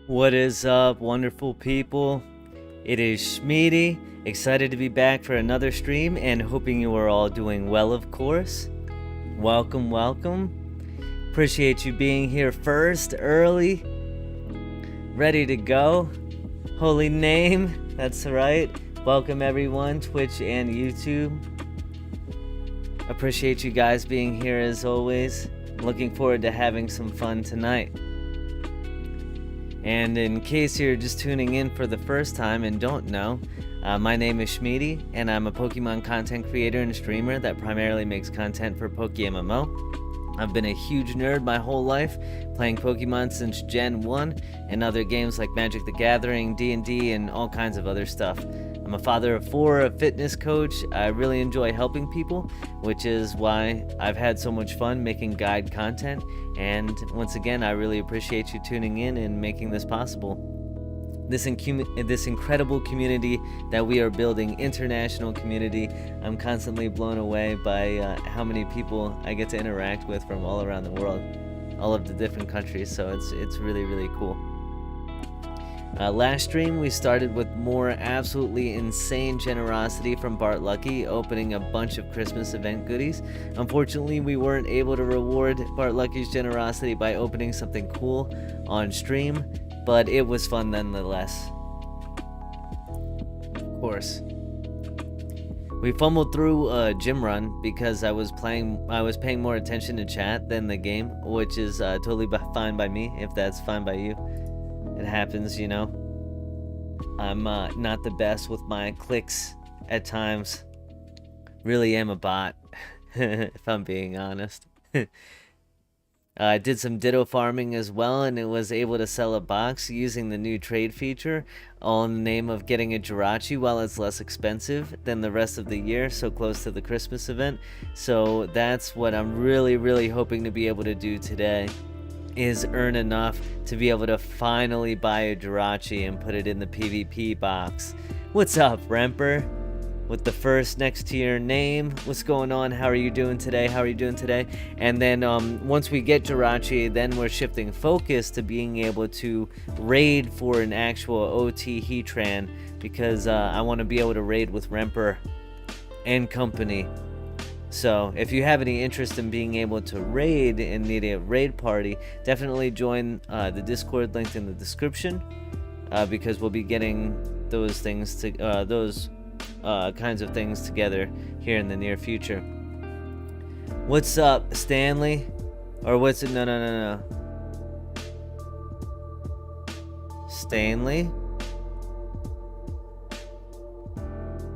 What is up, wonderful people? It is Shmeaty, excited to be back for another stream and hoping you are all doing well, of course. Welcome, welcome. Appreciate you being here first, early, ready to go. Holy name, that's right. Welcome everyone, Twitch and YouTube. Appreciate you guys being here as always. Looking forward to having some fun tonight. And in case you're just tuning in for the first time and don't know, my name is Shmeaty, and I'm a Pokemon content creator and streamer that primarily makes content for PokéMMO. I've been a huge nerd my whole life, playing Pokemon since Gen 1, and other games like Magic the Gathering, D&D, and all kinds of other stuff. I'm a father of 4, a fitness coach. I really enjoy helping people, which is why I've had so much fun making guide content. And once again, I really appreciate you tuning in and making this possible. This incredible community that we are building, international community, I'm constantly blown away by how many people I get to interact with from all around the world, all of the different countries, so it's really, really cool. Last stream we started with more absolutely insane generosity from Bart Lucky, opening a bunch of Christmas event goodies. Unfortunately, we weren't able to reward Bart Lucky's generosity by opening something cool on stream, but it was fun nonetheless. Of course. We fumbled through a gym run because I was paying more attention to chat than the game, which is totally fine by me, if that's fine by you. It happens, you know. I'm not the best with my clicks at times. Really am a bot, if I'm being honest. I did some ditto farming as well, and it was able to sell a box using the new trade feature, all in the name of getting a JIRACHI while it's less expensive than the rest of the year, so close to the Christmas event. So that's what I'm really, really hoping to be able to do today, is earn enough to be able to finally buy a JIRACHI and put it in the PvP box. What's up, Remper? With the first next to your name. What's going on? How are you doing today? How are you doing today? And then once we get JIRACHI, then we're shifting focus to being able to raid for an actual OT Heatran, because I want to be able to raid with Remper and company. So if you have any interest in being able to raid and need a raid party, definitely join the Discord linked in the description, because we'll be getting those things to kinds of things together here in the near future. What's up, Stanley? Or what's it? No. Stanley?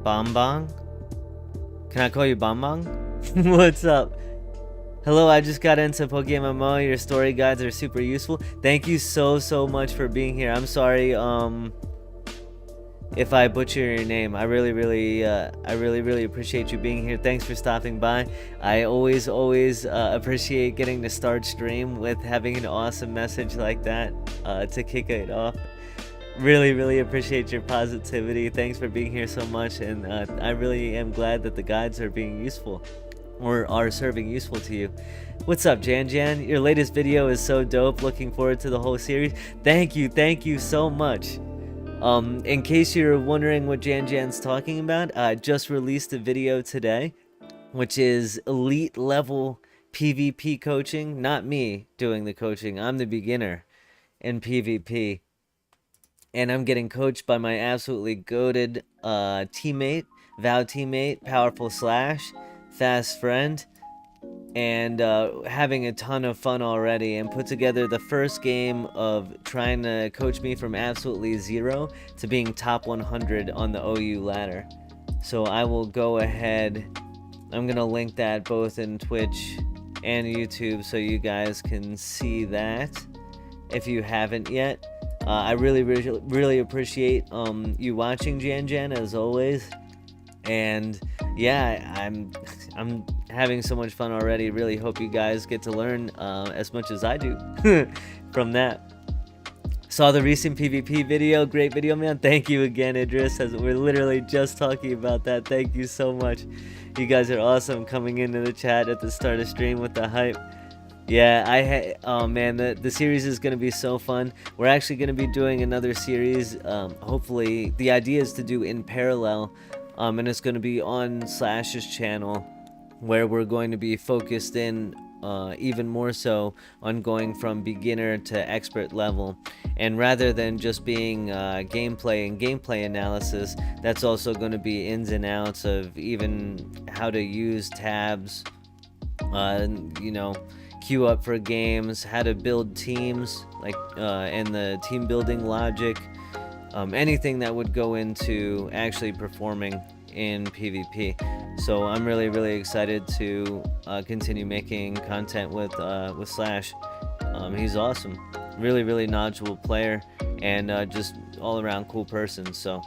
Bombong? Can I call you Bombong? What's up? Hello, I just got into PokéMMO. Your story guides are super useful. Thank you so much for being here. I'm sorry if I butcher your name. I really appreciate you being here. Thanks for stopping by. I always appreciate getting to start stream with having an awesome message like that to kick it off. Really appreciate your positivity. Thanks for being here so much, and I really am glad that the guides are being useful, or are serving useful to you. What's up, Jan? Your latest video is so dope. Looking forward to the whole series. Thank you so much. In case you're wondering what Jan's talking about, I just released a video today, which is elite level PvP coaching. Not me doing the coaching. I'm the beginner in PvP. And I'm getting coached by my absolutely goated teammate, Vow teammate, Powerful Slash, Fast Friend, and having a ton of fun already, and put together the first game of trying to coach me from absolutely 0 to being top 100 on the OU ladder. So I will go ahead, I'm going to link that both in Twitch and YouTube so you guys can see that if you haven't yet. I really appreciate you watching, Jan, as always. And yeah, I'm having so much fun already. Really hope you guys get to learn as much as I do from that. Saw the recent PvP video. Great video, man. Thank you again, Idris, as we're literally just talking about that. Thank you so much. You guys are awesome, coming into the chat at the start of stream with the hype. Yeah, oh man, the series is gonna be so fun. We're actually gonna be doing another series. Hopefully, the idea is to do in parallel, and it's gonna be on Slash's channel, where we're going to be focused in even more so on going from beginner to expert level. And rather than just being gameplay and gameplay analysis, that's also going to be ins and outs of even how to use tabs, you know, queue up for games, how to build teams, like and the team building logic, anything that would go into actually performing in PvP. So I'm really excited to continue making content with Slash. He's awesome, really knowledgeable player, and just all around cool person. So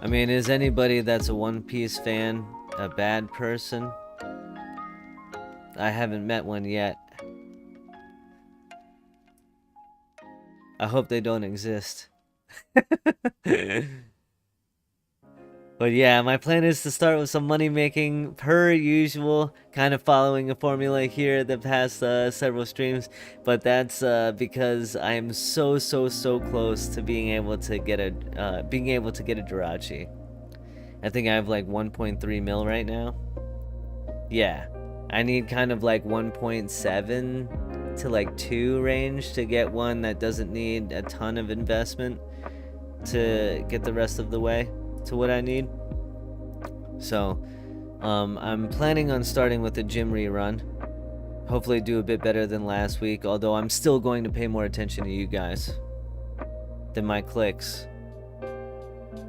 I mean, is anybody that's a One Piece fan a bad person? I haven't met one yet. I hope they don't exist. But yeah, my plan is to start with some money making per usual, kind of following a formula here the past several streams. But that's because I am so close to being able to get a Jirachi. I think I have like 1.3 mil right now. Yeah, I need kind of like 1.7 to like 2 range to get one that doesn't need a ton of investment to get the rest of the way to what I need. So I'm planning on starting with a gym rerun. Hopefully do a bit better than last week, although I'm still going to pay more attention to you guys than my clicks.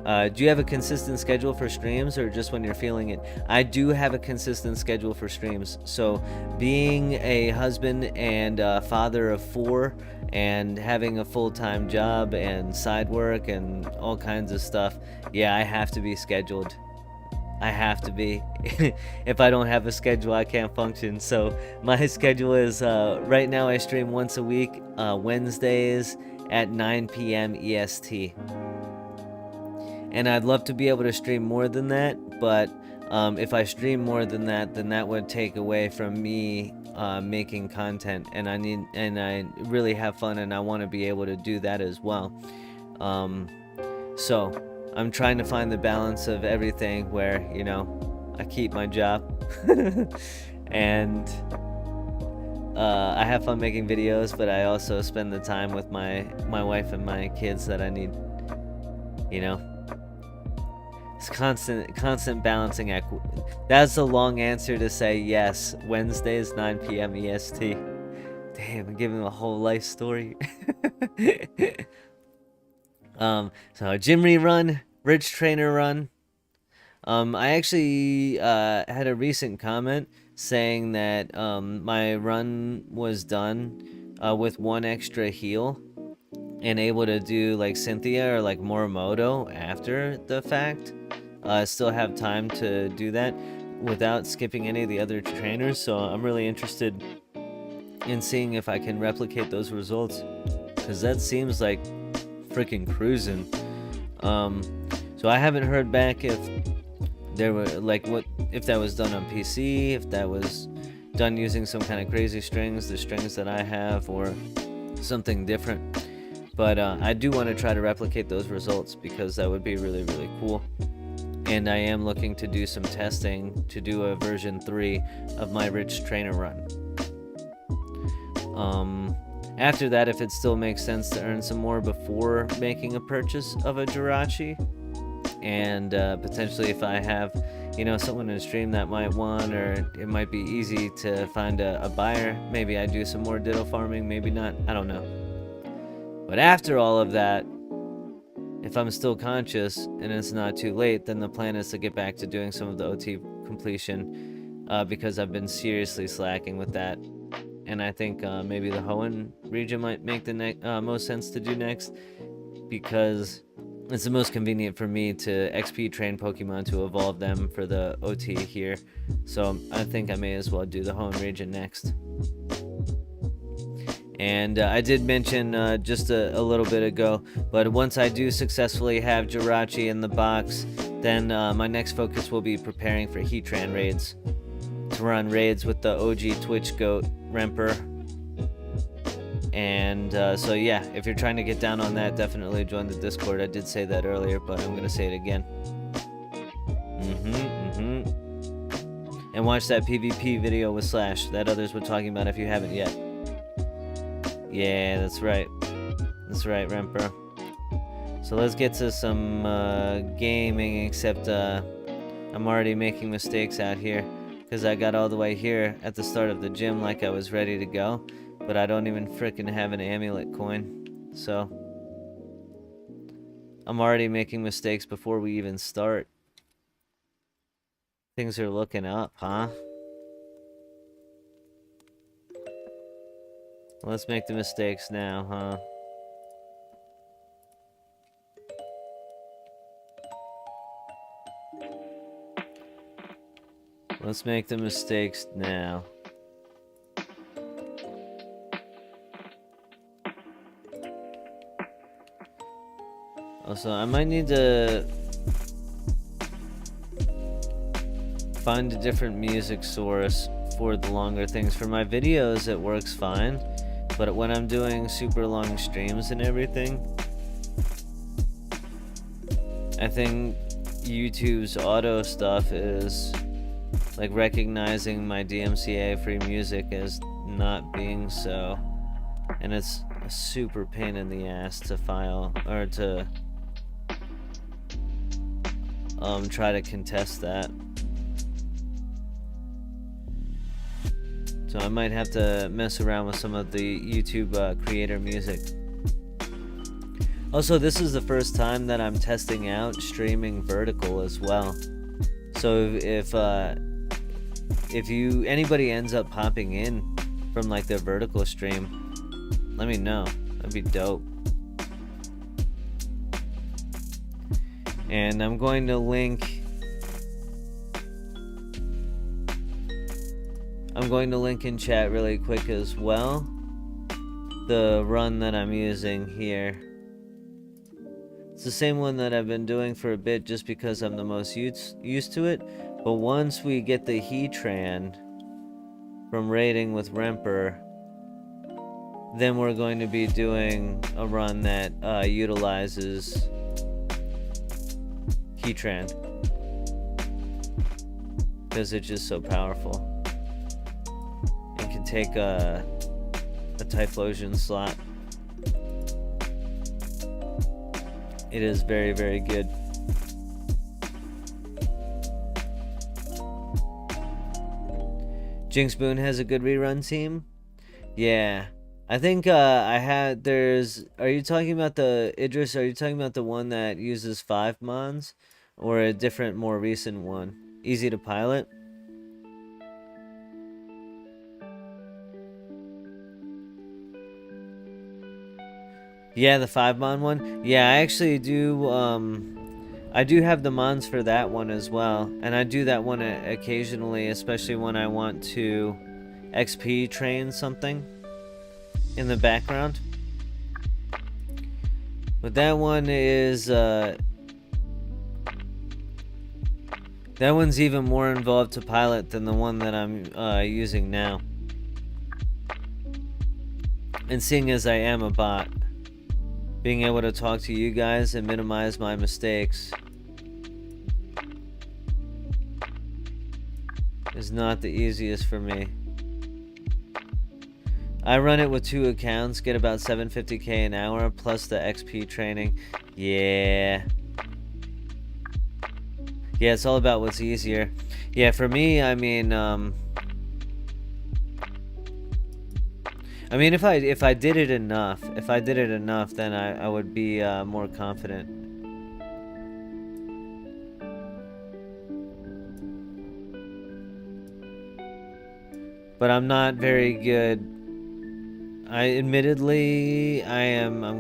Do you have a consistent schedule for streams, or just when you're feeling it? I do have a consistent schedule for streams. So being a husband and father of 4 and having a full-time job and side work and all kinds of stuff, yeah, I have to be scheduled. I have to be. If I don't have a schedule, I can't function. So my schedule is right now I stream once a week, Wednesdays at 9 PM EST. And I'd love to be able to stream more than that, but if I stream more than that, then that would take away from me making content, and I really have fun, and I want to be able to do that as well. So I'm trying to find the balance of everything where, you know, I keep my job and I have fun making videos, but I also spend the time with my wife and my kids that I need, you know. It's constant balancing act. That's a long answer to say yes. Wednesdays 9 PM EST. Damn, I'm giving a whole life story. So gym rerun, Rich Trainer run. I actually had a recent comment saying that my run was done with 1 extra heal and able to do like Cynthia or like Morimoto after the fact. Still have time to do that without skipping any of the other trainers, so I'm really interested in seeing if I can replicate those results, because that seems like freaking cruising. So I haven't heard back if there were like if that was done on PC, if that was done using some kind of crazy strings, the strings that I have, or something different. But I do want to try to replicate those results, because that would be really cool. And I am looking to do some testing to do a version 3 of my Rich Trainer run. After that, if it still makes sense to earn some more before making a purchase of a Jirachi, and potentially if I have, you know, someone in stream that might want, or it might be easy to find a buyer, maybe I do some more Ditto farming, maybe not, I don't know. But after all of that, if I'm still conscious and it's not too late, then the plan is to get back to doing some of the OT completion, because I've been seriously slacking with that. And I think maybe the Hoenn region might make the most sense to do next, because it's the most convenient for me to XP train Pokemon to evolve them for the OT here. So I think I may as well do the Hoenn region next. And I did mention just a little bit ago, but once I do successfully have Jirachi in the box, then my next focus will be preparing for Heatran raids. to run raids with the OG Twitch goat, Remper. And so yeah, if you're trying to get down on that, definitely join the Discord. I did say that earlier, but I'm gonna say it again. And watch that PvP video with Slash that others were talking about if you haven't yet. Yeah, that's right. That's right, Remper. So let's get to some gaming, except I'm already making mistakes out here because I got all the way here at the start of the gym like I was ready to go, but I don't even frickin' have an amulet coin. So I'm already making mistakes before we even start. Things are looking up, huh? Let's make the mistakes now, huh? Let's make the mistakes now. Also, I might need to find a different music source for the longer things. For my videos, it works fine, but when I'm doing super long streams and everything, I think YouTube's auto stuff is like recognizing my DMCA free music as not being so, and it's a super pain in the ass to file or to try to contest that. So I might have to mess around with some of the YouTube creator music. Also, this is the first time that I'm testing out streaming vertical as well. So if anybody ends up popping in from like their vertical stream, let me know. That'd be dope. And I'm going to link in chat really quick as well the run that I'm using here. It's the same one that I've been doing for a bit just because I'm the most used to it. But once we get the Heatran from raiding with Remper, then we're going to be doing a run that utilizes Heatran, because it's just so powerful. It can take a Typhlosion slot. It is very, very good. Jinx Boone has a good rerun team. Yeah, I think are you talking about the Idris? Are you talking about the one that uses 5 mons, or a different, more recent one? Easy to pilot. Yeah, the 5 mon one. Yeah, I actually do. I do have the mons for that one as well, and I do that one occasionally, especially when I want to XP train something in the background. But that one is that one's even more involved to pilot than the one that I'm using now. And seeing as I am a bot, being able to talk to you guys and minimize my mistakes is not the easiest for me. I run it with 2 accounts, get about 750k an hour plus the XP training. Yeah, it's all about what's easier. Yeah, for me, I mean, if I did it enough, then I would be more confident. But I'm not very good. I'm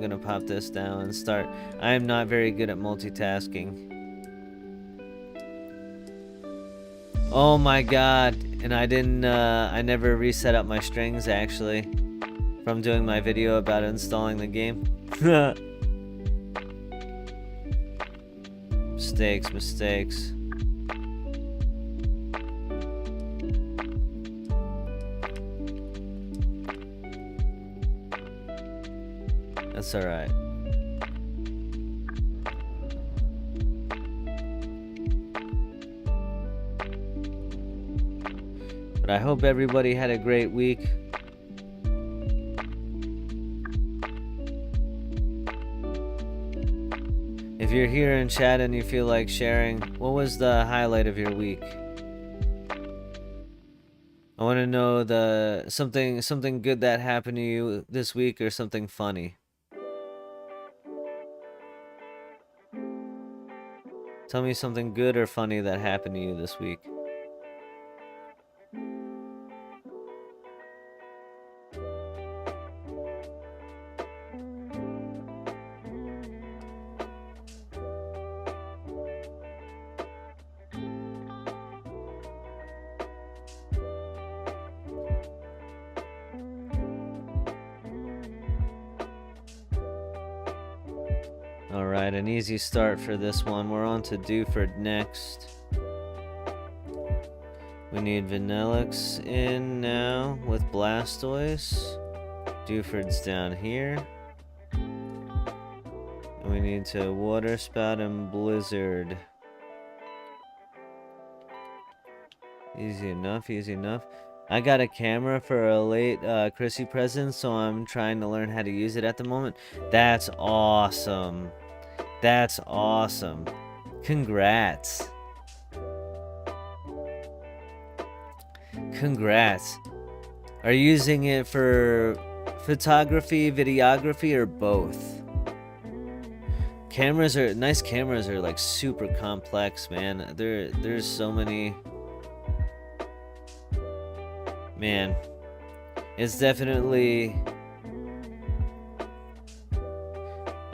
gonna pop this down and start. I am not very good at multitasking. Oh my god, and I never reset up my strings actually from doing my video about installing the game. Mistakes. That's alright. But I hope everybody had a great week. If you're here in chat and you feel like sharing, what was the highlight of your week? I want to know something good that happened to you this week, or something funny. Tell me something good or funny that happened to you this week. Alright, an easy start for this one. We're on to Dewford next. We need Vanillix in now with Blastoise. Dewford's down here. And we need to Water Spout and Blizzard. Easy enough, easy enough. I got a camera for a late Chrissy present, so I'm trying to learn how to use it at the moment. That's awesome. That's awesome. Congrats. Congrats. Are you using it for photography, videography, or both? Nice cameras are like super complex, man. There's so many. Man, it's definitely.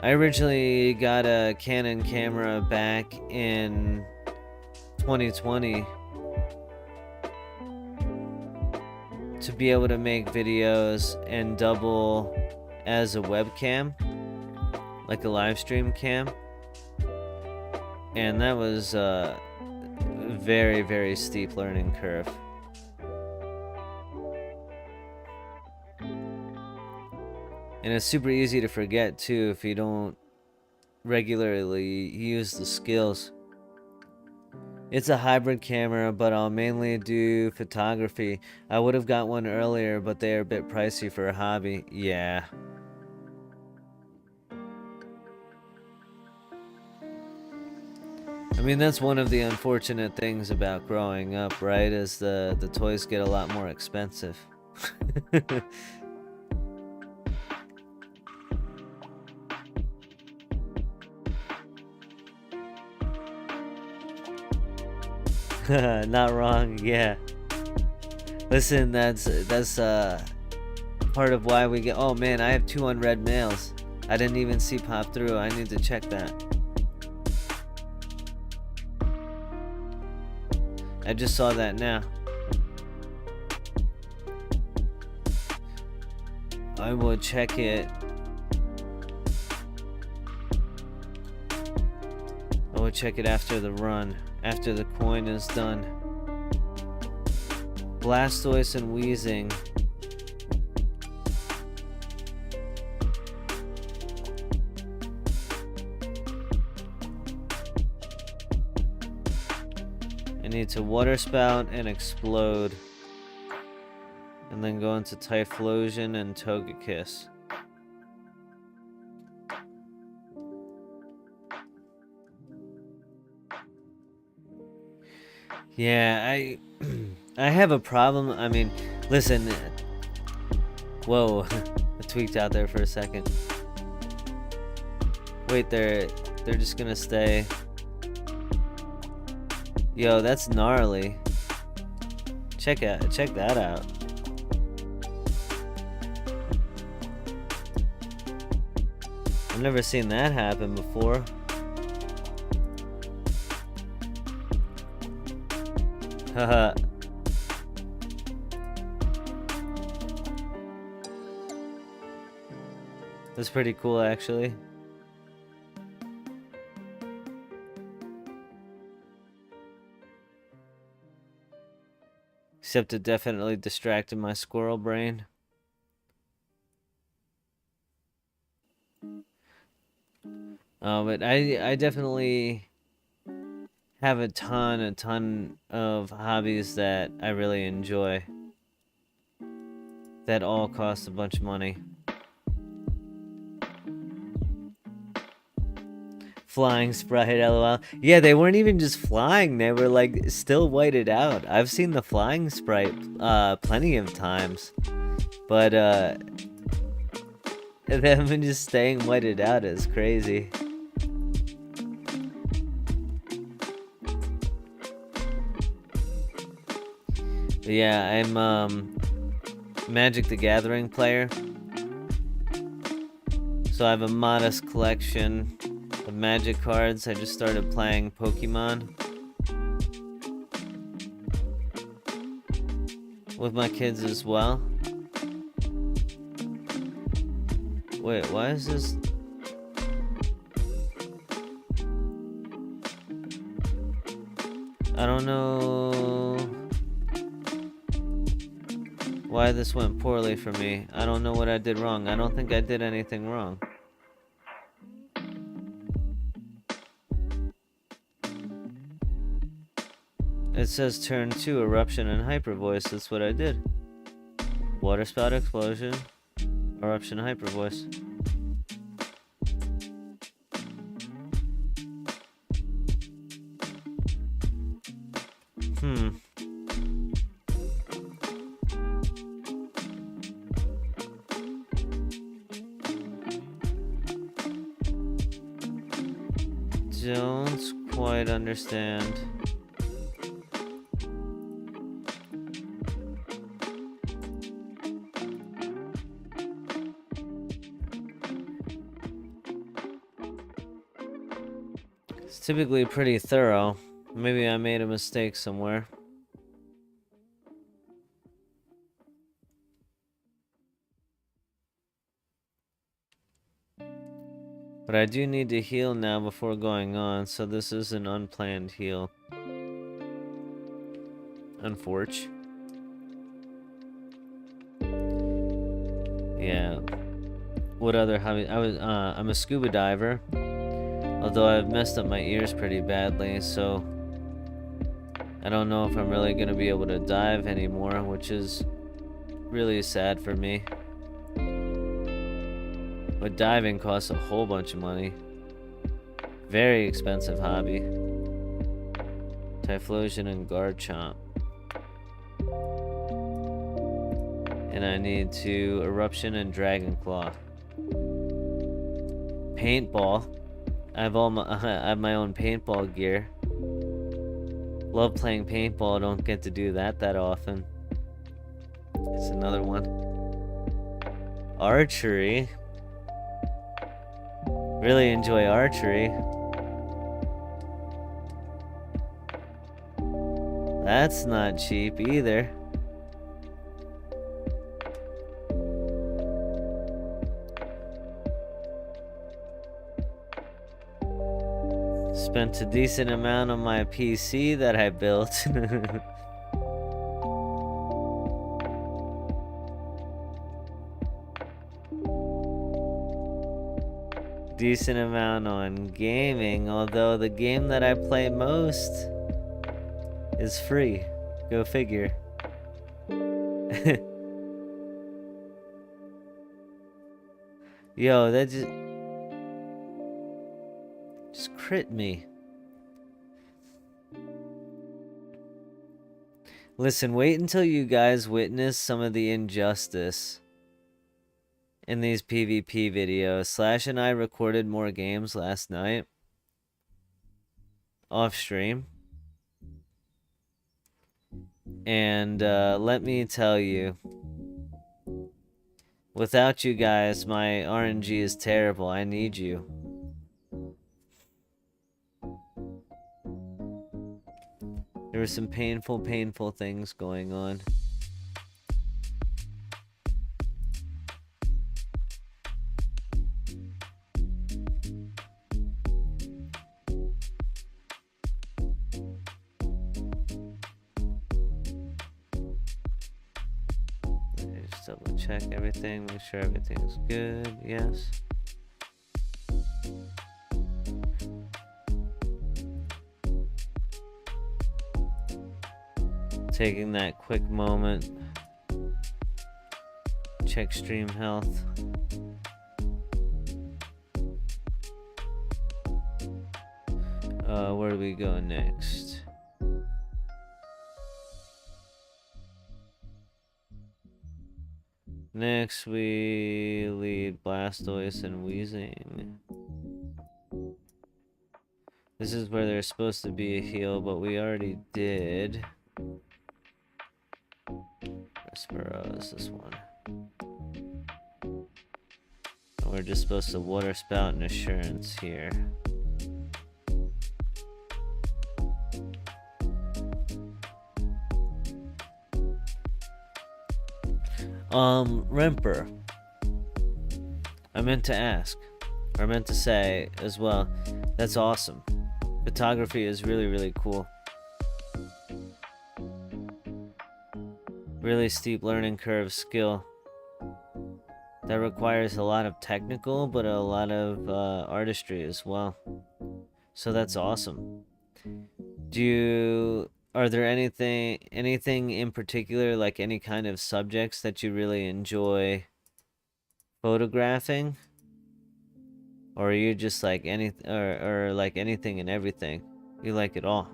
I originally got a Canon camera back in 2020 to be able to make videos and double as a webcam, like a live stream cam. And that was a very, very steep learning curve. And it's super easy to forget too if you don't regularly use the skills. It's a hybrid camera, but I'll mainly do photography. I would have got one earlier, but they are a bit pricey for a hobby. Yeah. I mean, that's one of the unfortunate things about growing up, right? Is the toys get a lot more expensive. Not wrong, yeah. Listen, that's part of why we get. Oh man, I have 2 unread mails. I didn't even see pop through. I need to check that. I just saw that now. I will check it. I will check it after the run. After the coin is done. Blastoise and Weezing. I need to Water Spout and Explode. And then go into Typhlosion and Togekiss. Yeah, I have a problem. I mean, listen. Whoa, I tweaked out there for a second. Wait, they're just gonna stay. Yo, that's gnarly. Check that out. I've never seen that happen before. Haha. That's pretty cool, actually. Except it definitely distracted my squirrel brain. But I definitely have a ton of hobbies that I really enjoy. That all cost a bunch of money. Flying Sprite, lol. Yeah, they weren't even just flying, they were like still whited out. I've seen the Flying Sprite plenty of times. But them just staying whited out is crazy. But yeah, I'm Magic the Gathering player. So I have a modest collection of Magic cards. I just started playing Pokemon with my kids as well. Wait, why is this? I don't know why this went poorly for me. I don't know what I did wrong. I don't think I did anything wrong. It says turn 2, Eruption and Hyper Voice. That's what I did. Water Spout Explosion, Eruption, Hyper Voice. Don't quite understand. It's typically pretty thorough. Maybe I made a mistake somewhere. But I do need to heal now before going on, so this is an unplanned heal. Unfortunate. Yeah. What other hobby? I'm a scuba diver. Although I've messed up my ears pretty badly, so I don't know if I'm really gonna be able to dive anymore, which is really sad for me. But diving costs a whole bunch of money. Very expensive hobby. Typhlosion and Garchomp. And I need to Eruption and Dragon Claw. Paintball. I have my own paintball gear. Love playing paintball. Don't get to do that often. It's another one. Archery. Really enjoy archery. That's not cheap either. Spent a decent amount on my PC that I built. Decent amount on gaming, although the game that I play most is free. Go figure. Yo, that just crit me. Listen, wait until you guys witness some of the injustice in these PvP videos. Slash and I recorded more games last night off stream. And let me tell you, without you guys, my RNG is terrible. I need you. There were some painful things going on. Just double check everything, make sure everything's good. Yes. Taking that quick moment. Check stream health. Where do we go next? Next, we lead Blastoise and Weezing. This is where there's supposed to be a heal, but we already did. Is this one. And we're just supposed to Water Spout and Assurance here. Remper. I meant to ask, or I meant to say as well, that's awesome. Photography is really, really cool. Really steep learning curve skill. That requires a lot of technical, but a lot of artistry as well. So that's awesome. Are there anything in particular, like any kind of subjects that you really enjoy photographing? Or are you just like or like anything and everything? You like it all?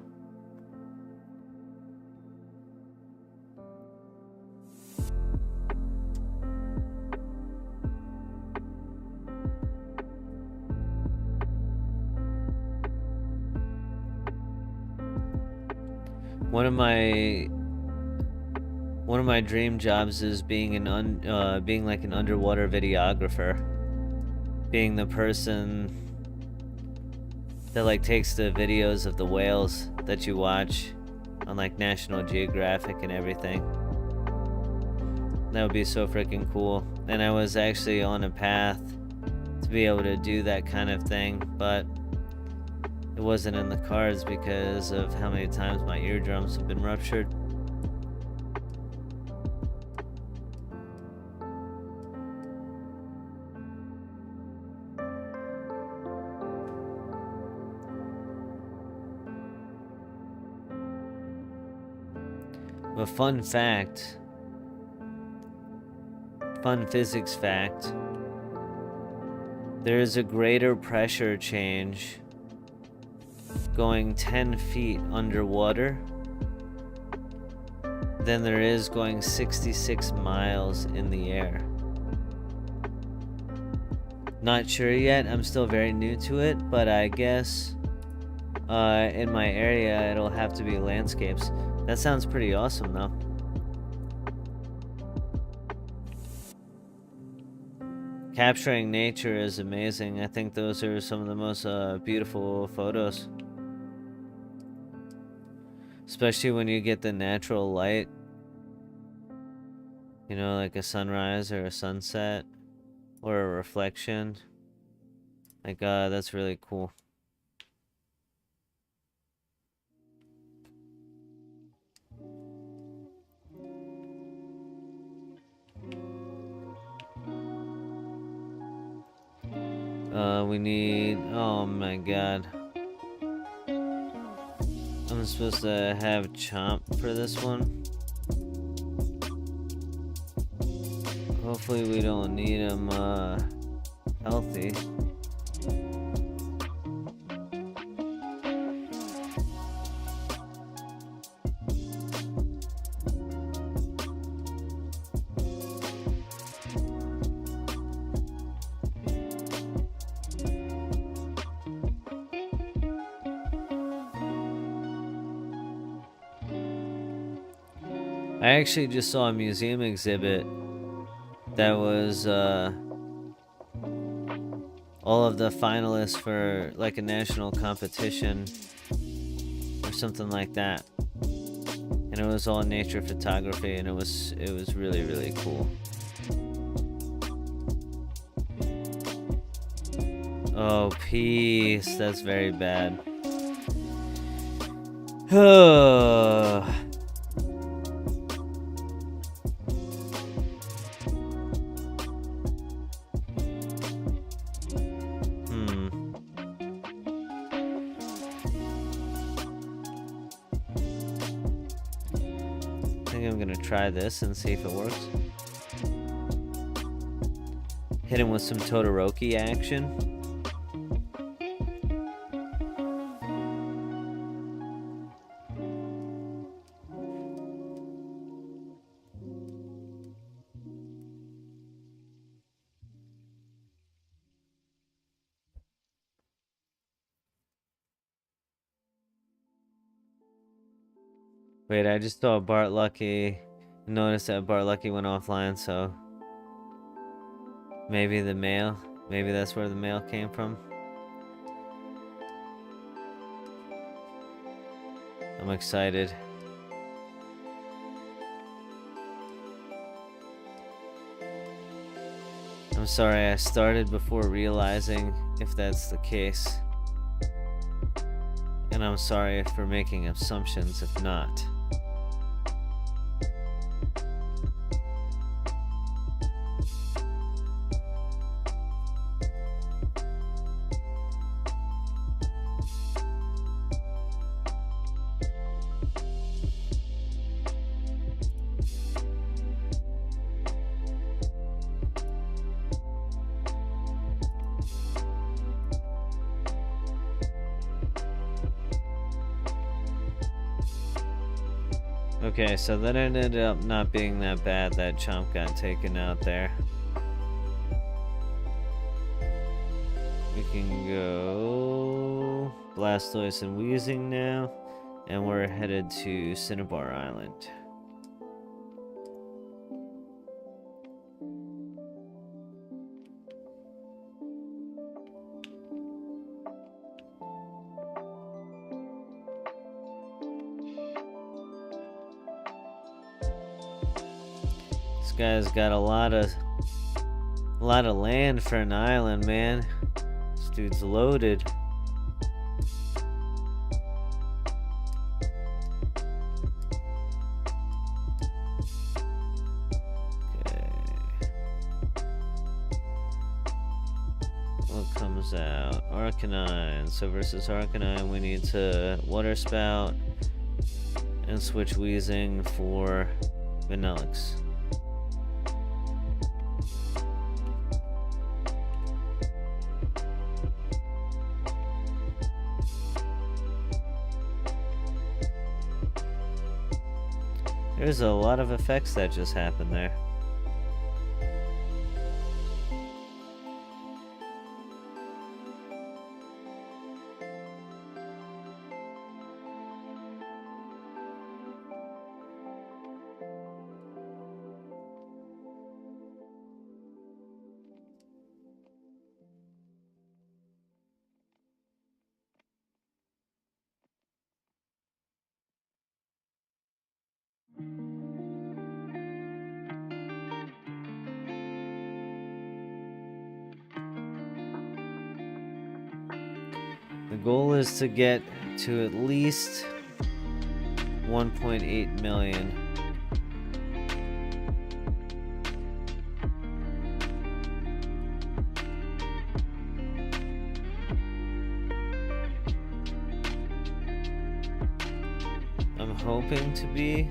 One of my dream jobs is being being like an underwater videographer, being the person that like takes the videos of the whales that you watch on like National Geographic and everything. That would be so freaking cool. And I was actually on a path to be able to do that kind of thing, but it wasn't in the cards because of how many times my eardrums have been ruptured. A fun fact, fun physics fact, there is a greater pressure change going 10 feet underwater than there is going 66 miles in the air. Not sure yet, I'm still very new to it, but I guess in my area it'll have to be landscapes. That sounds pretty awesome though. Capturing nature is amazing. I think those are some of the most beautiful photos. Especially when you get the natural light. You know, like a sunrise or a sunset. Or a reflection. Like, that's really cool. We need... Oh my god. I'm supposed to have Chomp for this one. Hopefully we don't need him healthy. I actually just saw a museum exhibit that was all of the finalists for like a national competition or something like that, and it was all nature photography, and it was really, really cool. Oh, peace. That's very bad. think I'm gonna try this and see if it works. Hit him with some Todoroki action. Wait, I just saw Bart Lucky. Noticed that Bart Lucky went offline, so maybe the mail. Maybe that's where the mail came from. I'm excited. I'm sorry I started before realizing if that's the case. And I'm sorry for making assumptions if not. Okay, so that ended up not being that bad. That chomp got taken out there. We can go Blastoise and Weezing now, and we're headed to Cinnabar Island. This guy's got a lot of land for an island, man. This dude's loaded. Okay. What comes out? Arcanine. So versus Arcanine, we need to Water Spout and switch Weezing for Vanillix. There's a lot of effects that just happened there. The goal is to get to at least 1.8 million. I'm hoping to be.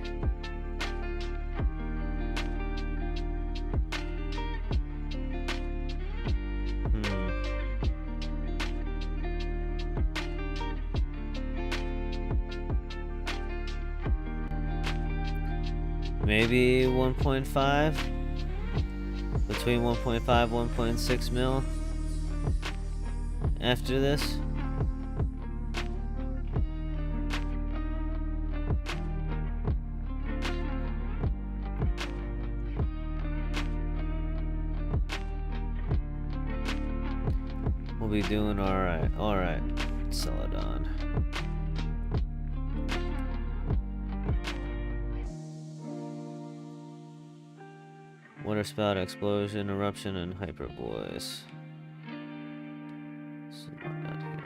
Maybe 1.5, between 1.5 1.6 mil after this. We'll be doing alright. Alright, Celadon. Water Spout, Explosion, Eruption, and Hyper Voice. So not here.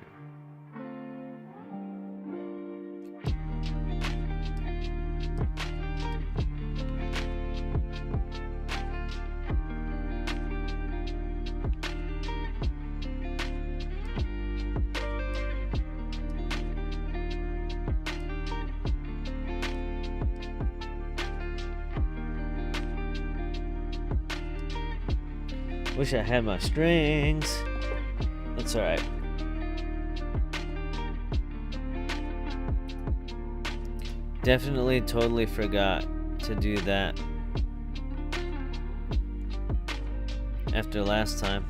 Wish I had my strings. That's alright. Definitely totally forgot to do that after last time.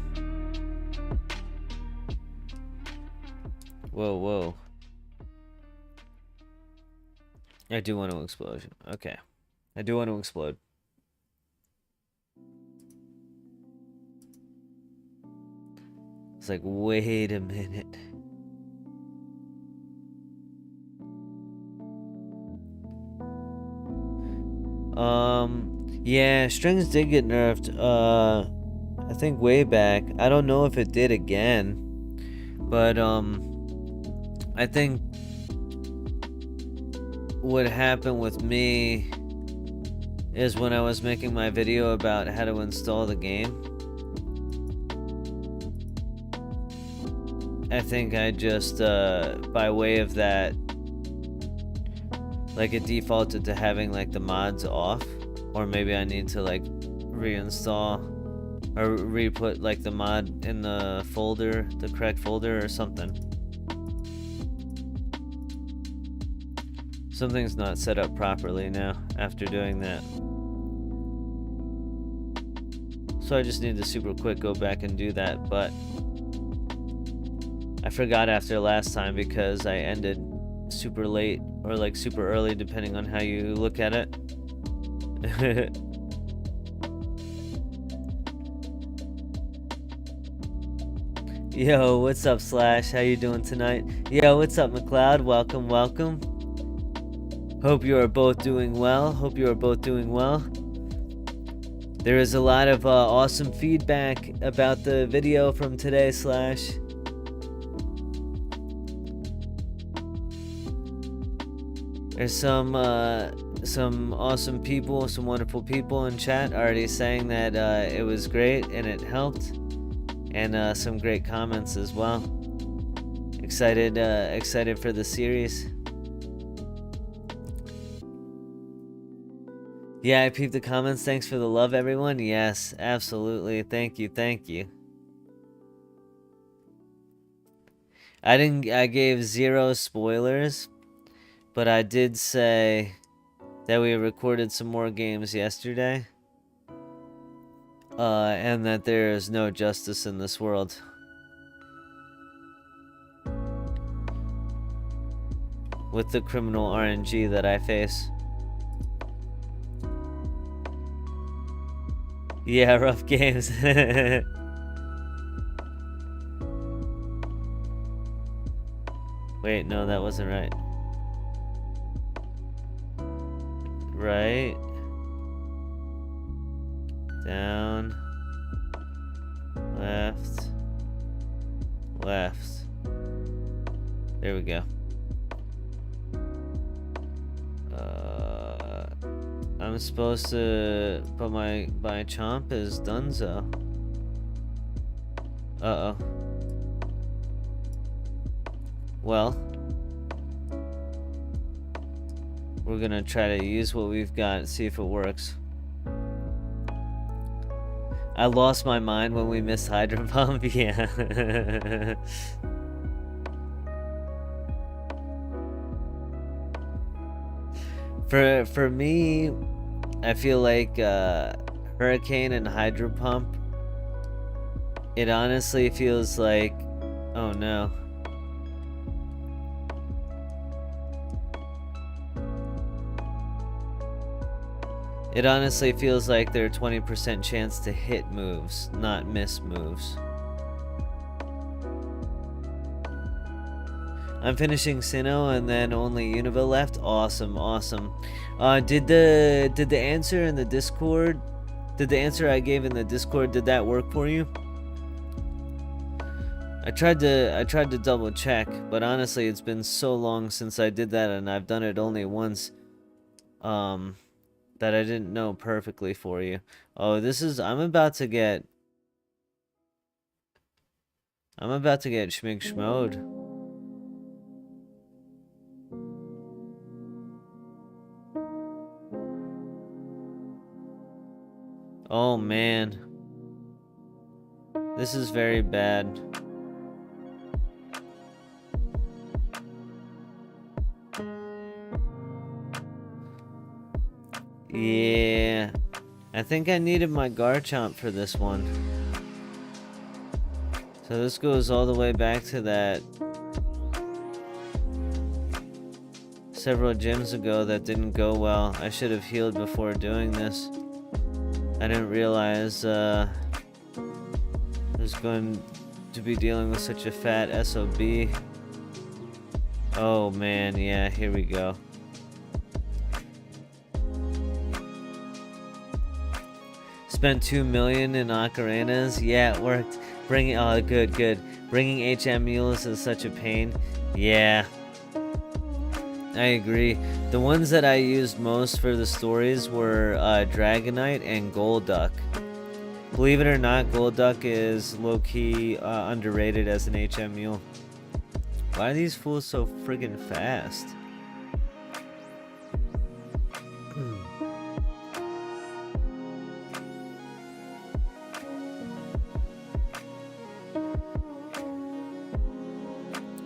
Whoa, whoa. I do want to explosion. Okay. I do want to explode. It's like, wait a minute. Yeah, strings did get nerfed, I think way back. I don't know if it did again, but, I think what happened with me is when I was making my video about how to install the game, I think I just, by way of that, like, it defaulted to having, like, the mods off. Or maybe I need to, like, reinstall or re-put, like, the mod in the folder, the correct folder or something. Something's not set up properly now after doing that. So I just need to super quick go back and do that, but I forgot after last time because I ended super late or like super early depending on how you look at it. Yo, what's up, Slash? How you doing tonight? Yo, what's up, McLeod? Welcome, welcome. Hope you are both doing well. Hope you are both doing well. There is a lot of awesome feedback about the video from today, Slash. There's some awesome people, some wonderful people in chat already saying that it was great and it helped, and some great comments as well. Excited for the series. Yeah, I peeped the comments. Thanks for the love, everyone. Yes, absolutely. Thank you, thank you. I gave 0 spoilers, but I did say that we recorded some more games yesterday. And that there is no justice in this world. With the criminal RNG that I face. Yeah, rough games. Wait, no, that wasn't right. Right. Down. Left. Left. There we go. I'm supposed to put my chomp as Dunzo. Uh-oh. Well, we're gonna try to use what we've got and see if it works. I lost my mind when we missed Hydro Pump. Yeah. For me, I feel like Hurricane and Hydro Pump, it honestly feels like, oh no. It honestly feels like they're 20% chance to hit moves, not miss moves. I'm finishing Sinnoh and then only Unova left. Awesome, awesome. Did the answer in the Discord, did the answer I gave in the Discord, did that work for you? I tried to double check, but honestly it's been so long since I did that, and I've done it only once. That I didn't know perfectly for you. Oh, I'm about to get schmig schmode. Oh man. This is very bad. Yeah. I think I needed my Garchomp for this one. So this goes all the way back to that several gyms ago that didn't go well. I should have healed before doing this. I didn't realize I was going to be dealing with such a fat SOB. Oh man, yeah, here we go. Spent 2 million in ocarinas. Yeah, it worked. Bringing, oh, good. Bringing HM mules is such a pain. Yeah, I agree. The ones that I used most for the stories were Dragonite and Golduck. Believe it or not, Golduck is low-key underrated as an HM mule. Why are these fools so friggin' fast?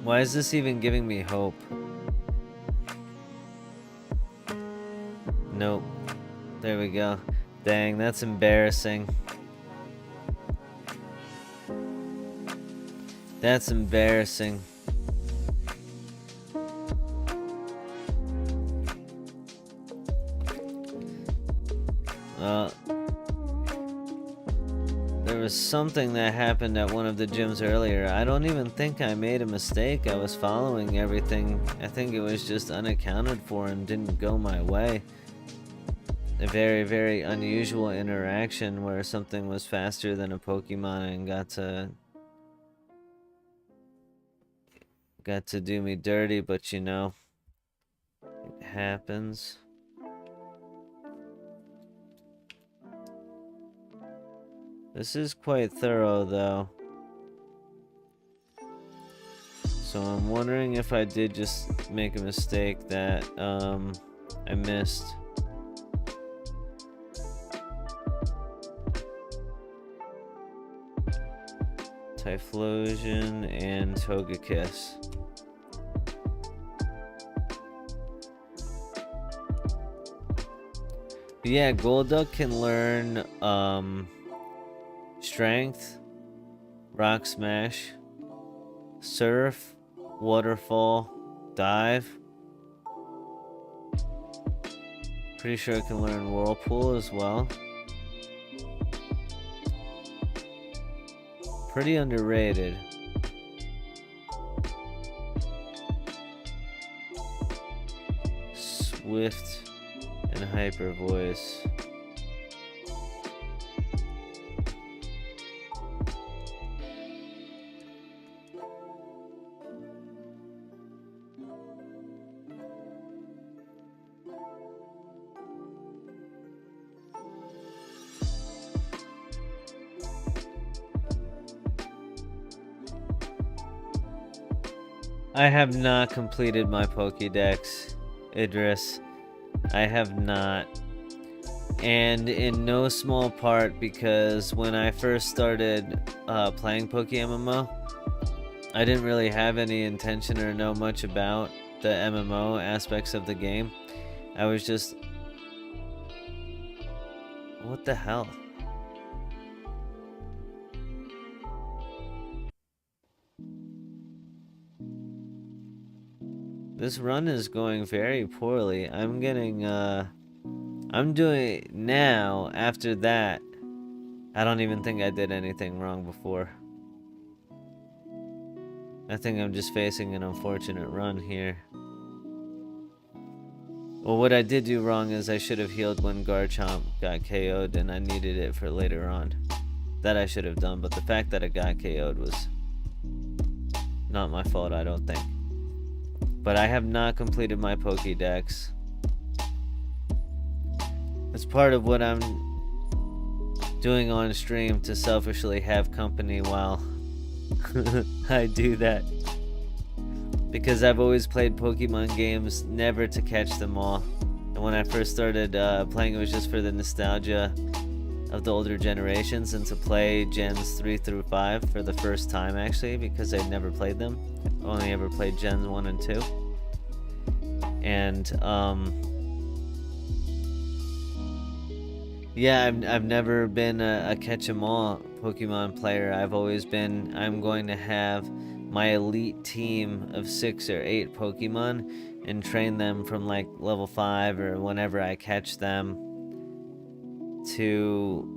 Why is this even giving me hope? Nope. There we go. Dang, that's embarrassing. That's embarrassing. There was something that happened at one of the gyms earlier. I don't even think I made a mistake. I was following everything. I think it was just unaccounted for and didn't go my way. A very, very unusual interaction where something was faster than a Pokemon and got to do me dirty, but you know, it happens. This is quite thorough though. So I'm wondering if I did just make a mistake that I missed. Typhlosion and Togekiss. But yeah, Golduck can learn Strength, Rock Smash, Surf, Waterfall, Dive. Pretty sure it can learn Whirlpool as well. Pretty underrated. Swift and Hyper Voice. I have not completed my Pokédex, Idris. I have not. And in no small part because when I first started playing PokéMMO, I didn't really have any intention or know much about the MMO aspects of the game. I was just... What the hell? This run is going very poorly. I'm getting, I'm doing now, after that, I don't even think I did anything wrong before. I think I'm just facing an unfortunate run here. Well, what I did do wrong is I should have healed when Garchomp got KO'd and I needed it for later on. That I should have done, but the fact that it got KO'd was not my fault, I don't think. But I have not completed my Pokédex. It's part of what I'm doing on stream to selfishly have company while I do that. Because I've always played Pokemon games never to catch them all. And when I first started playing, it was just for the nostalgia. of the older generations and to play Gens 3 through 5 for the first time, actually, because I'd never played them. Only ever played Gens 1 and 2. And, yeah, I've never been a catch-em-all Pokemon player. I've always been, I'm going to have my elite team of 6 or 8 Pokemon and train them from like level 5 or whenever I catch them to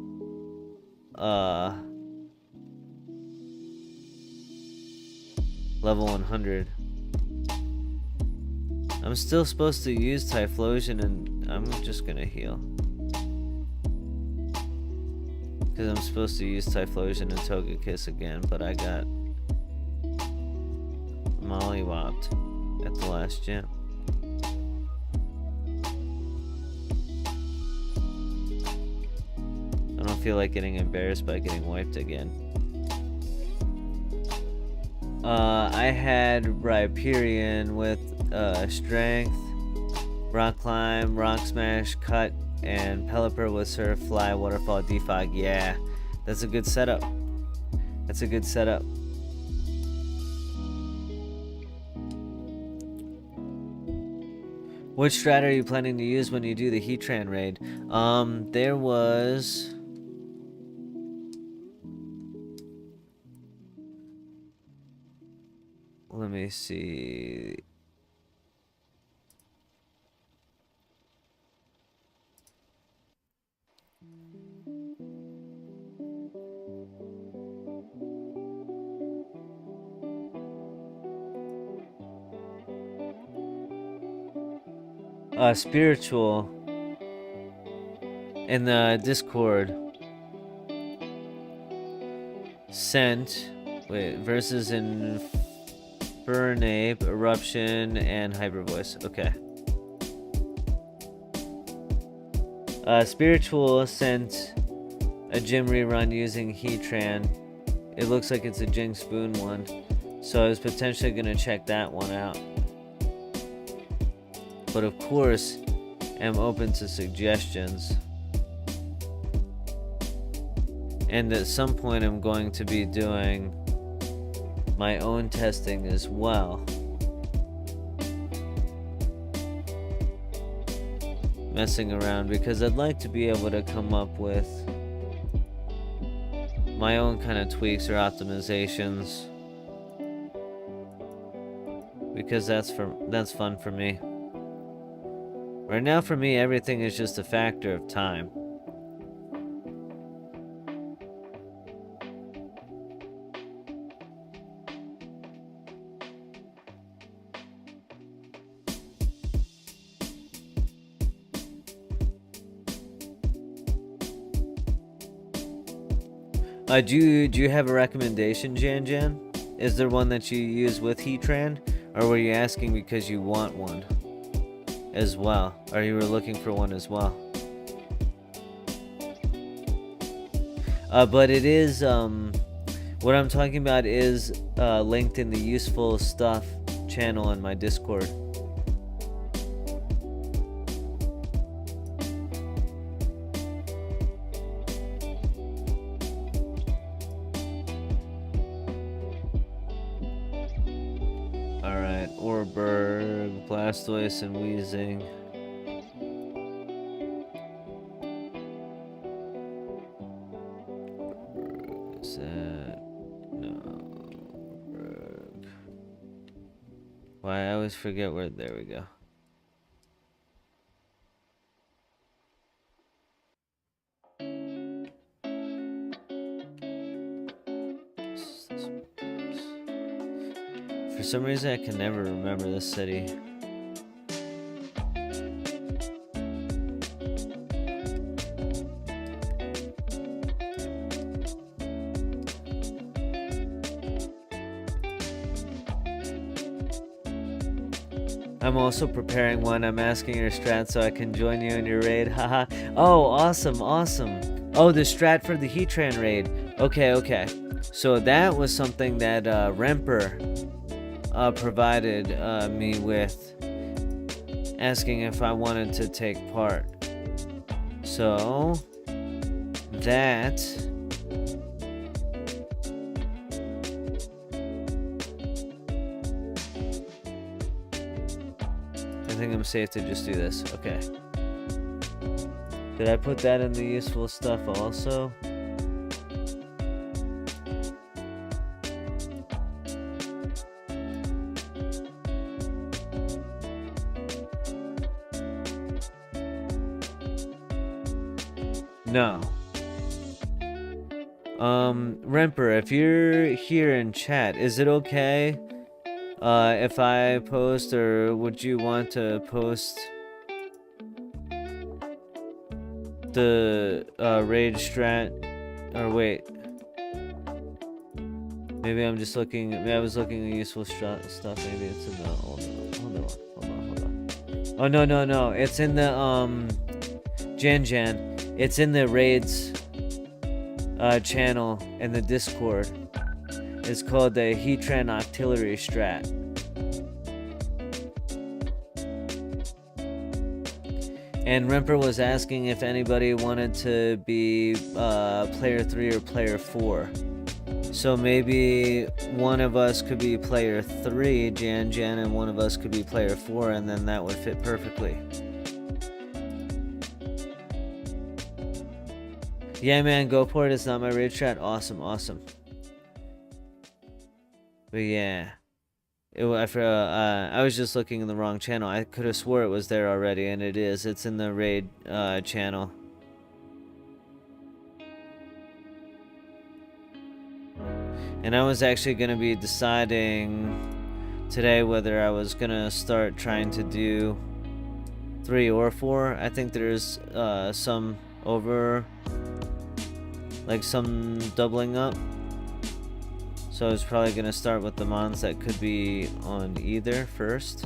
level 100. I'm still supposed to use Typhlosion, and I'm just gonna heal. Because I'm supposed to use Typhlosion and Togekiss again, but I got mollywopped at the last gym. I don't feel like getting embarrassed by getting wiped again. I had Rhyperion with Strength, Rock Climb, Rock Smash, Cut, and Pelipper with Surf, Fly, Waterfall, Defog. Yeah, that's a good setup. That's a good setup. Which strat are you planning to use when you do the Heatran raid? There was... Let me see... Spiritual in the Discord. Scent, versus Infernape, Eruption, and Hyper Voice. Okay. Spiritual sent a gym rerun using Heatran. It looks like it's a Jinx Boon one, so I was potentially gonna check that one out. But of course, I'm open to suggestions. And at some point I'm going to be doing my own testing as well. Messing around, because I'd like to be able to come up with my own kind of tweaks or optimizations. Because that's fun for me. Right now, for me, everything is just a factor of time. Do you have a recommendation, Jan? Is there one that you use with Heatran, or were you asking because you want one as well, or you were looking for one as well? But it is what I'm talking about is linked in the useful stuff channel in my Discord. Alright, Orberg, Blastoise, and Weezing. Is that... No. Orberg. Why, I always forget where... There we go. For some reason, I can never remember this city. I'm also preparing one. I'm asking your strat so I can join you in your raid. Haha. Oh, awesome, awesome. Oh, the strat for the Heatran raid. Okay. So that was something that Remper provided me with, asking if I wanted to take part. So that, I think I'm safe to just do this. Okay. Did I put that in the useful stuff also? No. Remper, if you're here in chat, is it okay if I post, or would you want to post the raid strat? Or wait, maybe I'm just looking. Maybe I was looking at useful stuff. Maybe it's in the. Hold on. Oh no! It's in the Jan. It's in the raids channel in the Discord. It's called the Heatran Octillery strat. And Remper was asking if anybody wanted to be player 3 or player 4. So maybe one of us could be player 3, Jan, and one of us could be player 4, and then that would fit perfectly. Yeah, man, go for it. It's not my raid strat. Awesome. But yeah, I was just looking in the wrong channel. I could have swore it was there already, and it is. It's in the raid channel. And I was actually going to be deciding today whether I was going to start trying to do 3 or 4. I think there's some over, like some doubling up. So I was probably going to start with the mons that could be on either first.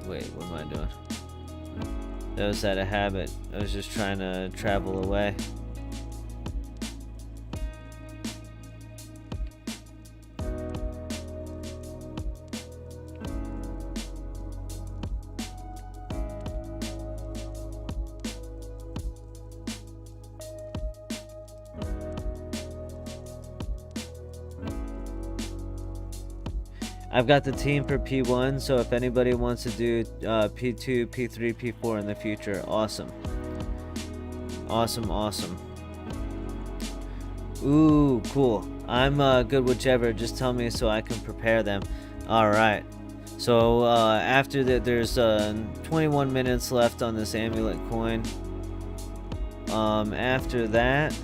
Wait, what am I doing? That was out of habit. I was just trying to travel away. I've got the team for P1, so if anybody wants to do P2, P3, P4 in the future, awesome. Ooh, cool. I'm good whichever, just tell me so I can prepare them. Alright. So after that, there's 21 minutes left on this amulet coin. After that,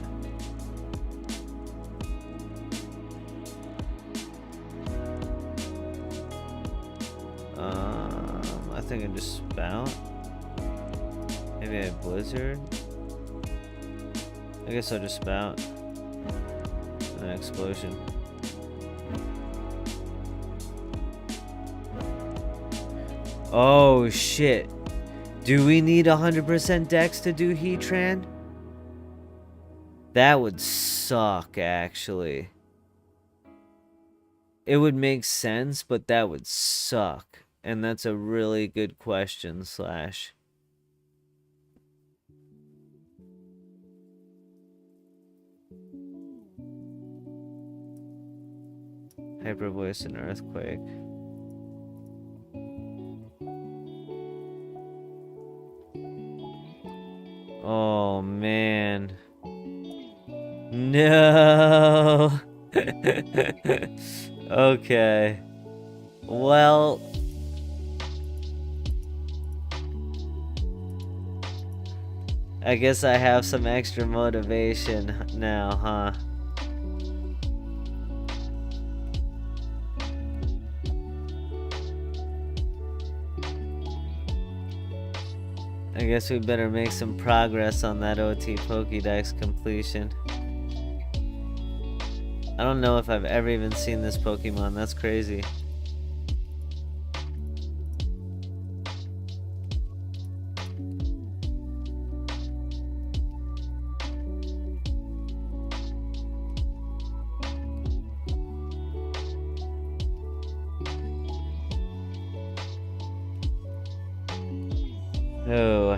I think I just spout. Maybe I have blizzard. I guess I'll just spout. An explosion. Oh shit. Do we need 100% dex to do Heatran? That would suck, actually. It would make sense, but that would suck. And that's a really good question, Slash. Hyper Voice and Earthquake. Oh, man. No! Okay. Well... I guess I have some extra motivation now, huh? I guess we better make some progress on that OT Pokédex completion. I don't know if I've ever even seen this Pokemon. That's crazy. Oh.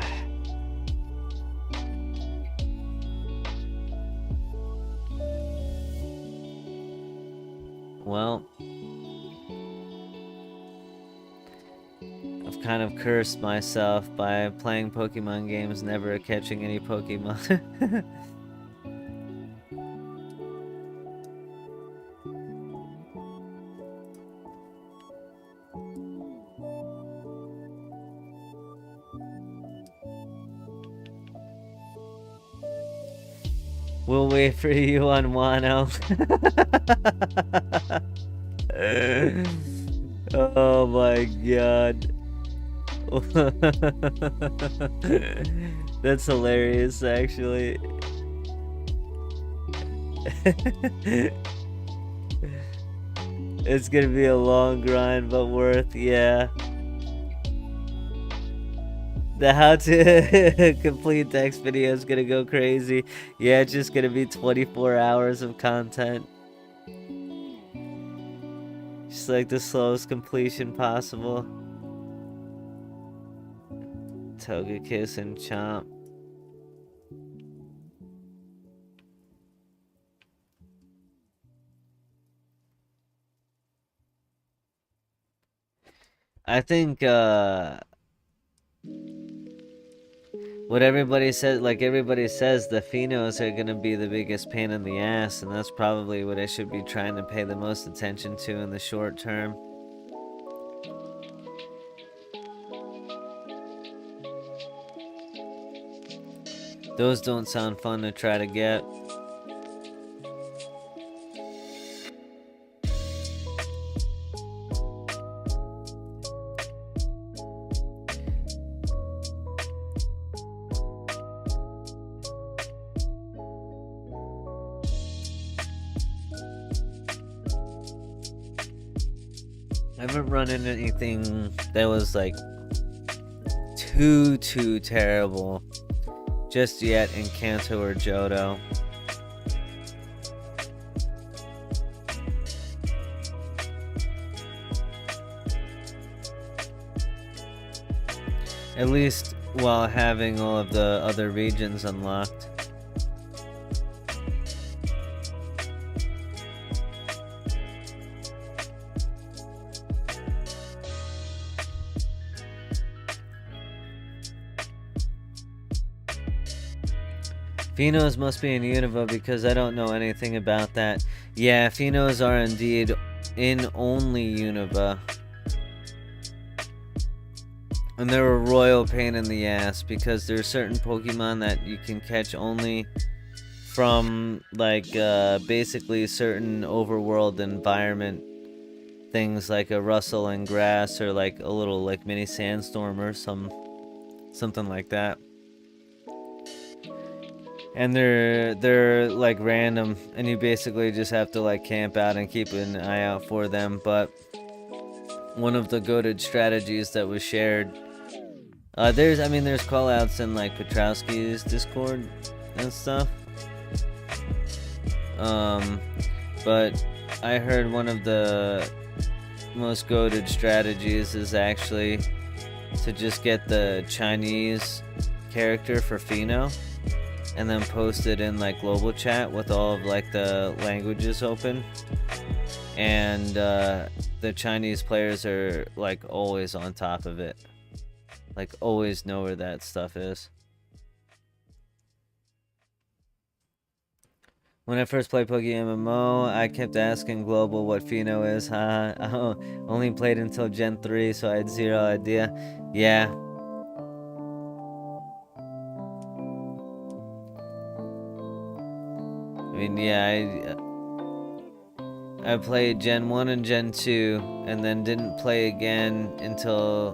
well, I've kind of cursed myself by playing Pokemon games, never catching any Pokemon. We'll wait for you on Wano. Oh my god. That's hilarious, actually. It's gonna be a long grind, but worth, yeah. The how to complete Dex video is gonna go crazy. Yeah, it's just gonna be 24 hours of content. Just like the slowest completion possible. Togekiss and Chomp. I think, what everybody says, like everybody says, the Phenos are gonna be the biggest pain in the ass, and that's probably what I should be trying to pay the most attention to in the short term. Those don't sound fun to try to get. I haven't run into anything that was like too terrible just yet in Kanto or Johto. At least while having all of the other regions unlocked. Phenos must be in Unova because I don't know anything about that. Yeah, Phenos are indeed in only Unova. And they're a royal pain in the ass because there's certain Pokemon that you can catch only from like basically certain overworld environment things like a rustle and grass or like a little like mini sandstorm or something like that. And they're like random, and you basically just have to like camp out and keep an eye out for them. But one of the goated strategies that was shared, there's callouts in like Petrowski's Discord and stuff. But I heard one of the most goated strategies is actually to just get the Chinese character for Pheno and then post it in like global chat with all of like the languages open, and the Chinese players are like always on top of it, like always know where that stuff is. When I first played PokéMMO, I kept asking Global what Pheno is. I only played until Gen 3, so I had zero idea. Yeah. I mean, yeah, I played Gen 1 and Gen 2, and then didn't play again until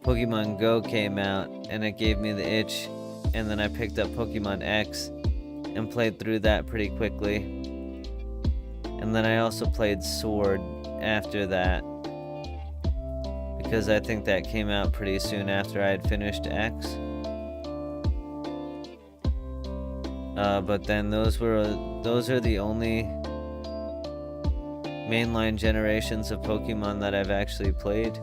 Pokemon Go came out, and it gave me the itch, and then I picked up Pokemon X, and played through that pretty quickly. And then I also played Sword after that, because I think that came out pretty soon after I had finished X. But then those are the only mainline generations of Pokemon that I've actually played.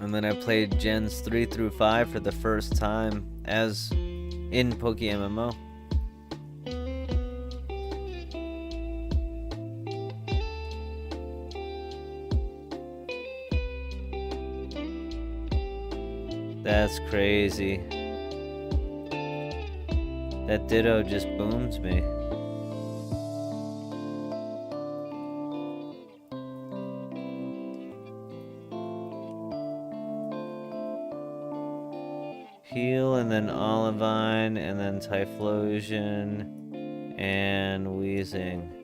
And then I played Gens 3 through 5 for the first time as in PokéMMO. That's crazy. That Ditto just booms me. Heal, and then Olivine, and then Typhlosion, and Wheezing.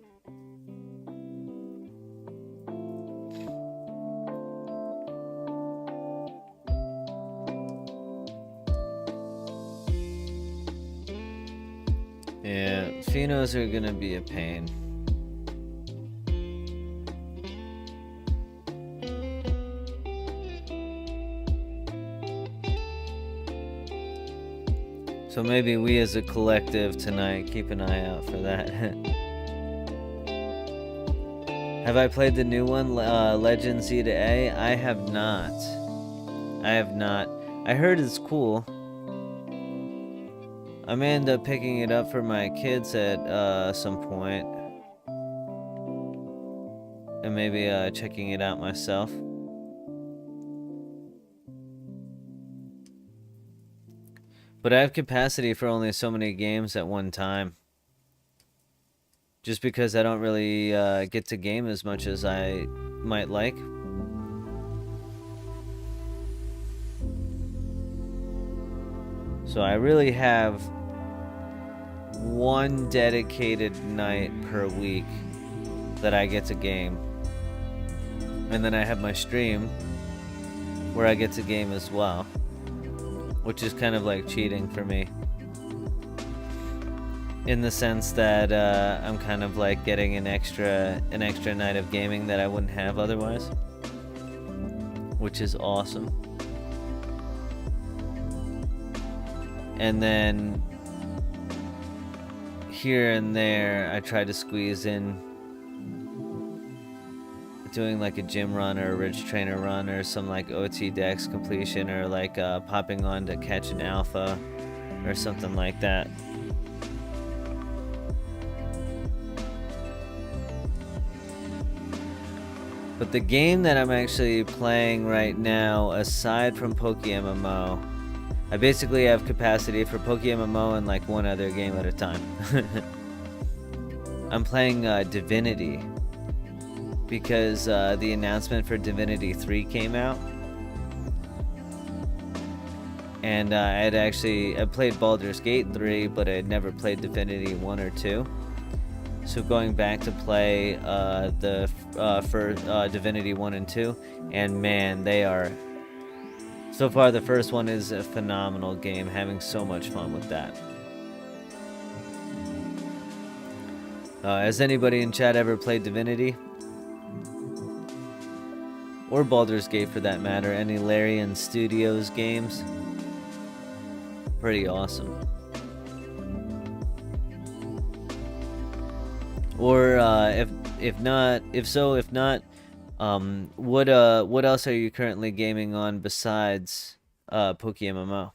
Yeah, Phenos are gonna be a pain. So maybe we as a collective tonight keep an eye out for that. Have I played the new one, Legend Z to A? I have not. I have not. I heard it's cool. I may end up picking it up for my kids at some point. And maybe checking it out myself. But I have capacity for only so many games at one time. Just because I don't really get to game as much as I might like. So I really have one dedicated night per week that I get to game. And then I have my stream where I get to game as well. Which is kind of like cheating for me. In the sense that I'm kind of like getting an extra night of gaming that I wouldn't have otherwise. Which is awesome. And then here and there I try to squeeze in doing like a gym run or a Ridge Trainer run or some like Pokedex Completion, or like popping on to catch an alpha or something like that. But the game that I'm actually playing right now, aside from PokéMMO, I basically have capacity for PokéMMO and like one other game at a time. I'm playing Divinity because the announcement for Divinity 3 came out. And I played Baldur's Gate 3, but I had never played Divinity 1 or 2. So going back to play Divinity 1 and 2, and man, they are... So far, the first one is a phenomenal game, having so much fun with that. Has anybody in chat ever played Divinity? Or Baldur's Gate for that matter, any Larian Studios games? Pretty awesome. Or if not, what else are you currently gaming on besides PokéMMO?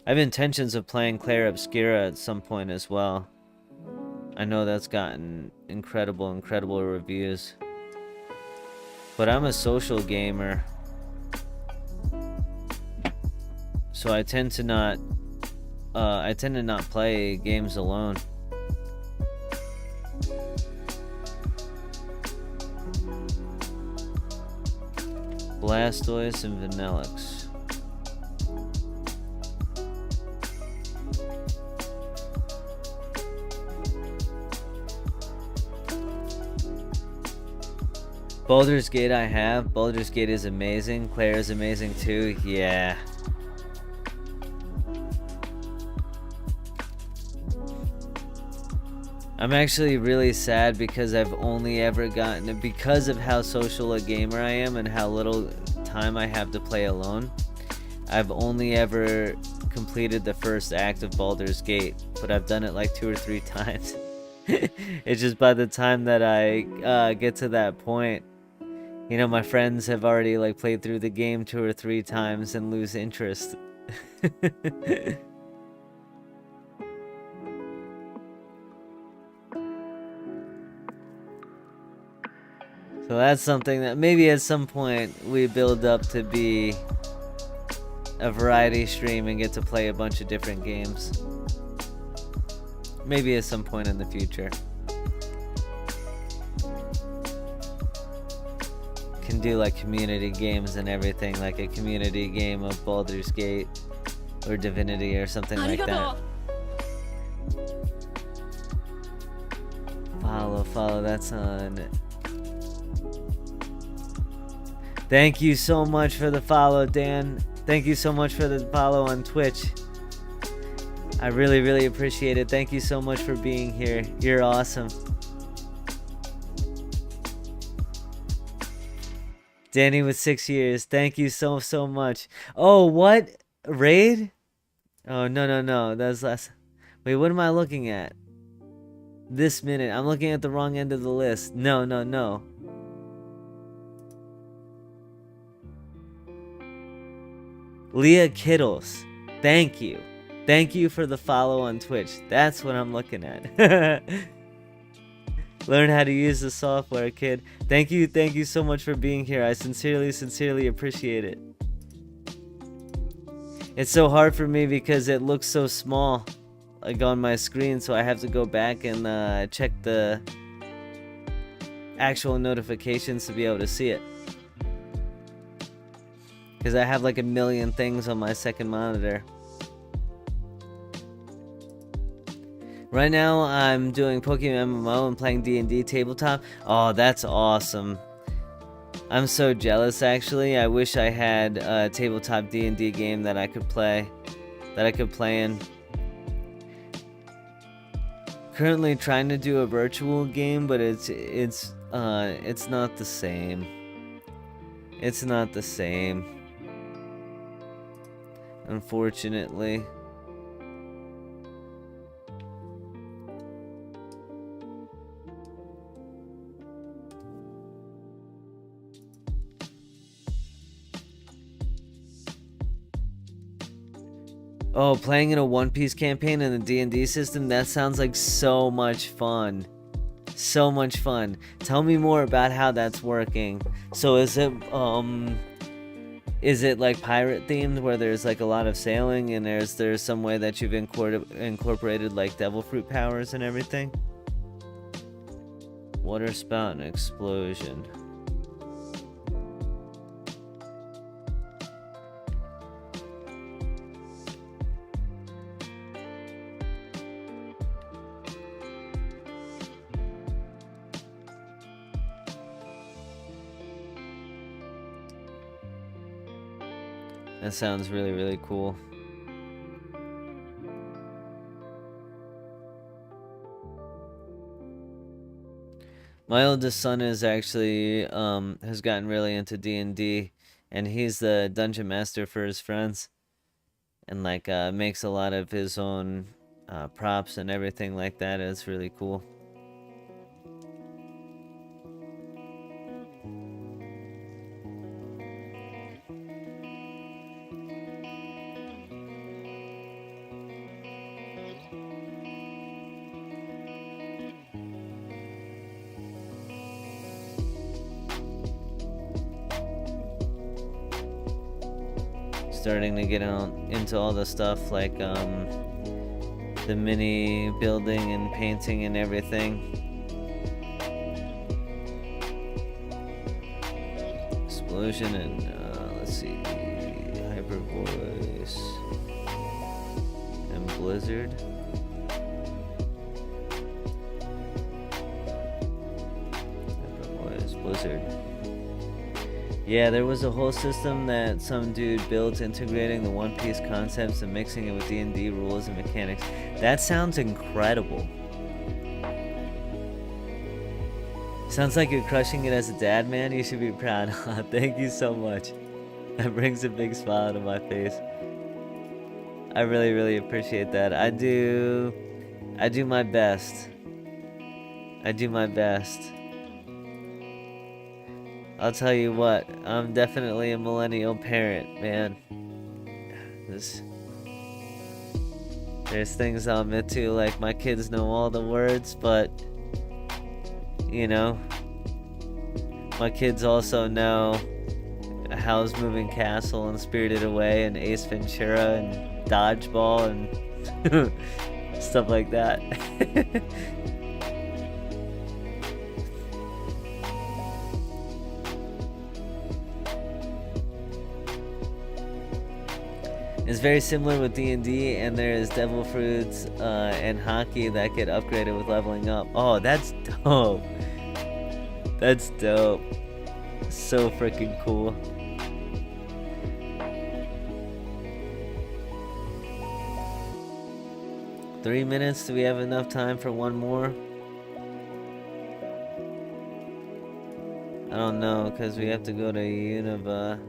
I have intentions of playing Clair Obscura at some point as well. I know that's gotten incredible reviews. But I'm a social gamer, so I tend to not play games alone. Blastoise and Vanillix. Baldur's Gate I have. Baldur's Gate is amazing. Claire is amazing too. Yeah. I'm actually really sad because I've only ever gotten, because of how social a gamer I am and how little time I have to play alone, I've only ever completed the first act of Baldur's Gate, but I've done it like 2 or 3 times. It's just by the time that I get to that point, you know, my friends have already like played through the game 2 or 3 times and lose interest. So that's something that maybe at some point we build up to be a variety stream and get to play a bunch of different games. Maybe at some point in the future. Can do like community games and everything, like a community game of Baldur's Gate or Divinity or something like that. Follow, that's on. Thank you so much for the follow, Dan. Thank you so much for the follow on Twitch. I really, really appreciate it. Thank you so much for being here. You're awesome. Danny with 6 years. Thank you so much. Oh, what? Raid? Oh, no. That was last. Wait, what am I looking at? This minute. I'm looking at the wrong end of the list. No. Leah Kittles. Thank you. Thank you for the follow on Twitch. That's what I'm looking at. Learn how to use the software, kid. Thank you so much for being here. I sincerely appreciate it. It's so hard for me because it looks so small, like on my screen, so I have to go back and check the actual notifications to be able to see it. Because I have like a million things on my second monitor. Right now, I'm doing PokéMMO and playing D&D tabletop. Oh, that's awesome. I'm so jealous, actually. I wish I had a tabletop D&D game that I could play in. Currently trying to do a virtual game, but it's not the same. It's not the same. Unfortunately. Oh, playing in a One Piece campaign in the D&D system, that sounds like so much fun. So much fun. Tell me more about how that's working. So is it like pirate themed where there's like a lot of sailing and there's some way that you've incorporated like devil fruit powers and everything? Water spout and explosion. That sounds really, really cool. My oldest son is actually has gotten really into D&D, and he's the dungeon master for his friends, and like makes a lot of his own props and everything like that. It's really cool. Starting to get into all the stuff like the mini building and painting and everything. Explosion and let's see, Hyper Voice and Blizzard. Hyper Voice, Blizzard. Yeah, there was a whole system that some dude built integrating the One Piece concepts and mixing it with D&D rules and mechanics. That sounds incredible. Sounds like you're crushing it as a dad, man. You should be proud. Thank you so much. That brings a big smile to my face. I really, really appreciate that. I do my best. I do my best. I'll tell you what, I'm definitely a millennial parent, man. There's things I'll admit to, like my kids know all the words, but, you know, My kids also know Howl's Moving Castle and Spirited Away and Ace Ventura and Dodgeball and stuff like that. It's very similar with D&D, and there is devil fruits and hockey that get upgraded with leveling up. Oh, that's dope. That's dope. So freaking cool. Three minutes. Do we have enough time for one more? I don't know, because we have to go to Unova.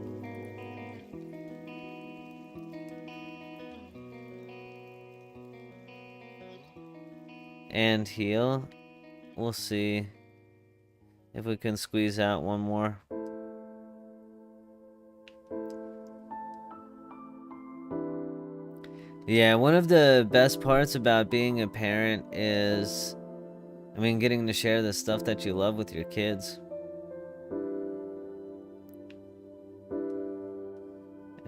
And heal. We'll see if we can squeeze out one more. Yeah, one of the best parts about being a parent is, I mean, getting to share the stuff that you love with your kids.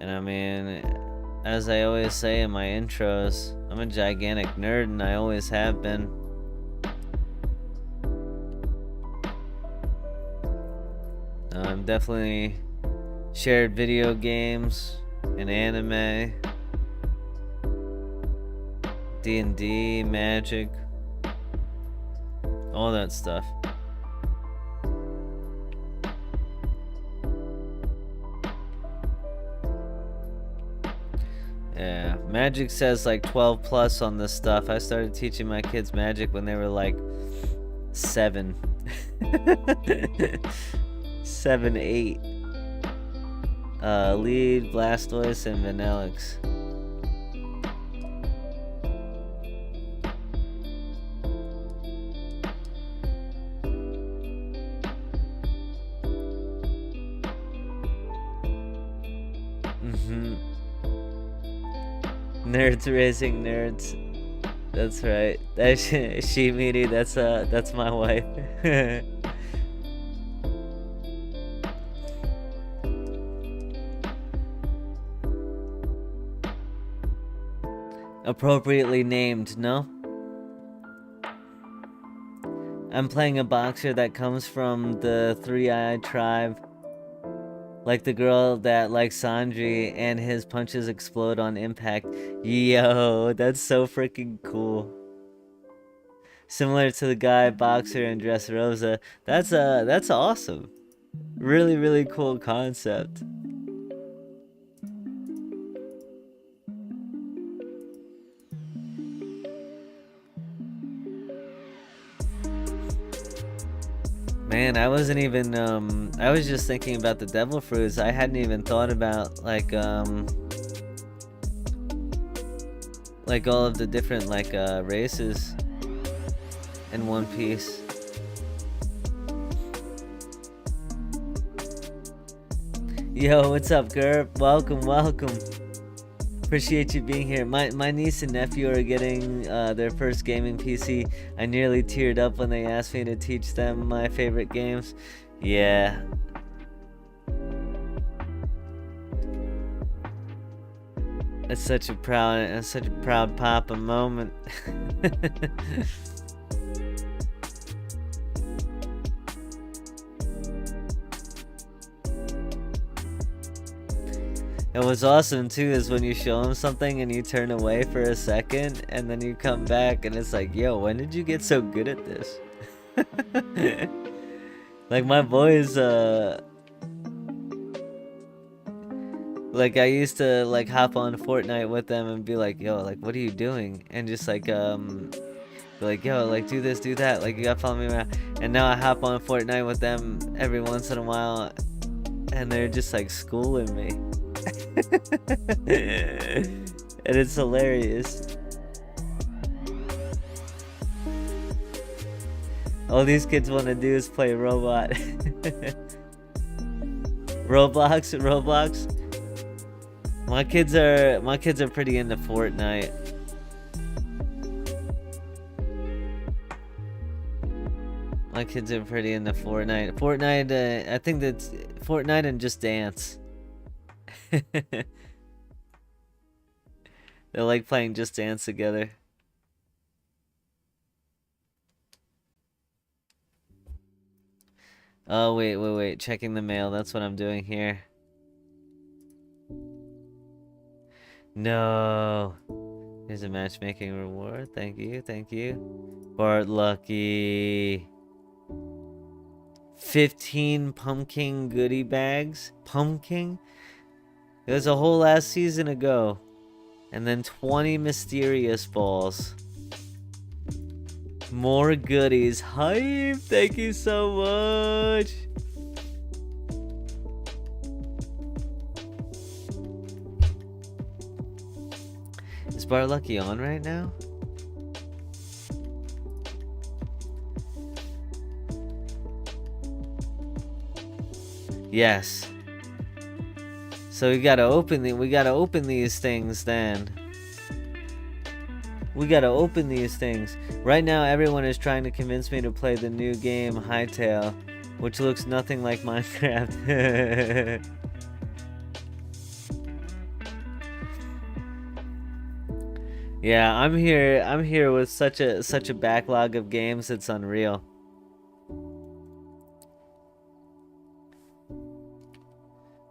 And I mean, as I always say in my intros, I'm a gigantic nerd and I always have been. I've definitely shared video games and anime, D&D, Magic, all that stuff. Yeah, Magic says like 12 plus on this stuff. I started teaching my kids Magic when they were like 7. 7, 8. Lead, Blastoise, and Vanillix. Nerds raising nerds. That's right. That's Shmeaty. That's my wife. Appropriately named, no? I'm playing a boxer that comes from the Three-Eyed Tribe. Like the girl that likes Sandri and his punches explode on impact. Yo, that's so freaking cool. Similar to the guy boxer in Dressrosa. That's awesome. Really, really cool concept. Man, I wasn't even, I was just thinking about the devil fruits. I hadn't even thought about, like all of the different, races in One Piece. Yo, what's up, Gerb? Welcome, welcome. Appreciate you being here. My niece and nephew are getting their first gaming PC. I nearly teared up when they asked me to teach them my favorite games. Yeah. It's such a proud papa moment. And what's awesome too is when you show them something and you turn away for a second and then you come back and it's like, yo, when did you get so good at this? Like my boys, like I used to hop on Fortnite with them and be like, yo, what are you doing? And just be like, yo, do this, do that, you gotta follow me around. And now I hop on Fortnite with them every once in a while and they're just schooling me. And it's hilarious. All these kids want to do is play robot. Roblox. My kids are pretty into Fortnite. My kids are pretty into Fortnite. Fortnite, I think that's Fortnite and Just Dance. They like playing Just Dance together. Oh, wait. Checking the mail. That's what I'm doing here. No. Here's a matchmaking reward. Thank you. Bart Lucky. 15 pumpkin goodie bags. Pumpkin? It was a whole last season ago. And then 20 mysterious balls. More goodies. Hype! Thank you so much! Is Bart Lucky on right now? Yes. So we gotta open these things then. We gotta open these things. Right now everyone is trying to convince me to play the new game Hytale, which looks nothing like Minecraft. Yeah, I'm here with such a backlog of games, it's unreal.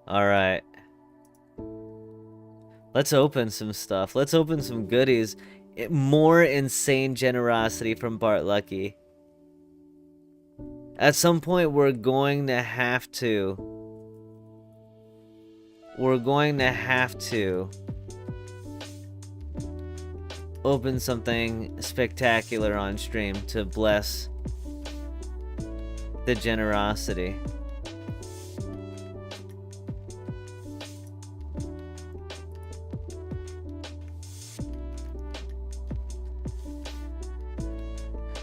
Alright. Let's open some stuff. Let's open some goodies. More insane generosity from Bart Lucky. At some point, we're going to have to open something spectacular on stream to bless the generosity.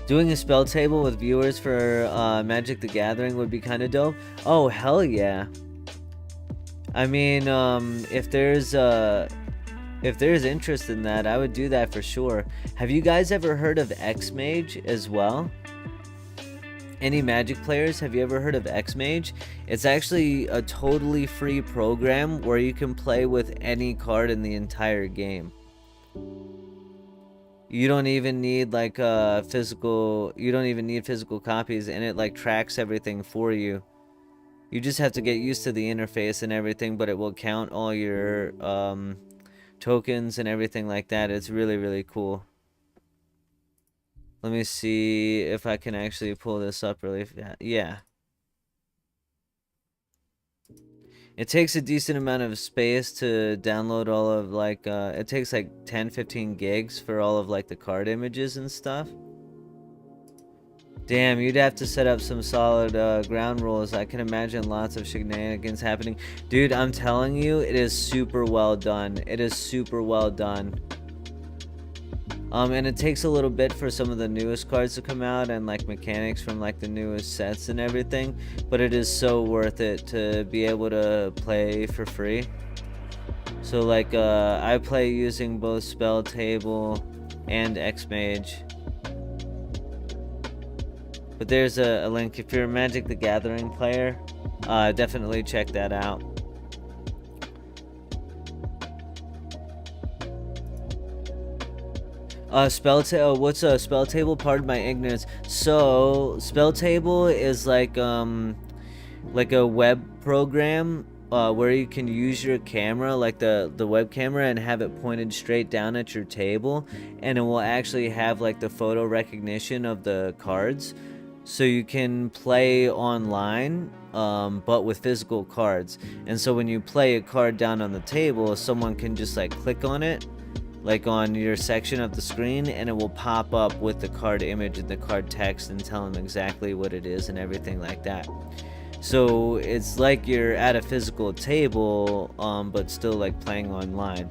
Doing a spell table with viewers for Magic the Gathering would be kind of dope. Oh, hell yeah. I mean, if there's interest in that, I would do that for sure. Have you guys ever heard of Xmage as well? Any Magic players, have you ever heard of Xmage? It's actually a totally free program where you can play with any card in the entire game. You don't even need like physical copies, and it like tracks everything for you. You just have to get used to the interface and everything, but it will count all your tokens and everything like that. It's really, really cool. Let me see if I can actually pull this up really fast. Yeah. It takes a decent amount of space to download all of like, it takes like 10-15 gigs for all of like the card images and stuff. Damn, you'd have to set up some solid ground rules. I can imagine lots of shenanigans happening. Dude, I'm telling you, it is super well done. It is super well done. And it takes a little bit for some of the newest cards to come out and like mechanics from like the newest sets and everything, but it is so worth it to be able to play for free. So like I play using both Spell Table and Xmage. But there's a link. If you're a Magic the Gathering player, definitely check that out. What's a Spell Table? Pardon my ignorance. So Spell Table is like a web program where you can use your camera, like the web camera, and have it pointed straight down at your table, and it will actually have like the photo recognition of the cards, so you can play online, but with physical cards. And so when you play a card down on the table, someone can just like click on it, like on your section of the screen, and it will pop up with the card image and the card text and tell them exactly what it is and everything like that. So it's like you're at a physical table, but still like playing online.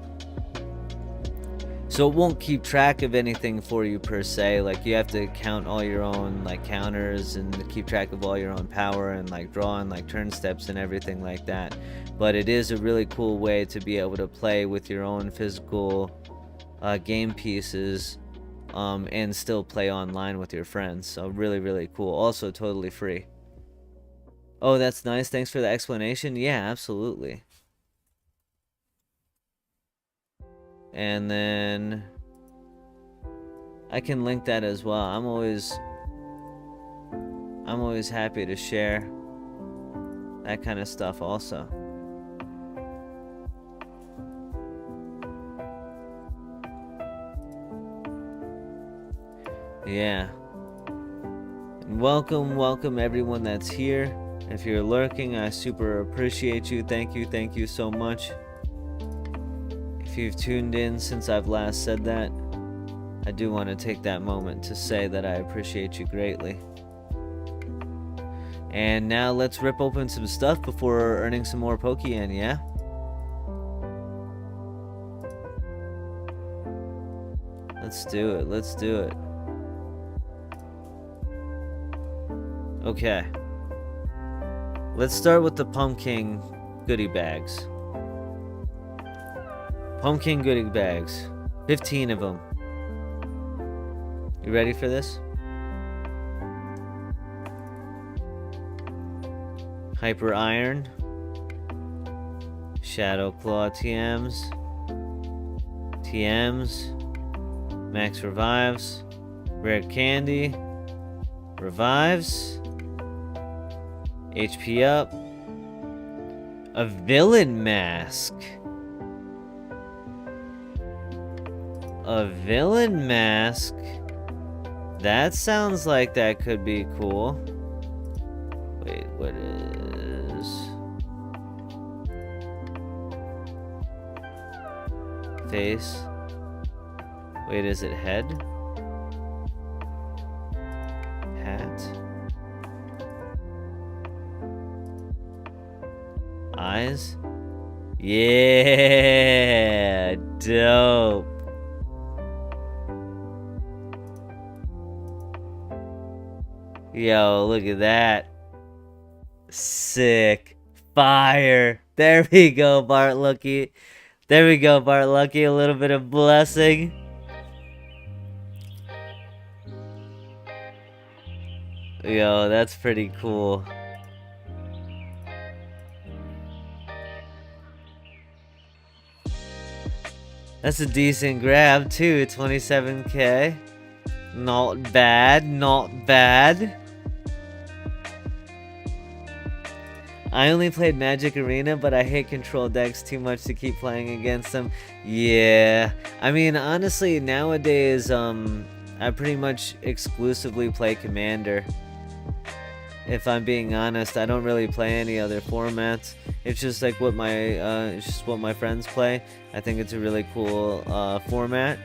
So it won't keep track of anything for you per se. Like you have to count all your own like counters and keep track of all your own power and like draw and like turn steps and everything like that. But it is a really cool way to be able to play with your own physical game pieces and still play online with your friends. So really, really cool. Also totally free. Oh, that's nice. Thanks for the explanation. Yeah, absolutely. And then I can link that as well. I'm always happy to share that kind of stuff also. Yeah. Welcome everyone that's here. If you're lurking, I super appreciate you. Thank you so much. If you've tuned in since I've last said that, I do want to take that moment to say that I appreciate you greatly. And now let's rip open some stuff before earning some more Pokéyen, yeah? Let's do it. Okay. Let's start with the pumpkin goodie bags. Pumpkin goodie bags. 15 of them. You ready for this? Hyper Iron. Shadow Claw TMs. Max Revives. Rare Candy. Revives. HP up. A Villain Mask. A Villain Mask. That sounds like that could be cool. Wait, what is... Face. Wait, is it head? Hat. Eyes? Yeah, dope. Yo, look at that. Sick. Fire. There we go, Bart Lucky. There we go, Bart Lucky. A little bit of blessing. Yo, that's pretty cool. That's a decent grab too, 27k. Not bad, not bad. I only played Magic Arena, but I hate control decks too much to keep playing against them. Yeah, I mean, honestly, nowadays, I pretty much exclusively play Commander. If I'm being honest, I don't really play any other formats. It's just like what my friends play. I think it's a really cool format.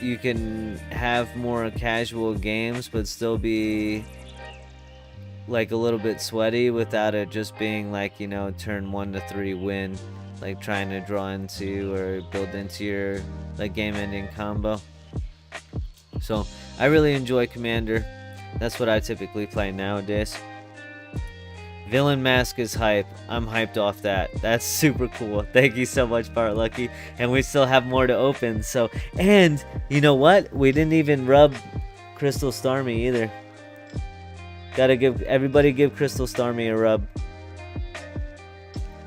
You can have more casual games, but still be like a little bit sweaty without it just being like, you know, turn 1 to 3 win, like trying to draw into or build into your like game-ending combo. So I really enjoy Commander. That's what I typically play nowadays. Villain Mask is hype. I'm hyped off that. That's super cool. Thank you so much, Bart Lucky. And we still have more to open. So, and you know what? We didn't even rub Crystal Starmie either. Gotta give everybody give Crystal Starmie a rub.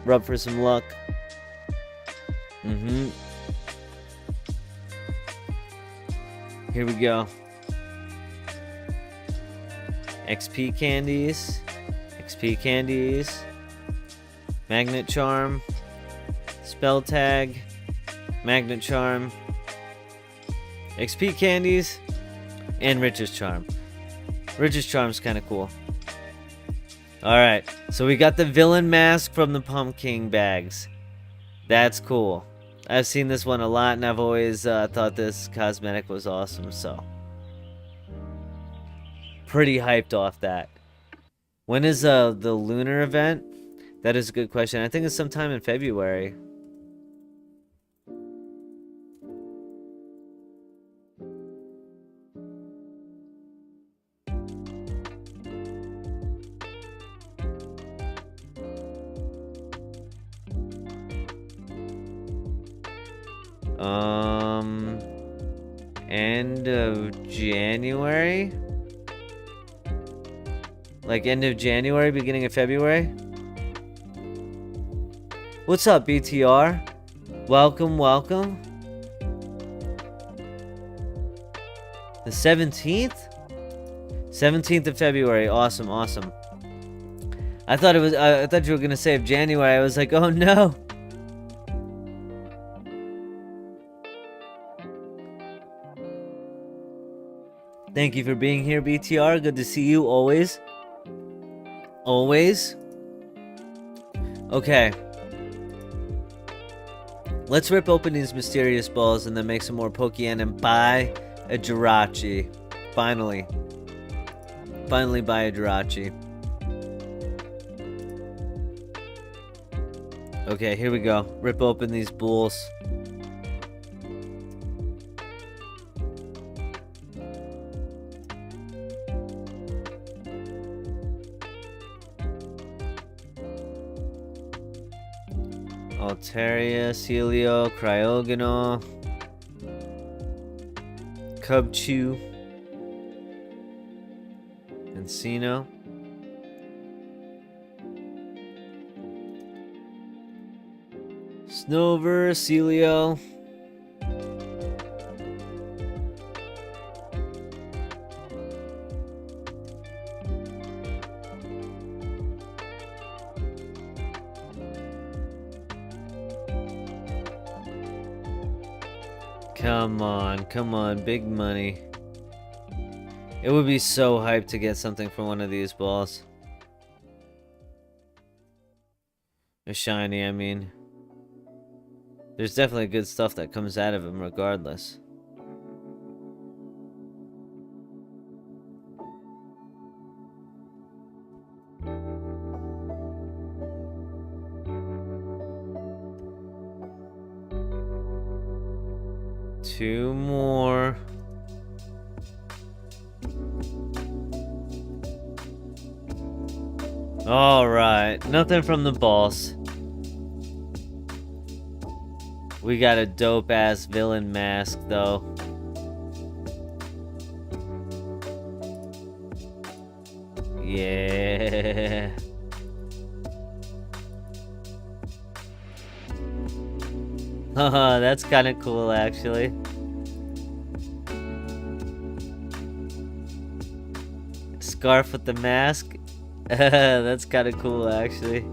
Rub for some luck. Here we go. XP candies. XP candies. Magnet Charm. Spell Tag. Magnet Charm. XP candies. And Riches Charm. Riches Charm's kind of cool. Alright, so we got the Villain Mask from the Pumpkin bags. That's cool. I've seen this one a lot, and I've always thought this cosmetic was awesome, so. Pretty hyped off that. When is the lunar event? That is a good question. I think it's sometime in February. end of January? Like end of January, beginning of February? What's up, BTR? Welcome, welcome. The 17th? 17th of February. Awesome, awesome. I thought it was. I thought you were gonna say of January. I was like, oh no. Thank you for being here, BTR. Good to see you always. Always. Okay. Let's rip open these mysterious balls and then make some more Pokémon and buy a Jirachi. Finally. Finally buy a Jirachi. Okay, here we go. Rip open these bulls. Altaria, Celio, Cryogonal, Cubchoo, Encino, Snover, Celio, come on, big money. It would be so hyped to get something from one of these balls. A shiny, I mean. There's definitely good stuff that comes out of them regardless. Two more. Alright, nothing from the boss. We got a dope ass villain mask though. Yeah. Haha, that's kind of cool actually. Scarf with the mask. That's kind of cool actually.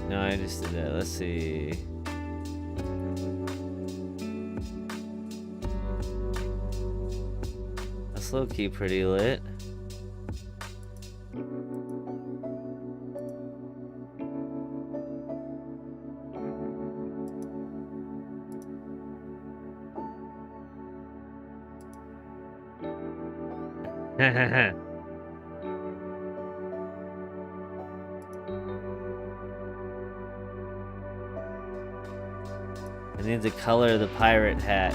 No, I just did that. Let's see. That's low-key pretty lit. I need the color of the pirate hat.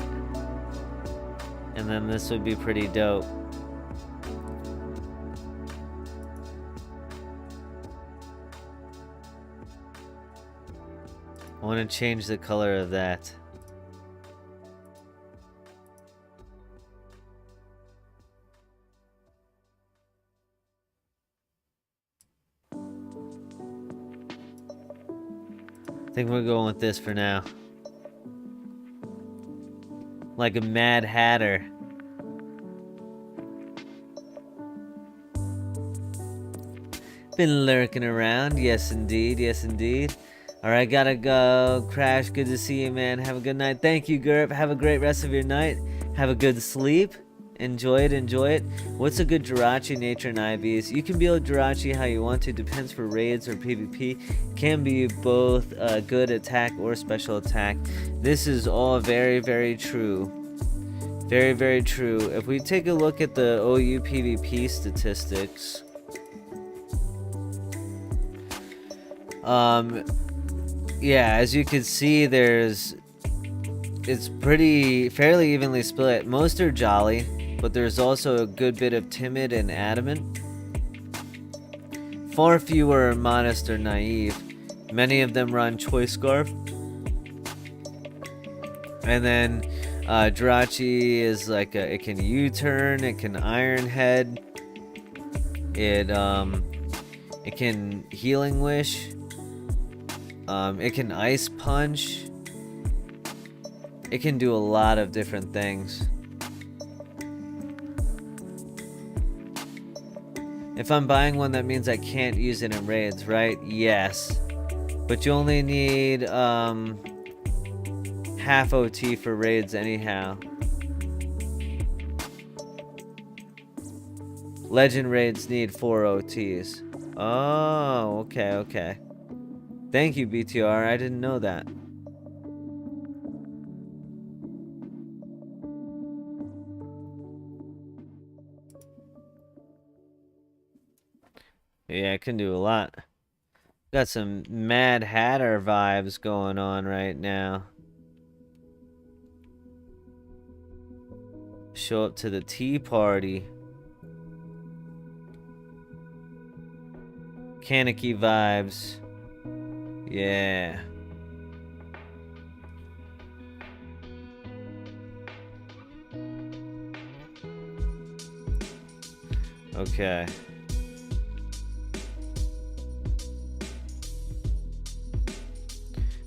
And then this would be pretty dope. I want to change the color of that. I think we're going with this for now. Like a Mad Hatter. Been lurking around. Yes, indeed. Yes, indeed. Alright, gotta go. Crash, good to see you, man. Have a good night. Thank you, Gerp. Have a great rest of your night. Have a good sleep. Enjoy it, enjoy it. What's a good Jirachi, Nature, and IVs? You can build Jirachi how you want to. Depends for raids or PvP. Can be both good attack or special attack. This is all very, very true. Very, very true. If we take a look at the OU PvP statistics, yeah, as you can see, it's fairly evenly split. Most are jolly, but there's also a good bit of timid and adamant. Far fewer are modest or naive. Many of them run Choice Scarf. And then JIRACHI is like it can U-turn, it can Iron Head, it can Healing Wish, it can Ice Punch. It can do a lot of different things. If I'm buying one, that means I can't use it in raids, right? Yes. But you only need half OT for raids anyhow. Legend raids need 4 OTs. Oh, okay. Thank you, BTR. I didn't know that. Yeah, it can do a lot. Got some Mad Hatter vibes going on right now. Show up to the tea party. Kaneki vibes. Yeah. Okay.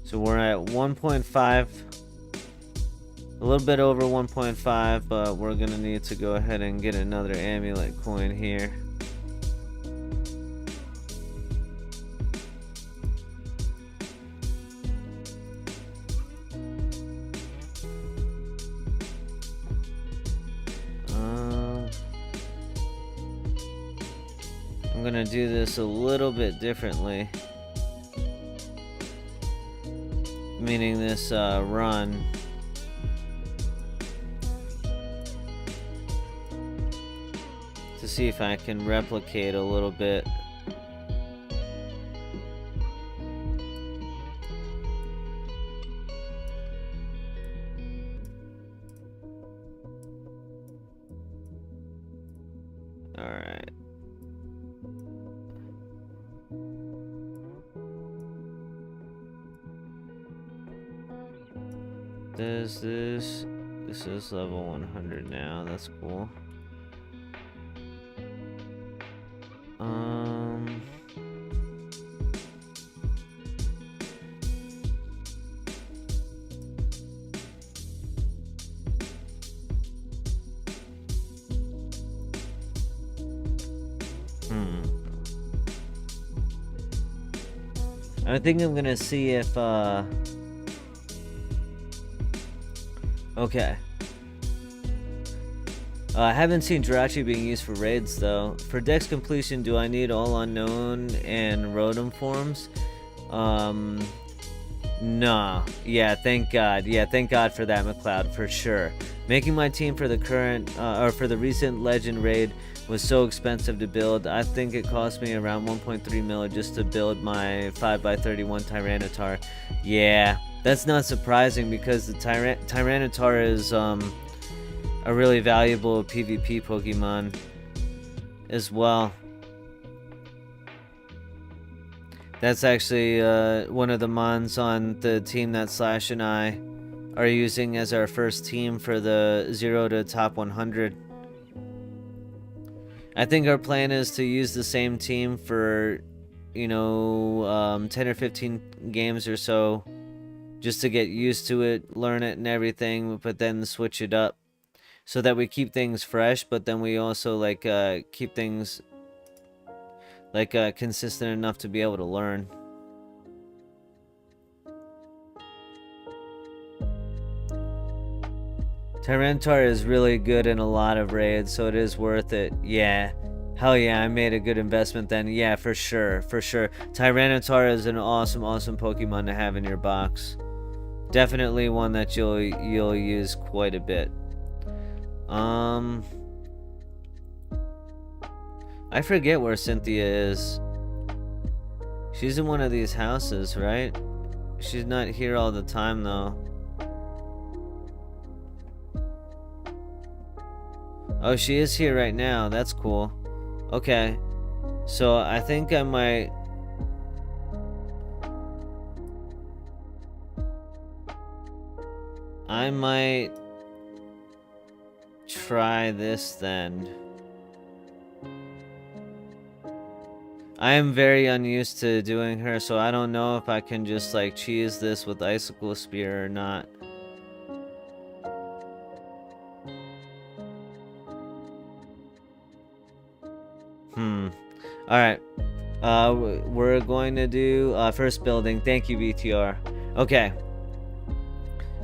So we're at 1.5. A little bit over 1.5, but we're gonna need to go ahead and get another amulet coin here. I'm gonna do this a little bit differently. Meaning this run. To see if I can replicate a little bit. Alright. This is level 100 now. That's cool. I think I'm gonna see if okay. I haven't seen JIRACHI being used for raids though. For Dex completion, do I need all unknown and Rotom forms? Nah. Yeah, thank God. Yeah, thank God for that, McLeod, for sure. Making my team for the current or for the recent legend raid was so expensive to build. I think it cost me around 1.3 mil just to build my 5x31 Tyranitar. Yeah, that's not surprising because the Tyranitar is a really valuable PvP Pokemon as well. That's actually one of the mons on the team that Slash and I are using as our first team for the 0 to top 100. I think our plan is to use the same team for, you know, 10 or 15 games or so, just to get used to it, learn it and everything, but then switch it up so that we keep things fresh, but then we also like keep things like consistent enough to be able to learn. Tyranitar is really good in a lot of raids, so it is worth it. Yeah. Hell yeah, I made a good investment then. Yeah, for sure. For sure. Tyranitar is an awesome, awesome Pokemon to have in your box. Definitely one that you'll use quite a bit. I forget where Cynthia is. She's in one of these houses, right? She's not here all the time though. Oh, she is here right now. That's cool. Okay. So I think I might... try this then. I am very unused to doing her, so I don't know if I can just like cheese this with Icicle Spear or not. Alright. We're going to do first building. Thank you, BTR. Okay.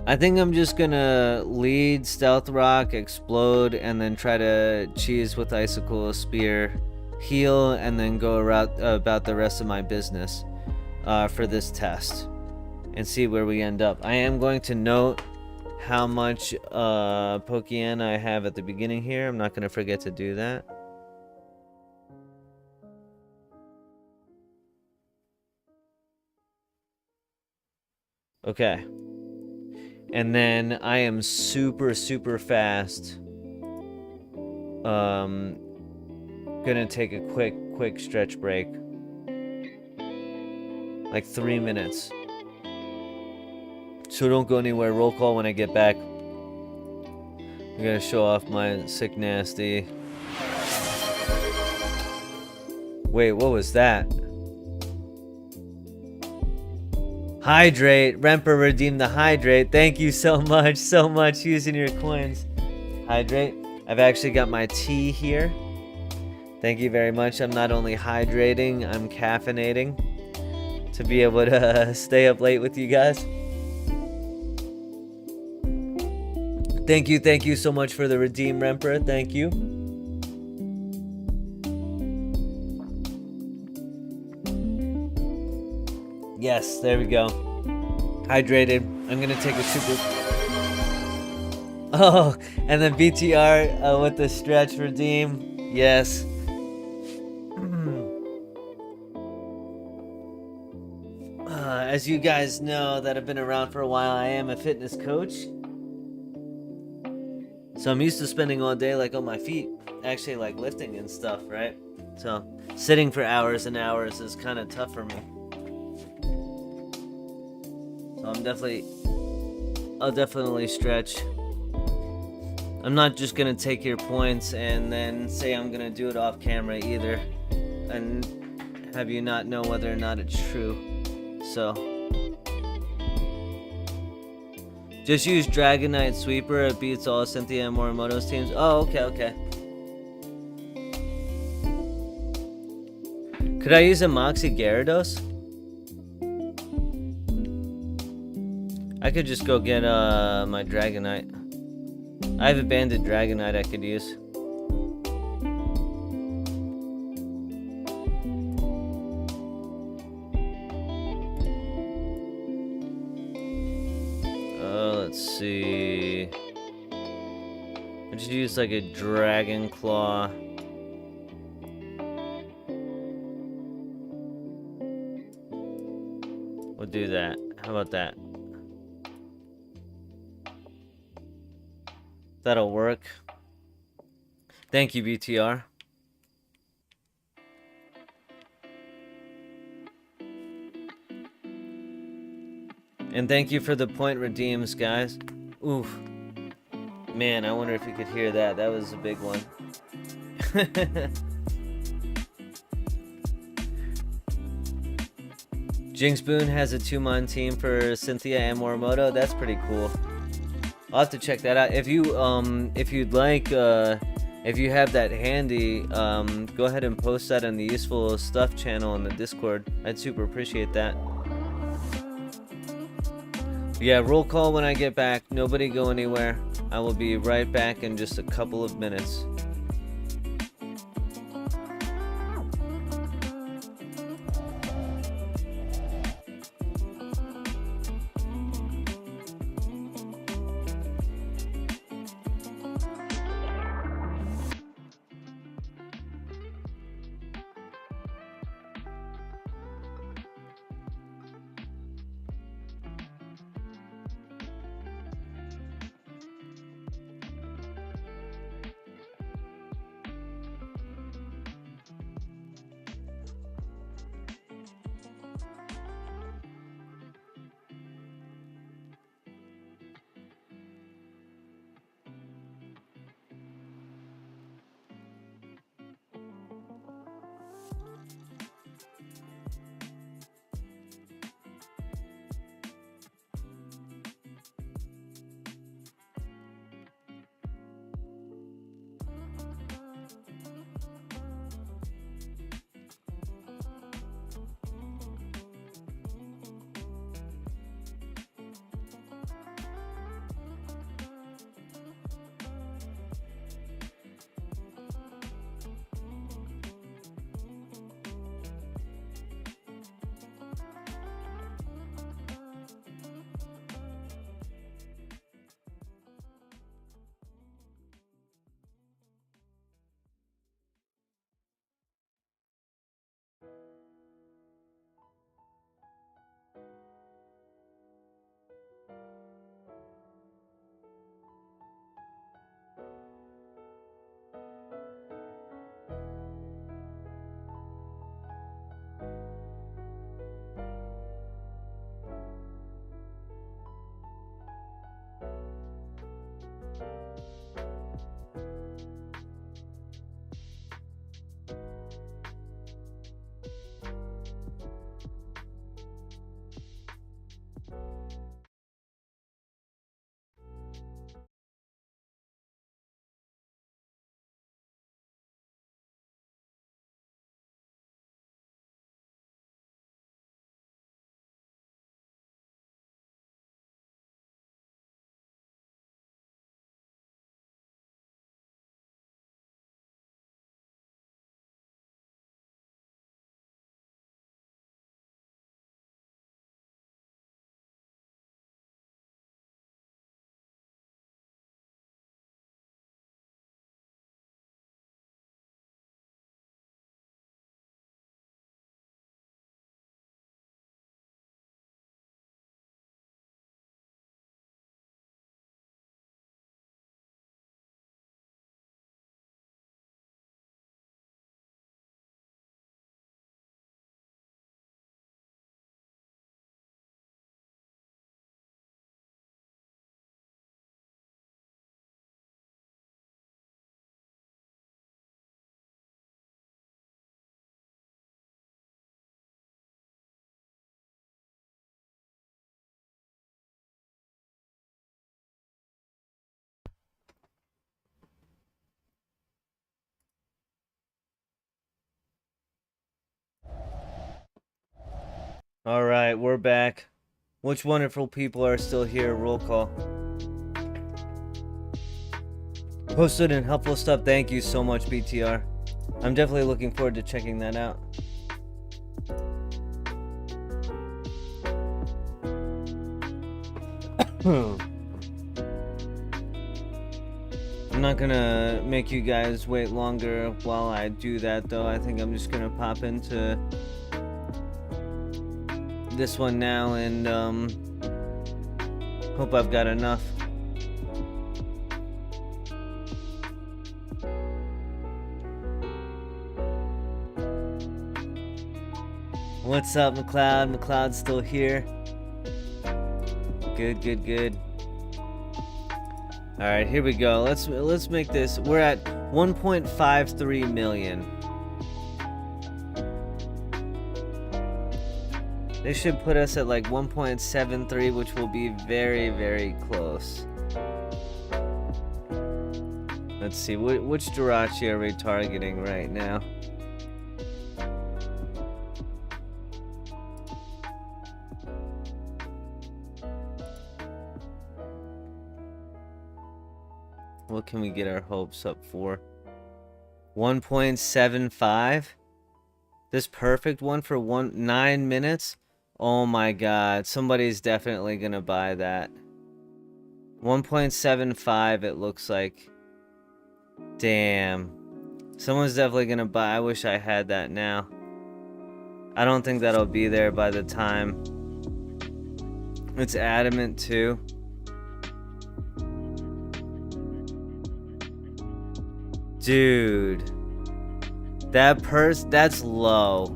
I think I'm just gonna lead Stealth Rock, explode, and then try to cheese with Icicle Spear, heal, and then go about the rest of my business for this test and see where we end up. I am going to note how much Pokemon I have at the beginning here. I'm not going to forget to do that. Okay. And then I am super fast. Gonna take a quick stretch break. Like 3 minutes. So don't go anywhere. Roll call when I get back. I'm gonna show off my sick nasty. Wait, what was that? Hydrate. Remper redeemed the hydrate. Thank you so much using your coins. Hydrate. I've actually got my tea here. Thank you very much. I'm not only hydrating, I'm caffeinating to be able to stay up late with you guys. Thank you so much for the redeem, Remper. Thank you. Yes, there we go. Hydrated. I'm gonna take a super... Oh, and then BTR with the stretch redeem. Yes. As you guys know that have been around for a while, I am a fitness coach. So I'm used to spending all day like on my feet, actually like lifting and stuff, right? So sitting for hours and hours is kind of tough for me. So I'll definitely stretch. I'm not just gonna take your points and then say I'm gonna do it off camera either, and have you not know whether or not it's true. So just use Dragonite Sweeper. It beats all Cynthia and Morimoto's teams. Oh, okay. Could I use a Moxie Gyarados? I could just go get my Dragonite. I have a banded Dragonite I could use. Let's see. I just use like a Dragon Claw. We'll do that. How about that? That'll work. Thank you, BTR. And thank you for the point redeems, guys. Oof. Man, I wonder if you could hear that. That was a big one. Jinx Boone has a 2-mon team for Cynthia and Morimoto. That's pretty cool. I'll have to check that out. If you'd like, if you have that handy, go ahead and post that on the useful stuff channel in the Discord. I'd super appreciate that. Yeah, roll call when I get back. Nobody go anywhere. I will be right back in just a couple of minutes. Alright, we're back. Which wonderful people are still here? Roll call. Posted and helpful stuff. Thank you so much, BTR. I'm definitely looking forward to checking that out. I'm not gonna make you guys wait longer while I do that, though. I think I'm just gonna pop into this one now and hope I've got enough. What's up, McLeod? McLeod's still here. Good, good, good. All right, here we go. Let's make this. We're at 1.53 million. They should put us at like 1.73, which will be very, very close. Let's see, which JIRACHI are we targeting right now? What can we get our hopes up for? 1.75? This perfect one for 9 minutes? Oh my god, somebody's definitely gonna buy that. 1.75 it looks like. Damn. Someone's definitely gonna buy. I wish I had that now. I don't think that'll be there by the time. It's adamant too. Dude. That's low.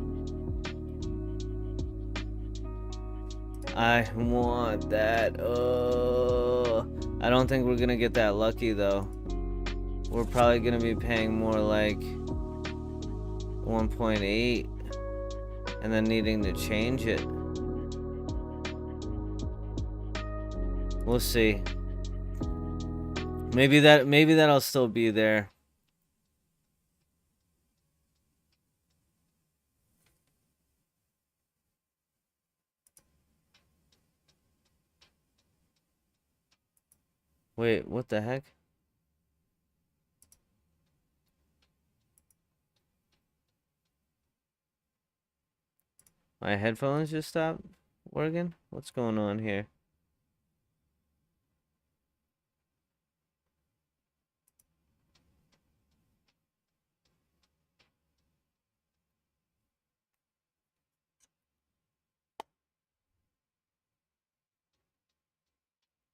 I want that. I don't think we're gonna get that lucky though. We're probably gonna be paying more like 1.8 and then needing to change it. We'll see. Maybe that'll still be there. Wait, what the heck? My headphones just stopped working? What's going on here?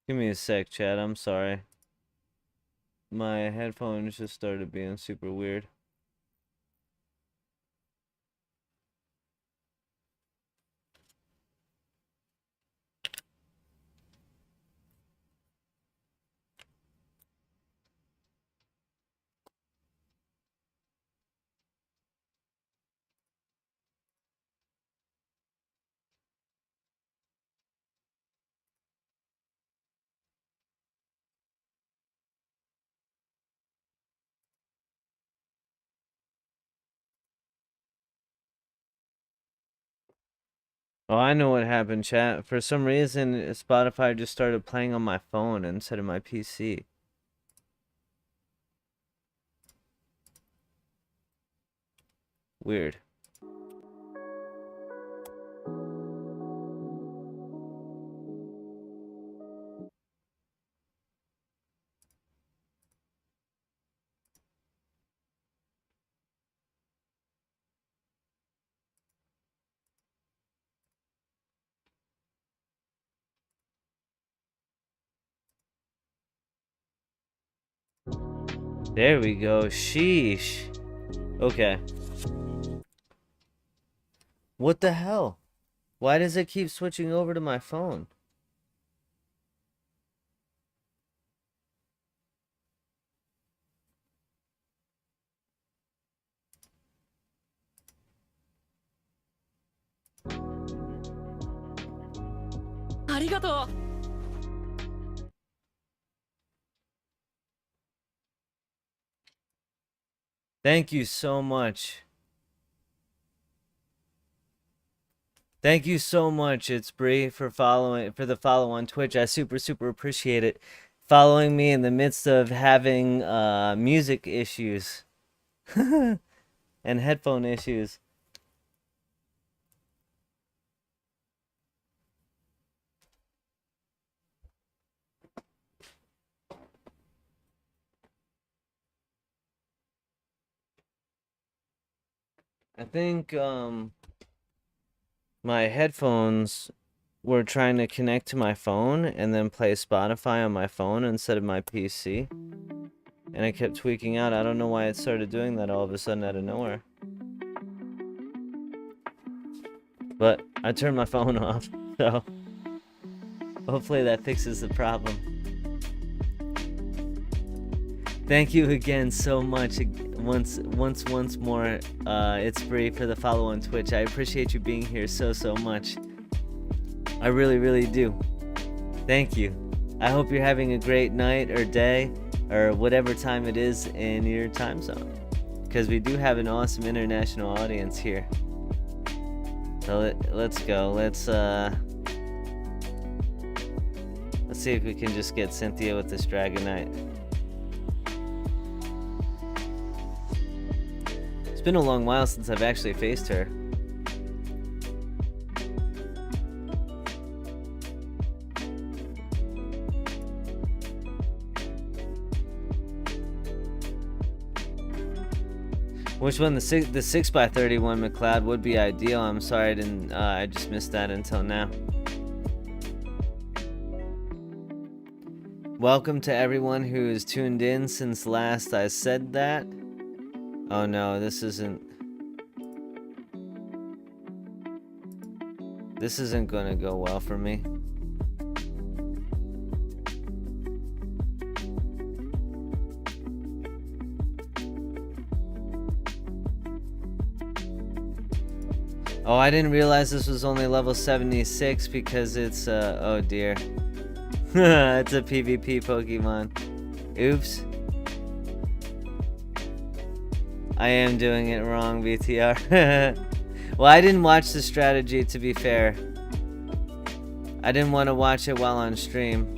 Give me a sec, chat. I'm sorry. My headphones just started being super weird. Oh, I know what happened, chat. For some reason, Spotify just started playing on my phone instead of my PC. Weird. There we go. Sheesh. Okay. What the hell? Why does it keep switching over to my phone? Arigato. Thank you so much. Thank you so much, It's Bree, for the follow on Twitch. I super appreciate it. Following me in the midst of having music issues and headphone issues. I think my headphones were trying to connect to my phone and then play Spotify on my phone instead of my PC. And I kept tweaking out. I don't know why it started doing that all of a sudden out of nowhere. But I turned my phone off, so hopefully that fixes the problem. Thank you again so much once more, It's Bree, for the follow on Twitch. I appreciate you being here so much. I really do. Thank you. I hope you're having a great night or day or whatever time it is in your time zone, because we do have an awesome international audience here. So let's go. Let's see if we can just get Cynthia with this Dragonite. It's been a long while since I've actually faced her. Which one? The 6x31 McLeod would be ideal. I'm sorry I just missed that until now. Welcome to everyone who is tuned in since last I said that. Oh no, this isn't gonna go well for me. Oh, I didn't realize this was only level 76 because it's, oh dear. It's a PvP Pokemon. Oops. I am doing it wrong, BTR. Well, I didn't watch the strategy, to be fair. I didn't want to watch it while on stream.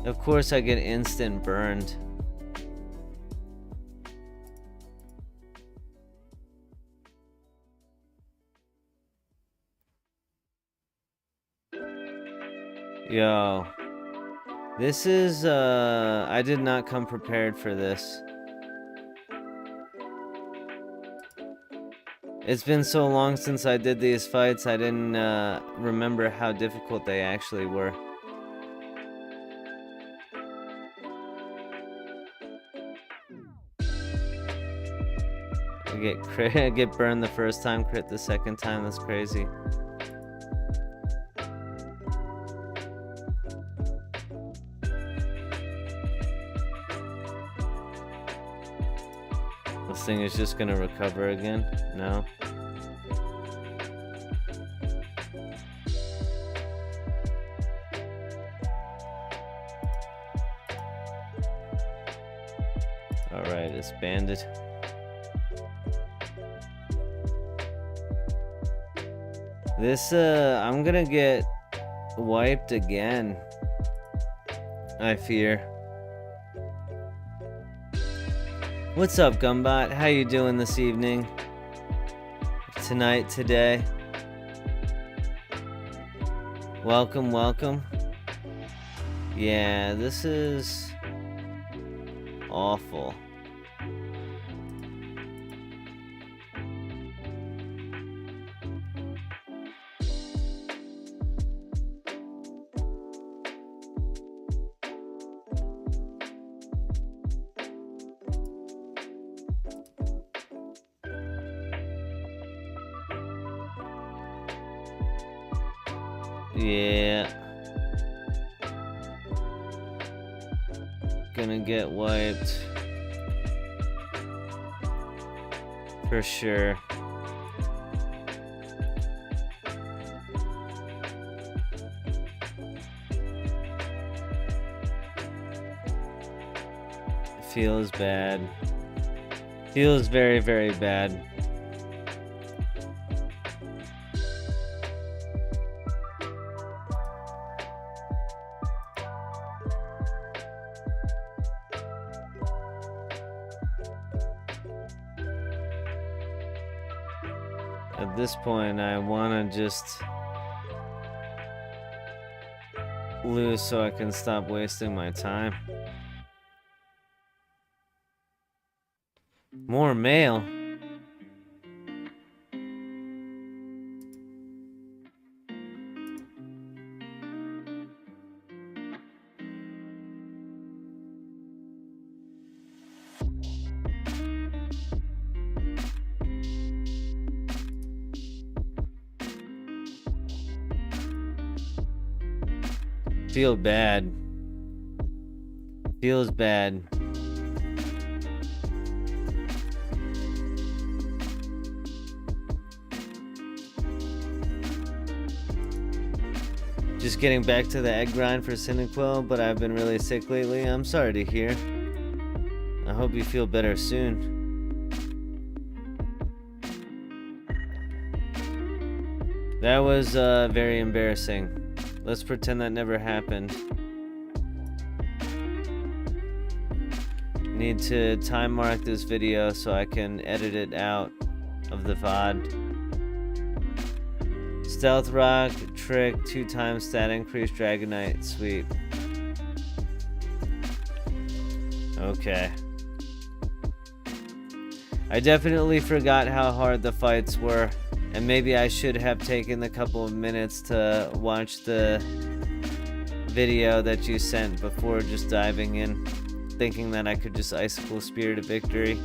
Of course I get instant burned. Yo. This is, I did not come prepared for this. It's been so long since I did these fights, I didn't remember how difficult they actually were. I get burned the first time, crit the second time. That's crazy. This thing is just gonna recover again? No. Alright, it's banded. This, I'm gonna get wiped again, I fear. What's up, Gumbot? How you doing this evening? Tonight, today? Welcome, welcome. Yeah, this is awful. Yeah. Gonna get wiped. For sure. Feels bad. Feels very, very bad. At this point, I want to just lose so I can stop wasting my time. More mail. Feel bad. Feels bad. Just getting back to the egg grind for Cyndaquil, but I've been really sick lately. I'm sorry to hear. I hope you feel better soon. That was very embarrassing. Let's pretend that never happened. Need to time mark this video so I can edit it out of the VOD. Stealth Rock, Trick, 2 times stat increase, Dragonite, sweet. Okay. I definitely forgot how hard the fights were, and maybe I should have taken a couple of minutes to watch the video that you sent before just diving in, thinking that I could just Icicle Spear to victory.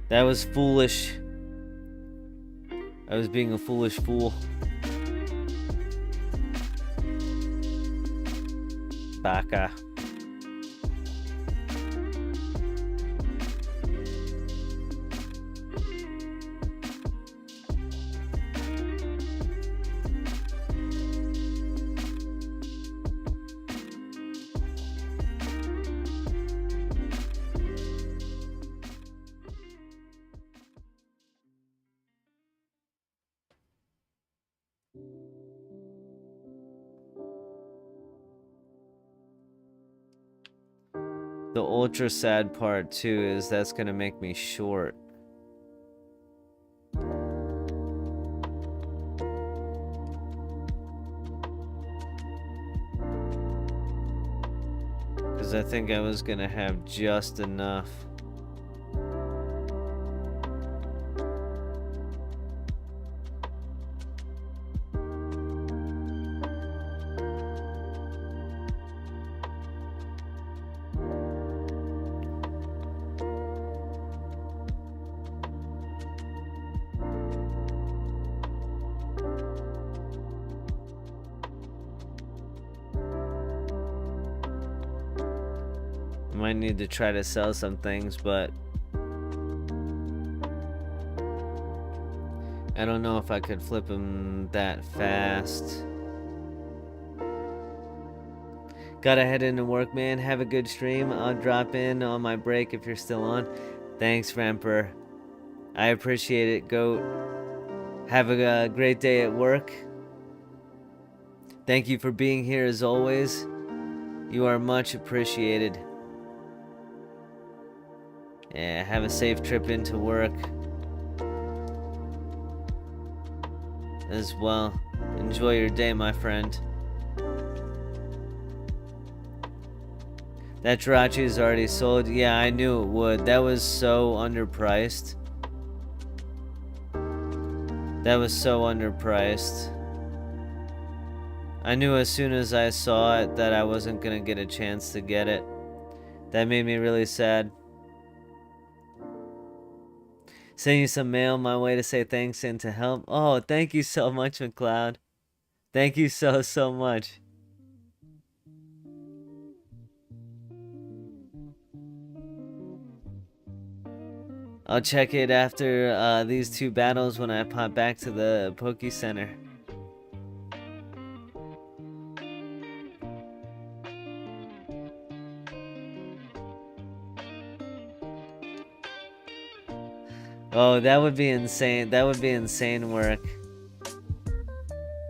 That was foolish. I was being a foolish fool. Baka. The ultra sad part too is that's gonna make me short. Because I think I was gonna have just enough. Might need to try to sell some things, but I don't know if I could flip them that fast. Gotta head into work, man. Have a good stream. I'll drop in on my break if you're still on. Thanks, Ramper. I appreciate it, Goat. Have a great day at work. Thank you for being here as always. You are much appreciated. Yeah, have a safe trip into work as well. Enjoy your day, my friend. That JIRACHI is already sold. Yeah, I knew it would. That was so underpriced. That was so underpriced. I knew as soon as I saw it that I wasn't gonna get a chance to get it. That made me really sad. Send you some mail my way to say thanks and to help. Oh, thank you so much, McLeod. Thank you so much. I'll check it after these 2 battles when I pop back to the Poke Center. Oh, that would be insane. That would be insane work.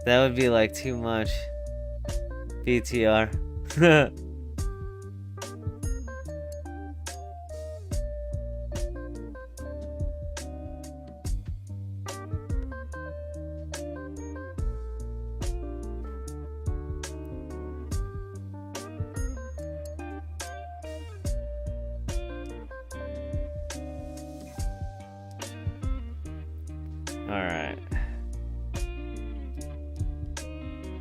That would be like too much. BTR. Alright.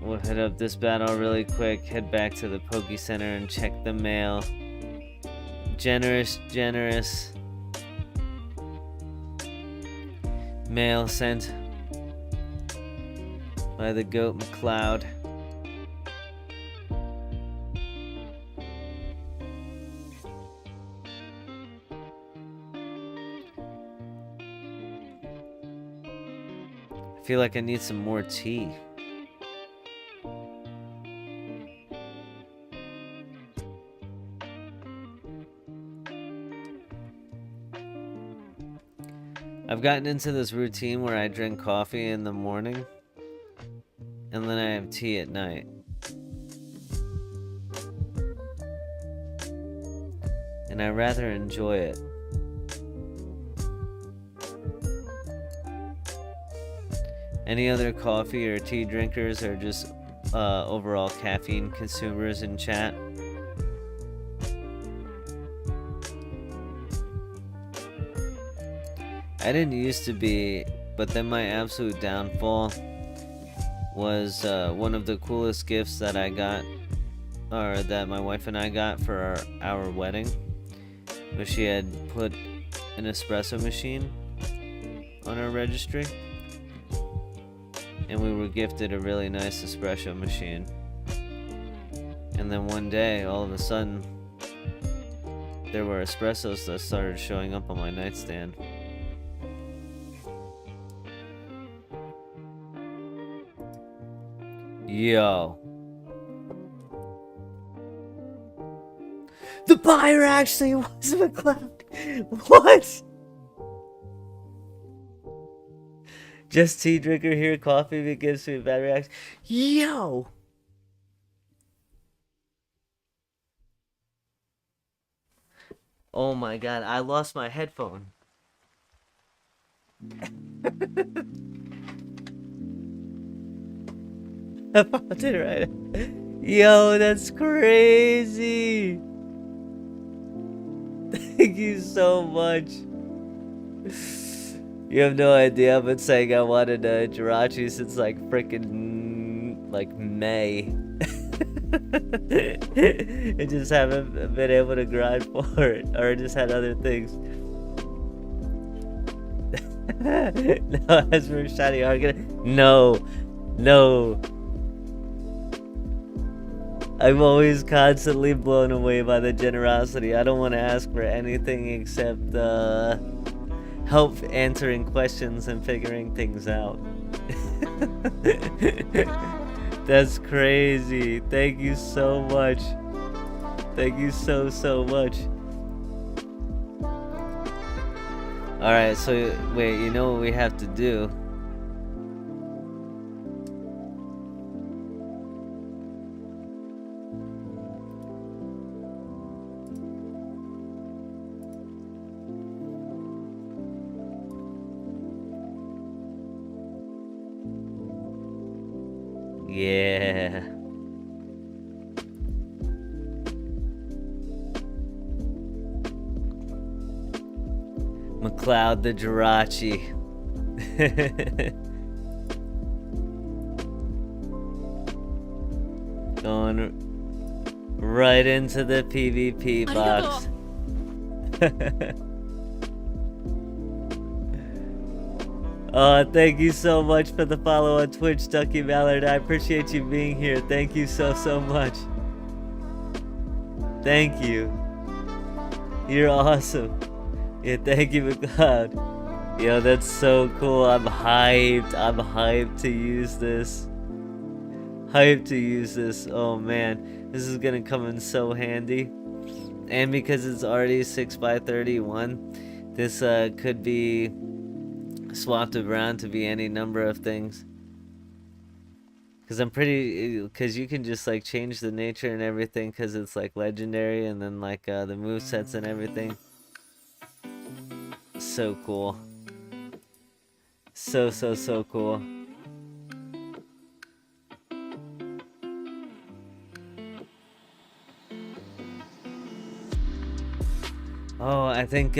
We'll hit up this battle really quick, head back to the Poke Center and check the mail. Generous mail sent by the Goat McCloud. I feel like I need some more tea. I've gotten into this routine where I drink coffee in the morning and then I have tea at night. And I rather enjoy it. Any other coffee or tea drinkers or just overall caffeine consumers in chat? I didn't used to be, but then my absolute downfall was one of the coolest gifts that I got, or that my wife and I got for our wedding, was she had put an espresso machine on our registry, and we were gifted a really nice espresso machine. And then one day, all of a sudden, there were espressos that started showing up on my nightstand. Yo. The buyer actually was McCloud. What? Just tea drinker here, coffee that gives me a bad reaction. Yo. Oh my god, I lost my headphone. I popped it right. Yo, that's crazy. Thank you so much. You have no idea. I've been saying I wanted a JIRACHI since like freaking like May. I just haven't been able to grind for it, or just had other things. No, as for shiny argument, no. I'm always constantly blown away by the generosity. I don't want to ask for anything except help answering questions and figuring things out. That's crazy. Thank you so much. Thank you so much. Alright, so wait, you know what we have to do? Yeah. McCloud the JIRACHI. Going right into the PvP box. Oh, thank you so much for the follow on Twitch, Ducky Mallard. I appreciate you being here. Thank you so much. Thank you. You're awesome. Yeah, thank you, McLeod. Yo, that's so cool. I'm hyped. I'm hyped to use this. Hyped to use this. Oh man, this is gonna come in so handy. And because it's already 6x31, this could be swapped around to be any number of things. Because you can just like change the nature and everything because it's like legendary, and then like the movesets and everything. So cool. So cool. Oh, I think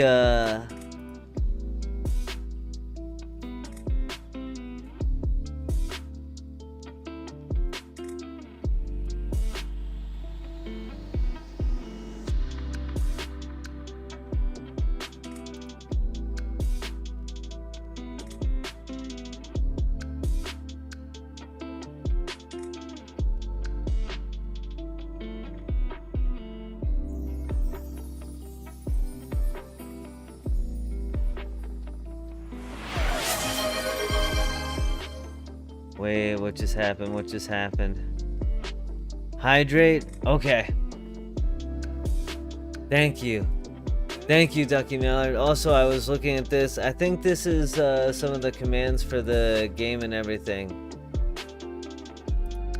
wait, what just happened? What just happened? Hydrate? Okay. Thank you. Thank you, Ducky Mallard. Also, I was looking at this. I think this is some of the commands for the game and everything.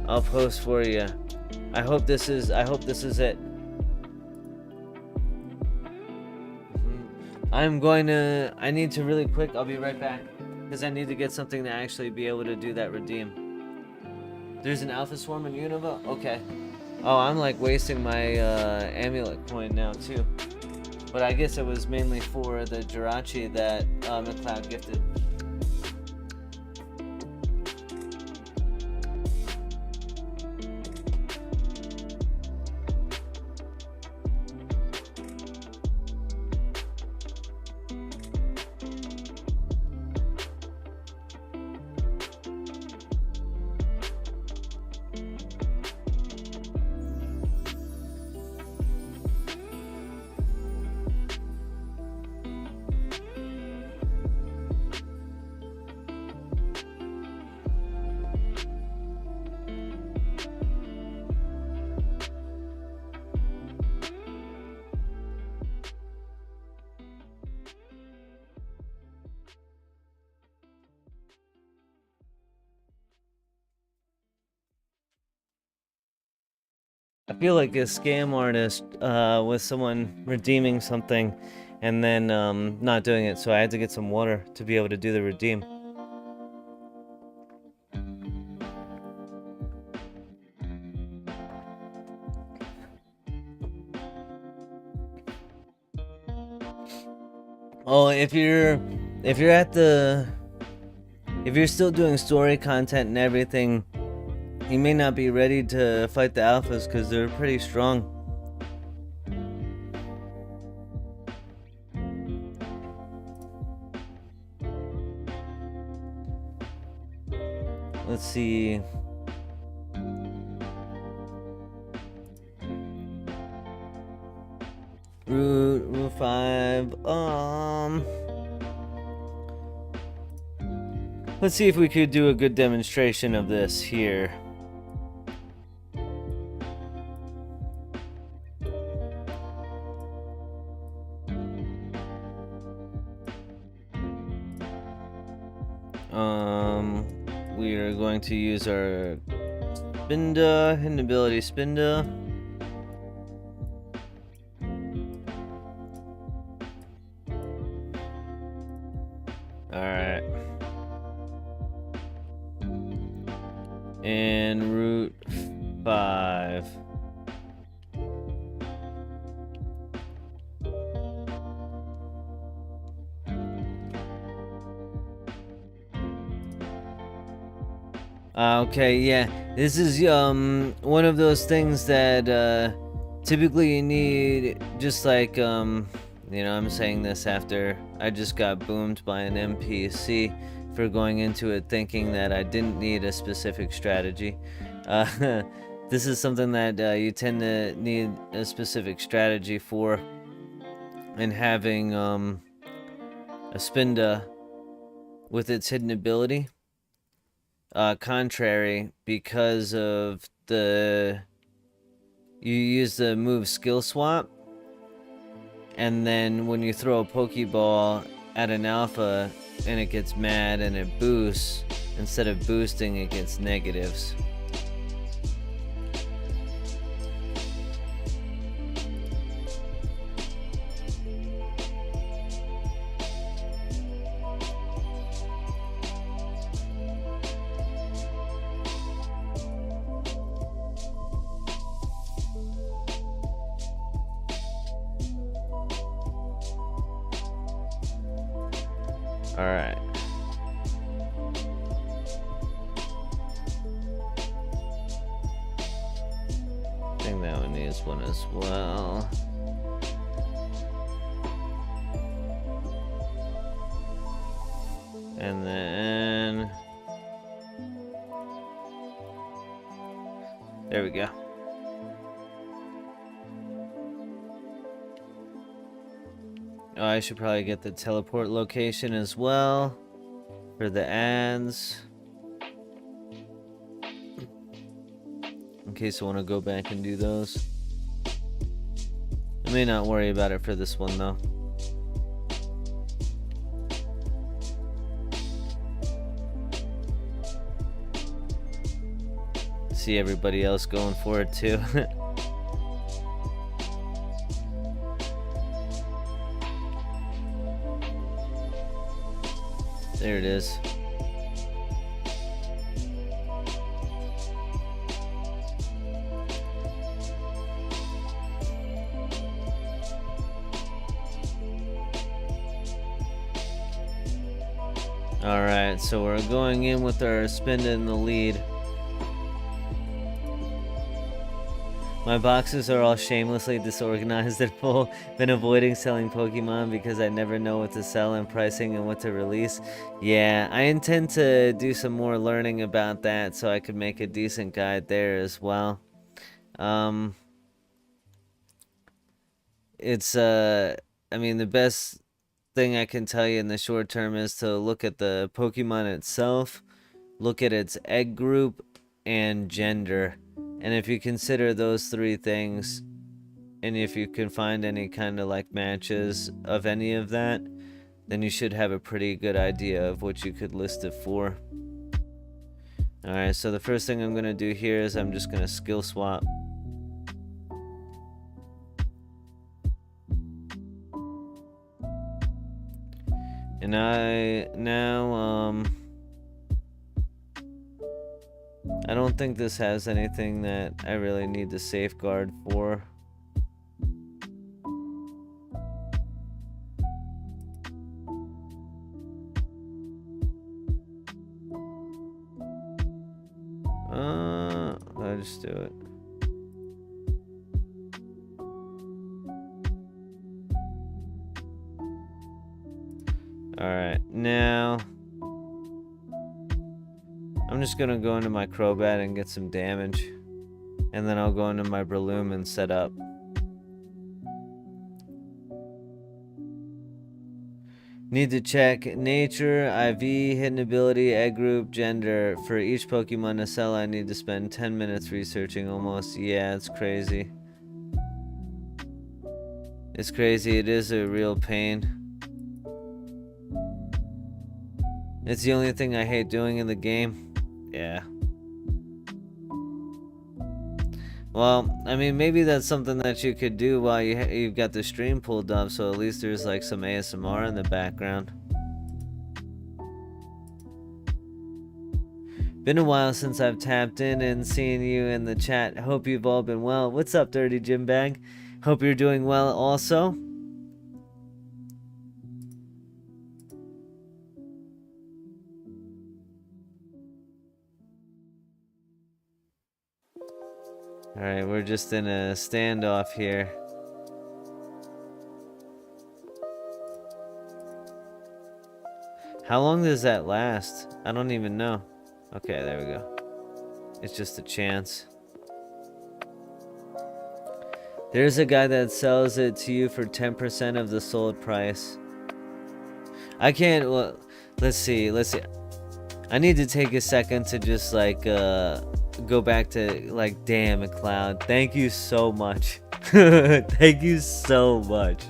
I'll post for you. I hope this is it. I need to really quick. I'll be right back. Because I need to get something to actually be able to do that redeem. There's an Alpha Swarm in Unova? Okay. Oh, I'm like wasting my amulet coin now too. But I guess it was mainly for the JIRACHI that McLeod gifted. I feel like a scam artist with someone redeeming something and then not doing it, so I had to get some water to be able to do the redeem. Oh, if you're still doing story content and everything, you may not be ready to fight the alphas because they're pretty strong. Let's see. Route 5. Let's see if we could do a good demonstration of this here. We are going to use our Spinda, hidden ability Spinda. Alright. And Route 5. Okay, yeah. This is one of those things that typically you need, just like I'm saying this after I just got boomed by an NPC for going into it thinking that I didn't need a specific strategy. This is something that you tend to need a specific strategy for, and having a Spinda with its hidden ability. Contrary, because of you use the move skill swap, and then when you throw a Pokeball at an alpha and it gets mad and it boosts, instead of boosting it gets negatives. Alright. I think that one needs one as well. And then... there we go. Oh, I should probably get the teleport location as well for the ads. In case I want to go back and do those. I may not worry about it for this one though. See everybody else going for it too. There it is. Alright, so we're going in with our Spinda in the lead. My boxes are all shamelessly disorganized and full. Been avoiding selling Pokemon because I never know what to sell and pricing and what to release. Yeah, I intend to do some more learning about that so I could make a decent guide there as well. It's I mean, the best thing I can tell you in the short term is to look at the Pokemon itself, look at its egg group and gender. And if you consider those three things, and if you can find any kind of like matches of any of that, then you should have a pretty good idea of what you could list it for. Alright, so the first thing I'm going to do here is I'm just going to skill swap. And I don't think this has anything that I really need to safeguard for. I'll just do it. Alright, now I'm just gonna go into my Crobat and get some damage. And then I'll go into my Breloom and set up. Need to check nature, IV, hidden ability, egg group, gender. For each Pokemon to sell, I need to spend 10 minutes researching almost. Yeah, it's crazy. It's crazy. It is a real pain. It's the only thing I hate doing in the game. Yeah. Well, I mean, maybe that's something that you could do while you've got the stream pulled up, so at least there's like some ASMR in the background. Been a while since I've tapped in and seen you in the chat. Hope you've all been well. What's up, Dirty Gym Bag? Hope you're doing well also. Alright, we're just in a standoff here. How long does that last? I don't even know. Okay, there we go. It's just a chance. There's a guy that sells it to you for 10% of the sold price. I can't. Well, let's see. I need to take a second to just like go back to like, damn, McLeod. Thank you so much. Thank you so much.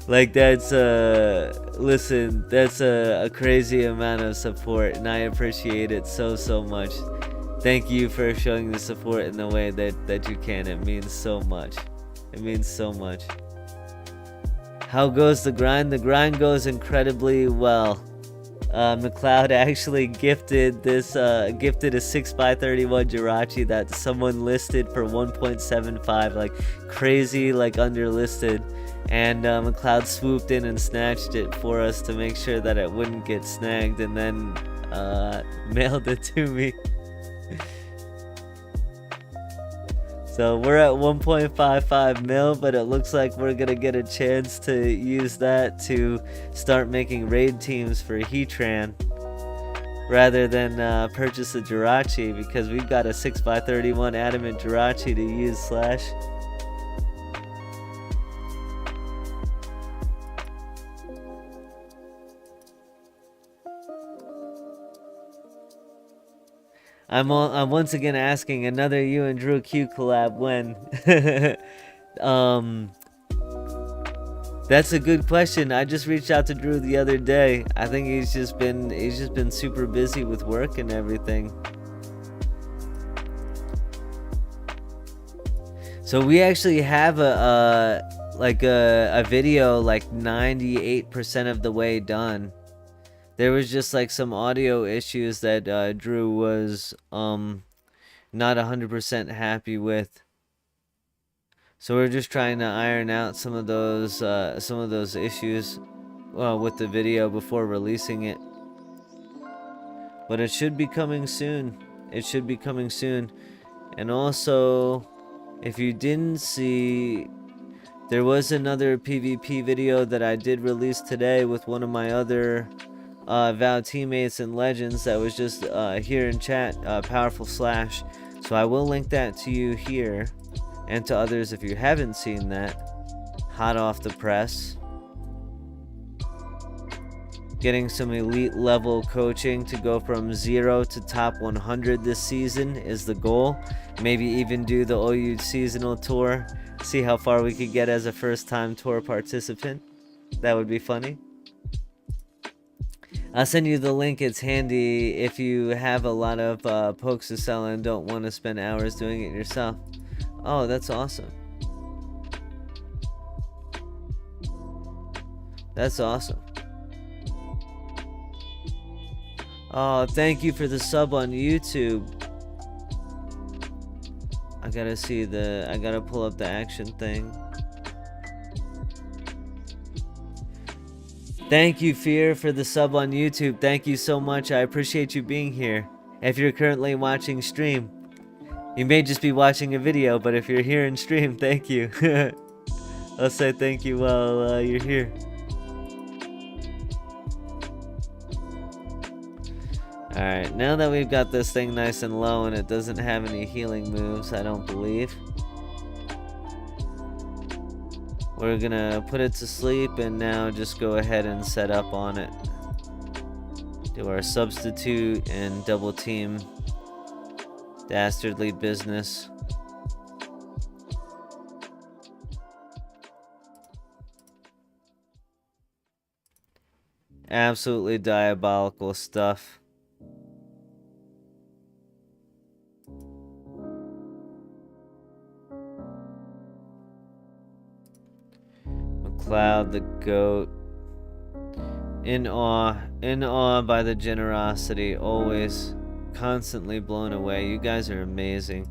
Like that's listen, that's a crazy amount of support, and I appreciate it so much. Thank you for showing the support in the way that you can. It means so much. It means so much. How goes the grind? The grind goes incredibly well. McLeod actually gifted this gifted a 6x31 JIRACHI that someone listed for 1.75, like crazy, like underlisted, and McLeod swooped in and snatched it for us to make sure that it wouldn't get snagged, and then mailed it to me. So we're at 1.55 mil, but it looks like we're gonna get a chance to use that to start making raid teams for Heatran rather than purchase a JIRACHI, because we've got a 6x31 adamant JIRACHI to use slash. I'm once again asking another you and Drew Q collab when. That's a good question. I just reached out to Drew the other day. I think he's just been super busy with work and everything. So we actually have a video like 98% of the way done. There was just like some audio issues that Drew was not 100% happy with. So we're just trying to iron out some of those issues with the video before releasing it. But it should be coming soon. It should be coming soon. And also, if you didn't see, there was another PvP video that I did release today with one of my other VOW teammates and legends that was just here in chat, Powerful Slash. So I will link that to you here, and to others if you haven't seen that. Hot off the press. Getting some elite level coaching to go from 0 to top 100 this season is the goal. Maybe even do the OU seasonal tour. See how far we could get as a first time tour participant. That would be funny. I'll send you the link. It's handy if you have a lot of pokes to sell and don't want to spend hours doing it yourself. Oh, that's awesome. That's awesome. Oh, thank you for the sub on YouTube. I gotta pull up the action thing. Thank you, Fear, for the sub on YouTube. Thank you so much. I appreciate you being here. If you're currently watching stream, you may just be watching a video, but if you're here in stream, thank you. I'll say thank you while you're here. Alright, now that we've got this thing nice and low and it doesn't have any healing moves, I don't believe, we're gonna put it to sleep and now just go ahead and set up on it. Do our substitute and double team dastardly business. Absolutely diabolical stuff. McLeod the goat. In awe by the generosity, always, constantly blown away. You guys are amazing.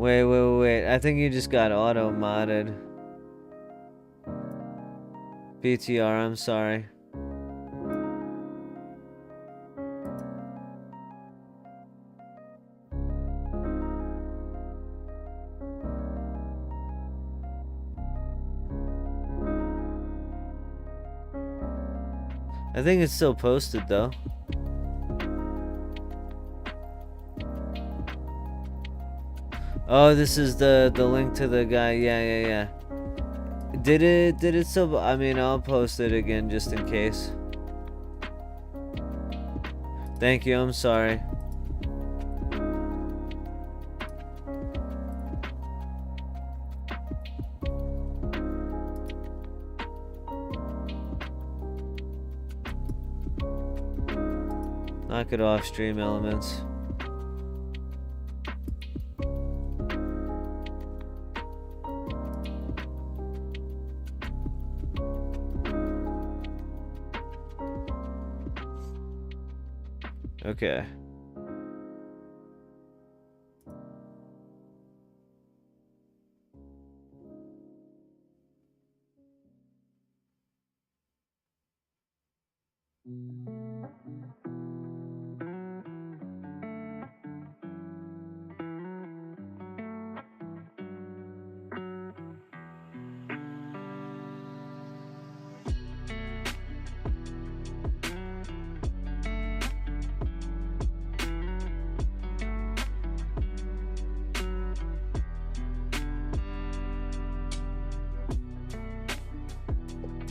Wait. I think you just got auto-modded. BTR, I'm sorry. I think it's still posted though. Oh, this is the link to the guy. Yeah. Did it still? I mean, I'll post it again just in case. Thank you. I'm sorry. Knock it off, Stream Elements. Okay.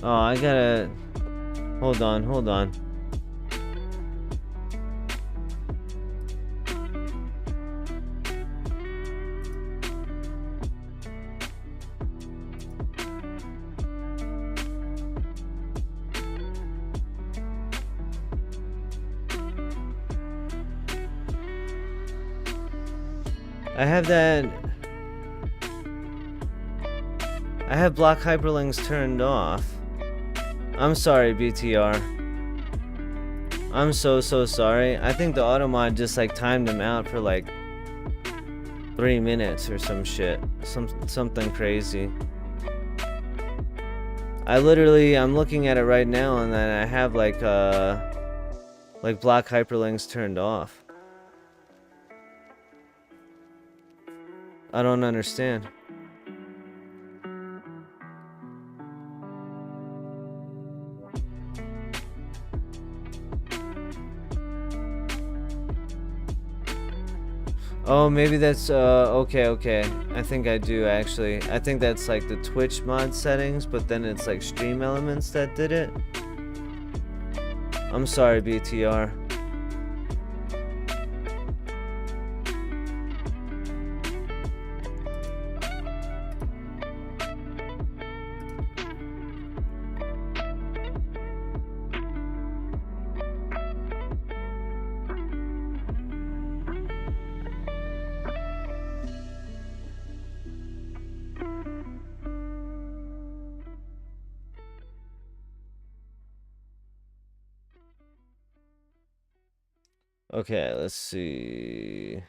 Oh, I gotta... Hold on. I have that... I have block hyperlinks turned off. I'm sorry, BTR. I'm so sorry. I think the automod just like timed him out for like 3 minutes or some shit. Something crazy. I'm looking at it right now and then I have like block hyperlinks turned off. I don't understand. Oh, maybe that's, okay. I think I do, actually. I think that's, like, the Twitch mod settings, but then it's, like, Stream Elements that did it. I'm sorry, BTR. Okay, let's see.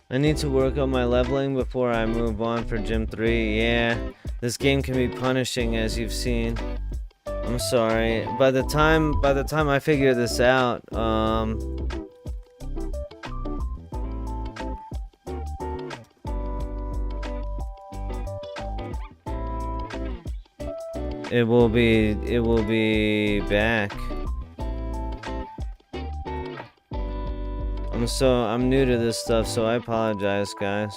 I need to work on my leveling before I move on for Gym 3. Yeah, this game can be punishing, as you've seen. I'm sorry. By the time I figure this out, it will be back. I'm new to this stuff, so I apologize, guys.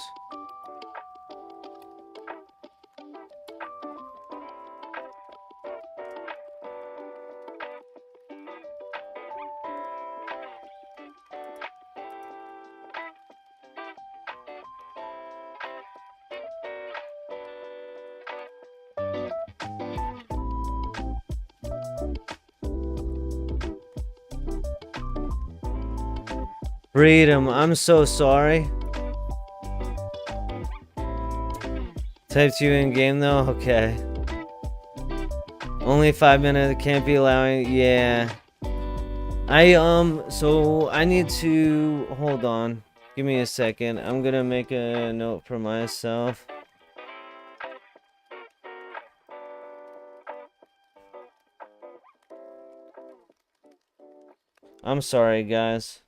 Freedom, I'm so sorry. Typed you in game though? Okay. Only 5 minutes, can't be allowing, yeah. So I need to, hold on. Give me a second. I'm gonna make a note for myself. I'm sorry, guys.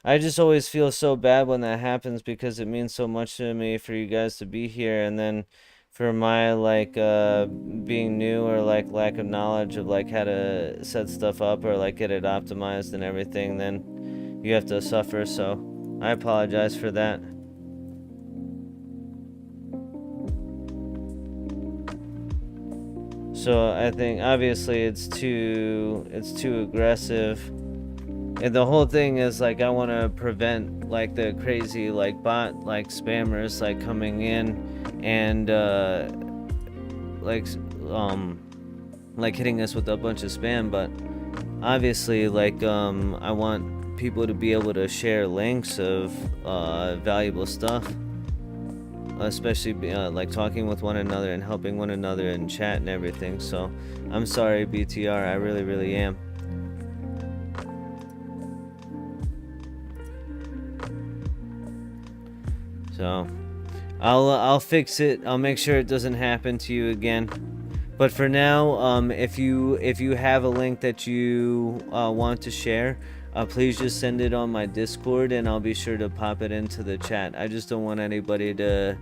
I just always feel so bad when that happens because it means so much to me for you guys to be here, and then for my like being new or like lack of knowledge of like how to set stuff up or like get it optimized and everything, then you have to suffer. So I apologize for that. So I think obviously it's too aggressive. And the whole thing is like I want to prevent like the crazy like bot like spammers like coming in and like hitting us with a bunch of spam, but obviously like I want people to be able to share links of valuable stuff, especially like talking with one another and helping one another in chat and everything. So I'm sorry, BTR, I really am. So I'll fix it. I'll make sure it doesn't happen to you again. But for now, if you have a link that you want to share, please just send it on my Discord and I'll be sure to pop it into the chat. I just don't want anybody to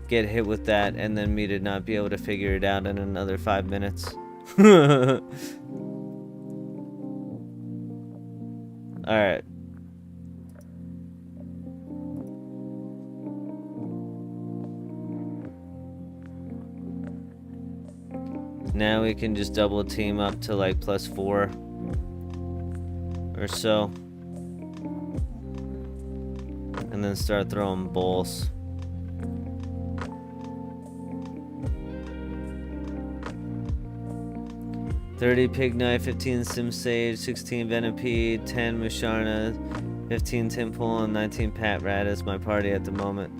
get hit with that and then me to not be able to figure it out in another 5 minutes. Alright. Now we can just double team up to like +4 or so. And then start throwing bowls. $30 Pig Knife, 15 Sim Sage, 16 Venipede, 10 Musharna, 15 Timpool, and 19 Pat Rat is my party at the moment.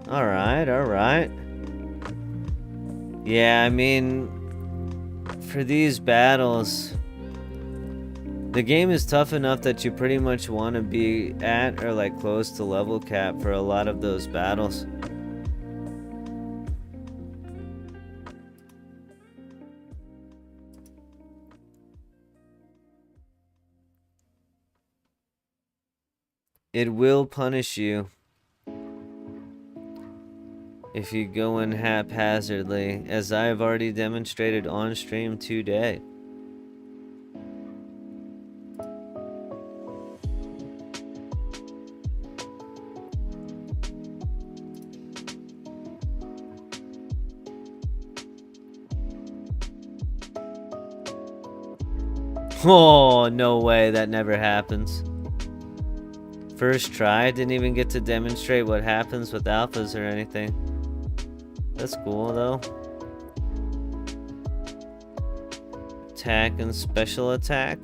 Alright, alright. Yeah, I mean, for these battles, the game is tough enough that you pretty much want to be at or like close to level cap for a lot of those battles. It will punish you if you go in haphazardly, as I have already demonstrated on stream today. Oh, no way, that never happens. First try, didn't even get to demonstrate what happens with alphas or anything. That's cool though. Attack and special attack.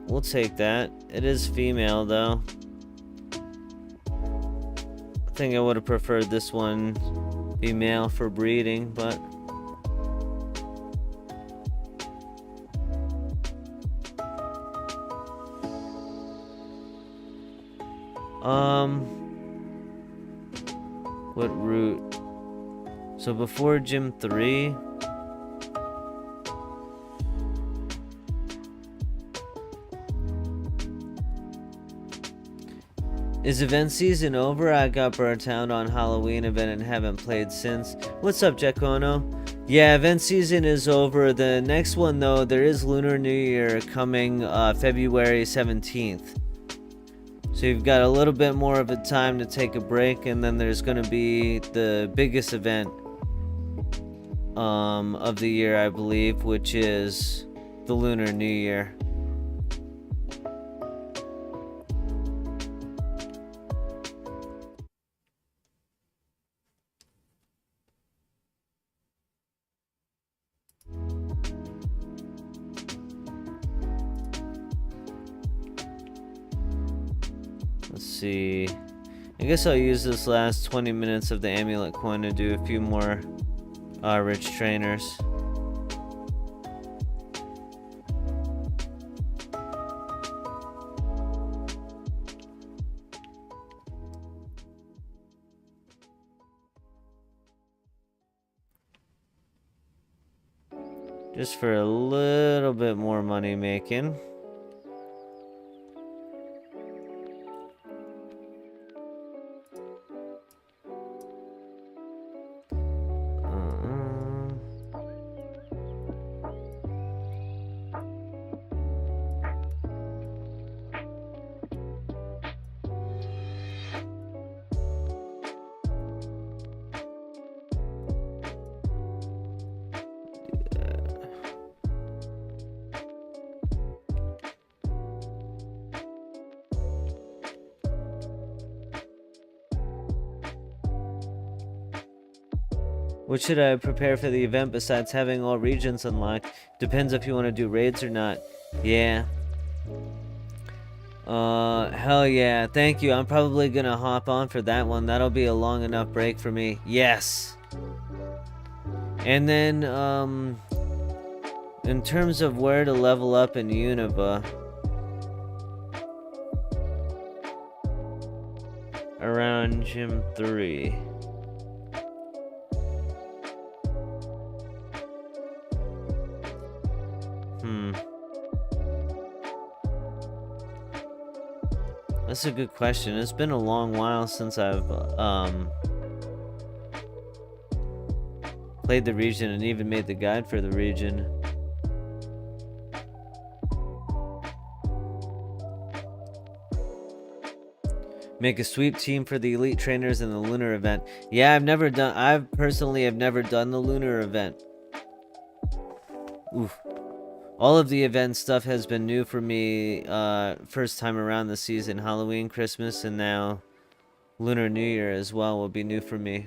We'll take that. It is female though. I think I would have preferred this one be male for breeding, but what route? So before Gym 3, is event season over? I got burnt out on Halloween event and haven't played since. What's up, Jacono? Yeah, event season is over. The next one though, there is Lunar New Year coming February 17th. So you've got a little bit more of a time to take a break, and then there's going to be the biggest event of the year, I believe, which is the Lunar New Year. Let's see. I guess I'll use this last 20 minutes of the amulet coin to do a few more Our rich trainers. Just for a little bit more money making. What should I prepare for the event besides having all regions unlocked? Depends if you want to do raids or not. Yeah. Hell yeah. Thank you. I'm probably gonna hop on for that one. That'll be a long enough break for me. Yes. And then, in terms of where to level up in Unova, around Gym 3. That's a good question. It's been a long while since I've played the region and even made the guide for the region. Make a sweep team for the elite trainers in the lunar event. Yeah, I personally have never done the lunar event. Oof. All of the event stuff has been new for me, first time around the season. Halloween, Christmas, and now Lunar New Year as well will be new for me.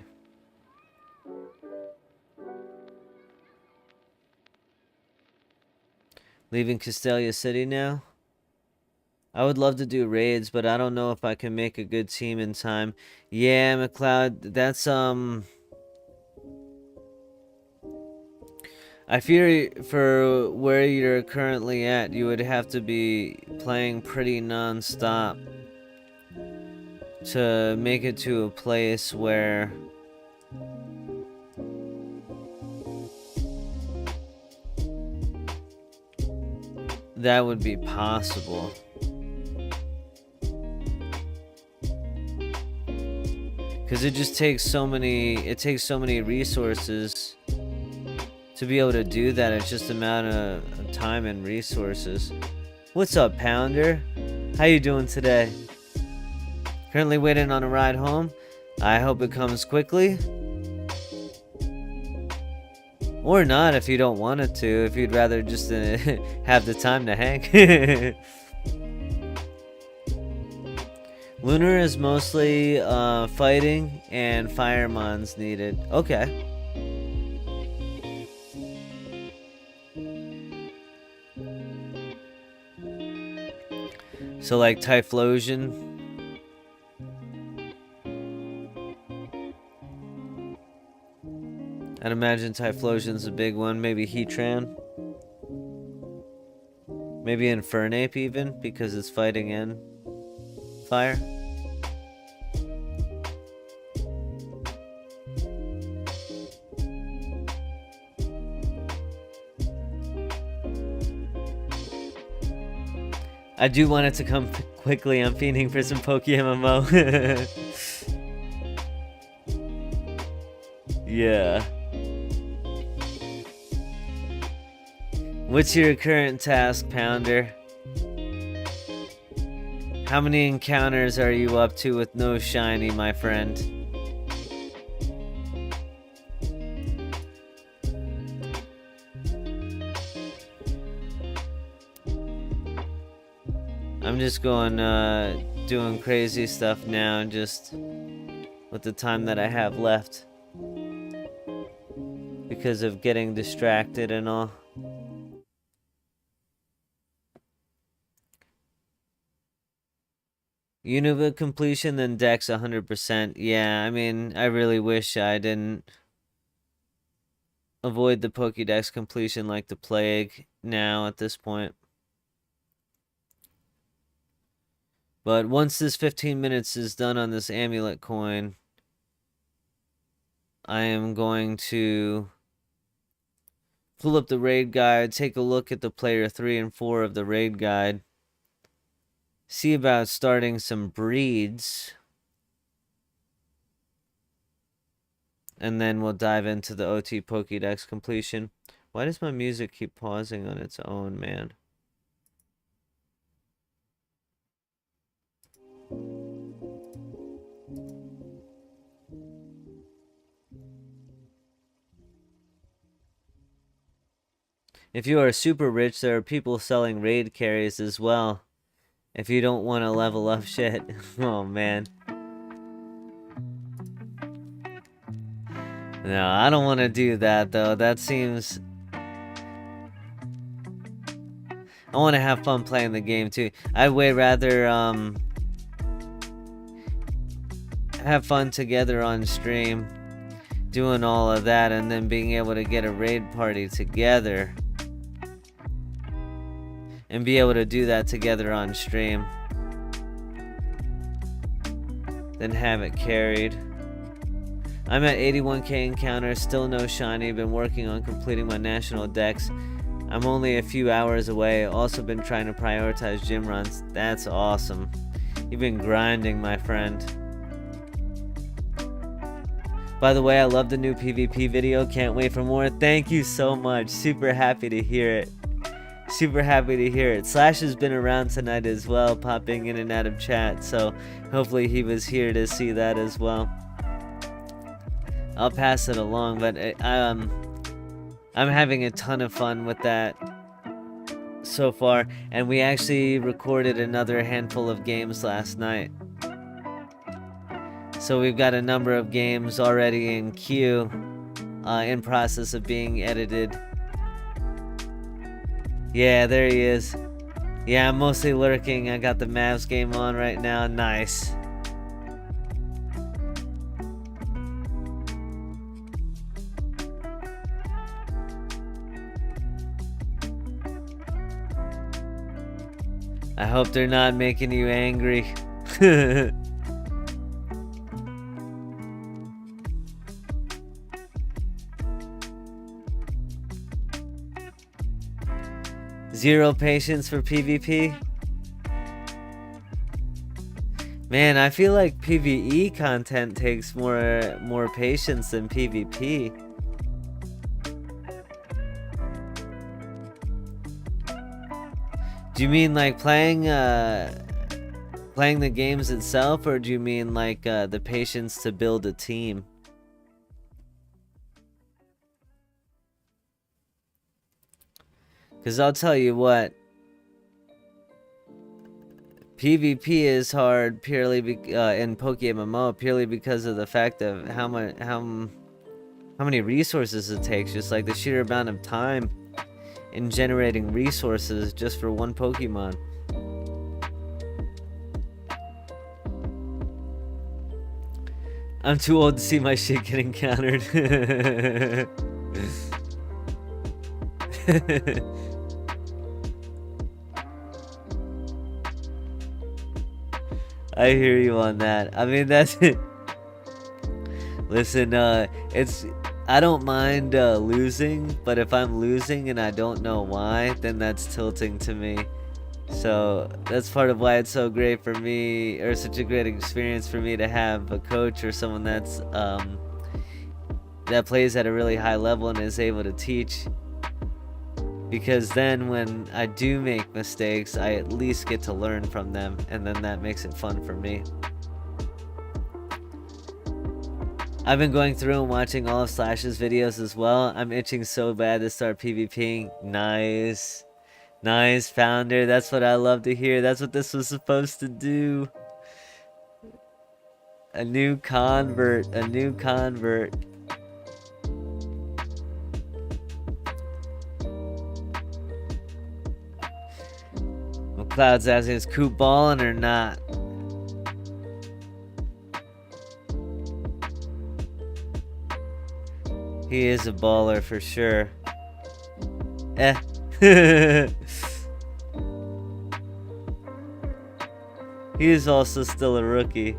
Leaving Castelia City now? I would love to do raids, but I don't know if I can make a good team in time. Yeah, McLeod, that's, I fear for where you're currently at, you would have to be playing pretty non-stop to make it to a place where that would be possible. Because it just takes so many resources to be able to do that. It's just a matter of time and resources. What's up, Pounder? How you doing today? Currently waiting on a ride home. I hope it comes quickly. Or not if you don't want it to. If you'd rather just have the time to hang. Lunar is mostly fighting and firemons needed. Okay. So like Typhlosion. I'd imagine Typhlosion's a big one. Maybe Heatran. Maybe Infernape even, because it's fighting in fire. I do want it to come quickly. I'm fiending for some PokéMMO. Yeah. What's your current task, Pounder? How many encounters are you up to with no shiny, my friend? I'm just going, doing crazy stuff now, just with the time that I have left. Because of getting distracted and all. Unova completion, then Dex 100%. Yeah, I mean, I really wish I didn't avoid the Pokédex completion like the plague now at this point. But once this 15 minutes is done on this amulet coin, I am going to pull up the raid guide, take a look at the player 3 and 4 of the raid guide, see about starting some breeds, and then we'll dive into the OT Pokédex completion. Why does my music keep pausing on its own, man? If you are super rich, there are people selling raid carries as well. If you don't want to level up shit. Oh, man. No, I don't want to do that, though. That seems... I want to have fun playing the game, too. I'd way rather, have fun together on stream, doing all of that, and then being able to get a raid party together. And be able to do that together on stream. Then have it carried. I'm at 81k encounters, still no shiny, been working on completing my national dex. I'm only a few hours away, also been trying to prioritize gym runs. That's awesome. You've been grinding, my friend. By the way, I love the new PvP video, can't wait for more. Thank you so much, super happy to hear it. Super happy to hear it. Slash has been around tonight as well, popping in and out of chat, so hopefully he was here to see that as well. I'll pass it along, but I'm having a ton of fun with that so far, and we actually recorded another handful of games last night. So we've got a number of games already in queue, in process of being edited. Yeah, there he is. Yeah, I'm mostly lurking. I got the Mavs game on right now. Nice. I hope they're not making you angry. Zero patience for PvP? Man, I feel like PvE content takes more patience than PvP. Do you mean like playing the games itself, or do you mean like the patience to build a team? Because I'll tell you what, PvP is hard purely in PokéMMO purely because of the fact of how many resources it takes, just like the sheer amount of time in generating resources just for one Pokemon. I'm too old to see my shit get encountered. I hear you on that. I mean, that's it. Listen, I don't mind losing, but if I'm losing and I don't know why, then that's tilting to me. So that's part of why it's so great for me, or such a great experience for me, to have a coach or someone that's that plays at a really high level and is able to teach. Because then when I do make mistakes, I at least get to learn from them, and then that makes it fun for me. I've been going through and watching all of Slash's videos as well. I'm itching so bad to start PvPing. Nice. Nice, Founder. That's what I love to hear. That's what this was supposed to do. A new convert. A new convert. Cloud's asking, is Coop balling or not? He is a baller for sure. Eh. He is also still a rookie.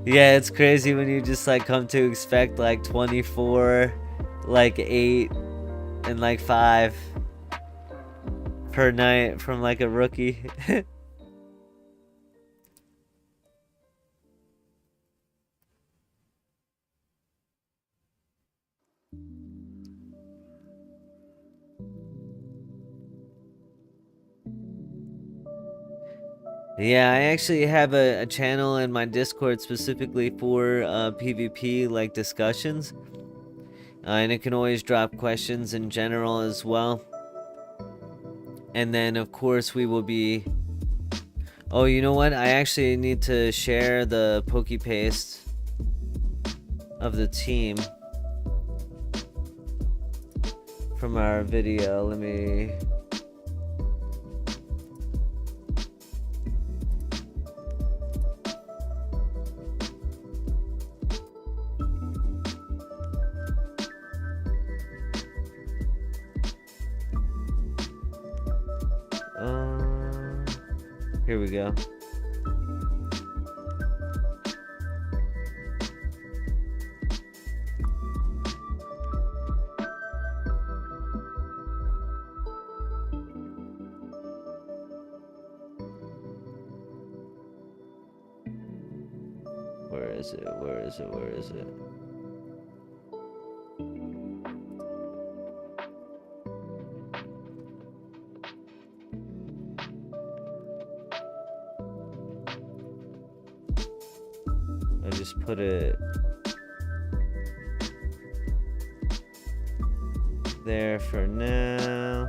Yeah, it's crazy when you just like come to expect like 24, like 8, and like 5 per night from like a rookie. Yeah, I actually have a channel in my Discord specifically for PvP like discussions. And it can always drop questions in general as well. And then of course we will be... Oh, you know what? I actually need to share the Pokepaste of the team from our video. Let me... Here we go. Where is it? Where is it? Where is it? I just put it there for now.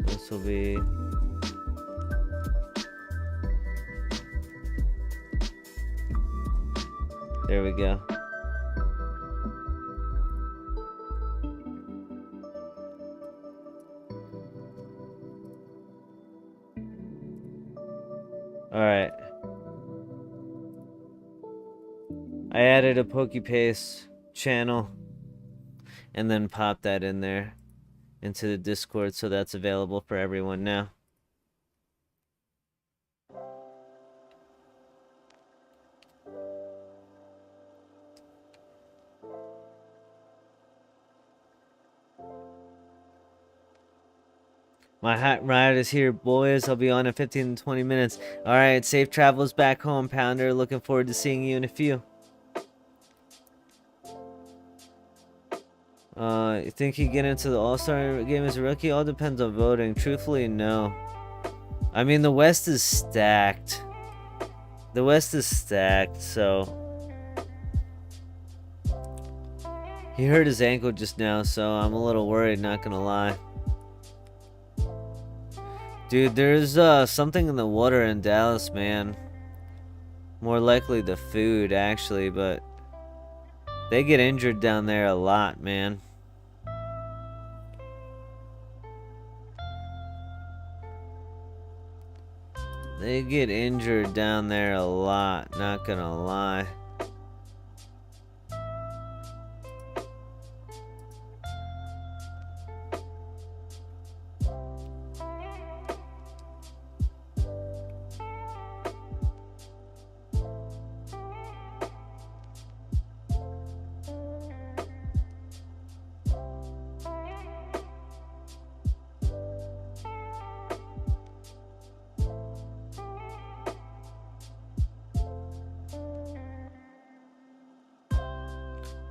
This will be... There we go. Alright. I added a Pokepaste channel and then popped that in there into the Discord, so that's available for everyone now. My hot ride is here, boys. I'll be on in 15 to 20 minutes. Alright, safe travels back home, Pounder. Looking forward to seeing you in a few. You think he'd get into the All-Star game as a rookie? All depends on voting. Truthfully, no. I mean, the West is stacked. The West is stacked, so... He hurt his ankle just now, so I'm a little worried, not gonna lie. Dude, there's something in the water in Dallas, man. More likely the food, actually, but... They get injured down there a lot, man. They get injured down there a lot, not gonna lie.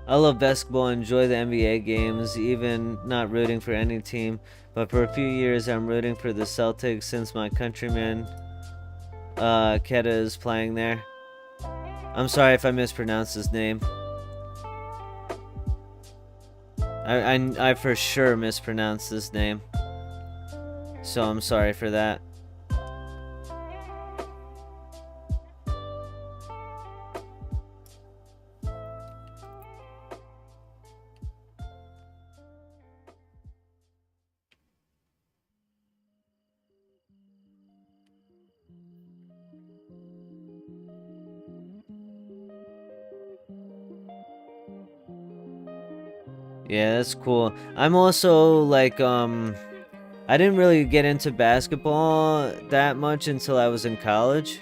I love basketball, enjoy the NBA games, even not rooting for any team. But for a few years, I'm rooting for the Celtics since my countryman, Keta, is playing there. I'm sorry if I mispronounced his name. I for sure mispronounced his name. So I'm sorry for that. Yeah, that's cool. I'm also like I didn't really get into basketball that much until I was in college.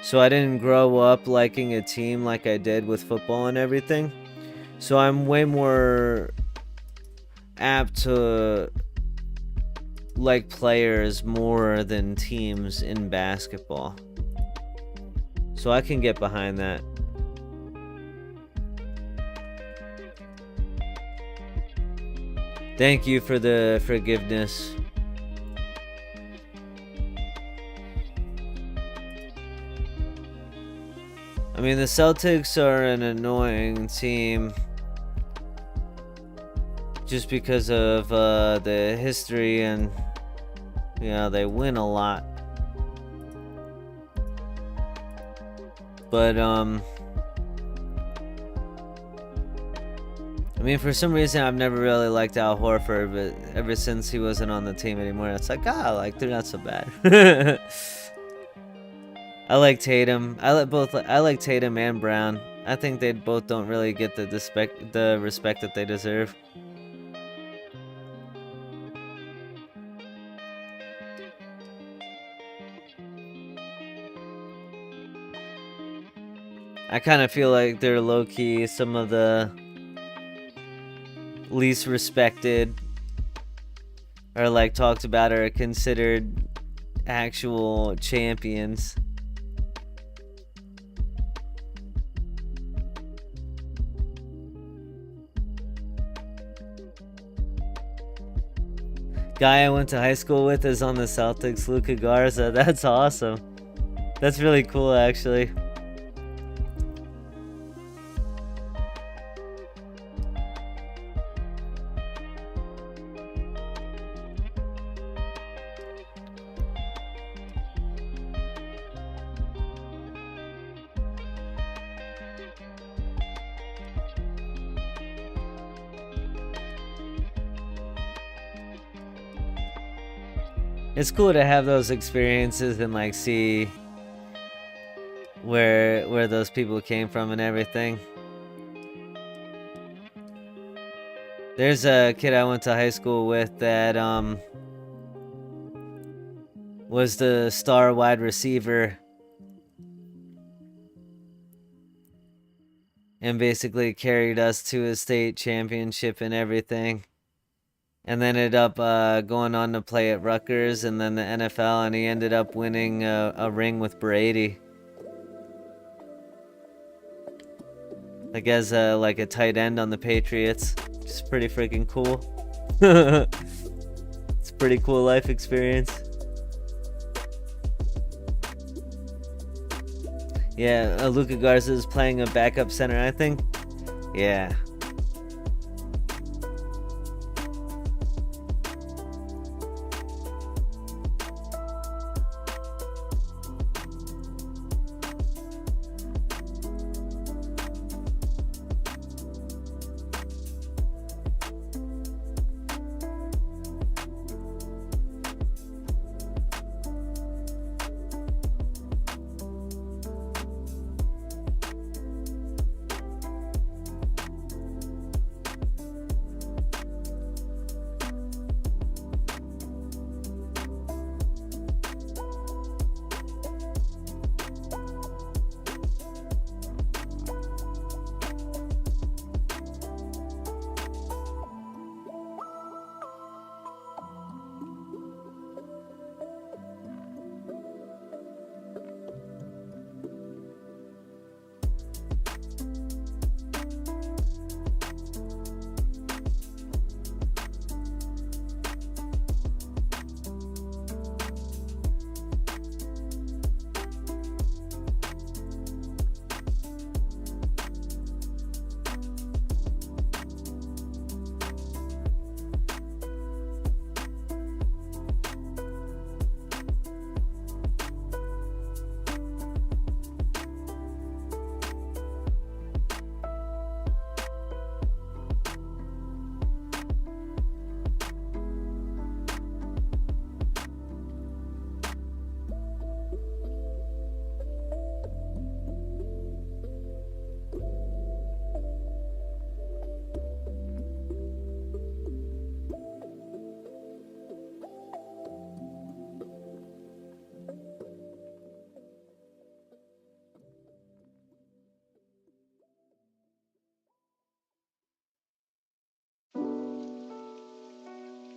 So I didn't grow up liking a team like I did with football and everything. So I'm way more apt to like players more than teams in basketball. So I can get behind that. Thank you for the forgiveness. I mean, the Celtics are an annoying team just because of the history and, you know, they win a lot. But, I mean, for some reason, I've never really liked Al Horford, but ever since he wasn't on the team anymore, it's like, like, they're not so bad. I like Tatum. I like Tatum and Brown. I think they both don't really get the respect that they deserve. I kind of feel like they're low-key some of the least respected or like talked about or considered actual champions. Guy I went to high school with is on the Celtics, Luka Garza. That's awesome. That's really cool, actually. It's cool to have those experiences and like see where those people came from and everything. There's a kid I went to high school with that was the star wide receiver and basically carried us to a state championship and everything. And then ended up going on to play at Rutgers and then the NFL, and he ended up winning a ring with Brady. Like as like a tight end on the Patriots. It's pretty freaking cool. It's a pretty cool life experience. Yeah, Luka Garza is playing a backup center, I think. Yeah.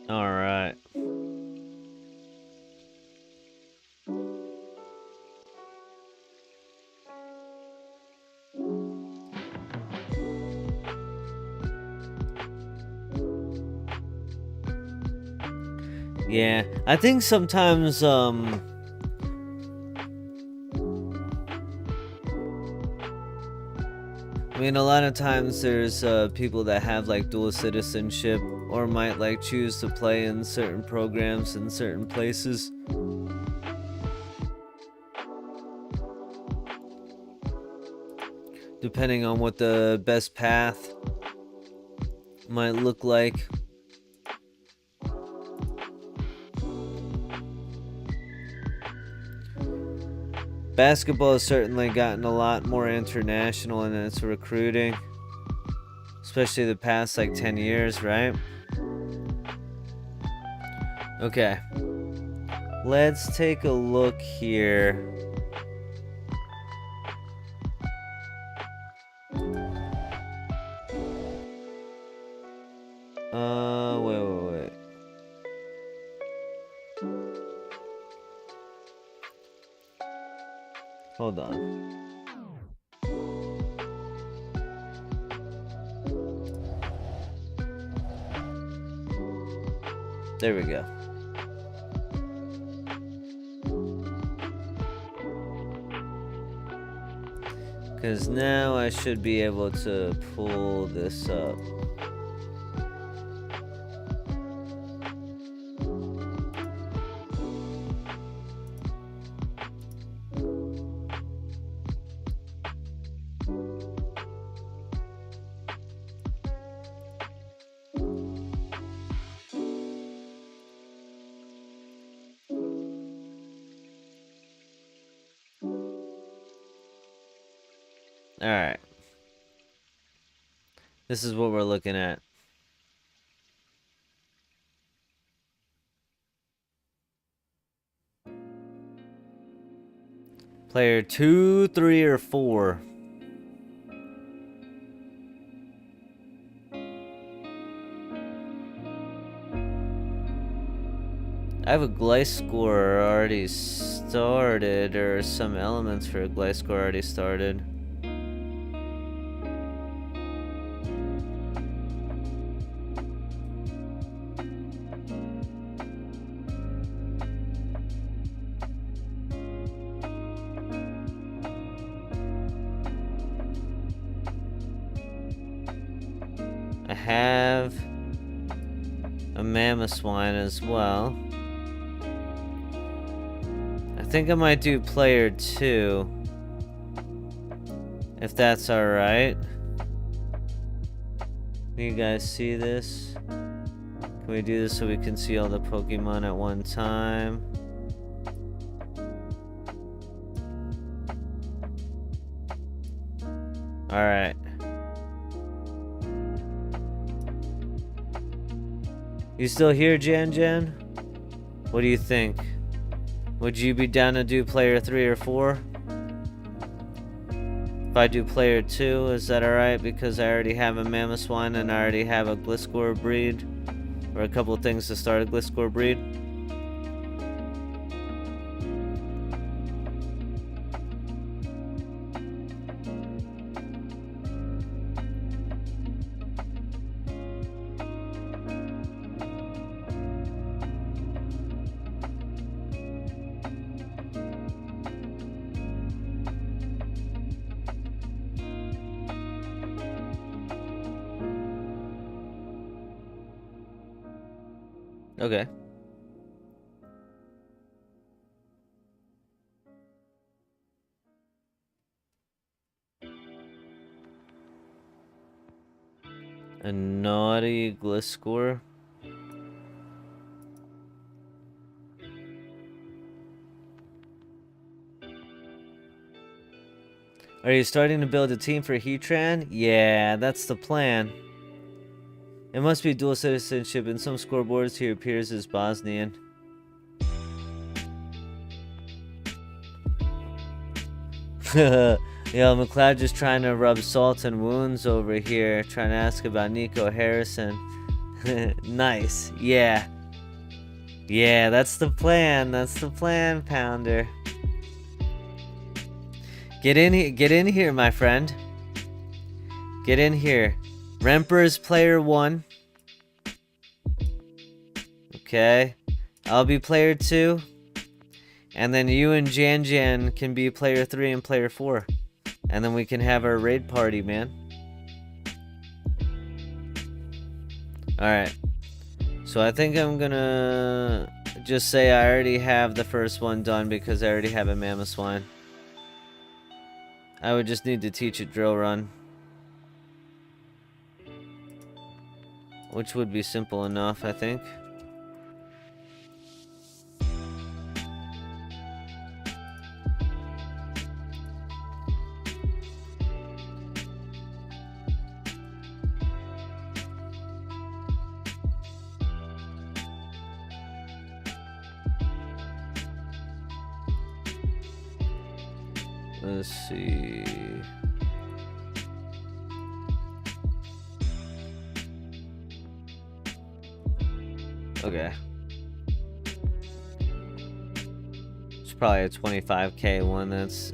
All right. Yeah, I think sometimes, I mean, a lot of times there's people that have like dual citizenship or might like choose to play in certain programs in certain places. Depending on what the best path might look like. Basketball has certainly gotten a lot more international in its recruiting, especially the past like 10 years, right? Okay, let's take a look here. Wait. Hold on. There we go. Because now I should be able to pull this up. Alright. This is what we're looking at. Player 2, 3, or 4. I have a Gliscor already started, or some elements for a Gliscor already started. I have a Mamoswine as well. I think I might do player 2, if that's alright. Can you guys see this? Can we do this so we can see all the Pokemon at one time? Alright. You still here, Jan? What do you think? Would you be down to do player 3 or 4? If I do player 2, is that alright? Because I already have a Mamoswine and I already have a Gliscor breed. Or a couple of things to start a Gliscor breed. Okay. A naughty Gliscor. Are you starting to build a team for Heatran? Yeah, that's the plan. It must be dual citizenship. In some scoreboards, he appears as Bosnian. Yo, McLeod just trying to rub salt and wounds over here, trying to ask about Nico Harrison. Nice. Yeah, Yeah, that's the plan. That's the plan, Pounder. Get in here, my friend. Get in here. Remper's player 1. Okay. I'll be player 2. And then you and Jan Jan can be player 3 and player 4. And then we can have our raid party, man. Alright. So I think I'm gonna just say I already have the first one done because I already have a Mamoswine. I would just need to teach it drill run. Which would be simple enough, I think. Let's see. Okay. It's probably a 25k one. That's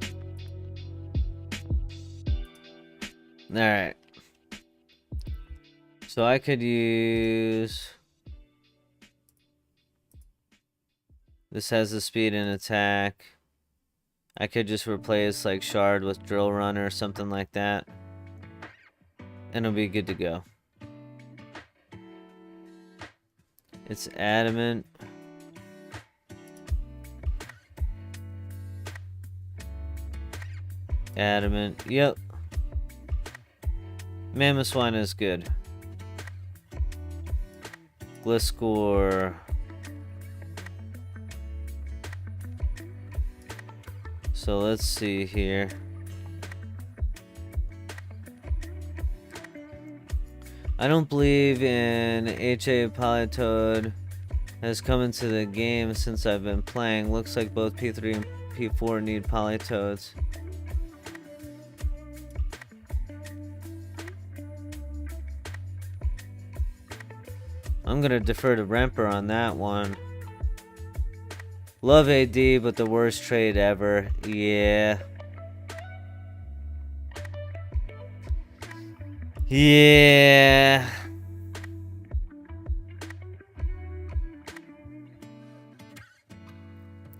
alright. So I could use. This has the speed and attack. I could just replace like Shard with Drill Run or something like that. And it'll be good to go. It's Adamant. Adamant. Yep. Mamoswine is good. Gliscor. So let's see here. I don't believe in HA Politoed has come into the game since I've been playing. Looks like both P3 and P4 need Politoeds. I'm gonna defer to Remper on that one. Love AD, but the worst trade ever. Yeah. Yeah.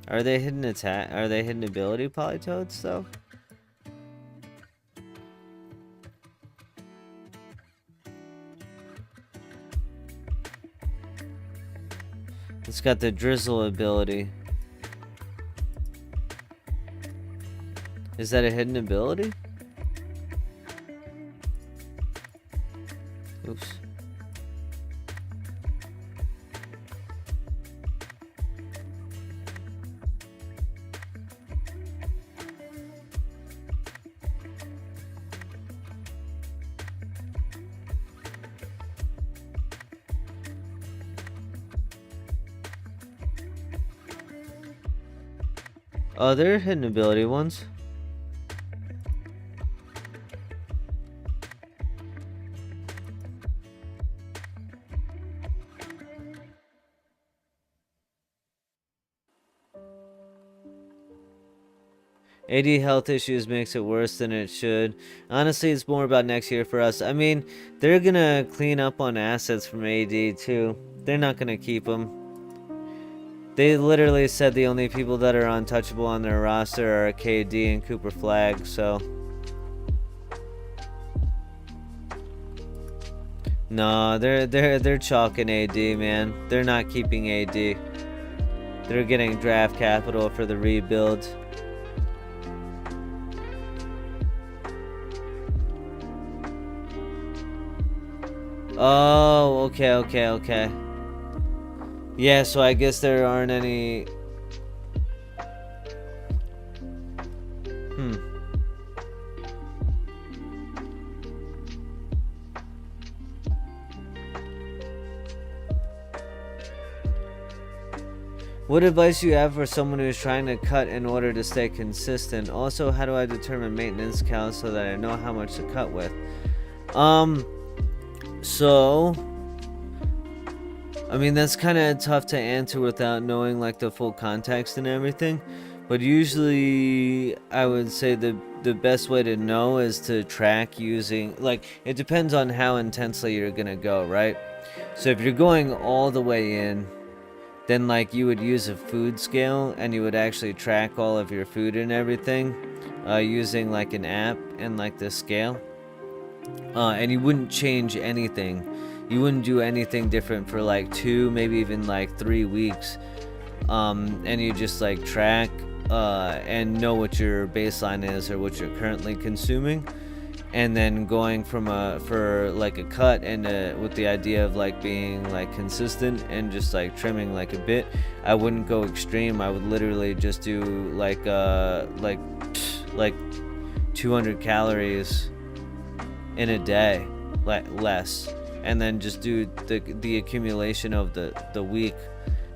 Are they hidden attack? Are they hidden ability Politoads though? It's got the drizzle ability. Is that a hidden ability? Oops. Oh, they're hidden ability ones. AD health issues makes it worse than it should. Honestly, it's more about next year for us. I mean, they're gonna clean up on assets from AD too. They're not gonna keep them. They literally said the only people that are untouchable on their roster are KD and Cooper Flag, so. No, they're chalking AD, man. They're not keeping AD. They're getting draft capital for the rebuild. Oh, okay. Yeah, so I guess there aren't any... What advice do you have for someone who is trying to cut in order to stay consistent? Also, how do I determine maintenance counts so that I know how much to cut with? So... I mean, that's kind of tough to answer without knowing like the full context and everything. But usually, I would say the best way to know is to track using, like, it depends on how intensely you're gonna go, right? So if you're going all the way in, then like you would use a food scale and you would actually track all of your food and everything using like an app and like the scale. And you wouldn't change anything. You wouldn't do anything different for like 2, maybe even like 3 weeks. And you just like track and know what your baseline is or what you're currently consuming, and then going from for like a cut and with the idea of like being like consistent and just like trimming like a bit. I wouldn't go extreme. I would literally just do like 200 calories in a day, like less, and then just do the accumulation of the week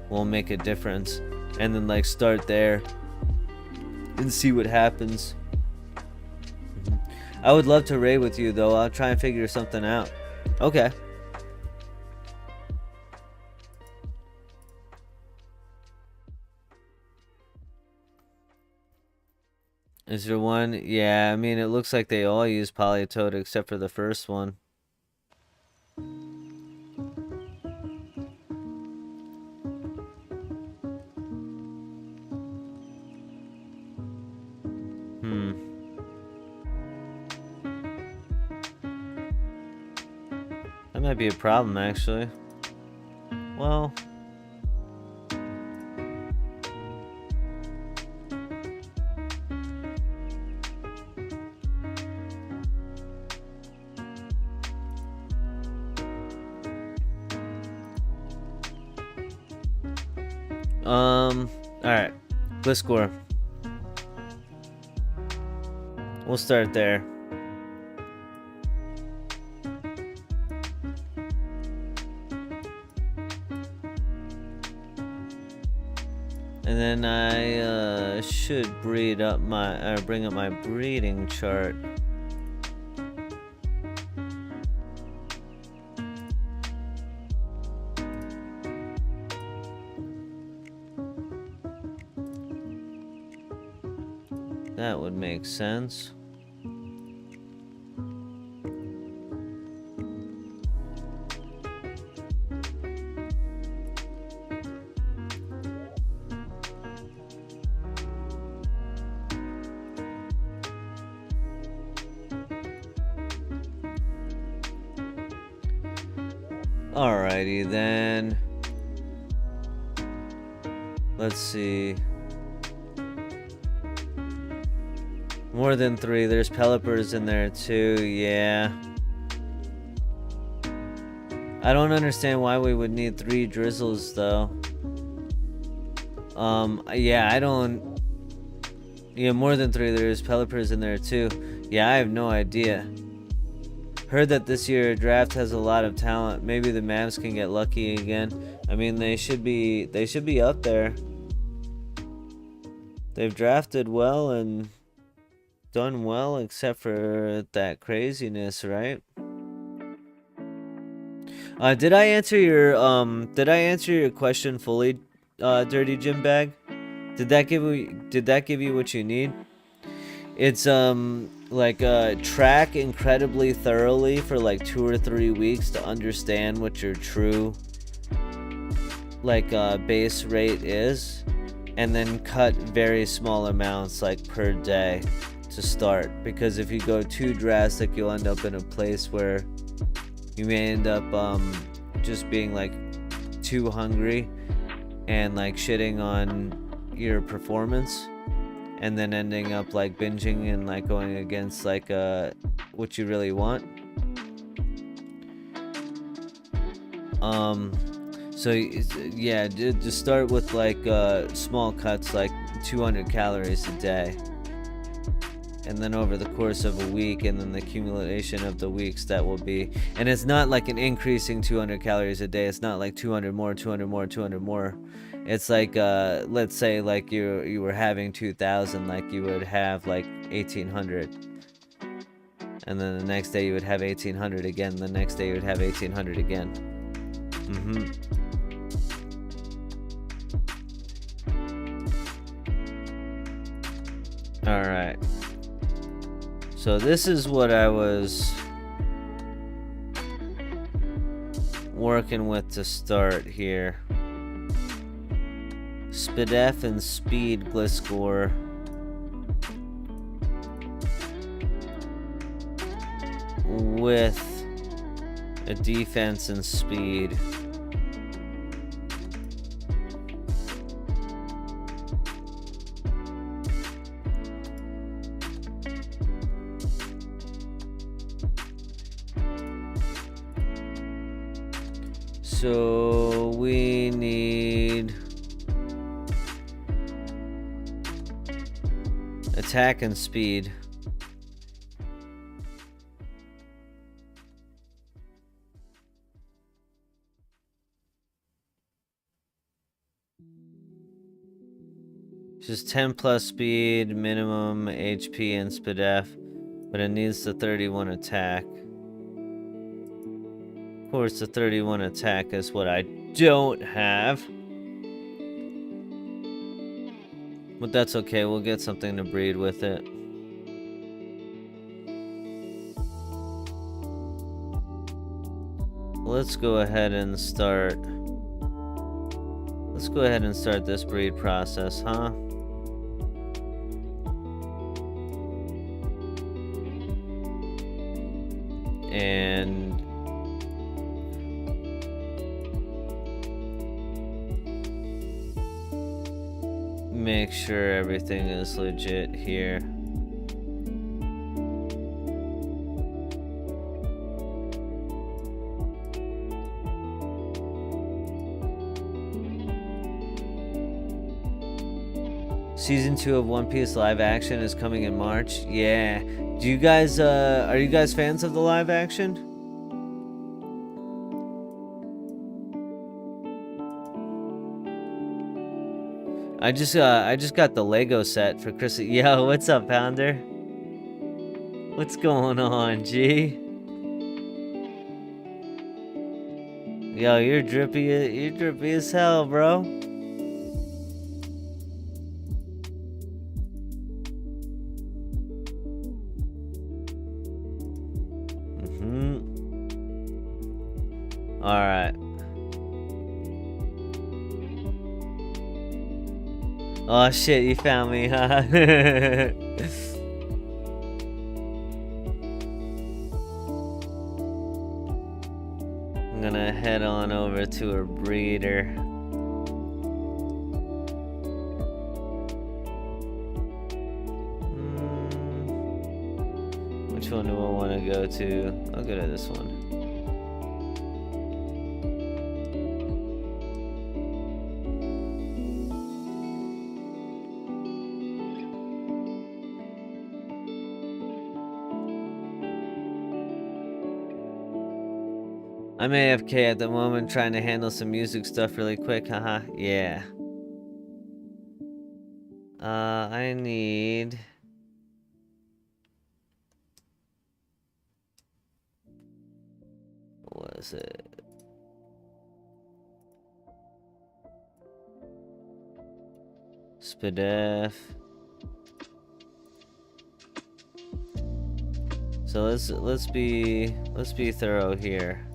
will make a difference, and then like start there and see what happens. I would love to raid with you though. I'll try and figure something out. Okay. Is there one? Yeah, I mean it looks like they all use Polytoad except for the first one. That might be a problem, actually. Well, alright. Gliscor. We'll start there. And then I should bring up my breeding chart. That would make sense. Alrighty then. Let's see. More than 3. There's Pelipper's in there too. Yeah. I don't understand why we would need 3 Drizzles though. Yeah, I don't. Yeah, more than 3. There's Pelipper's in there too. Yeah, I have no idea. Heard that this year draft has a lot of talent. Maybe the Mavs can get lucky again. I mean, they should be up there. They've drafted well and done well, except for that craziness, right? Did I answer your question fully, Dirty Gym Bag? Did that give you what you need? It's track incredibly thoroughly for like 2 or 3 weeks to understand what your true base rate is, and then cut very small amounts like per day to start, because if you go too drastic you'll end up in a place where you may end up just being like too hungry and like shitting on your performance, and then ending up like binging and like going against like what you really want. So yeah, just start with like small cuts, like 200 calories a day, and then over the course of a week, and then the accumulation of the weeks that will be, and it's not like an increasing 200 calories a day. It's not like 200 more, 200 more, 200 more. It's like let's say like you were having 2,000, like you would have like 1,800, and then the next day you would have 1,800 again. The next day you would have 1,800 again. Alright. So this is what I was working with to start here. Spadef and Speed Gliscor. With a defense and speed. So we need attack and speed. Just 10 plus speed, minimum HP and Spadef, but it needs the 31 attack. Of course, the 31 attack is what I don't have. But that's okay, we'll get something to breed with it. Let's go ahead and start. Let's go ahead and start this breed process, huh? And make sure everything is legit here. Season 2 of One Piece live action is coming in March. Yeah. Do you guys are you guys fans of the live action? I just got the Lego set for Chris. Yo, what's up, Pounder? What's going on, G? Yo, you're drippy as hell, bro. Alright. Oh shit, you found me, huh? I'm gonna head on over to a breeder. Which one do I want to go to? I'll go to this one. I'm AFK at the moment, trying to handle some music stuff really quick, haha. Yeah. I need... What is it? Spadef. So let's be thorough here.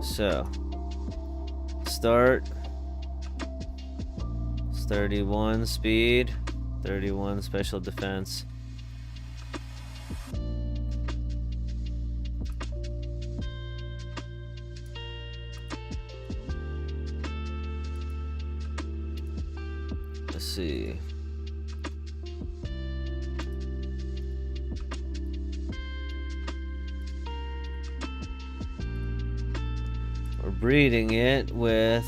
So, start. It's 31 speed, 31 special defense. Let's see. We're breeding it with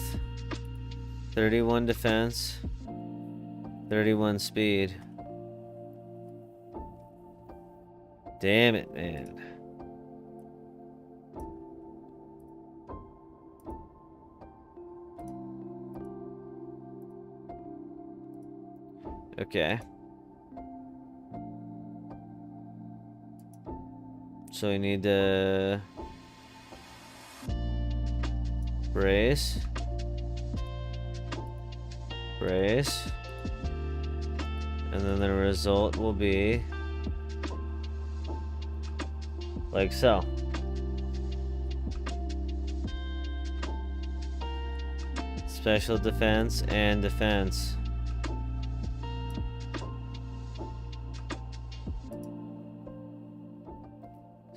31 defense, 31 speed. Damn it, man. Okay. So we need to brace, brace, and then the result will be like so. Special defense and defense.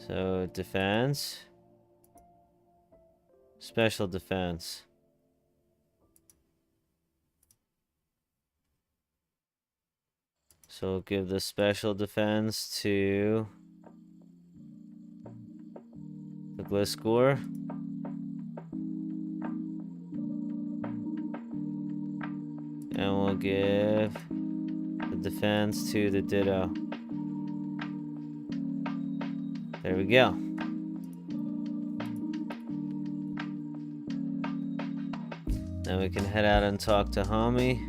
So defense, special defense. So we'll give the special defense to the Gliscor. And we'll give the defense to the Ditto. There we go. Now we can head out and talk to Homie.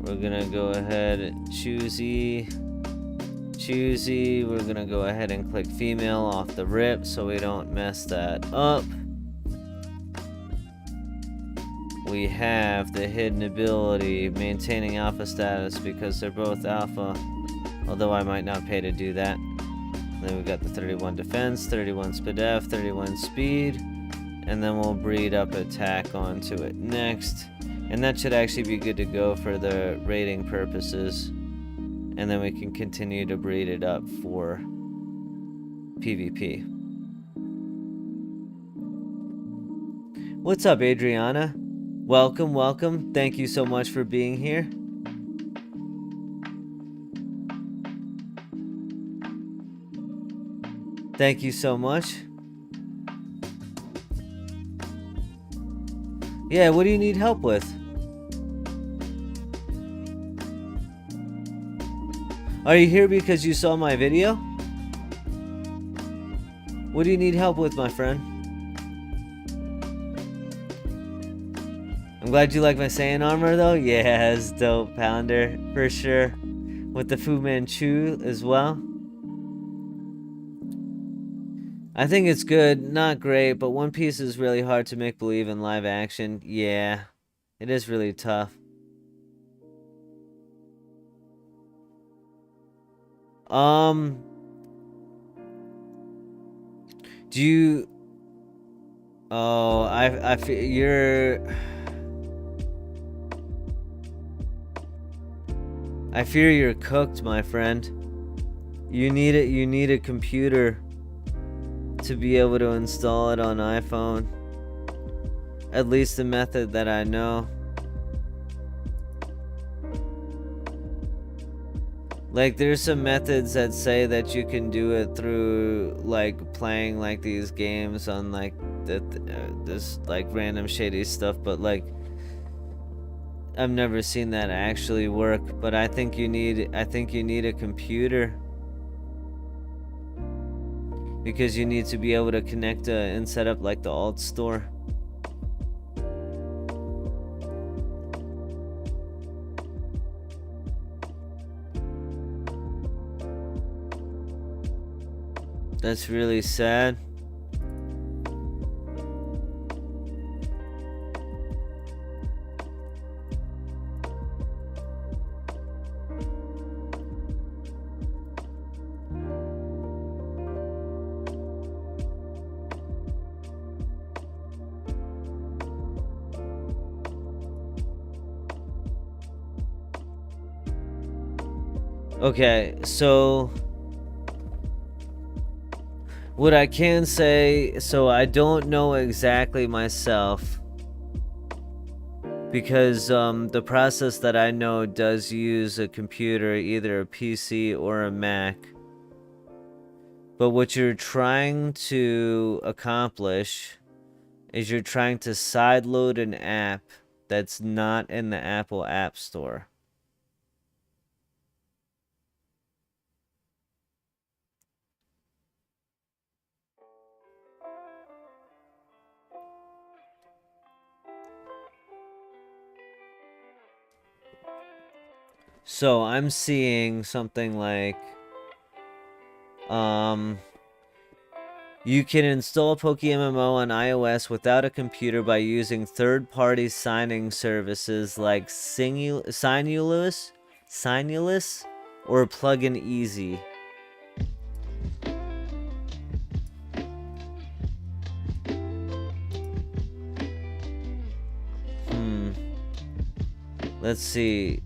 We're gonna go ahead and choosy. We're gonna go ahead and click female off the rip so we don't mess that up. We have the hidden ability, maintaining alpha status because they're both alpha, although I might not pay to do that. Then we got the 31 defense, 31 SPDF, 31 speed, and then we'll breed up attack onto it next. And that should actually be good to go for the rating purposes. And then we can continue to breed it up for PvP. What's up, Adriana? Welcome, welcome. Thank you so much for being here. Thank you so much. Yeah, what do you need help with? Are you here because you saw my video? What do you need help with, my friend? I'm glad you like my Saiyan armor, though. Yeah, it's dope, Pounder, for sure. With the Fu Manchu as well. I think it's good, not great, but One Piece is really hard to make believe in live action. Yeah, it is really tough. Do you... Oh, I feel you're... I fear you're cooked, my friend. You need a computer to be able to install it on iPhone. At least the method that I know. Like, there's some methods that say that you can do it through, like, playing, like, these games on, like, this, like, random shady stuff, but, like, I've never seen that actually work. But I think you need a computer. Because you need to be able to connect and set up, like, the alt store. That's really sad. Okay, so what I can say, so I don't know exactly myself, because the process that I know does use a computer, either a PC or a Mac. But what you're trying to accomplish is you're trying to sideload an app that's not in the Apple App Store. So I'm seeing something like, you can install PokéMMO on iOS without a computer by using third-party signing services like Sinulus or Plugin Easy. Let's see.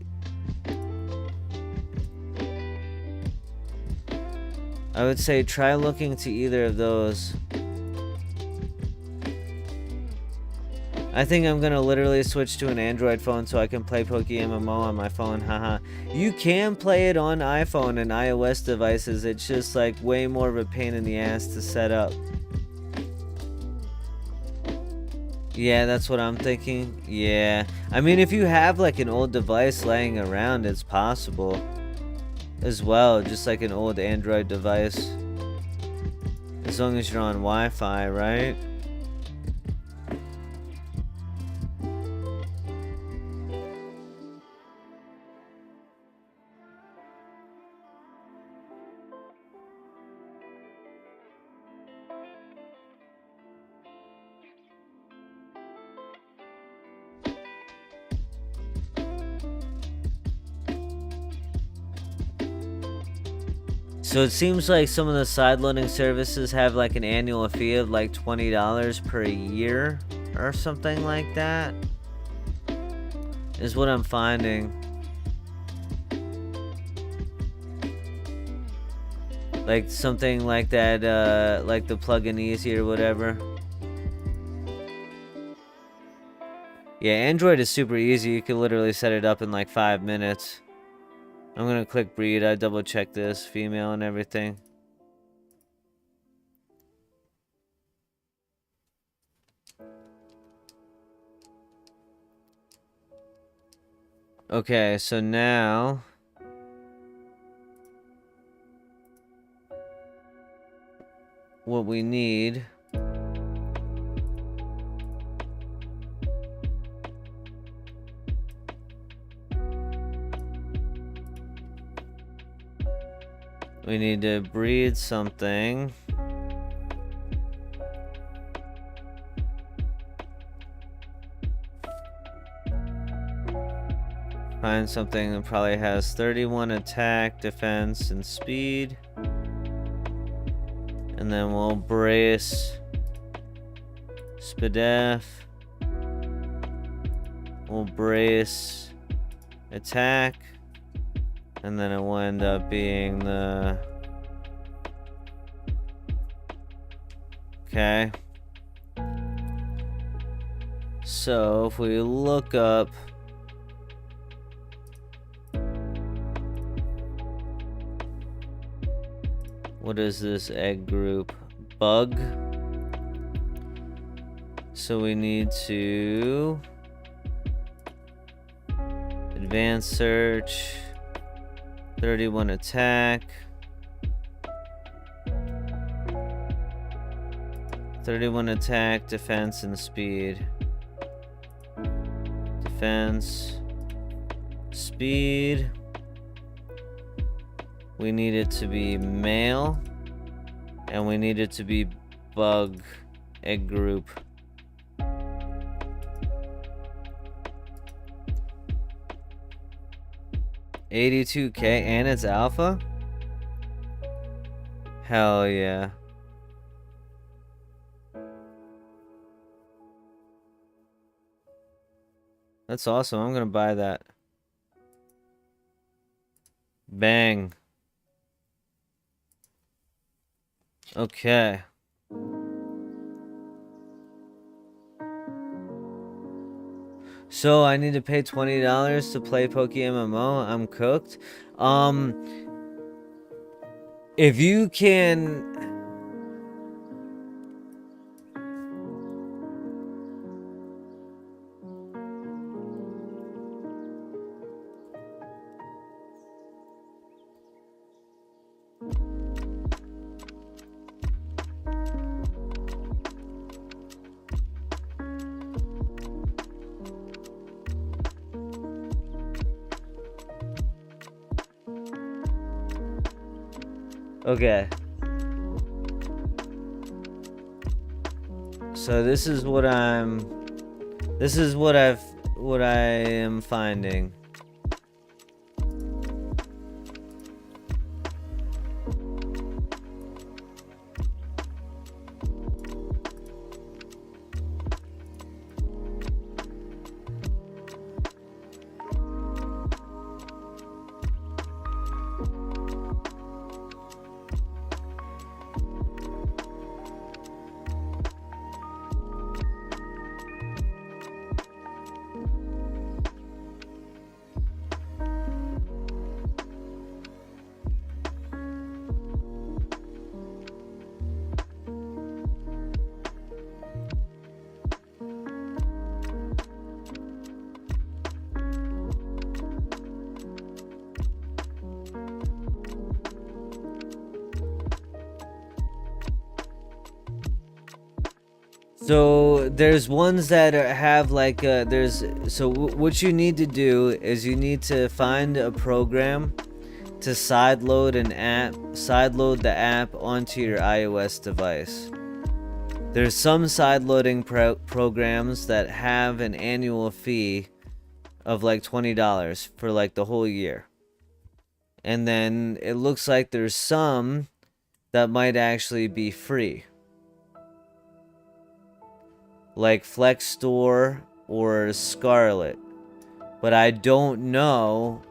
I would say try looking to either of those. I think I'm gonna literally switch to an Android phone so I can play PokéMMO on my phone, haha. You can play it on iPhone and iOS devices, it's just like way more of a pain in the ass to set up. Yeah, that's what I'm thinking. Yeah. I mean, if you have like an old device laying around, it's possible. As well, just like an old Android device. As long as you're on Wi-Fi, right? So it seems like some of the side-loading services have like an annual fee of like $20 per year or something like that. Is what I'm finding. Like something like that, like the Plugin Easy or whatever. Yeah, Android is super easy. You can literally set it up in like 5 minutes. I'm gonna click breed. I double check this, female and everything. Okay, so now what we need to breed something. Find something that probably has 31 attack, defense, and speed. And then we'll brace Spadef. We'll brace attack. And then it will end up being the... Okay. So if we look up... What is this egg group? Bug. So we need to... Advanced search... 31 attack, 31 attack, defense, and speed. Defense, speed. We need it to be male, and we need it to be bug egg group. $82K and it's alpha? Hell yeah. That's awesome. I'm gonna buy that. Bang. Okay. So I need to pay $20 to play PokéMMO. I'm cooked. If you can... Okay. So this is what I am finding. So there's ones that have like what you need to do is you need to find a program to sideload the app onto your iOS device. There's some sideloading programs that have an annual fee of like $20 for like the whole year. And then it looks like there's some that might actually be free, like Flex Store or Scarlet. But I don't know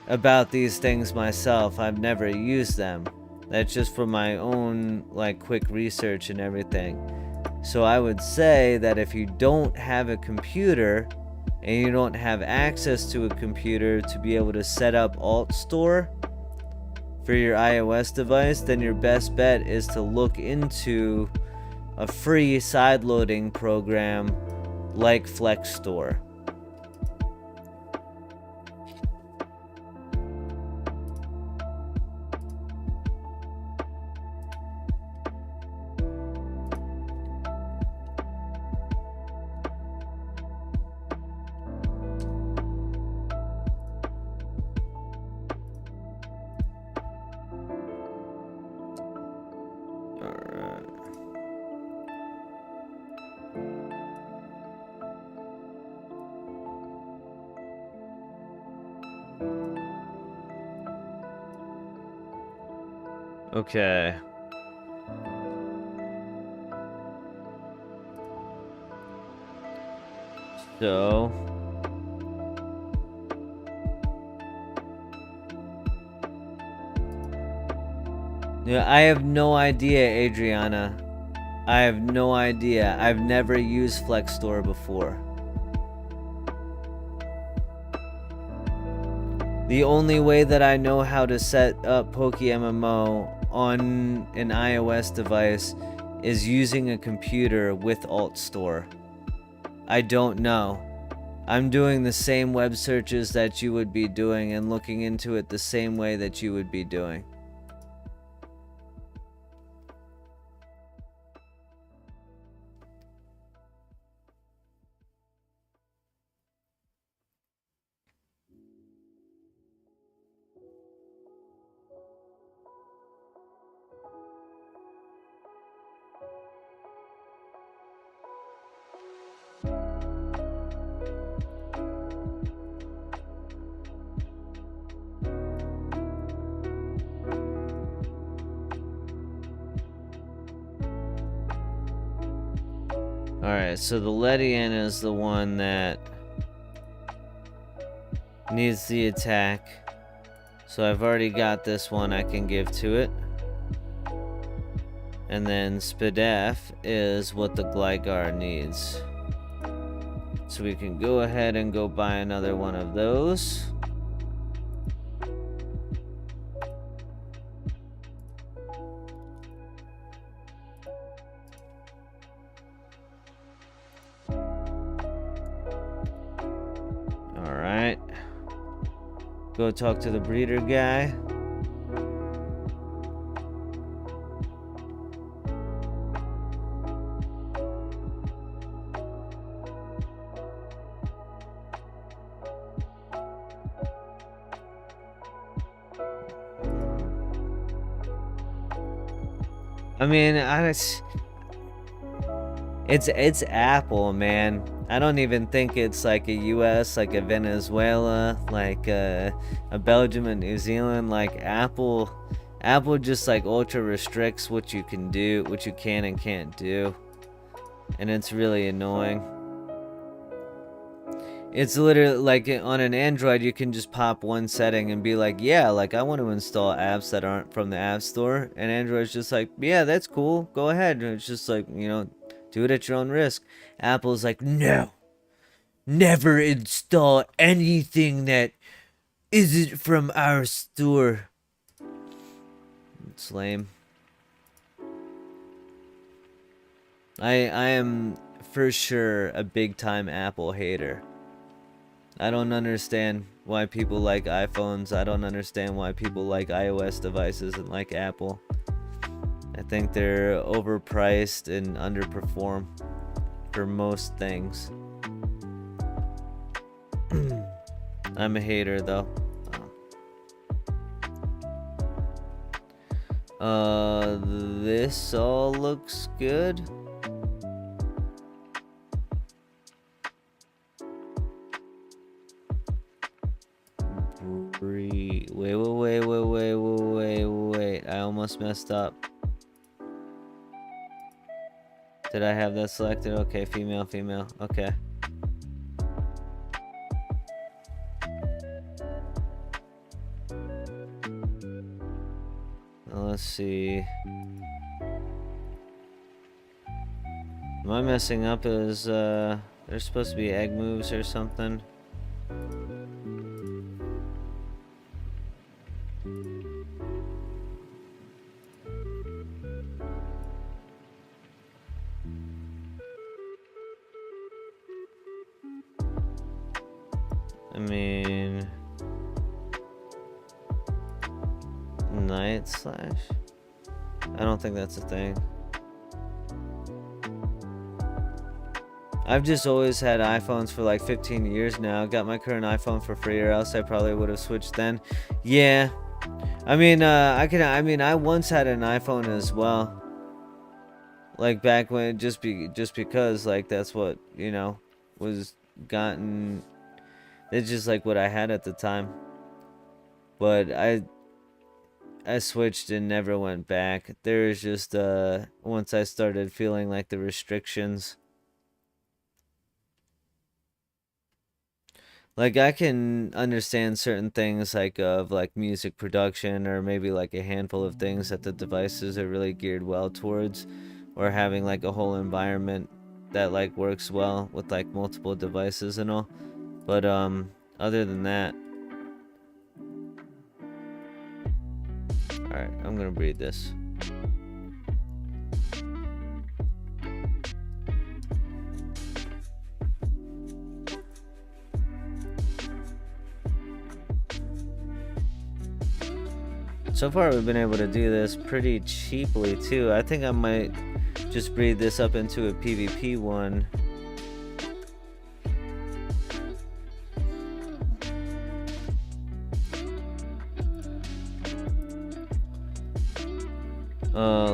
about these things myself. I've never used them. That's just for my own like quick research and everything. So I would say that if you don't have a computer and you don't have access to a computer to be able to set up Alt Store for your iOS device, then your best bet is to look into a free sideloading program like Flex Store. Okay. So yeah, I have no idea, Adriana. I have no idea. I've never used Flex Store before. The only way that I know how to set up PokéMMO on an iOS device is using a computer with Alt Store. I don't know. I'm doing the same web searches that you would be doing and looking into it the same way that you would be doing. Alright, so the Ledian is the one that needs the attack. So I've already got this one I can give to it. And then Spadef is what the Gligar needs. So we can go ahead and go buy another one of those. Alright. Go talk to the breeder guy. I mean, it's Apple, man. I don't even think it's like a US, like a Venezuela, like a Belgium and New Zealand. Like Apple just like ultra restricts what you can do, what you can and can't do. And it's really annoying. It's literally like on an Android, you can just pop one setting and be like, yeah, like I want to install apps that aren't from the App Store. And Android's just like, yeah, that's cool. Go ahead. And it's just like, you know, do it at your own risk. Apple's like, no, never install anything that isn't from our store. It's lame. I am for sure a big time Apple hater. I don't understand why people like iPhones. I don't understand why people like iOS devices and like Apple. I think they're overpriced and underperform for most things. I'm a hater though. This all looks good. Wait. I almost messed up. Did I have that selected? Okay, female. Okay. Let's see. Am I messing up? Is there's supposed to be egg moves or something? I mean, night slash? I don't think that's a thing. I've just always had iPhones for like 15 years now. Got my current iPhone for free, or else I probably would have switched then. Yeah. I mean, I once had an iPhone as well. Like back when, just because like that's what, you know, was gotten. It's just like what I had at the time. But I switched and never went back. There's just once I started feeling like the restrictions. Like I can understand certain things like of like music production, or maybe like a handful of things that the devices are really geared well towards, or having like a whole environment that like works well with like multiple devices and all. But other than that, alright, I'm gonna breed this. So far we've been able to do this pretty cheaply too. I think I might just breed this up into a PvP one.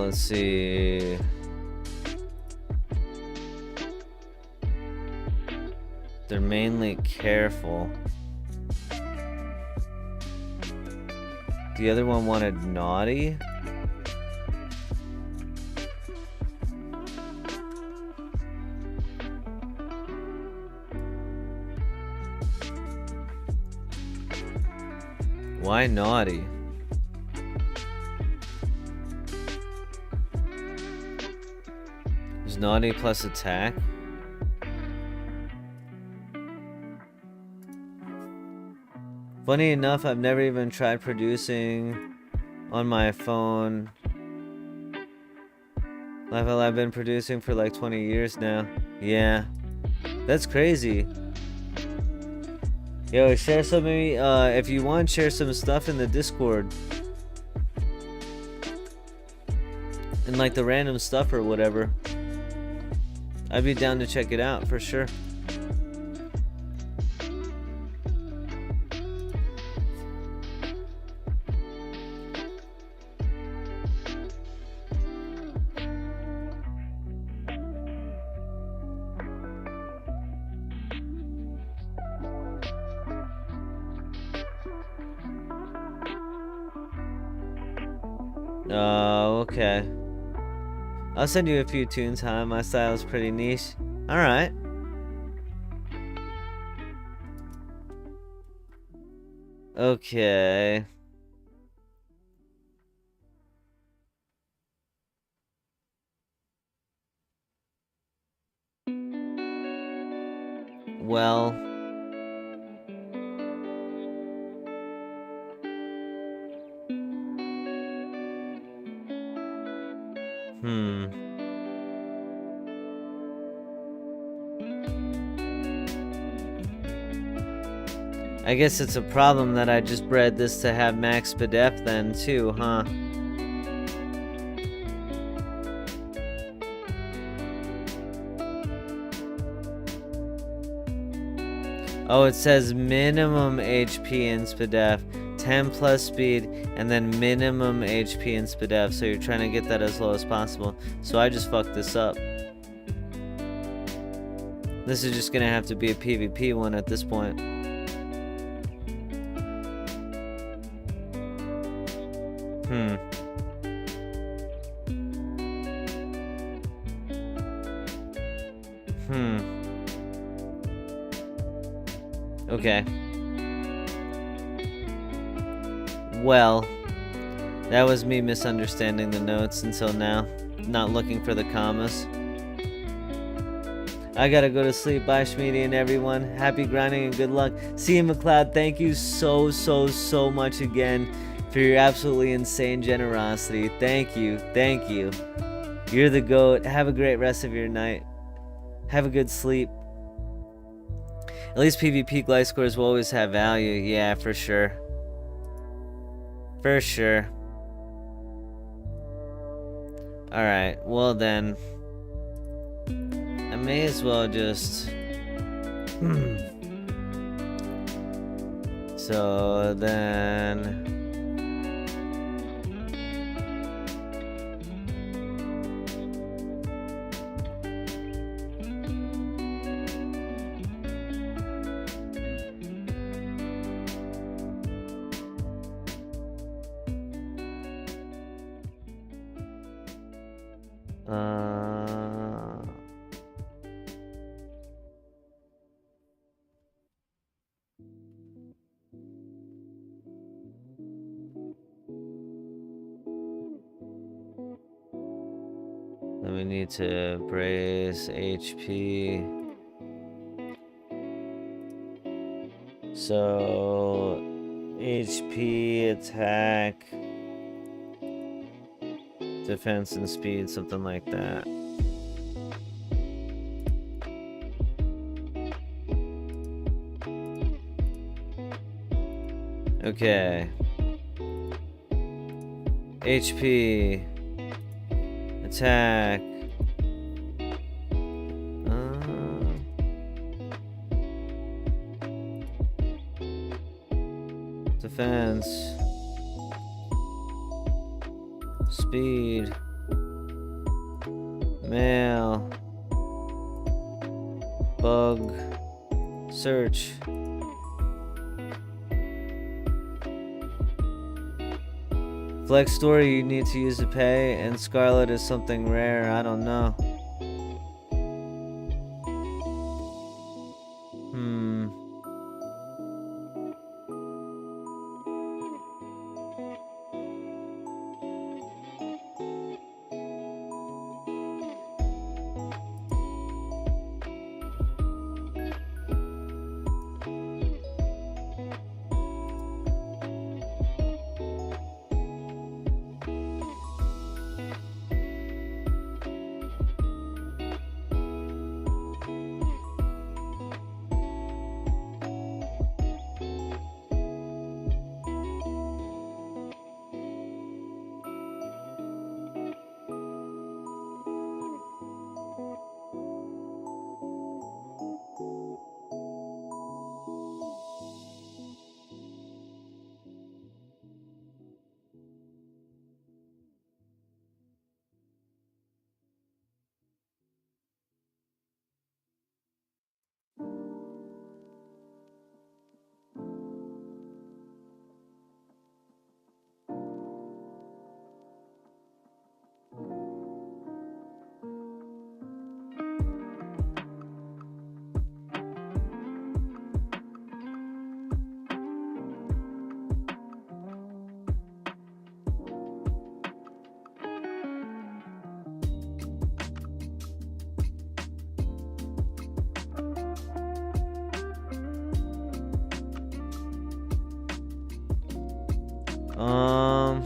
Let's see. They're mainly careful. The other one wanted naughty. Why naughty? Is naughty plus attack? Funny enough, I've never even tried producing on my phone. Level I've been producing for like 20 years now. Yeah, that's crazy. Yo, share some, maybe, if you want, share some stuff in the Discord. And like the random stuff or whatever. I'd be down to check it out for sure. Oh, okay. I'll send you a few tunes, huh? My style is pretty niche. Alright. Okay. Well. I guess it's a problem that I just bred this to have max PDF then too, huh? Oh, it says minimum HP in SPDF, 10 plus speed, and then minimum HP in SPDF, so you're trying to get that as low as possible. So I just fucked this up. This is just gonna have to be a PvP one at this point. Okay. Well, that was me misunderstanding the notes until now. Not looking for the commas. I gotta go to sleep. Bye, Shmeaty and everyone. Happy grinding and good luck. See you, McLeod. Thank you so much again for your absolutely insane generosity. Thank you. Thank you. You're the GOAT. Have a great rest of your night. Have a good sleep. At least PvP glide scores will always have value. Yeah, for sure. For sure. Alright, well then. I may as well just... So then... Then we need to brace HP. So HP, attack, defense, and speed, something like that. Okay. HP, attack, defense, speed, mail, bug, search. Flex story you need to use to pay, and Scarlet is something rare, I don't know. Um.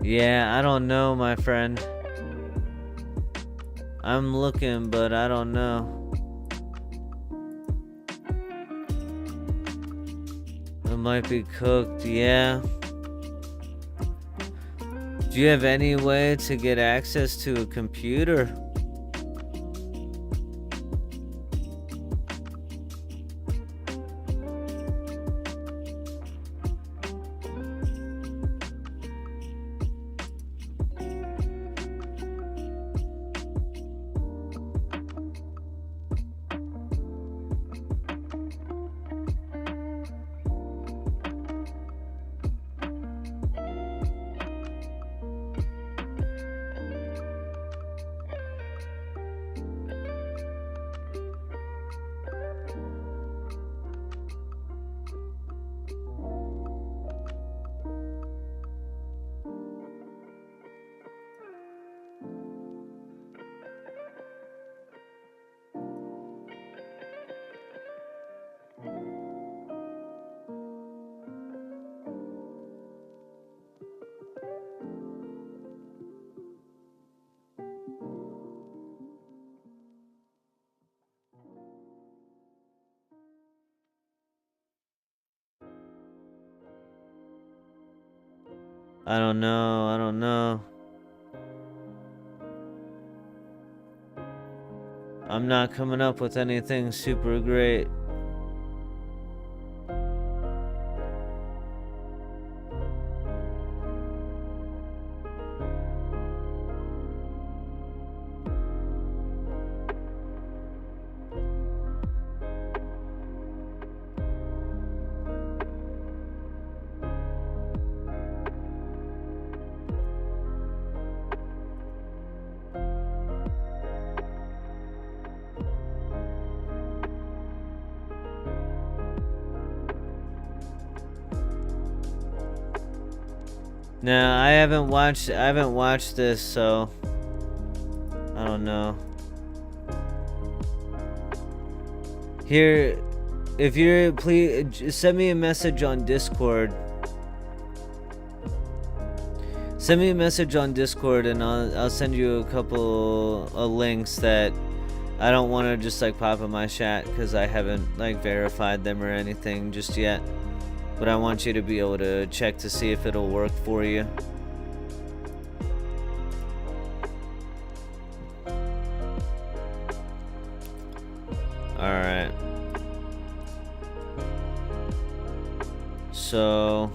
Yeah, I don't know, my friend. I'm looking, but I don't know. It might be cooked, yeah. Do you have any way to get access to a computer? I don't know, I don't know. I'm not coming up with anything super great. No, I haven't watched this, so I don't know. Here, if you're, please send me a message on Discord. Send me a message on Discord, and I'll send you a couple of links that I don't want to just like pop in my chat because I haven't like verified them or anything just yet. But I want you to be able to check to see if it'll work for you. Alright. So...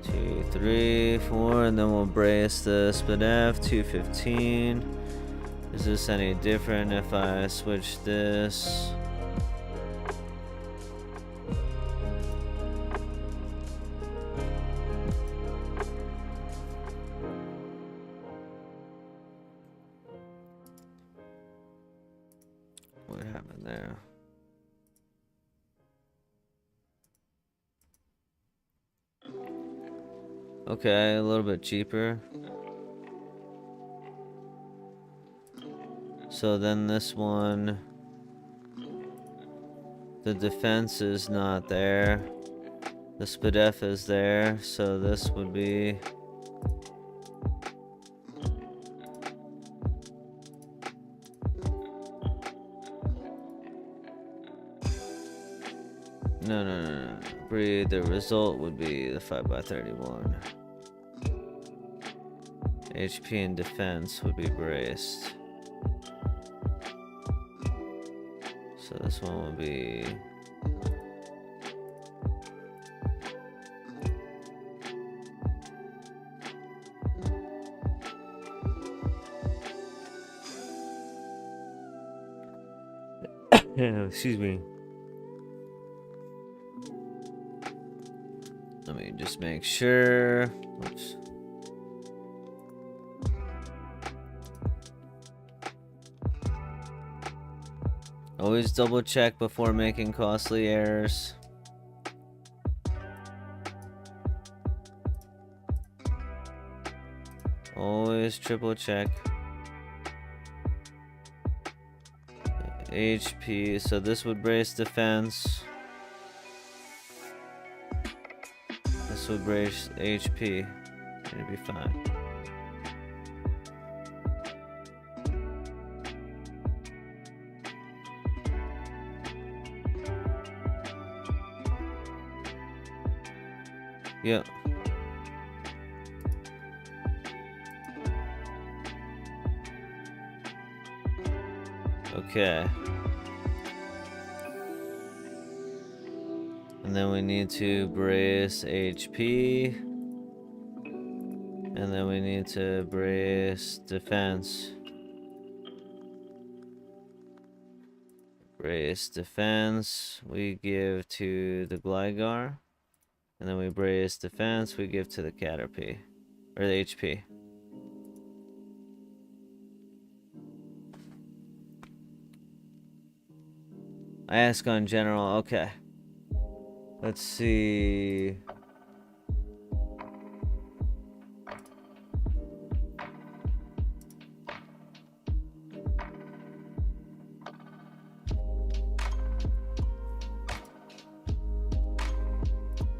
2, 3, 4, and then we'll brace the SPDF 215. Is this any different if I switch this? What happened there? Okay, a little bit cheaper. So then this one, the defense is not there. The SPDF is there, so this would be... No. Breed, the result would be the 5x31. HP and defense would be braced. So this one will be... Excuse me. me just make sure. Oops. Always double check before making costly errors. Always triple check. HP, so this would brace defense. This would brace HP. It'd be fine. Yep. Okay. And then we need to brace HP. And then we need to brace defense. Brace defense, we give to the Gligar. And then we brace defense, we give to the Caterpie. Or the HP. I ask on general, okay. Let's see.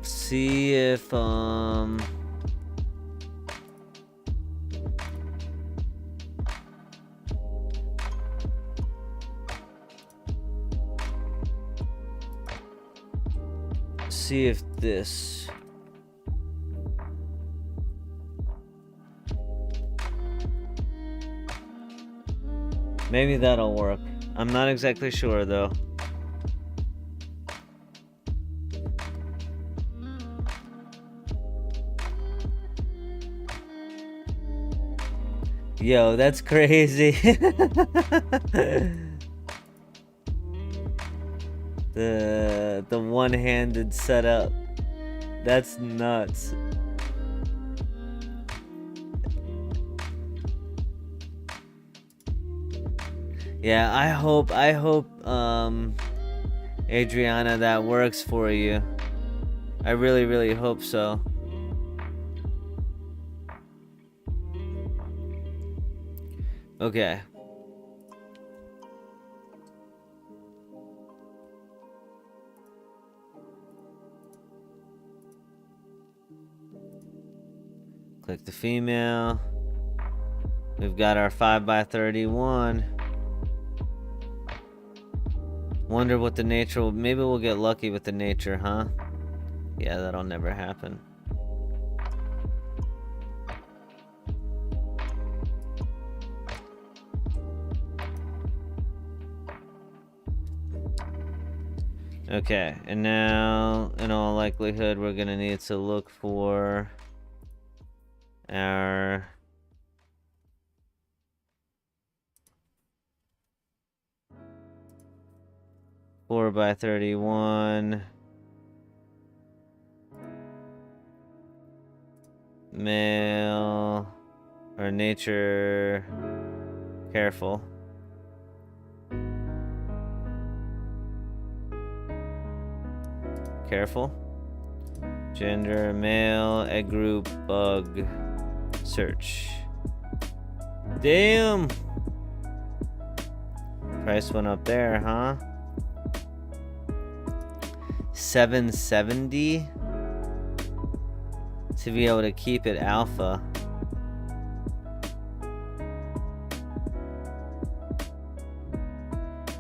See if see if this maybe that'll work. I'm not exactly sure though. Yo, that's crazy. The one-handed setup. That's nuts. Yeah, I hope Adriana, that works for you. I really hope so. Okay. Click the female. We've got our 5x31. Wonder what the nature will... Maybe we'll get lucky with the nature, huh? Yeah, that'll never happen. Okay, and now, in all likelihood, we're gonna need to look for our four by 31 male or nature careful. Careful. Gender male, egg group, bug, search. Damn! Price went up there, huh? 770 to be able to keep it alpha.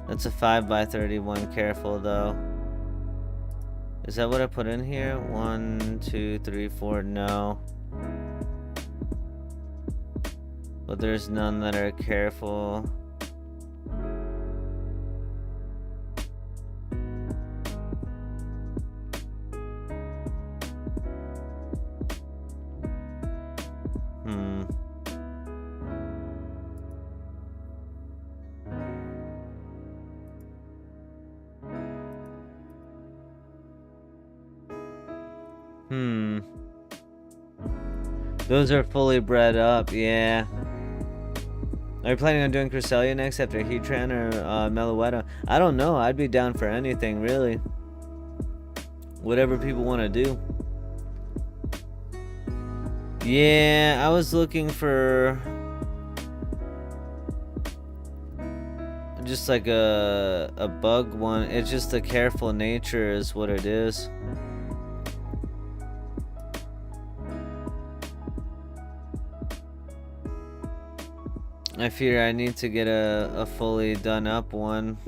That's a 5x31 careful though. Is that what I put in here? 1, 2, 3, 4. No. But there's none that are careful. Those are fully bred up, yeah. Are you planning on doing Cresselia next after Heatran or Meloetta? I don't know. I'd be down for anything, really. Whatever people want to do. Yeah, I was looking for just like a bug one. It's just the careful nature is what it is. I fear I need to get a fully done up one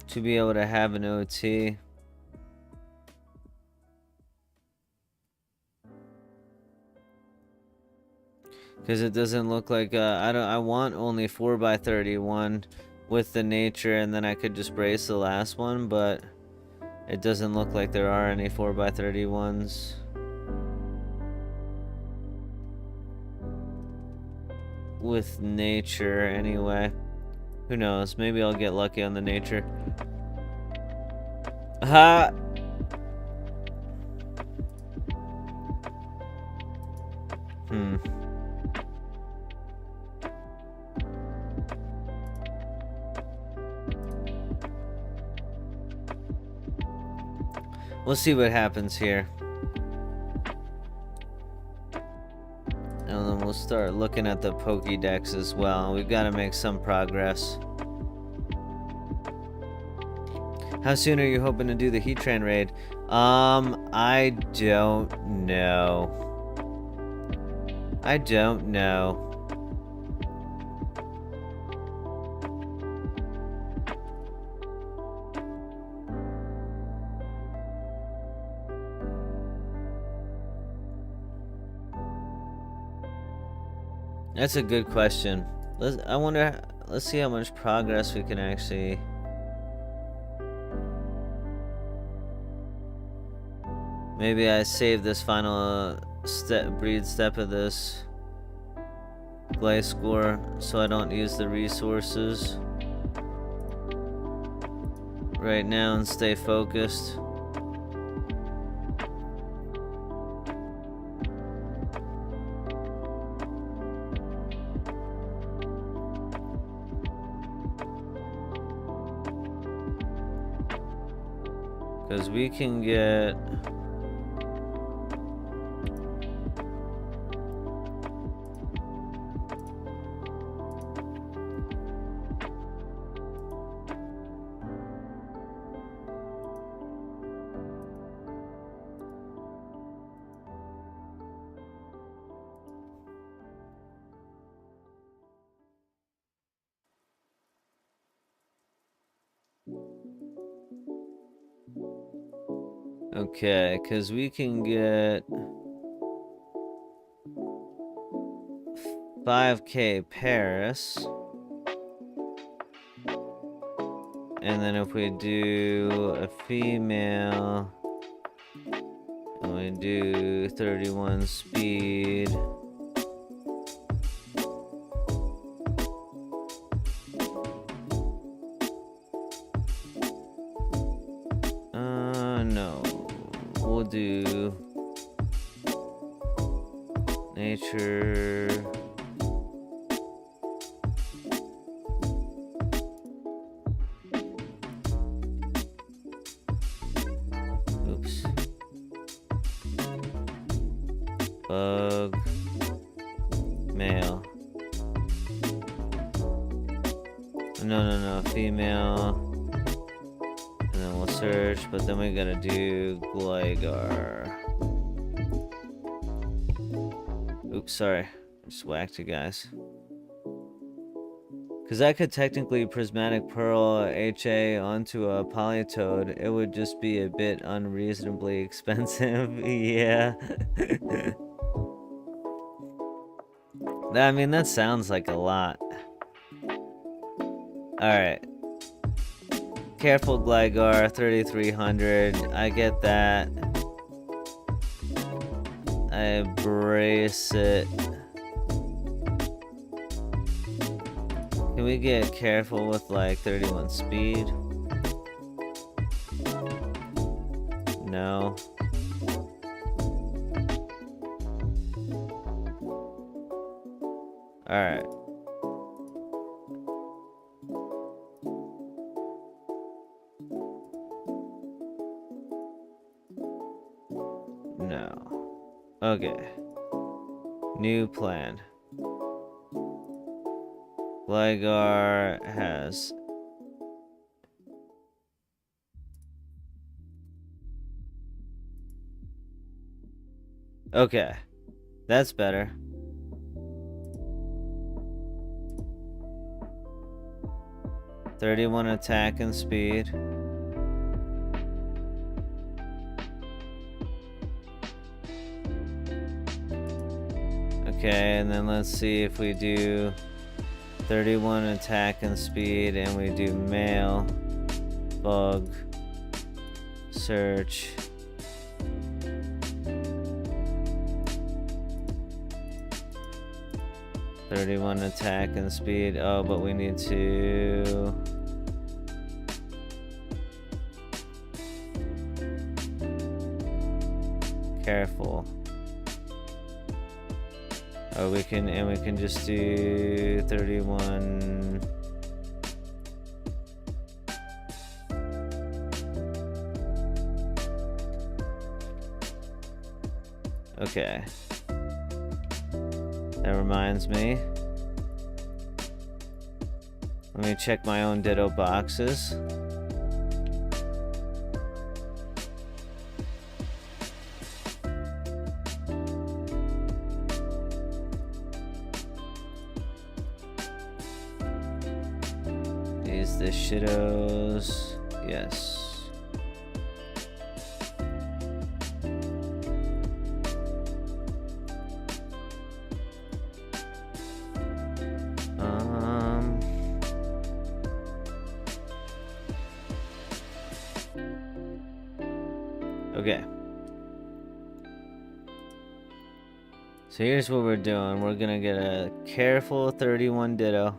to be able to have an OT. Because it doesn't look like I want only 4x31 with the nature, and then I could just brace the last one, but it doesn't look like there are any 4x31s. With nature anyway. Who knows? Maybe I'll get lucky on the nature. Ha! We'll see what happens here. And then we'll start looking at the Pokédex as well. We've got to make some progress. How soon are you hoping to do the Heatran raid? I don't know. I don't know. That's a good question. Let's see how much progress we can actually. Maybe I save this final breed step of this Gliscor so I don't use the resources right now and stay focused. Because we can get okay, because we can get 5k Paris. And then if we do a female, and we do 31 speed. No. We'll do nature. Oops. Bug. Male. No. Female. And then we'll search, but then we gotta do Gligar. Oops, sorry. I just whacked you guys. Because I could technically Prismatic Pearl HA onto a Politoed. It would just be a bit unreasonably expensive. Yeah. I mean, that sounds like a lot. Alright. Careful Gligar, 3300. I get that. I brace it. Can we get careful with like 31 speed? No. Alright. No. Okay. New plan. Gligar has... Okay. That's better. .31 attack and speed. Okay, and then let's see if we do 31 attack and speed and we do mail, bug, search. .31 attack and speed. Oh, but we need to... Careful. Oh, we can just do 31. Okay. That reminds me. Let me check my own Ditto boxes. Is this Shido's? Yes. Okay. So here's what we're doing. We're gonna get a careful 31 Ditto.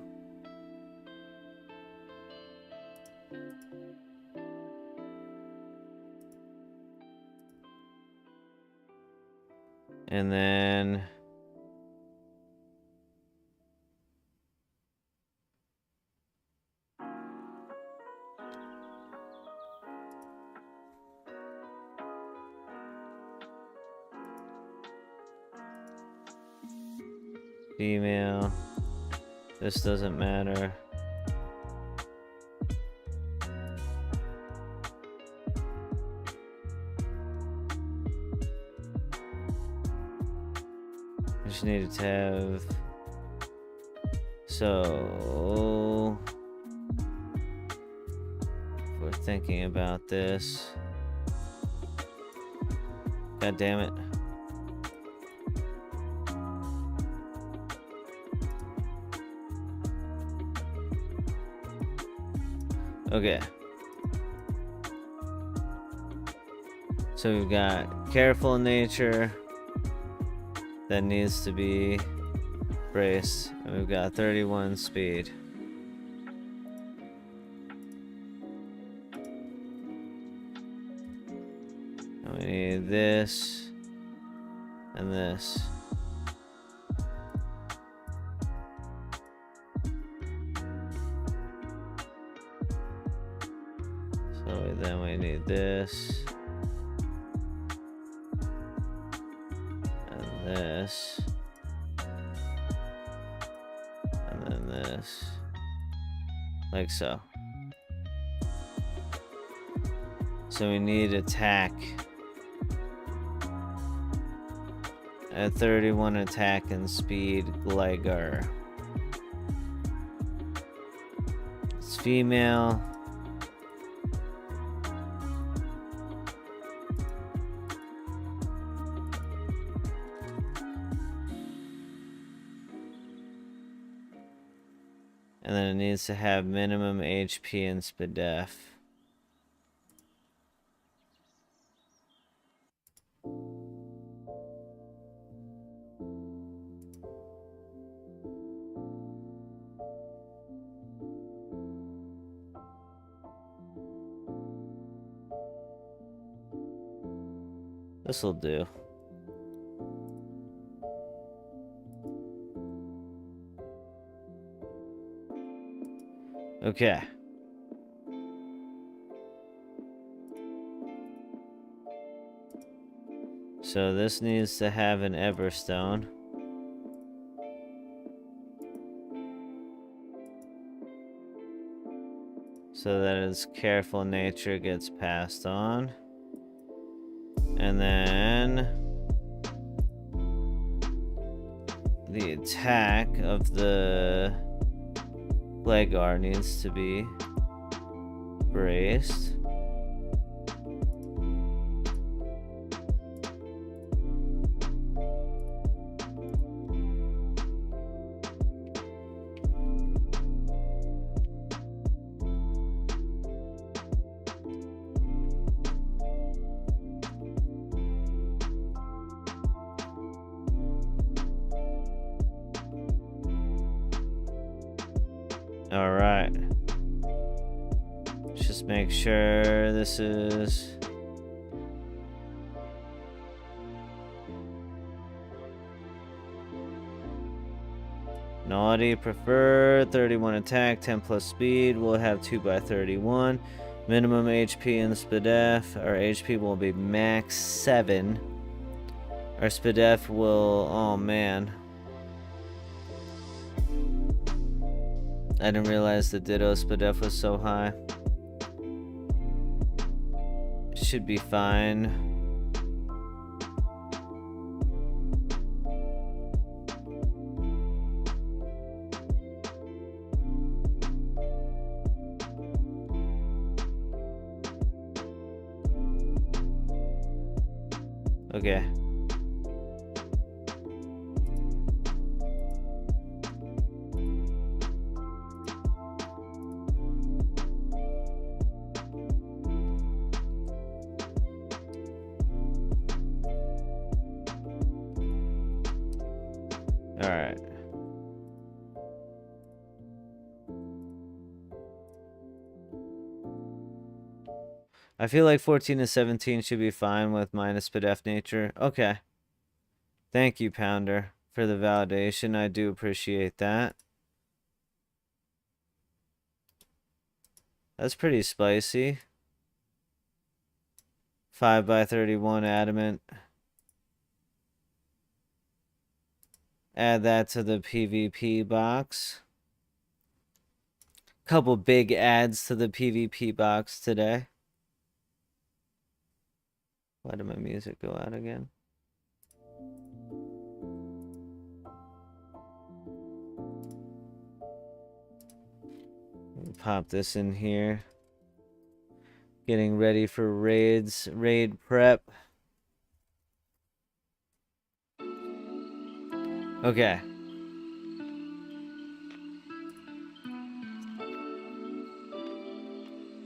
And then female. This doesn't matter. I just needed to have... So... if we're thinking about this... God damn it. Okay. So we've got careful nature that needs to be brace, and we've got 31 speed. And we need this and this. So then we need this and this and then this, like so. So we need attack at 31 attack and speed Gligar. It's female. And then it needs to have minimum HP and SPDF. This'll do. Okay. So this needs to have an Everstone. So that its careful nature gets passed on. And then the attack of the Legar needs to be braced. Alright. Let's just make sure this is... Naughty, preferred, 31 attack, 10 plus speed. We'll have 2x31. Minimum HP in the SPDF. Our HP will be max 7. Our SPDF will... Oh, man. I didn't realize the Ditto SPDF was so high. Should be fine. Okay. Alright. I feel like 14 to 17 should be fine with minus SPDF nature. Okay. Thank you, Pounder, for the validation. I do appreciate that. That's pretty spicy. 5x31 adamant. Add that to the PvP box. Couple big adds to the PvP box today. Why did my music go out again? Pop this in here. Getting ready for raids, raid prep. Okay.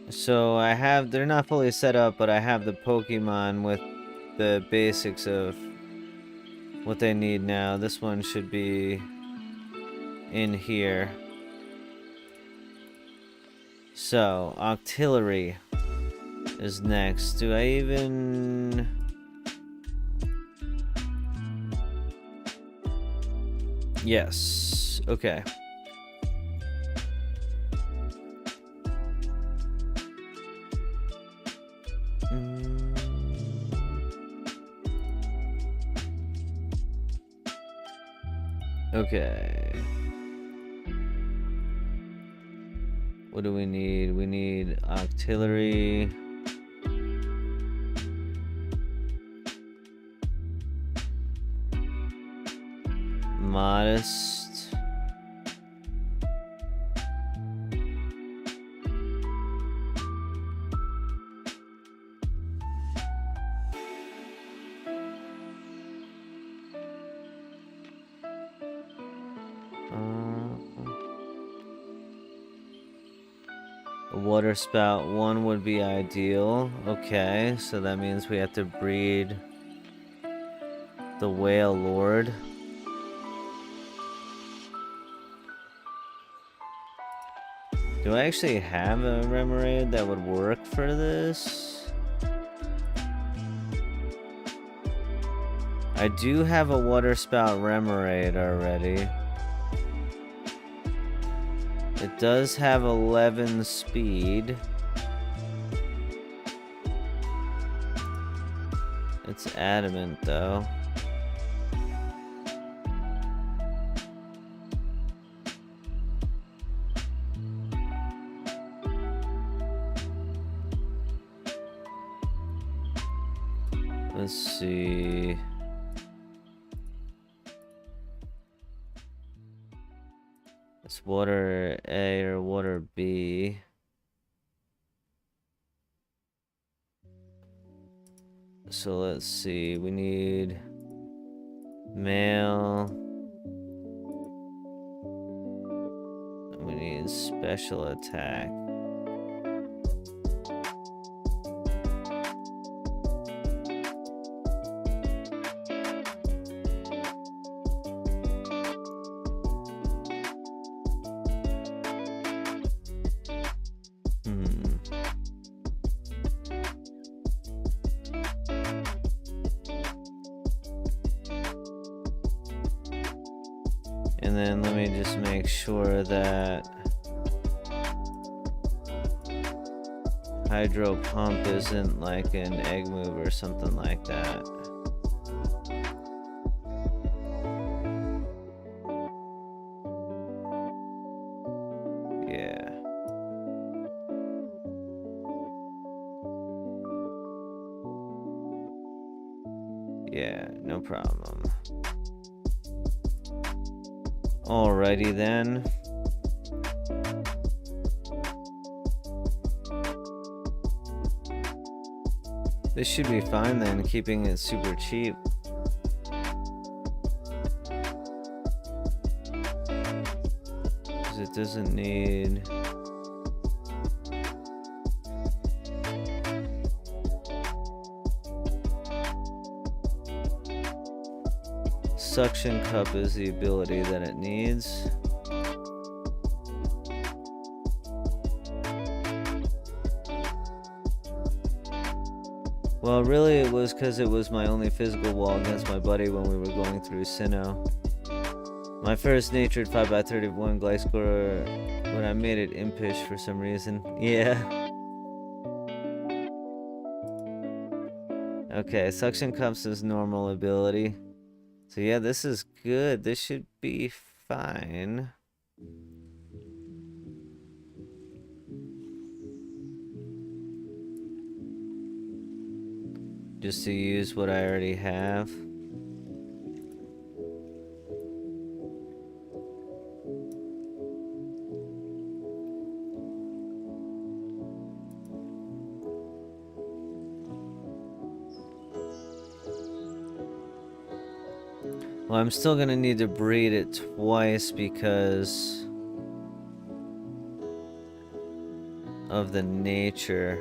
So I have, they're not fully set up, but I have the Pokemon with the basics of what they need now. This one should be in here. So, Octillery is next. Do I even... Yes. Okay. Okay. What do we need? We need Octillery. Modest. A water spout 1 would be ideal. Okay, so that means we have to breed the Whale Lord. Do I actually have a Remoraid that would work for this? I do have a water spout Remoraid already. It does have 11 speed. It's adamant though. Let's see. It's water A or water B. So let's see. We need male. We need special attack. And then let me just make sure that Hydro Pump isn't like an egg move or something like that. Yeah. Yeah, no problem. Alrighty then. This should be fine then, keeping it super cheap. Because it doesn't need... Suction Cup is the ability that it needs. Well, really it was because it was my only physical wall against my buddy when we were going through Sinnoh. My first natured 5x31 Gliscor when I made it impish for some reason. Yeah. Okay, Suction Cup's his normal ability. So yeah, this is good. This should be fine. Just to use what I already have. Well, I'm still gonna need to breed it twice because of the nature.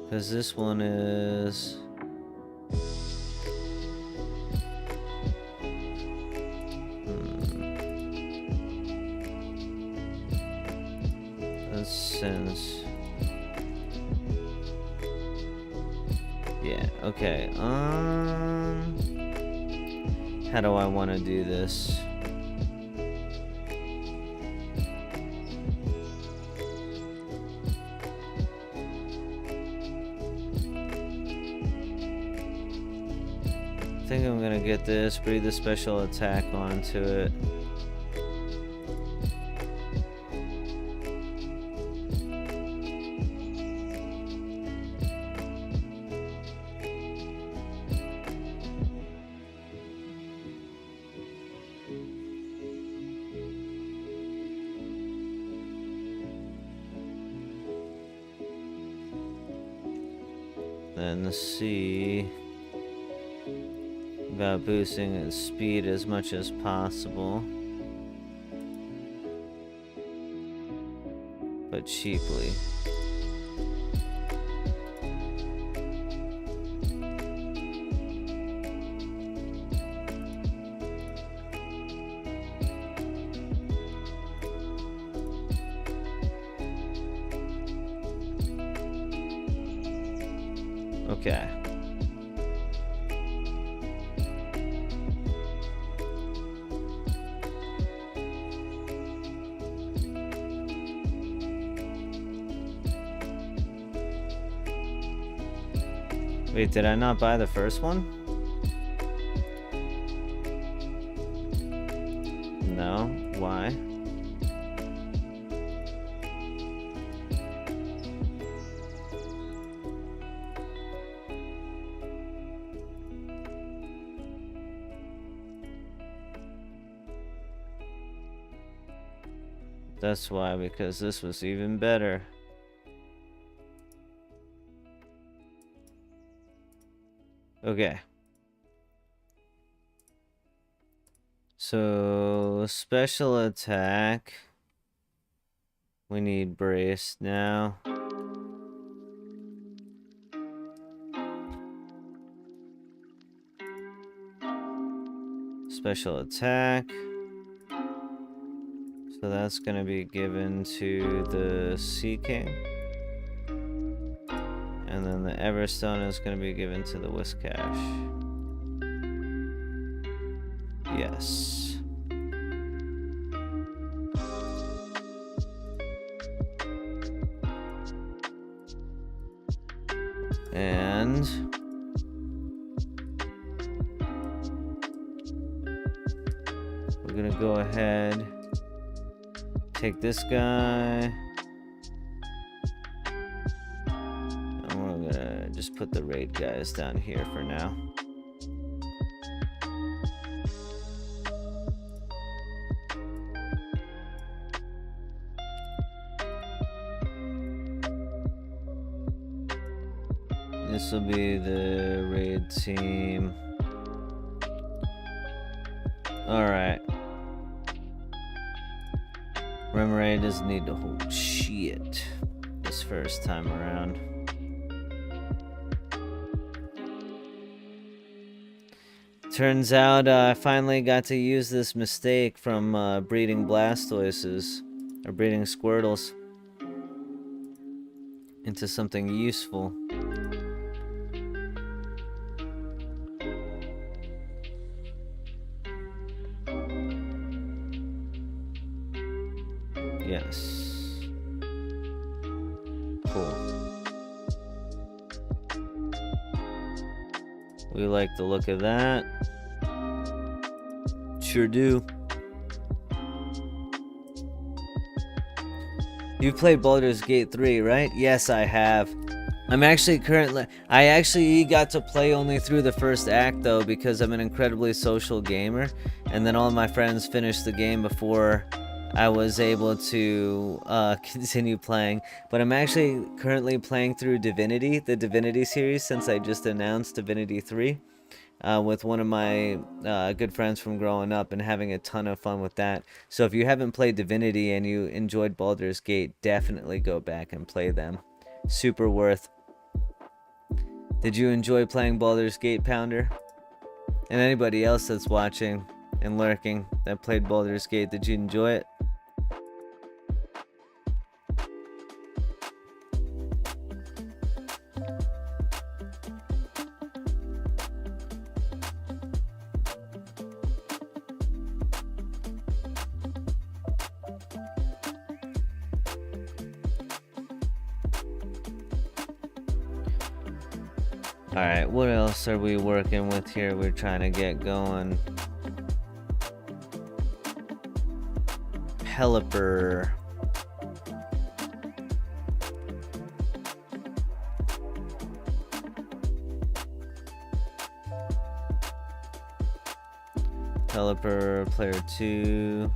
Because this one is... That sense... Yeah, okay, how do I want to do this? I think I'm gonna get this, breathe the special attack onto it. Then see about boosting its speed as much as possible, but cheaply. Okay. Wait, did I not buy the first one? No. Why? That's why, because this was even better. Okay. So, special attack. We need brace now. Special attack. So that's going to be given to the Sea King. And then the Everstone is going to be given to the Whiscash. Yes. And we're going to go ahead, take this guy. And we're going to just put the raid guys down here for now. This will be the raid team. Alright. Remoraid doesn't need to hold shit this first time around. Turns out I finally got to use this mistake from breeding Blastoises, or breeding Squirtles, into something useful. Yes. Cool. We like the look of that. Sure do. You've played Baldur's Gate 3, right? Yes, I have. I actually got to play only through the first act though, because I'm an incredibly social gamer, and then all of my friends finished the game before I was able to continue playing. But I'm actually currently playing through Divinity, the Divinity series, since I just announced Divinity 3 with one of my good friends from growing up, and having a ton of fun with that. So if you haven't played Divinity and you enjoyed Baldur's Gate, definitely go back and play them. Super worth. Did you enjoy playing Baldur's Gate, Pounder? And anybody else that's watching and lurking that played Baldur's Gate, did you enjoy it? Alright, what else are we working with here? We're trying to get going. Pelipper. Pelipper, player 2.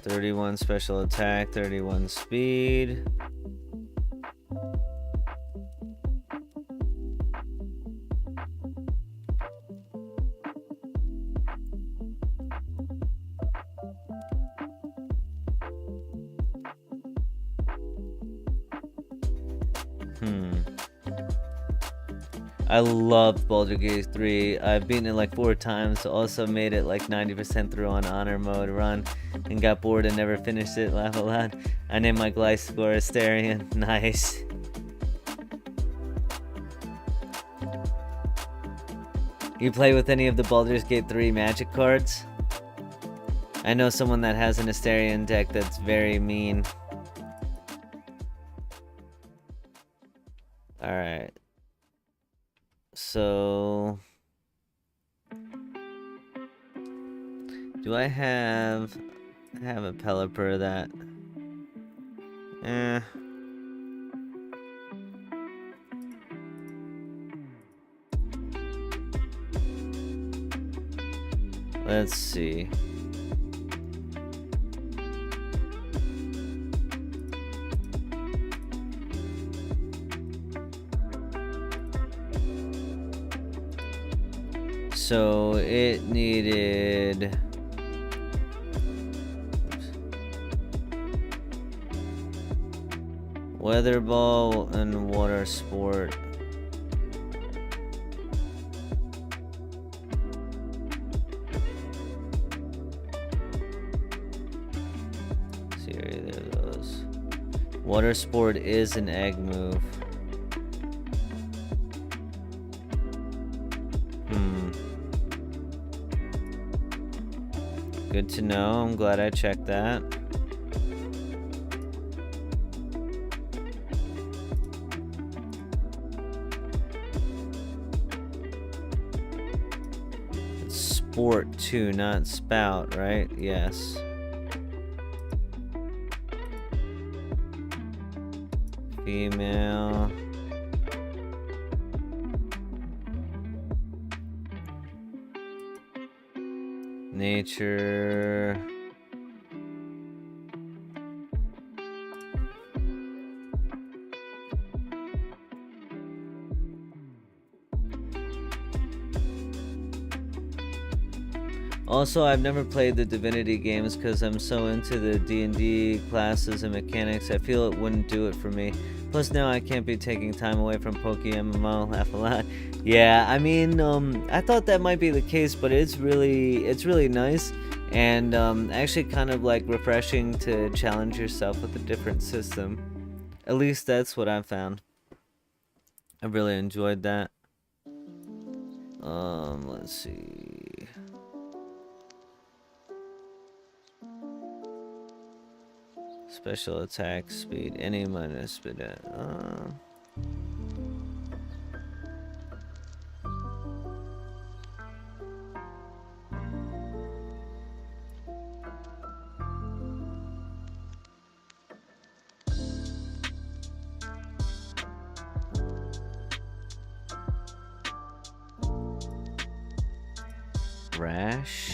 .31 special attack, 31 speed. I love Baldur's Gate 3. I've beaten it like 4 times. Also made it like 90% through on honor mode run, and got bored and never finished it. Laugh aloud. I named my Gliscor Asterion. Nice. You play with any of the Baldur's Gate 3 magic cards? I know someone that has an Asterion deck that's very mean. Alright. So... do I have a Pelipper that... Let's see. So it needed... Weather Ball and Water Sport. See, there goes. Water Sport is an egg move. Good to know. I'm glad I checked that. It's Sport too, not Spout, right? Yes. Female. Nature. Also, I've never played the Divinity games because I'm so into the D&D classes and mechanics. I feel it wouldn't do it for me. Plus, now I can't be taking time away from PokéMMO. Laugh a lot. Yeah, I mean, I thought that might be the case, but it's really nice and actually kind of like refreshing to challenge yourself with a different system. At least that's what I found. I really enjoyed that. Let's see. Special attack speed, any minus speed. Rash.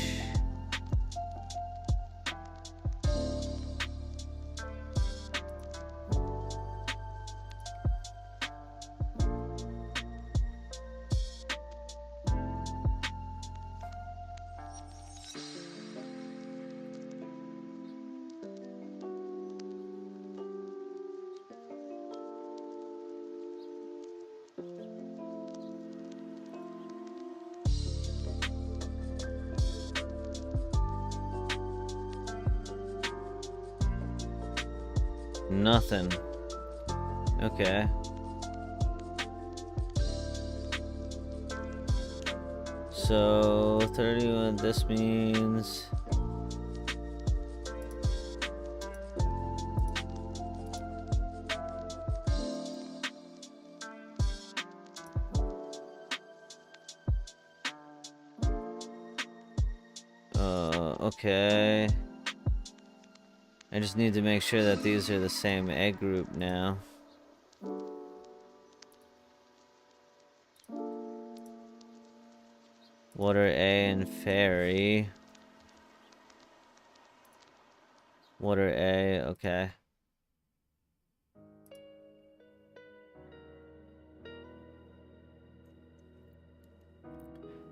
Nothing. Okay. So 31, this means okay. I just need to make sure that these are the same egg group now. Water A and Fairy. Water A, okay.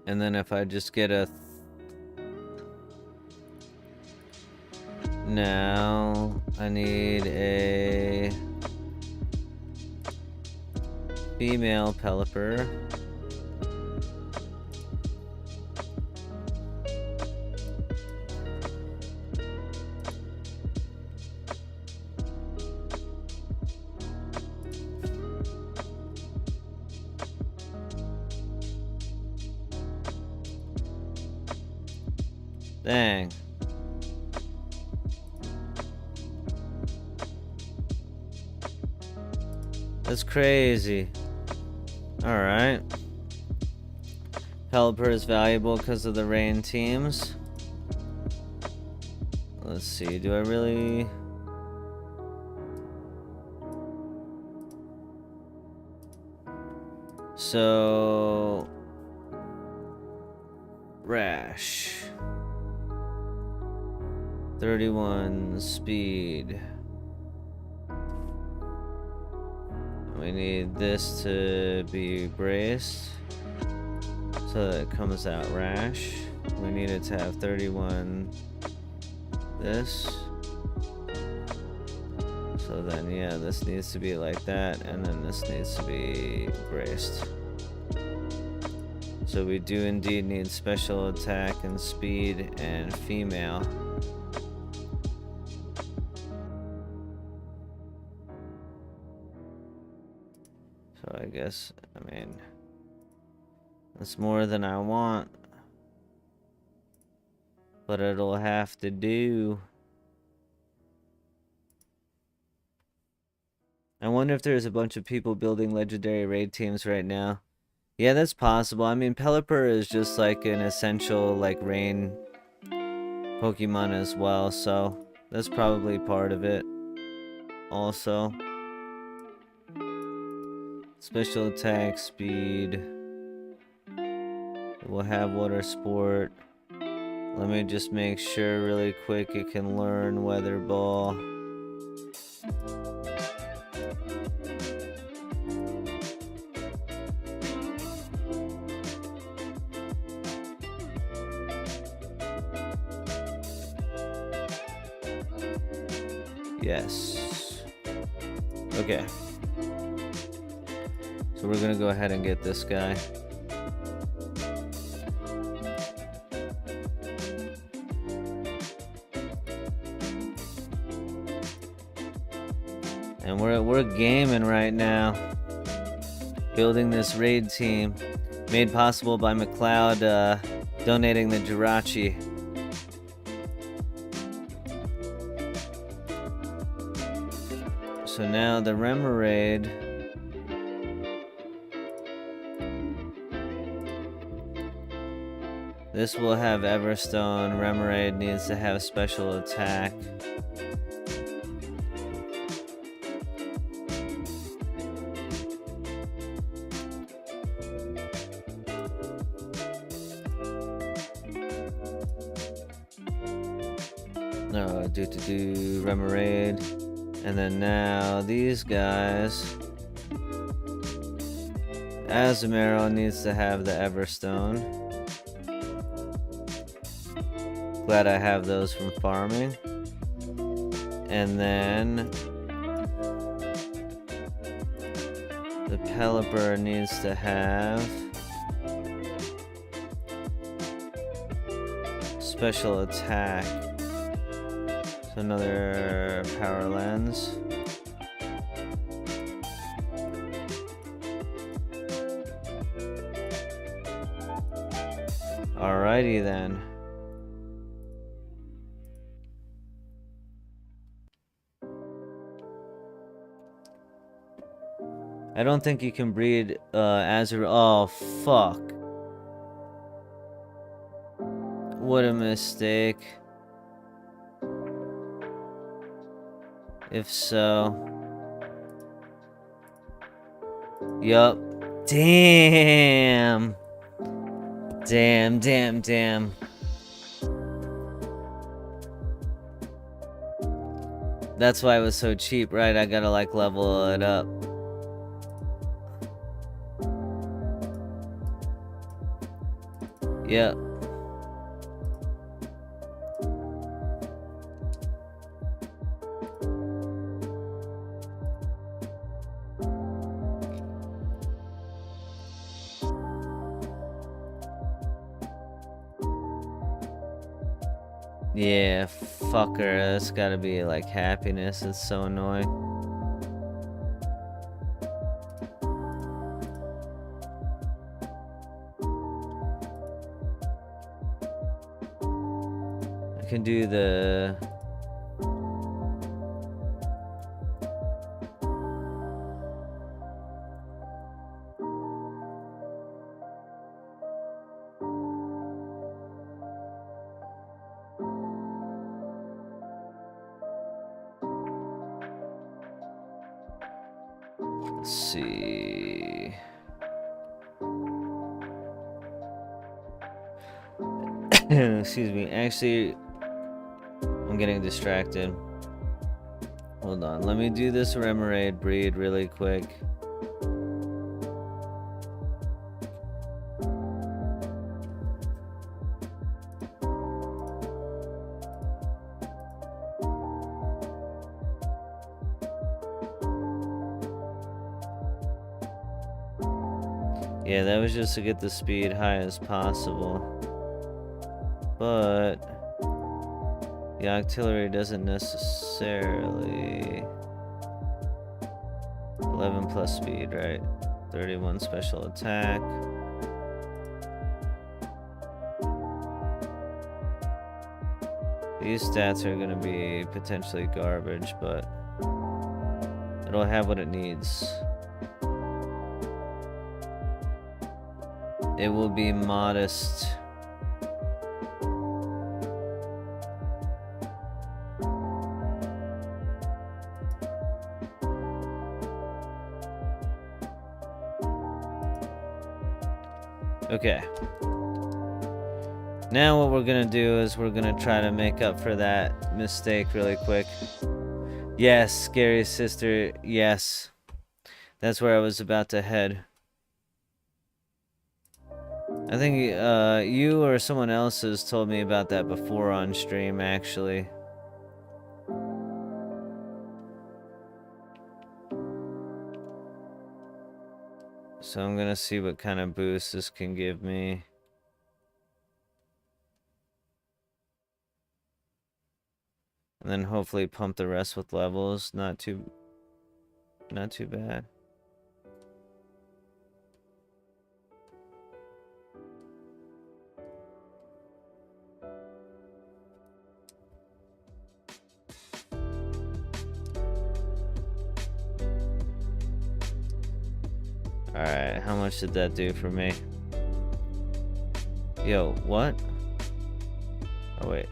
And then if I just get a... Now, I need a female Pelipper. Dang. That's crazy. Alright. Pelipper is valuable because of the rain teams. Let's see, do I really... So... Rash. 31 speed. We need this to be braced so that it comes out rash. We need it to have 31 this. So then yeah, this needs to be like that, and then this needs to be braced. So we do indeed need special attack and speed and female. So I guess, I mean, that's more than I want, but it'll have to do. I wonder if there's a bunch of people building legendary raid teams right now. Yeah, that's possible. I mean, Pelipper is just like an essential, like, rain Pokemon as well, so that's probably part of it also. Special attack, speed. We'll have water sport. Let me just make sure really quick it can learn weather ball. Yes. Okay. So we're gonna go ahead and get this guy. And we're gaming right now. Building this raid team. Made possible by McLeod donating the JIRACHI. So now the Remoraid. This will have Everstone. Remoraid needs to have special attack. No, do Remoraid. And then now these guys. Azumarill needs to have the Everstone. Glad I have those from farming. And then the Pelipper needs to have special attack. So another power lens. Alrighty then. I don't think you can breed Azure. Oh, fuck. What a mistake. If so. Yup. Damn. Damn. That's why it was so cheap, right? I gotta like level it up. Yep. Yeah, fucker. That's gotta be like happiness. It's so annoying. I can do the... Let's see. Excuse me. Actually, I'm getting distracted. Hold on. Let me do this Remoraid breed really quick. Yeah, that was just to get the speed high as possible. But the Octillery doesn't necessarily... 11 plus speed, right? 31 special attack. These stats are gonna be potentially garbage, but it'll have what it needs. It will be modest. Okay. Now what we're gonna do is we're gonna try to make up for that mistake really quick. Yes, scary sister, yes. That's where I was about to head. I think you or someone else has told me about that before on stream, actually. So I'm gonna see what kind of boost this can give me. And then hopefully pump the rest with levels. Not too bad. Alright, how much did that do for me? Yo, what? Oh, wait.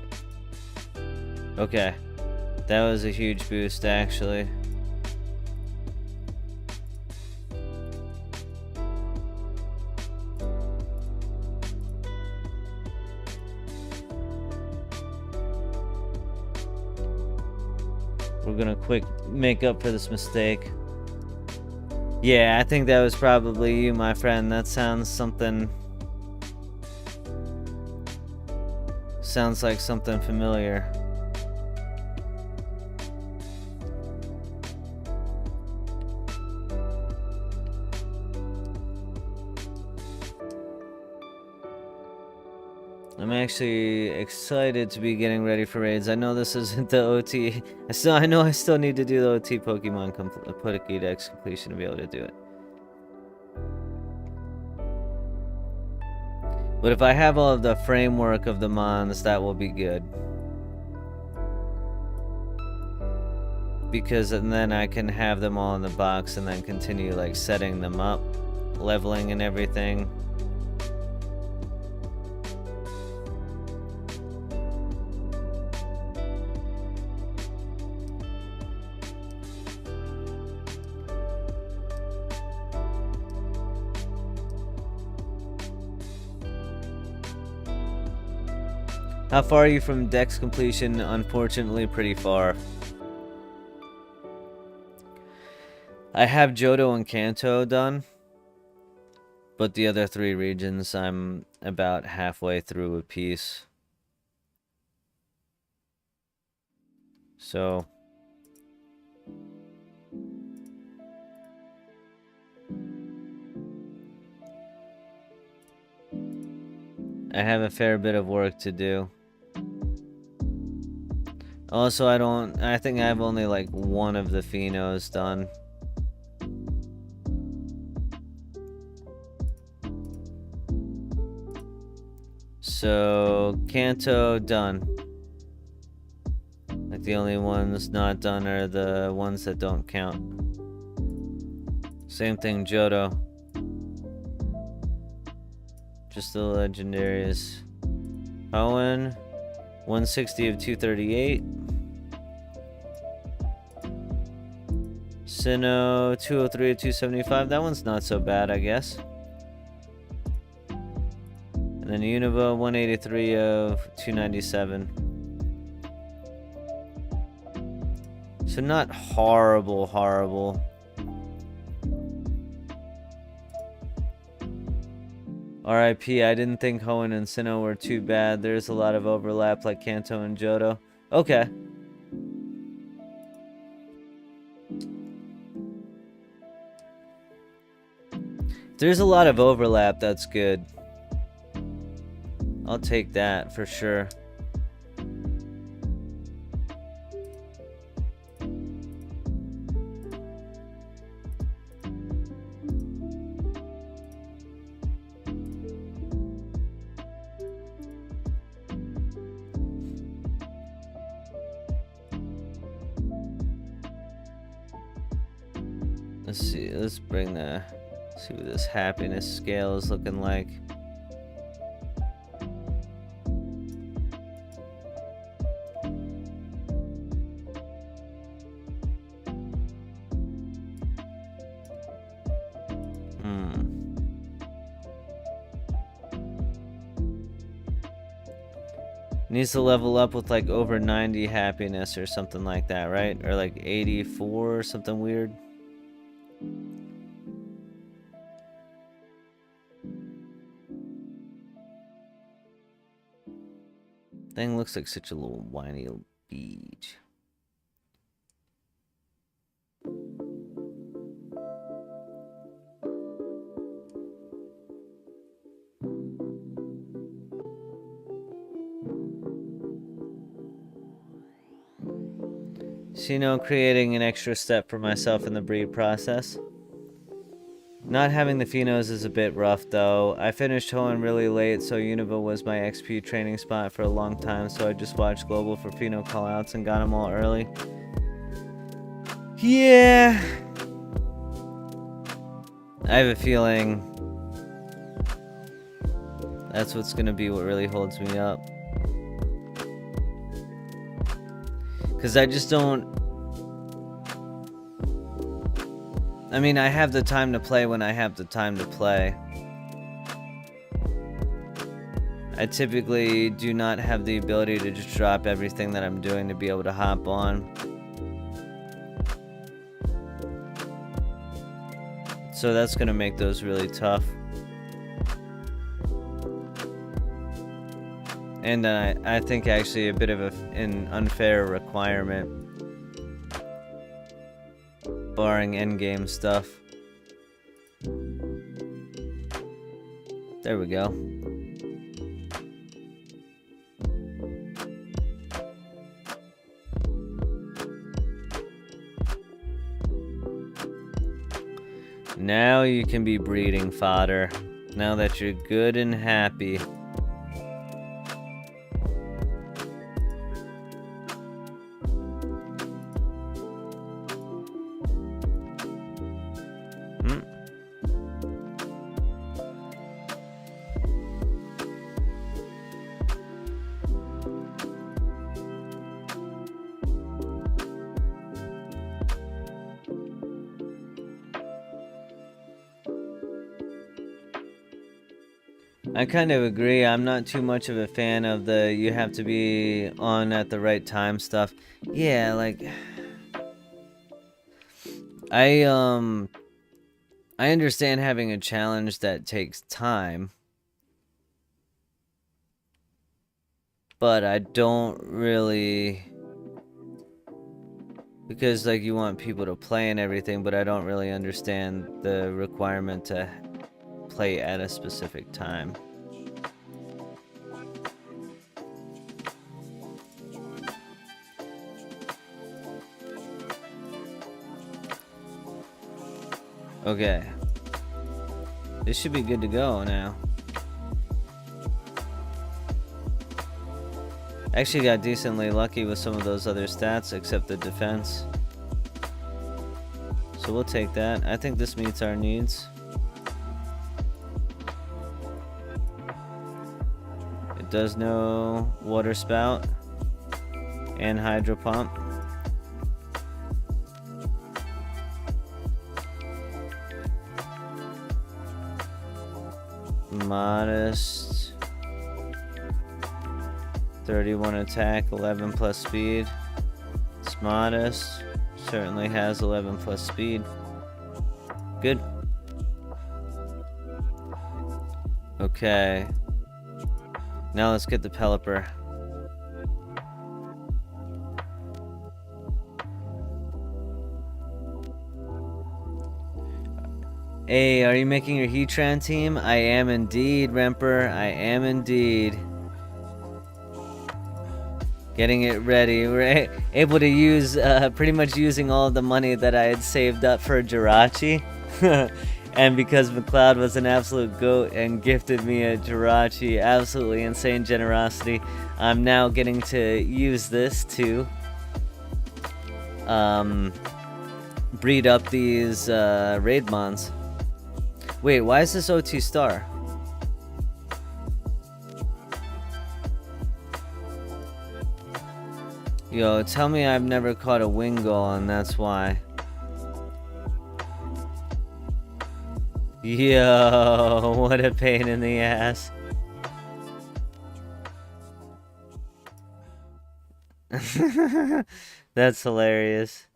Okay. That was a huge boost, actually. We're gonna quick make up for this mistake. Yeah, I think that was probably you, my friend. That sounds something... Sounds like something familiar. I'm actually excited to be getting ready for raids. I know this isn't the OT. I know I still need to do the OT Pokemon Pokedex Completion to be able to do it. But if I have all of the framework of the mons, that will be good. Because then I can have them all in the box and then continue like setting them up, leveling and everything. How far are you from Dex completion? Unfortunately, pretty far. I have Johto and Kanto done, but the other 3 regions I'm about halfway through a piece. So... I have a fair bit of work to do. Also, I think I have only like 1 of the Phenos done. So, Kanto done. Like the only ones not done are the ones that don't count. Same thing, Johto. Just the legendaries. Hoenn, 160 of 238. Sinnoh 203 of 275. That one's not so bad, I guess. And then Unova 183 of 297. So not horrible, horrible. RIP, I didn't think Hoenn and Sinnoh were too bad. There's a lot of overlap like Kanto and Johto. Okay. There's a lot of overlap, that's good. I'll take that for sure. Let's see, let's bring the, see what this happiness scale is looking like. Needs to level up with like over 90 happiness or something like that, right? Or like 84 or something weird. Thing looks like such a little whiny little beach. So, you know, creating an extra step for myself in the breed process. Not having the Phenos is a bit rough, though. I finished Hoenn really late, so Unova was my XP training spot for a long time, so I just watched Global for Pheno callouts and got them all early. Yeah. I have a feeling that's what's gonna be what really holds me up. Because I just don't... I mean, I have the time to play when I have the time to play. I typically do not have the ability to just drop everything that I'm doing to be able to hop on. So that's going to make those really tough. And I think actually a bit of an unfair requirement. Barring endgame stuff. There we go. Now you can be breeding fodder. Now that you're good and happy. I kind of agree. I'm not too much of a fan of the you have to be on at the right time stuff. Yeah, like I understand having a challenge that takes time, but I don't really, because like you want people to play and everything, but I don't really understand the requirement to play at a specific time. Okay. This should be good to go now. Actually got decently lucky with some of those other stats, except the defense. So we'll take that. I think this meets our needs. It does know water spout and hydro pump. modest. 31 attack, 11 plus speed. It's modest. Certainly has 11 plus speed. Good. Okay. Now let's get the Pelipper. Hey, are you making your Heatran team? I am indeed, Remper. I am indeed. Getting it ready. We're able to use, pretty much using all of the money that I had saved up for JIRACHI. And because McLeod was an absolute goat and gifted me a JIRACHI, absolutely insane generosity, I'm now getting to use this to breed up these raid mons. Wait, why is this OT star? Yo, tell me I've never caught a Wingull and that's why. Yo, what a pain in the ass. That's hilarious.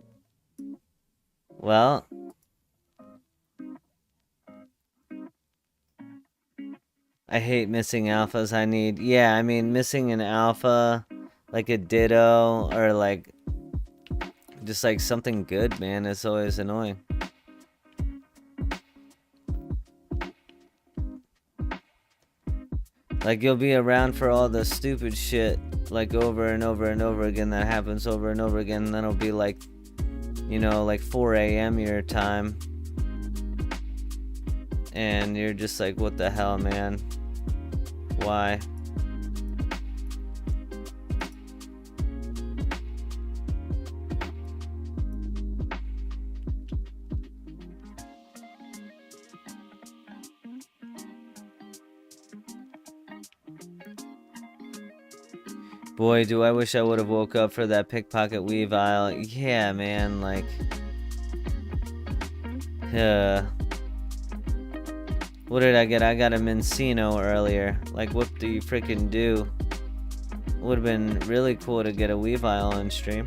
Well, I hate missing alphas. Yeah, I mean, missing an alpha, like a Ditto, or like, just like something good, man, it's always annoying. Like, you'll be around for all the stupid shit, like, over and over and over again that happens over and over again, and then it'll be like, you know, like 4 a.m. your time. And you're just like, what the hell, man? Why? Boy, do I wish I would have woke up for that pickpocket Weavile. Yeah, man, like... What did I get? I got a Mincino earlier. Like, what do you freaking do? Would have been really cool to get a Weavile on stream.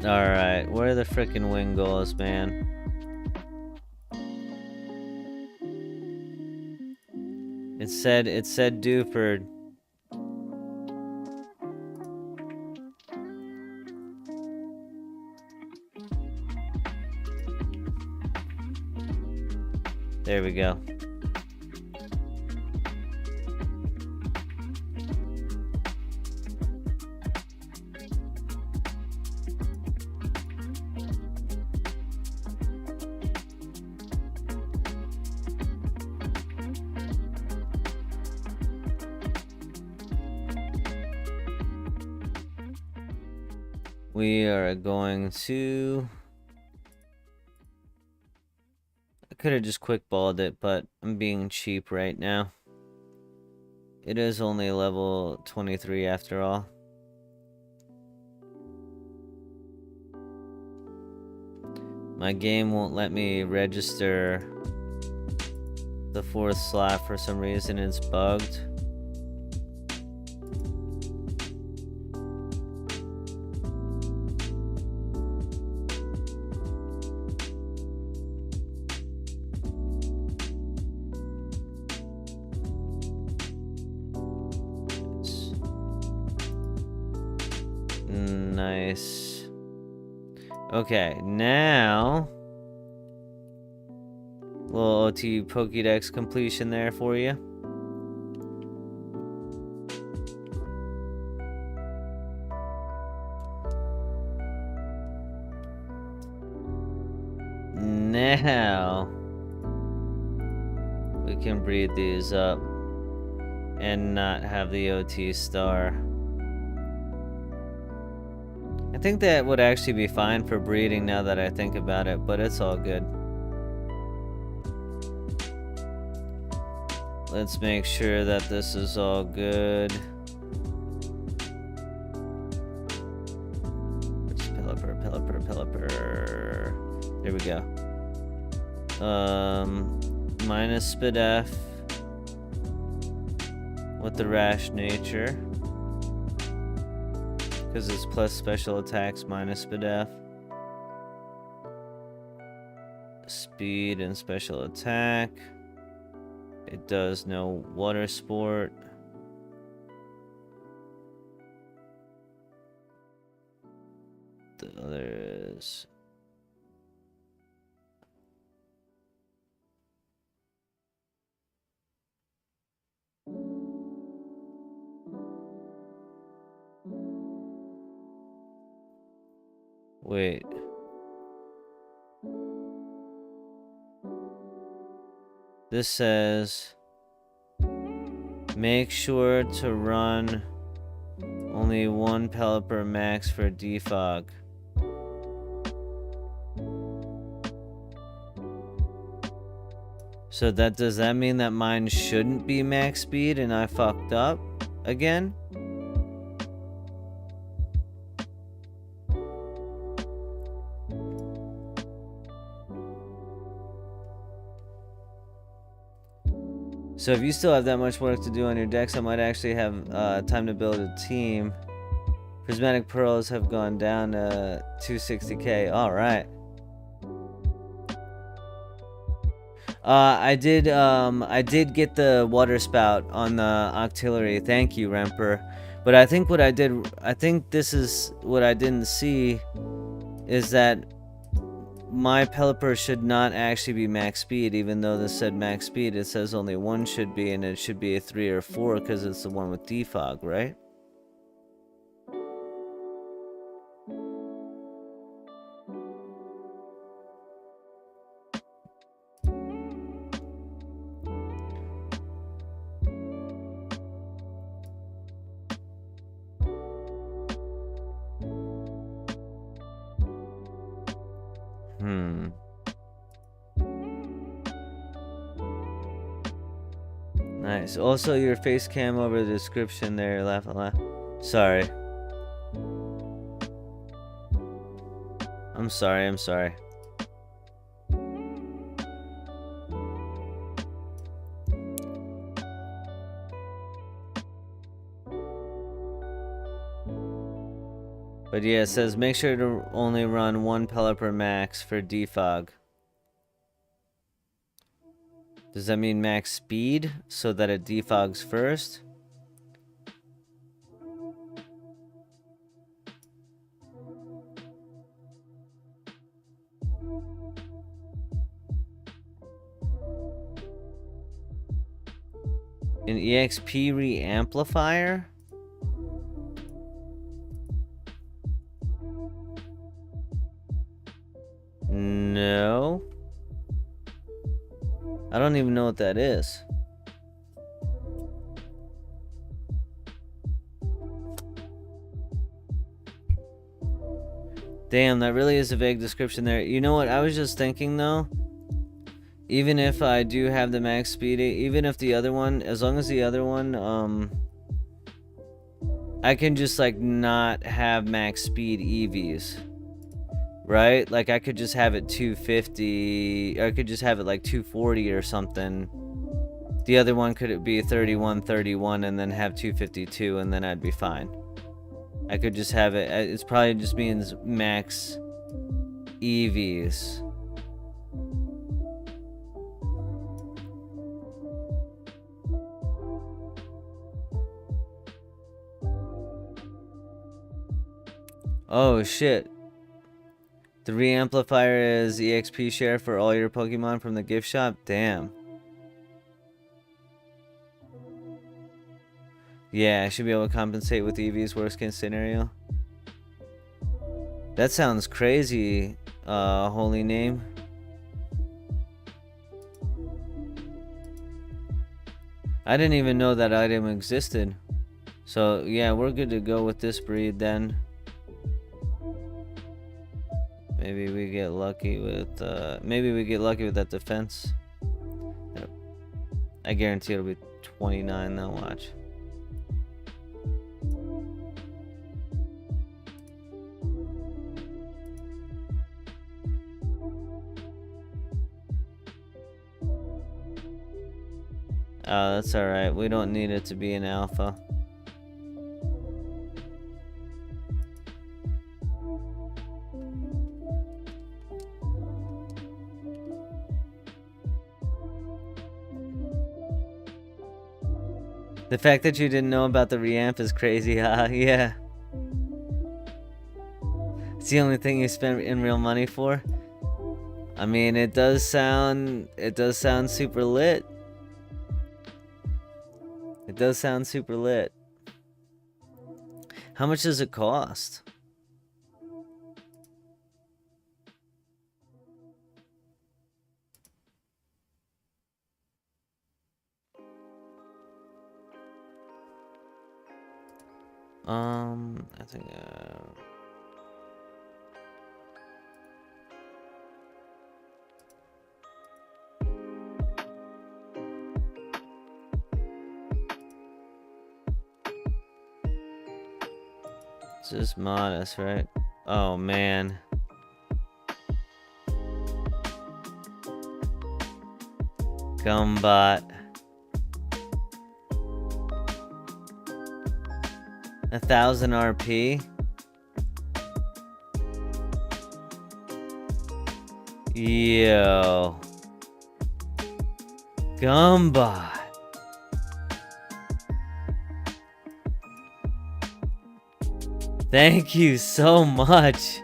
Alright, where are the frickin' Wingulls, man? It said Dewford. There we go. We are going to... I could have just quick balled it, but I'm being cheap right now. It is only level 23 after all. My game won't let me register the 4th slot for some reason. It's bugged. Nice. Okay, now little OT Pokedex completion there for you. Now we can breed these up and not have the OT star. I think that would actually be fine for breeding now that I think about it, but it's all good. let's make sure that this is all good. Pelipper. There we go. Minus Speed F with the rash nature, because it's plus special attacks minus Speed F. Speed and special attack. It does no water sport. The other is wait. This says make sure to run only one Pelipper max for defog. So does that mean that mine shouldn't be max speed and I fucked up again? So if you still have that much work to do on your decks, I might actually have time to build a team. Prismatic Pearls have gone down to 260k. Alright. I did get the water spout on the Octillery. Thank you, Remper. But I think this is what I didn't see, is that my Pelipper should not actually be max speed, even though this said max speed. It says only one should be, and it should be a 3 or 4 because it's the one with defog, right? Nice. Also, your face cam over the description there. Laugh a lot. Sorry. I'm sorry. But yeah, it says make sure to only run one Pelipper max for defog. Does that mean max speed so that it defogs first? An EXP re-amplifier? No. I don't even know what that is. Damn, that really is a vague description there. You know what? I was just thinking though, even if I do have the max speed, even if the other one, as long as the other one, I can just like not have max speed EVs. Right? Like I could just have it 250, or I could just have it like 240 or something. The other one could be 31 and then have 252 and then I'd be fine. I could just have it, it's probably just means max EVs. Oh shit. The re-amplifier is EXP share for all your Pokemon from the gift shop? Damn. Yeah, I should be able to compensate with EV's worst case scenario. That sounds crazy, holy name. I didn't even know that item existed. So yeah, we're good to go with this breed then. Maybe we get lucky with that defense. I guarantee it'll be 29 though, watch. Oh, that's alright. We don't need it to be an alpha. The fact that you didn't know about the reamp is crazy, huh? Yeah. It's the only thing you spent in real money for? I mean, it does sound super lit. It does sound super lit. How much does it cost? I think it's just modest, right? Oh man. Gumbot. 1,000 RP. Yo. Gumbot. Thank you so much.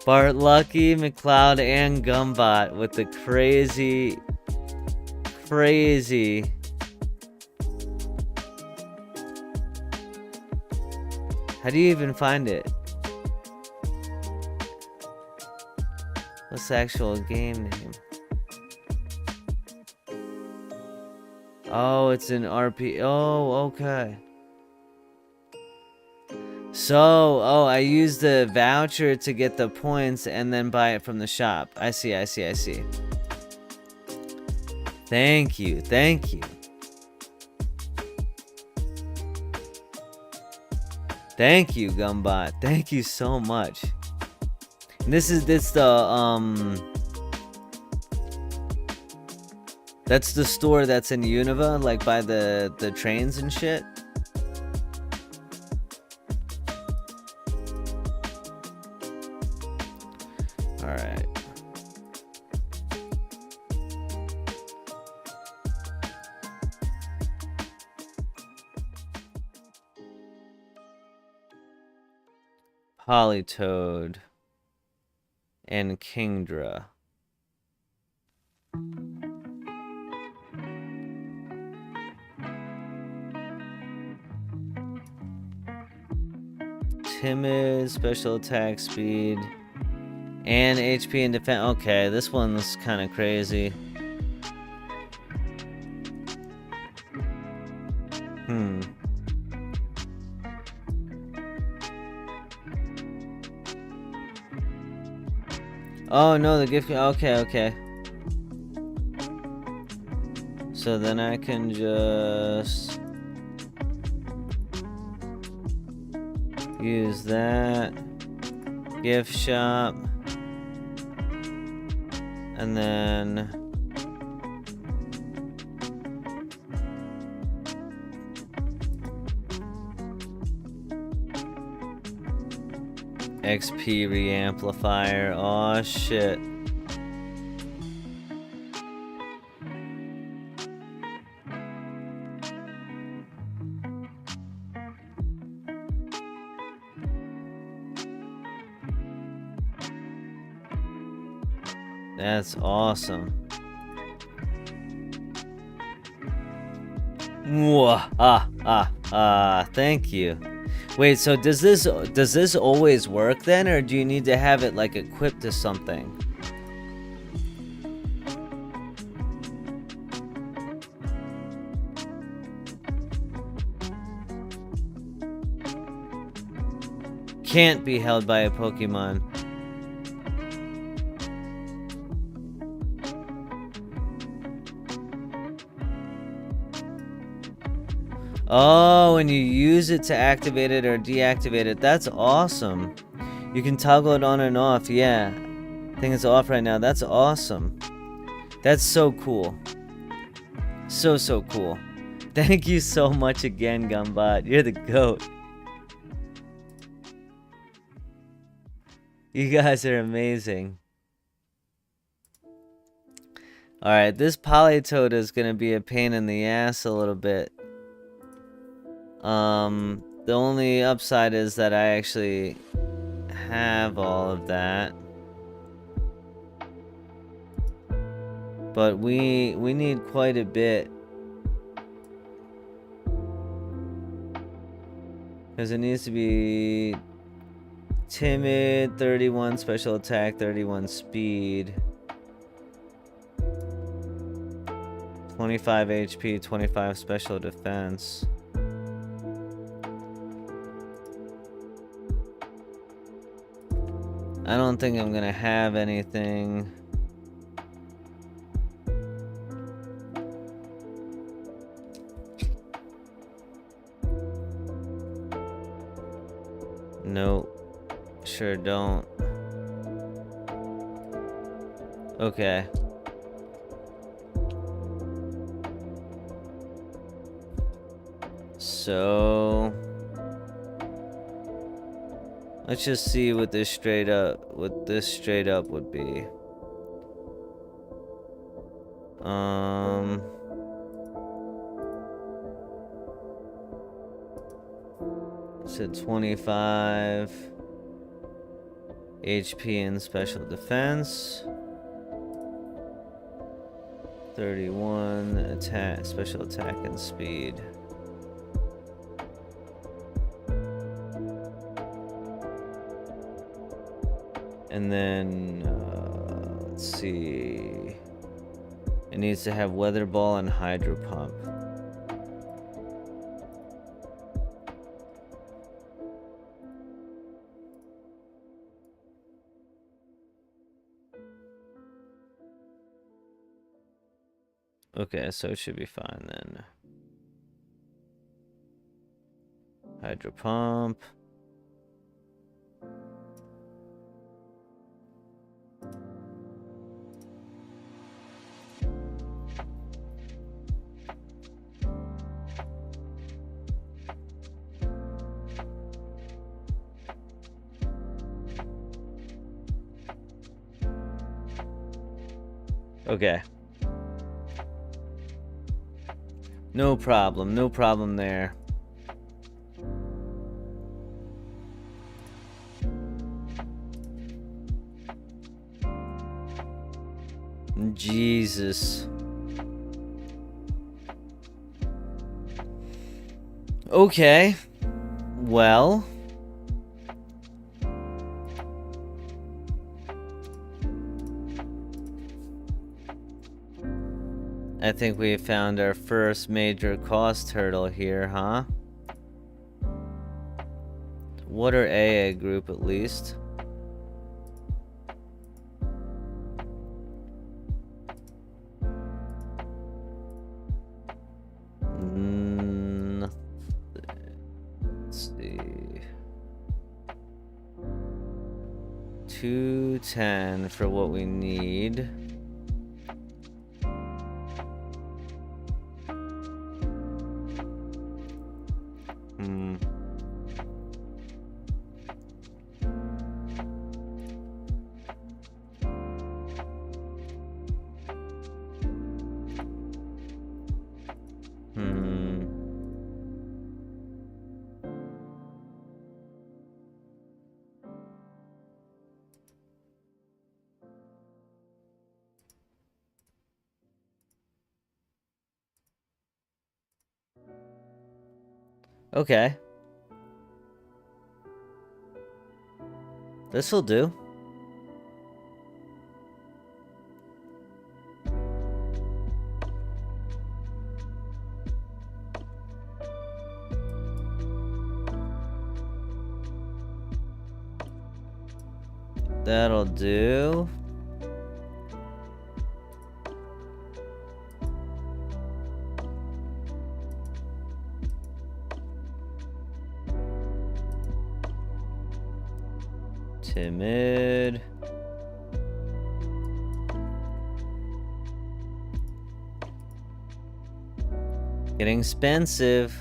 Bart Lucky, McLeod, and Gumbot with the crazy. How do you even find it? What's the actual game name? Oh, it's an RP. Oh, okay. So, I use the voucher to get the points and then buy it from the shop. I see. Thank you. Thank you, Gumbot. Thank you so much. And this the that's the store that's in Unova, like by the trains and shit. All right. Politoed and Kingdra. Timid, special attack speed, and HP and defense. Okay, this one's kind of crazy. Oh no, the gift. Okay. So then I can just use that gift shop, and then XP reamplifier. Oh shit. That's awesome. Thank you. Wait, so does this always work then, or do you need to have it like equipped to something? Can't be held by a Pokemon. Oh, and you use it to activate it or deactivate it. That's awesome. You can toggle it on and off. Yeah. I think it's off right now. That's awesome. That's so cool. So cool. Thank you so much again, Gumbot. You're the GOAT. You guys are amazing. Alright, this Politoed is gonna be a pain in the ass a little bit. The only upside is that I actually have all of that. But we need quite a bit. Because it needs to be timid, 31 special attack, 31 speed. 25 HP, 25 special defense. I don't think I'm gonna have anything. Nope. Sure don't. Okay. So let's just see what this straight up would be. So 25 HP and special defense. 31 attack, special attack and speed. And then, let's see. It needs to have Weather Ball and Hydro Pump. Okay, so it should be fine then. Hydro Pump. Okay. No problem there. Jesus. Okay. Well. I think we found our first major cost hurdle here, huh? Water AA group at least. Let's see. 210 for what we need. Okay. This'll do. That'll do. Timid. Getting expensive.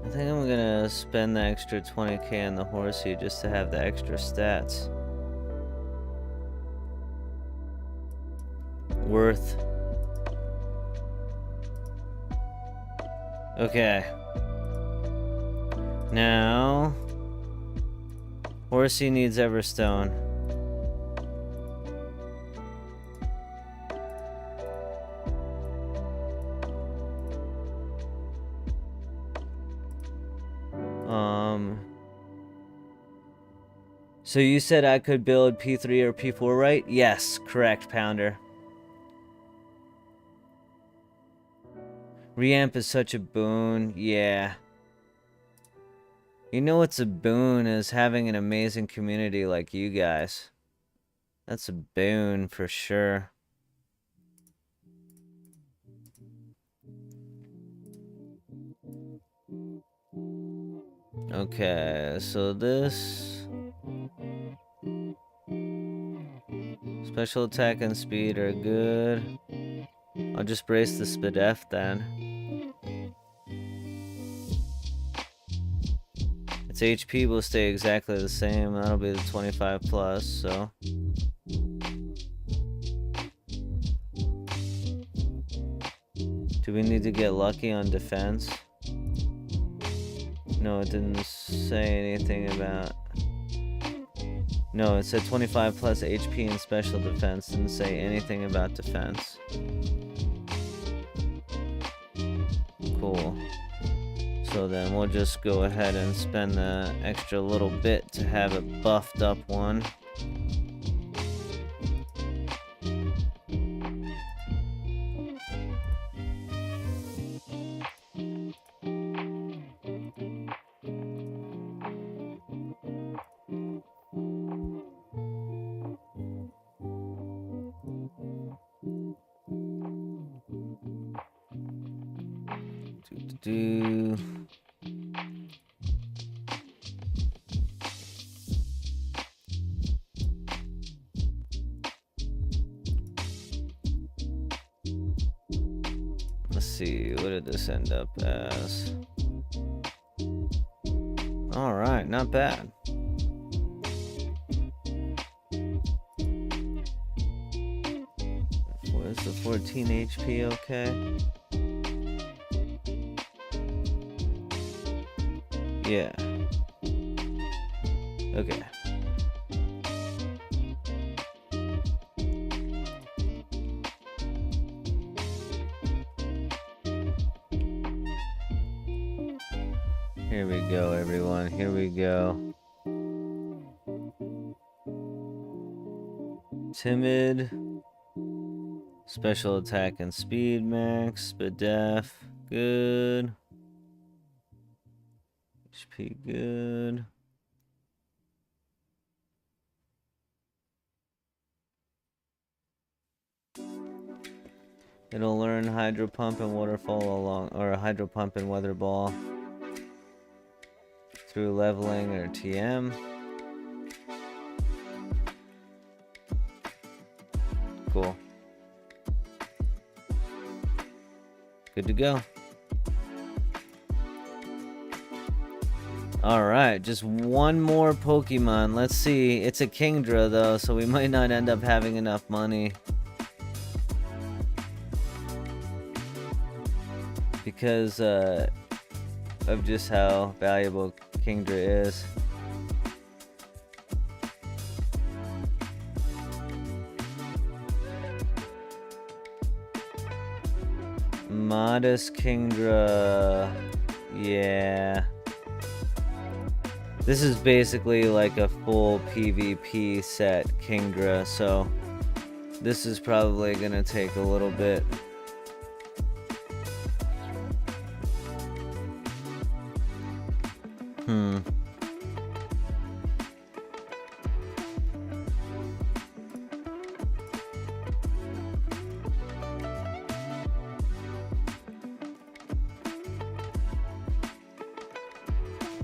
I think I'm gonna spend the extra 20k on the horsey just to have the extra stats. Worth. Okay. Now, horsey needs Everstone. So you said I could build P3 or P4, right? Yes, correct, Pounder. Reamp is such a boon, yeah. You know what's a boon is having an amazing community like you guys. That's a boon for sure. Okay, so this... Special attack and speed are good. I'll just brace the Spadef then. Its HP will stay exactly the same. That'll be the 25 plus, so. Do we need to get lucky on defense? No, it didn't say anything about... No, it said 25 plus HP and special defense. Didn't say anything about defense. Cool. So then we'll just go ahead and spend the extra little bit to have a buffed up one. Let's see, what did this end up as? Alright, not bad. Where's the 14 HP okay? Yeah. Okay. Here we go, everyone. Here we go. Timid. Special attack and speed max. Spadef. Good. HP good. It'll learn Hydro Pump and Waterfall along, or Hydro Pump and Weather Ball through leveling or TM. Cool. Good to go. Alright, just one more Pokemon. Let's see. It's a Kingdra though, so we might not end up having enough money. Because of just how valuable Kingdra is. Modest Kingdra. Yeah. This is basically like a full PvP set Kingdra, so this is probably gonna take a little bit.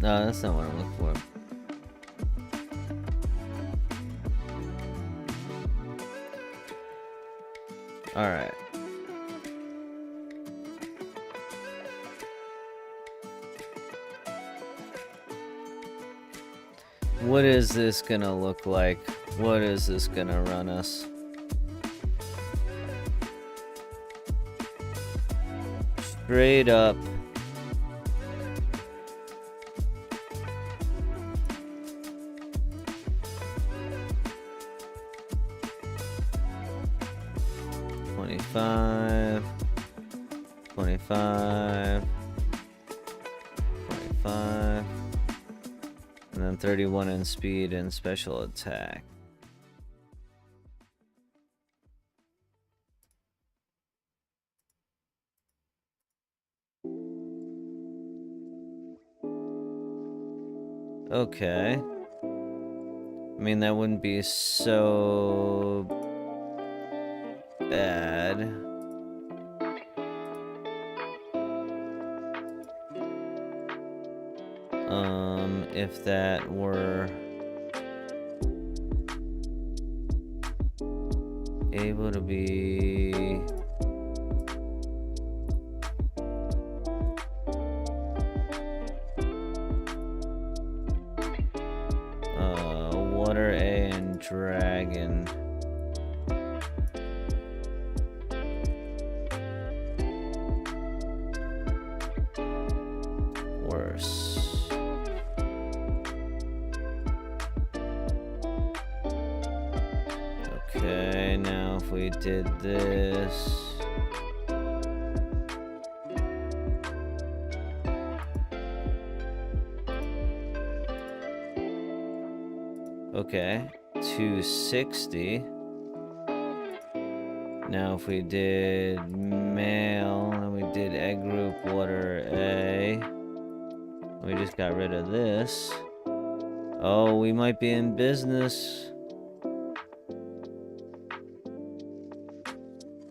No, that's not what I'm looking for. Alright. What is this gonna look like? What is this gonna run us? Straight up. $25, $25, $25, and then 31 in speed and special attack. Okay. I mean, that wouldn't be so bad. If that were able to be water A and dragon. Worse. Okay, now if we did this. Okay, 260. Now if we did male and we did egg group water A, we just got rid of this. Oh, we might be in business.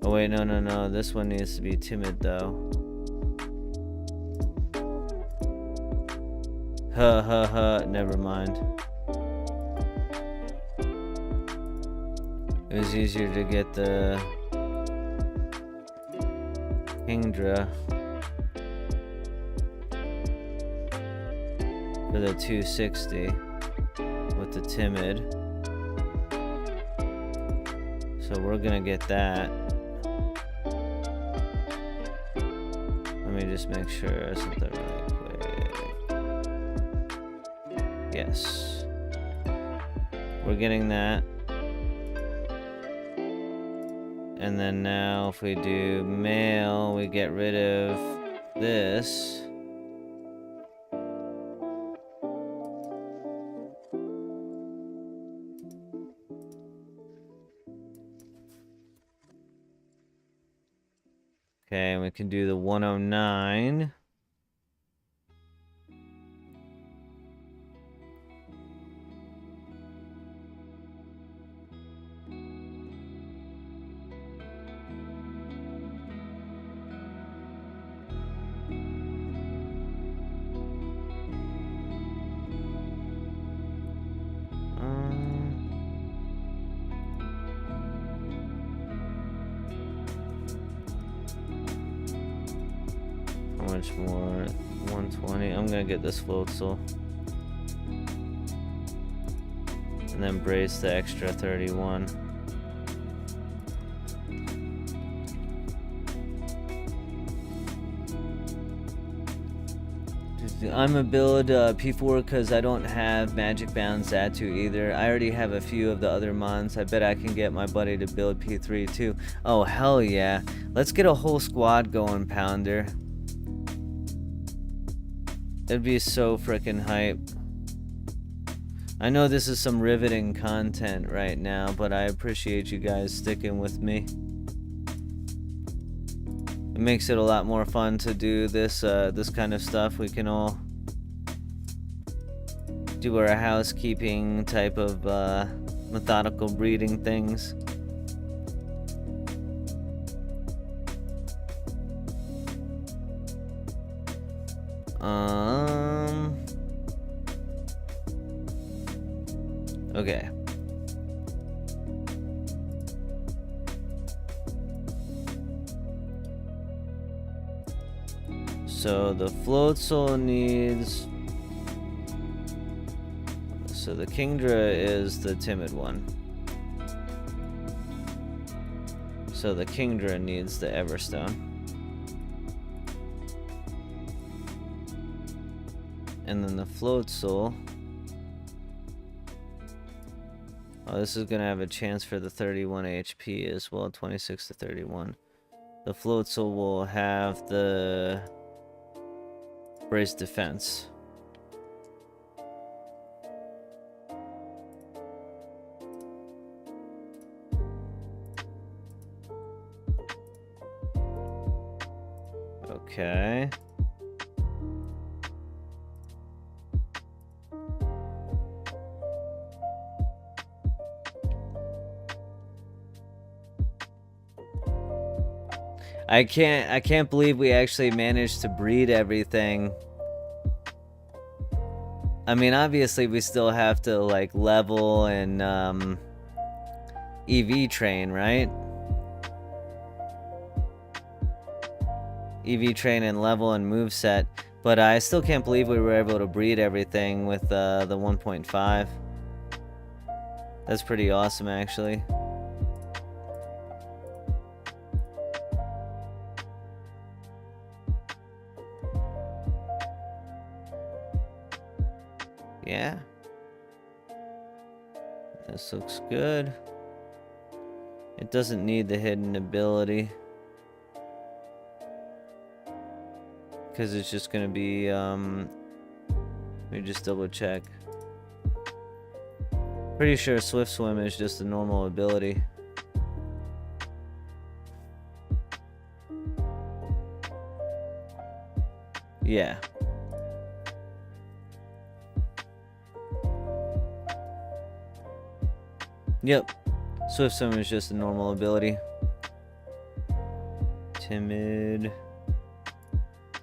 Oh wait, no, this one needs to be timid though. Never mind. It was easier to get the Kingdra for the 260 with the timid. So we're gonna get that. Let me just make sure something really quick. Yes. We're getting that. And then now if we do male, we get rid of this. Okay, and we can do the 109. How much more? 120. I'm gonna get this Floatzel. And then brace the extra 31. I'm a build P4 because I don't have Magic Bound Zatu either. I already have a few of the other mons. I bet I can get my buddy to build P3 too. Oh, hell yeah. Let's get a whole squad going, Pounder. It'd be so freaking hype. I know this is some riveting content right now, but I appreciate you guys sticking with me. It makes it a lot more fun to do this this kind of stuff. We can all do our housekeeping type of methodical breeding things. Okay. So the Floatzel needs... So the Kingdra is the timid one. So the Kingdra needs the Everstone. And then the Floatzel... Oh, this is gonna have a chance for the 31 HP as well, 26 to 31. The Floatzel will have the Brace Defense. Okay. I can't believe we actually managed to breed everything. I mean, obviously we still have to like level and EV train, right? EV train and level and moveset, but I still can't believe we were able to breed everything with the 1.5. That's pretty awesome, actually. Yeah. This looks good. It doesn't need the hidden ability. Because it's just gonna be, let me just double check. Pretty sure Swift Swim is just a normal ability. Yeah. Yep. Swift Swim is just a normal ability. Timid.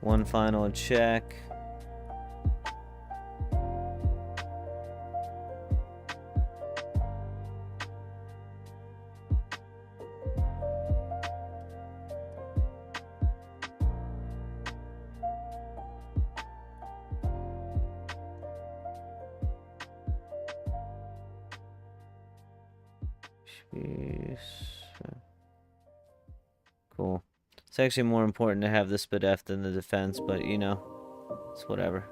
One final check. Cool. It's actually more important to have the Spadef than the defense, but you know, it's whatever.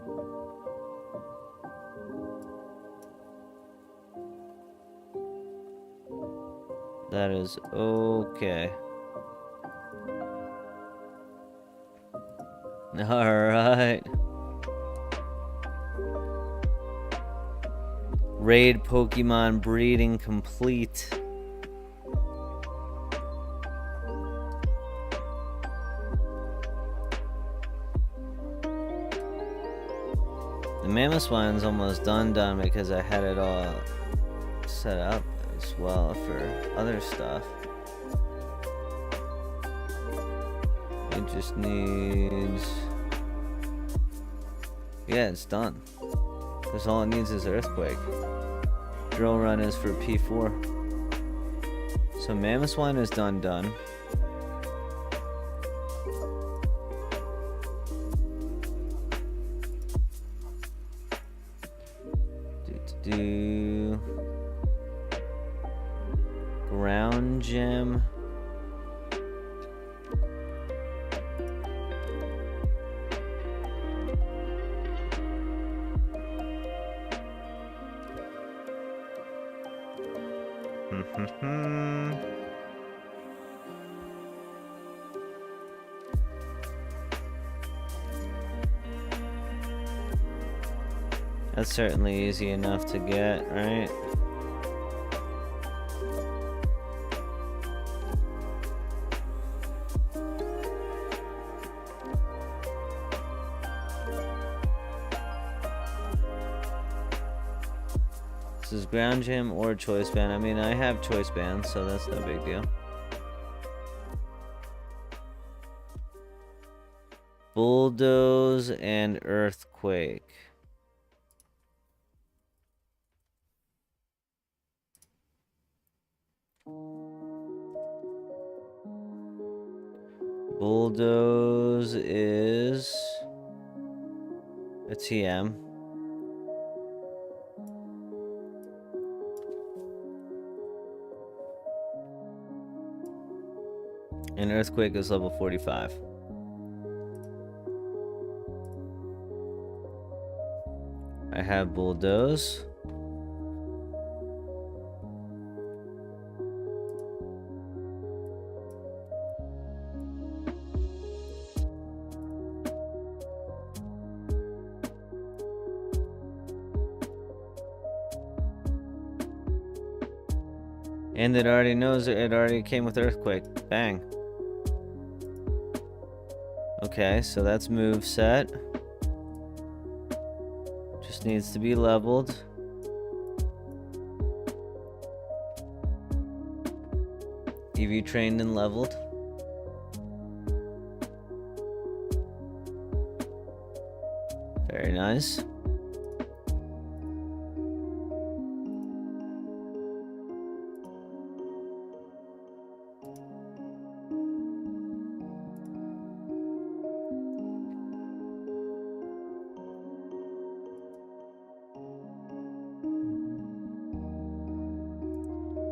That is okay. Alright. Raid Pokemon breeding complete. The Mamoswine's almost done because I had it all set up as well for other stuff. It just needs... Yeah, it's done. Because all it needs is Earthquake. Drill Run is for P4. So Mamoswine is done. Ground Gem. That's certainly easy enough to get, right? This is ground gym or choice band. I mean, I have choice bands, so that's no big deal. Bulldoze and earthquake. Bulldoze is a TM. And earthquake is level 45. I have bulldoze. And it already knows it already came with earthquake. Bang. Okay, so that's move set. Just needs to be leveled. EV trained and leveled. Very nice.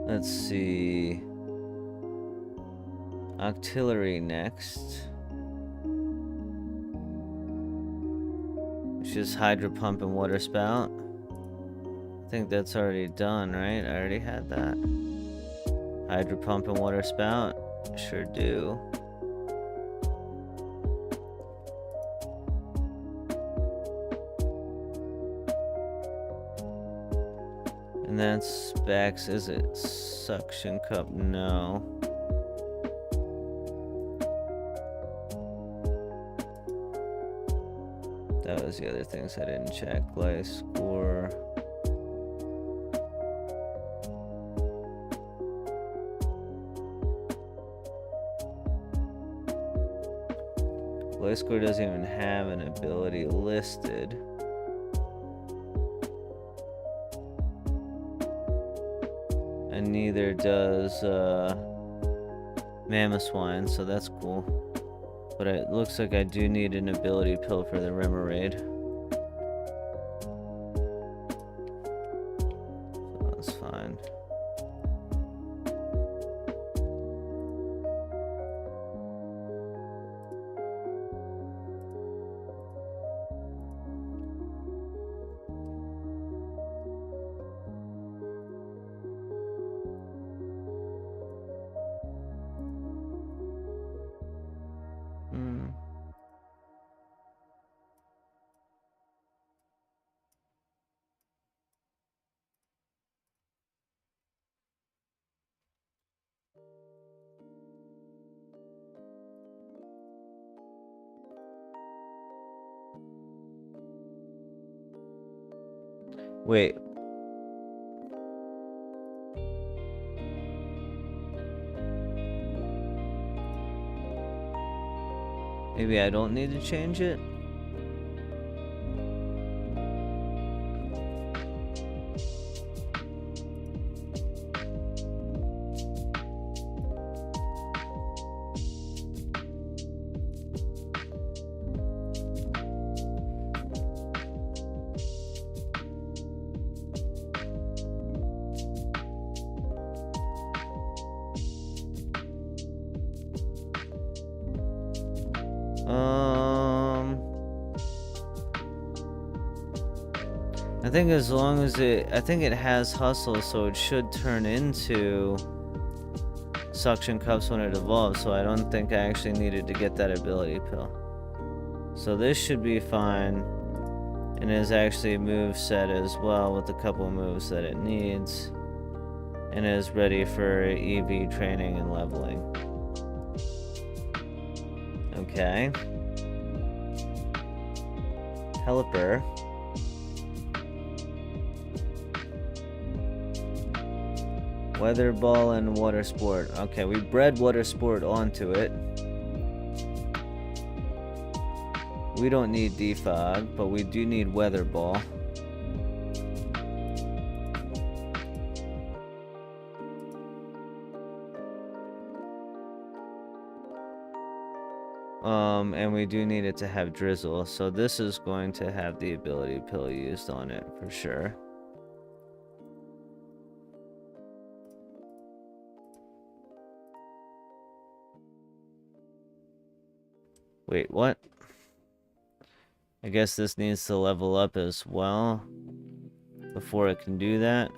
Let's see. Octillery next. Which is Hydro Pump and Water Spout. I think that's already done, right? I already had that. Hydro Pump and Water Spout. Sure do. And that's specs. Is it suction cup? No. That was the other things I didn't check. Life score. Life score doesn't even have an ability listed. And neither does Mamoswine, so that's cool. But it looks like I do need an ability pill for the Remoraid. So that's fine. Wait. Maybe I don't need to change it? I think as long as I think it has hustle, so it should turn into suction cups when it evolves, so I don't think I actually needed to get that ability pill. So this should be fine, and is actually move set as well with a couple moves that it needs, and is ready for EV training and leveling. Okay. Weather ball and water sport. Okay, we bred water sport onto it. We don't need defog, but we do need weather ball. And we do need it to have drizzle, so this is going to have the ability pill used on it for sure. Wait, what? I guess this needs to level up as well before it can do that.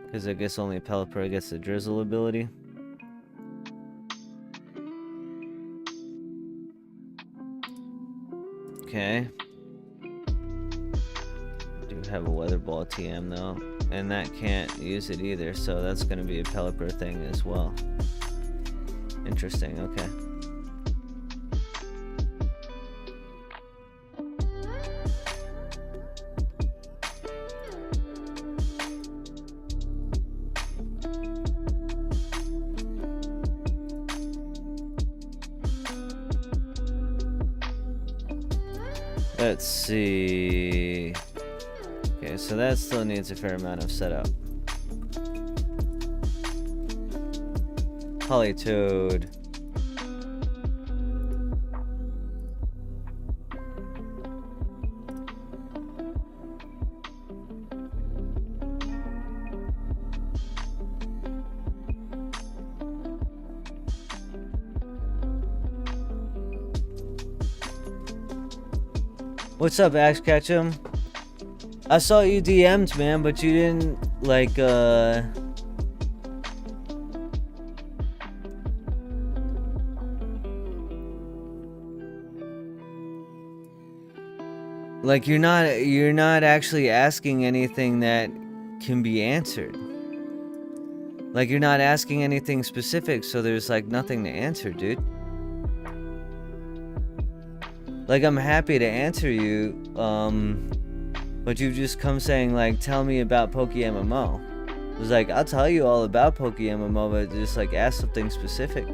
Because I guess only Pelipper gets the drizzle ability. Okay. Do have a weather ball TM though, and that can't use it either, so that's going to be a Pelipper thing as well. Interesting. Okay. Let's see. Okay, so that still needs a fair amount of setup. Politoed. What's up, Axe Ketchum? I saw you DM'd, man, but you didn't, like, like, you're not actually asking anything that can be answered. Like, you're not asking anything specific, so there's, like, nothing to answer, dude. Like, I'm happy to answer you, but you've just come saying, like, tell me about PokéMMO. It was like, I'll tell you all about PokéMMO, but just, like, ask something specific.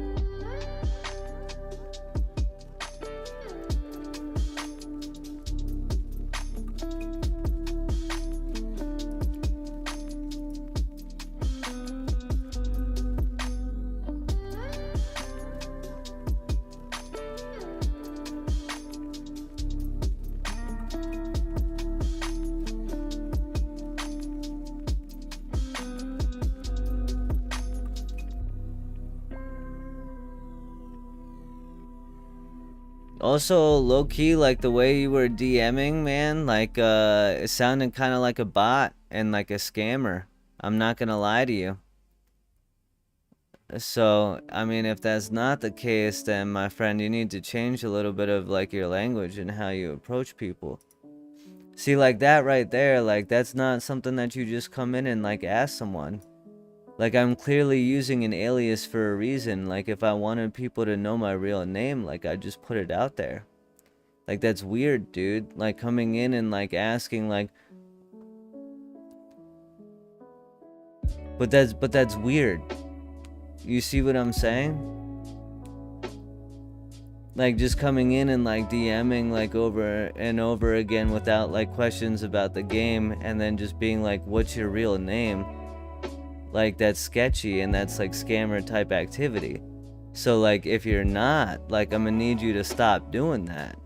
Also, low-key, like, the way you were DMing, man, like, it sounded kind of like a bot and like a scammer. I'm not gonna lie to you. So, I mean, if that's not the case, then, my friend, you need to change a little bit of, like, your language and how you approach people. See, like, that right there, like, that's not something that you just come in and, like, ask someone. Like, I'm clearly using an alias for a reason. Like, if I wanted people to know my real name, like, I'd just put it out there. Like, that's weird, dude. Like, coming in and, like, asking, like... But that's weird. You see what I'm saying? Like, just coming in and, like, DMing, like, over and over again without, like, questions about the game, and then just being like, what's your real name? Like, that's sketchy, and that's, like, scammer type activity. So, like, if you're not, like, I'm gonna need you to stop doing that.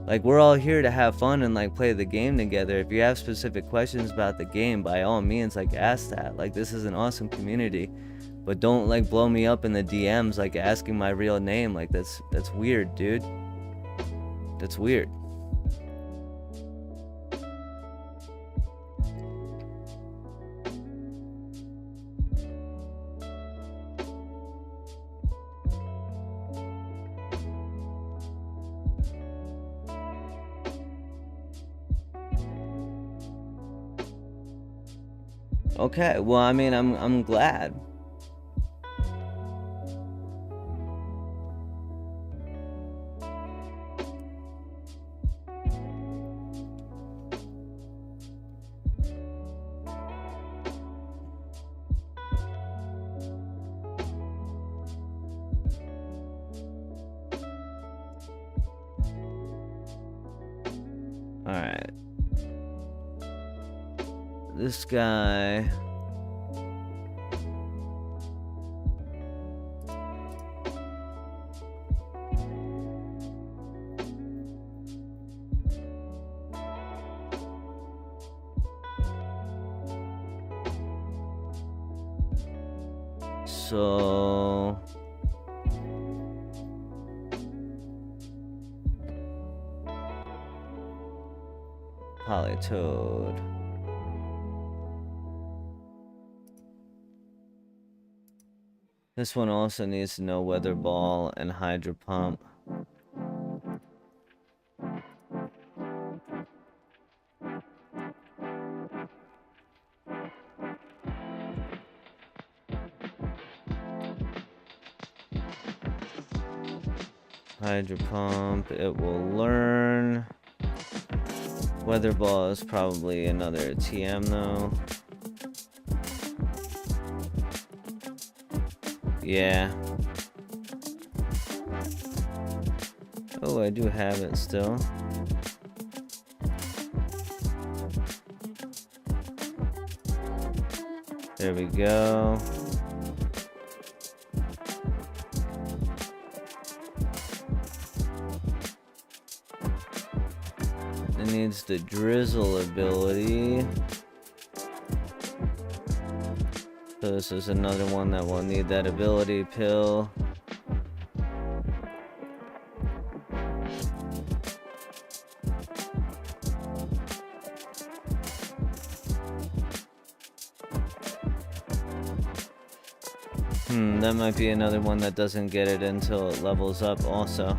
Like, we're all here to have fun and, like, play the game together. If you have specific questions about the game, by all means, like, ask that. Like, this is an awesome community. But don't, like, blow me up in the DMs, like, asking my real name. Like, that's weird, dude. That's weird. Okay, well, I mean, I'm glad. Alright. This guy. So Polytoad. This one also needs to know Weather Ball and Hydro Pump. Hydro Pump, it will learn. Weather Ball is probably another TM though. Yeah. Oh, I do have it still. There we go. It needs the Drizzle ability. So this is another one that will need that ability pill. That might be another one that doesn't get it until it levels up also.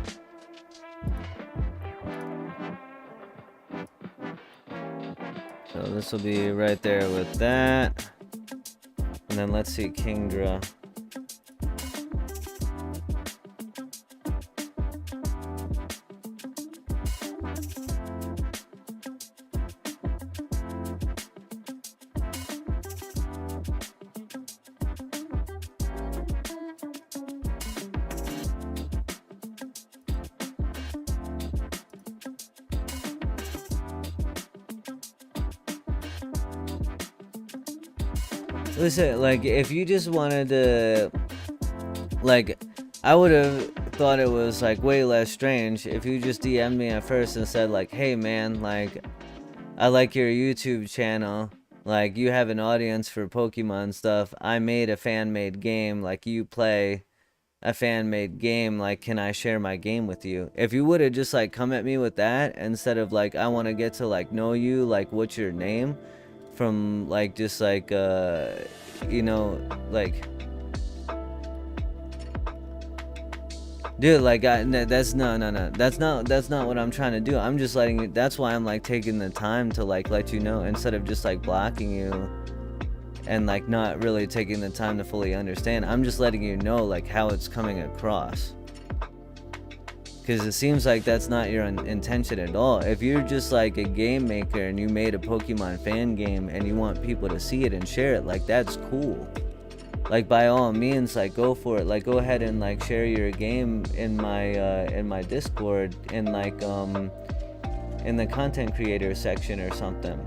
So this will be right there with that. And then let's see Kingdra. Listen, like, if you just wanted to, like, I would have thought it was, like, way less strange if you just DM'd me at first and said, like, hey, man, like, I like your YouTube channel. Like, you have an audience for Pokemon stuff. I made a fan-made game. Like, you play a fan-made game. Like, can I share my game with you? If you would have just, like, come at me with that instead of, like, I want to get to, like, know you. Like, what's your name? From like just like you know, like, dude, like that's not what I'm trying to do. I'm just letting you, that's why I'm like taking the time to like let you know instead of just like blocking you and like not really taking the time to fully understand. I'm just letting you know like how it's coming across. Because it seems like that's not your intention at all. If you're just like a game maker and you made a Pokemon fan game and you want people to see it and share it, like that's cool. Like by all means, like go for it. Like go ahead and like share your game in my Discord in like in the content creator section or something,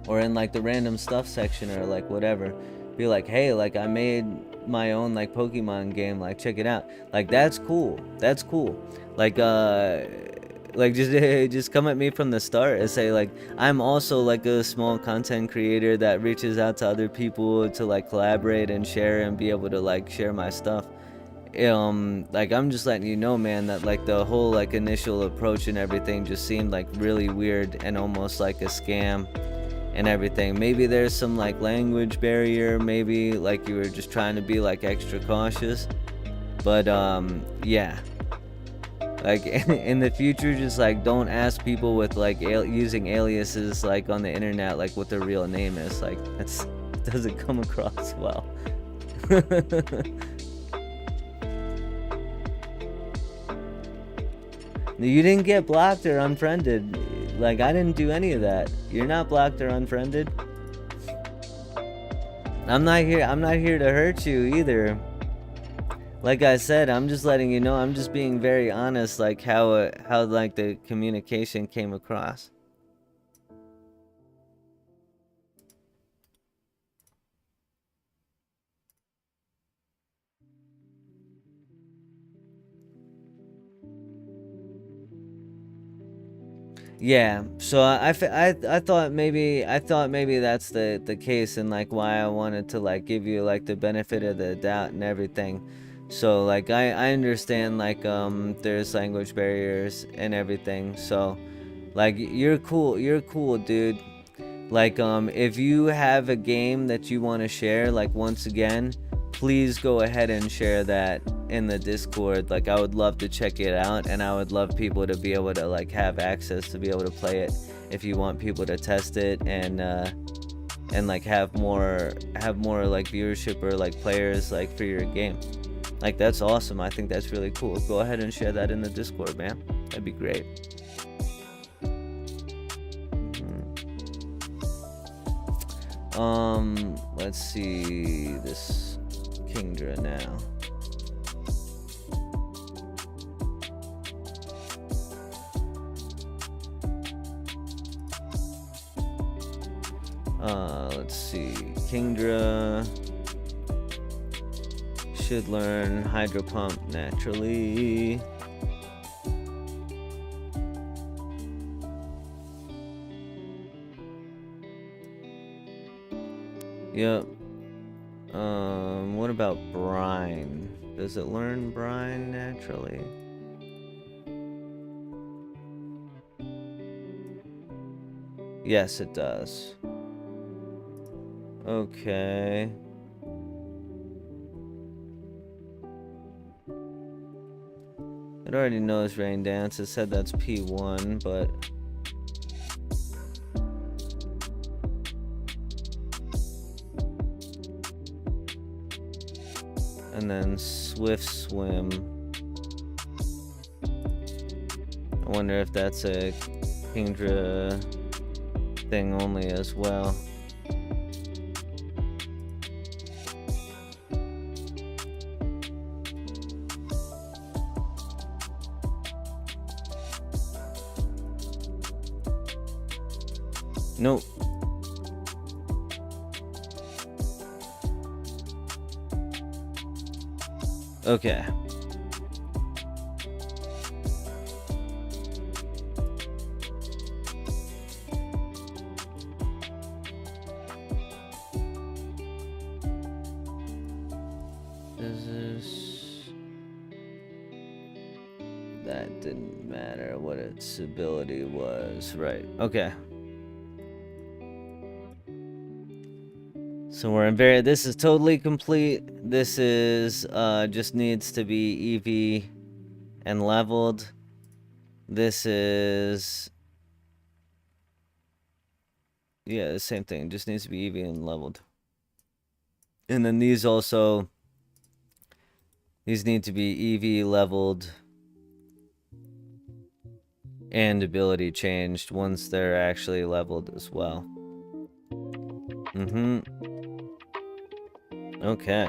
or in like the random stuff section or like whatever. Be like, hey, like I made my own like Pokemon game, like check it out. Like that's cool. That's cool. Like just come at me from the start and say like I'm also like a small content creator that reaches out to other people to like collaborate and share and be able to like share my stuff. Like I'm just letting you know, man, that like the whole like initial approach and everything just seemed like really weird and almost like a scam and everything. Maybe there's some like language barrier, maybe like you were just trying to be like extra cautious, but yeah, like in the future just like don't ask people with like using aliases like on the internet like what their real name is. Like it doesn't come across well. You didn't get blocked or unfriended. Like, I didn't do any of that. You're not blocked or unfriended. I'm not here to hurt you either. Like I said, I'm just letting you know. I'm just being very honest, like how like the communication came across. Yeah, so I thought maybe that's the case, and like why I wanted to like give you like the benefit of the doubt and everything. So like I understand like there's language barriers and everything. So like you're cool, dude. Like if you have a game that you want to share, like once again, please go ahead and share that in the Discord. Like I would love to check it out, and I would love people to be able to like have access to be able to play it if you want people to test it and like have more like viewership or like players like for your game. Like that's awesome. I think that's really cool. Go ahead and share that in the Discord, man. That'd be great. Let's see this Kingdra now. Let's see. Kingdra should learn Hydro Pump naturally. Yep. What about Brine? Does it learn Brine naturally? Yes, it does. Okay. It already knows Rain Dance. It said that's P1, but... And then Swift Swim. I wonder if that's a Kingdra thing only as well. Nope. Okay. Is this... That didn't matter what its ability was. Right. Okay. So we're in this is totally complete. This is just needs to be EV and leveled. This is, yeah, the same thing. Just needs to be EV and leveled. And then these need to be EV leveled and ability changed once they're actually leveled as well. Okay.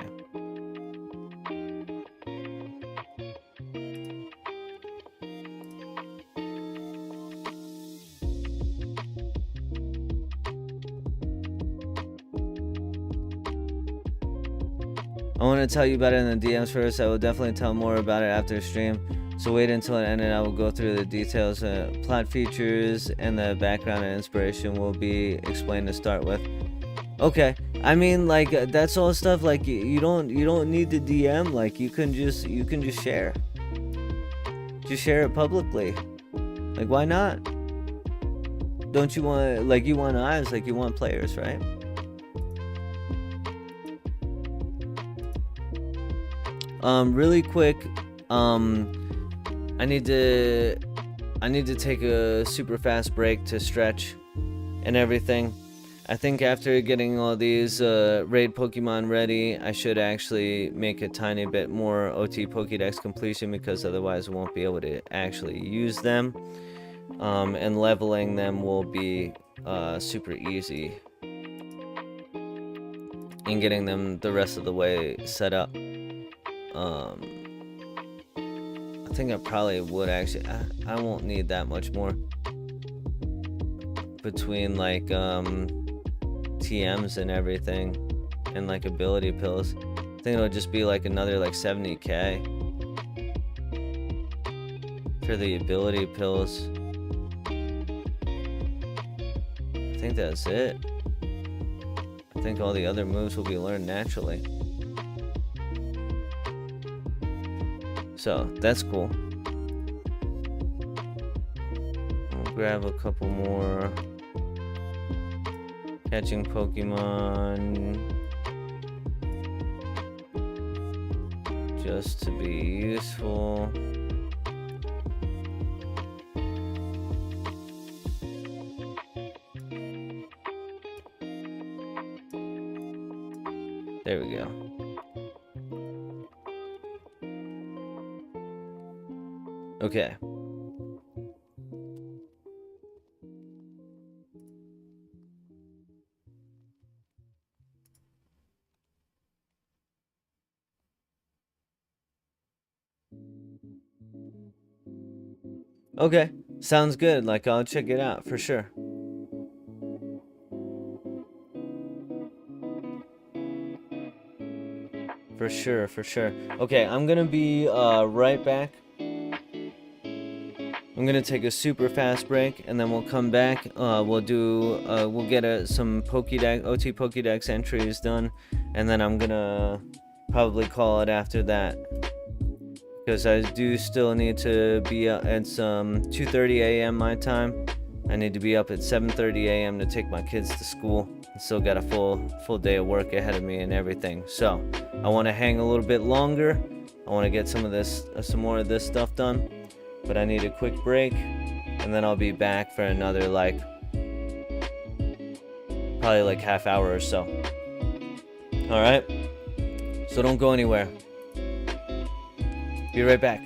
I want to tell you about it in the DMs first. I will definitely tell more about it after stream. So wait until it ended. I will go through the details. Plot features and the background and inspiration will be explained to start with. Okay. I mean, like that's all stuff. Like you don't need the DM. Like you can just share. Just share it publicly. Like why not? Don't you want you want eyes? Like you want players, right? Really quick. I need to take a super fast break to stretch and everything. I think after getting all these raid Pokemon ready, I should actually make a tiny bit more OT Pokedex completion, because otherwise I won't be able to actually use them. And leveling them will be super easy. And getting them the rest of the way set up. I think I probably would actually. I won't need that much more. Between like TMs and everything, and like ability pills, I think it'll just be like another like 70k for the ability pills. I think that's it. I think all the other moves will be learned naturally. So that's cool. I'll grab a couple more. Catching Pokemon. Just to be useful. There we go. Okay. Okay, sounds good. Like, I'll check it out for sure. For sure, for sure. Okay, I'm gonna be right back. I'm gonna take a super fast break, and then we'll come back. We'll get some Pokédex, OT Pokédex entries done, and then I'm gonna probably call it after that. Because I do still need to be at some 2:30 a.m. my time. I need to be up at 7:30 a.m. to take my kids to school. I still got a full day of work ahead of me and everything. So I want to hang a little bit longer. I want to get some more of this stuff done. But I need a quick break, and then I'll be back for another probably like half hour or so. All right. So don't go anywhere. Be right back.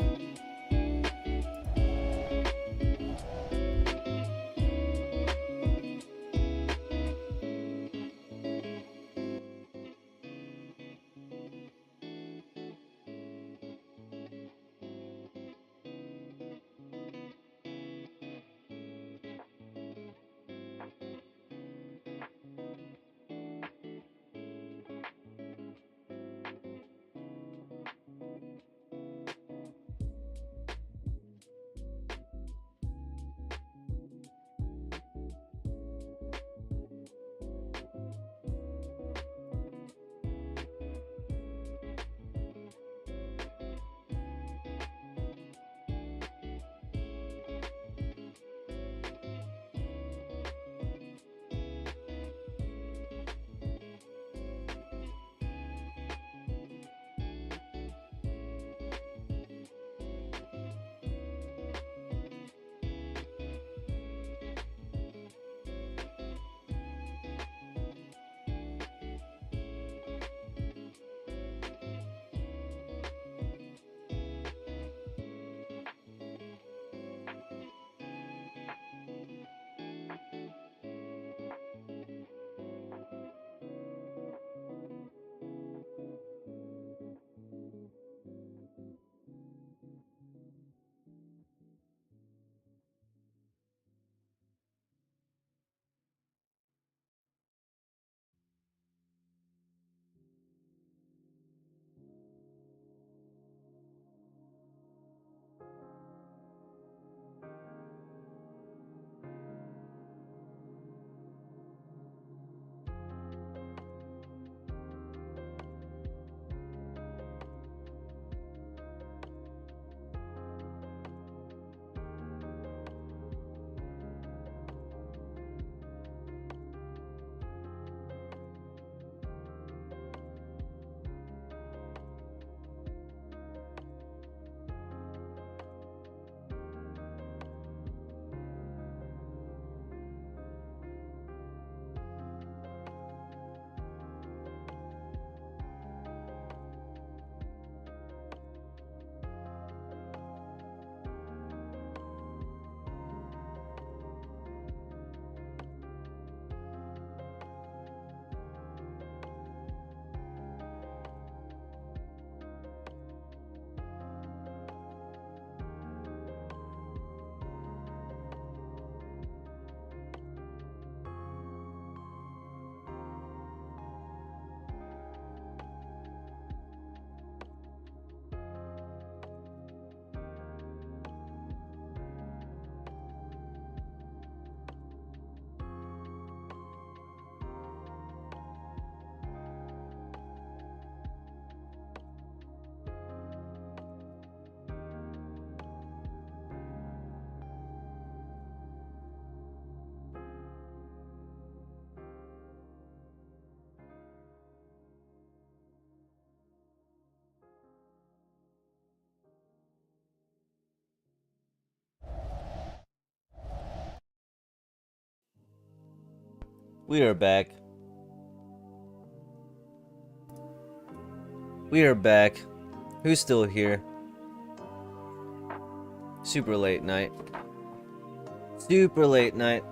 We are back. We are back. Who's still here? Super late night. Super late night.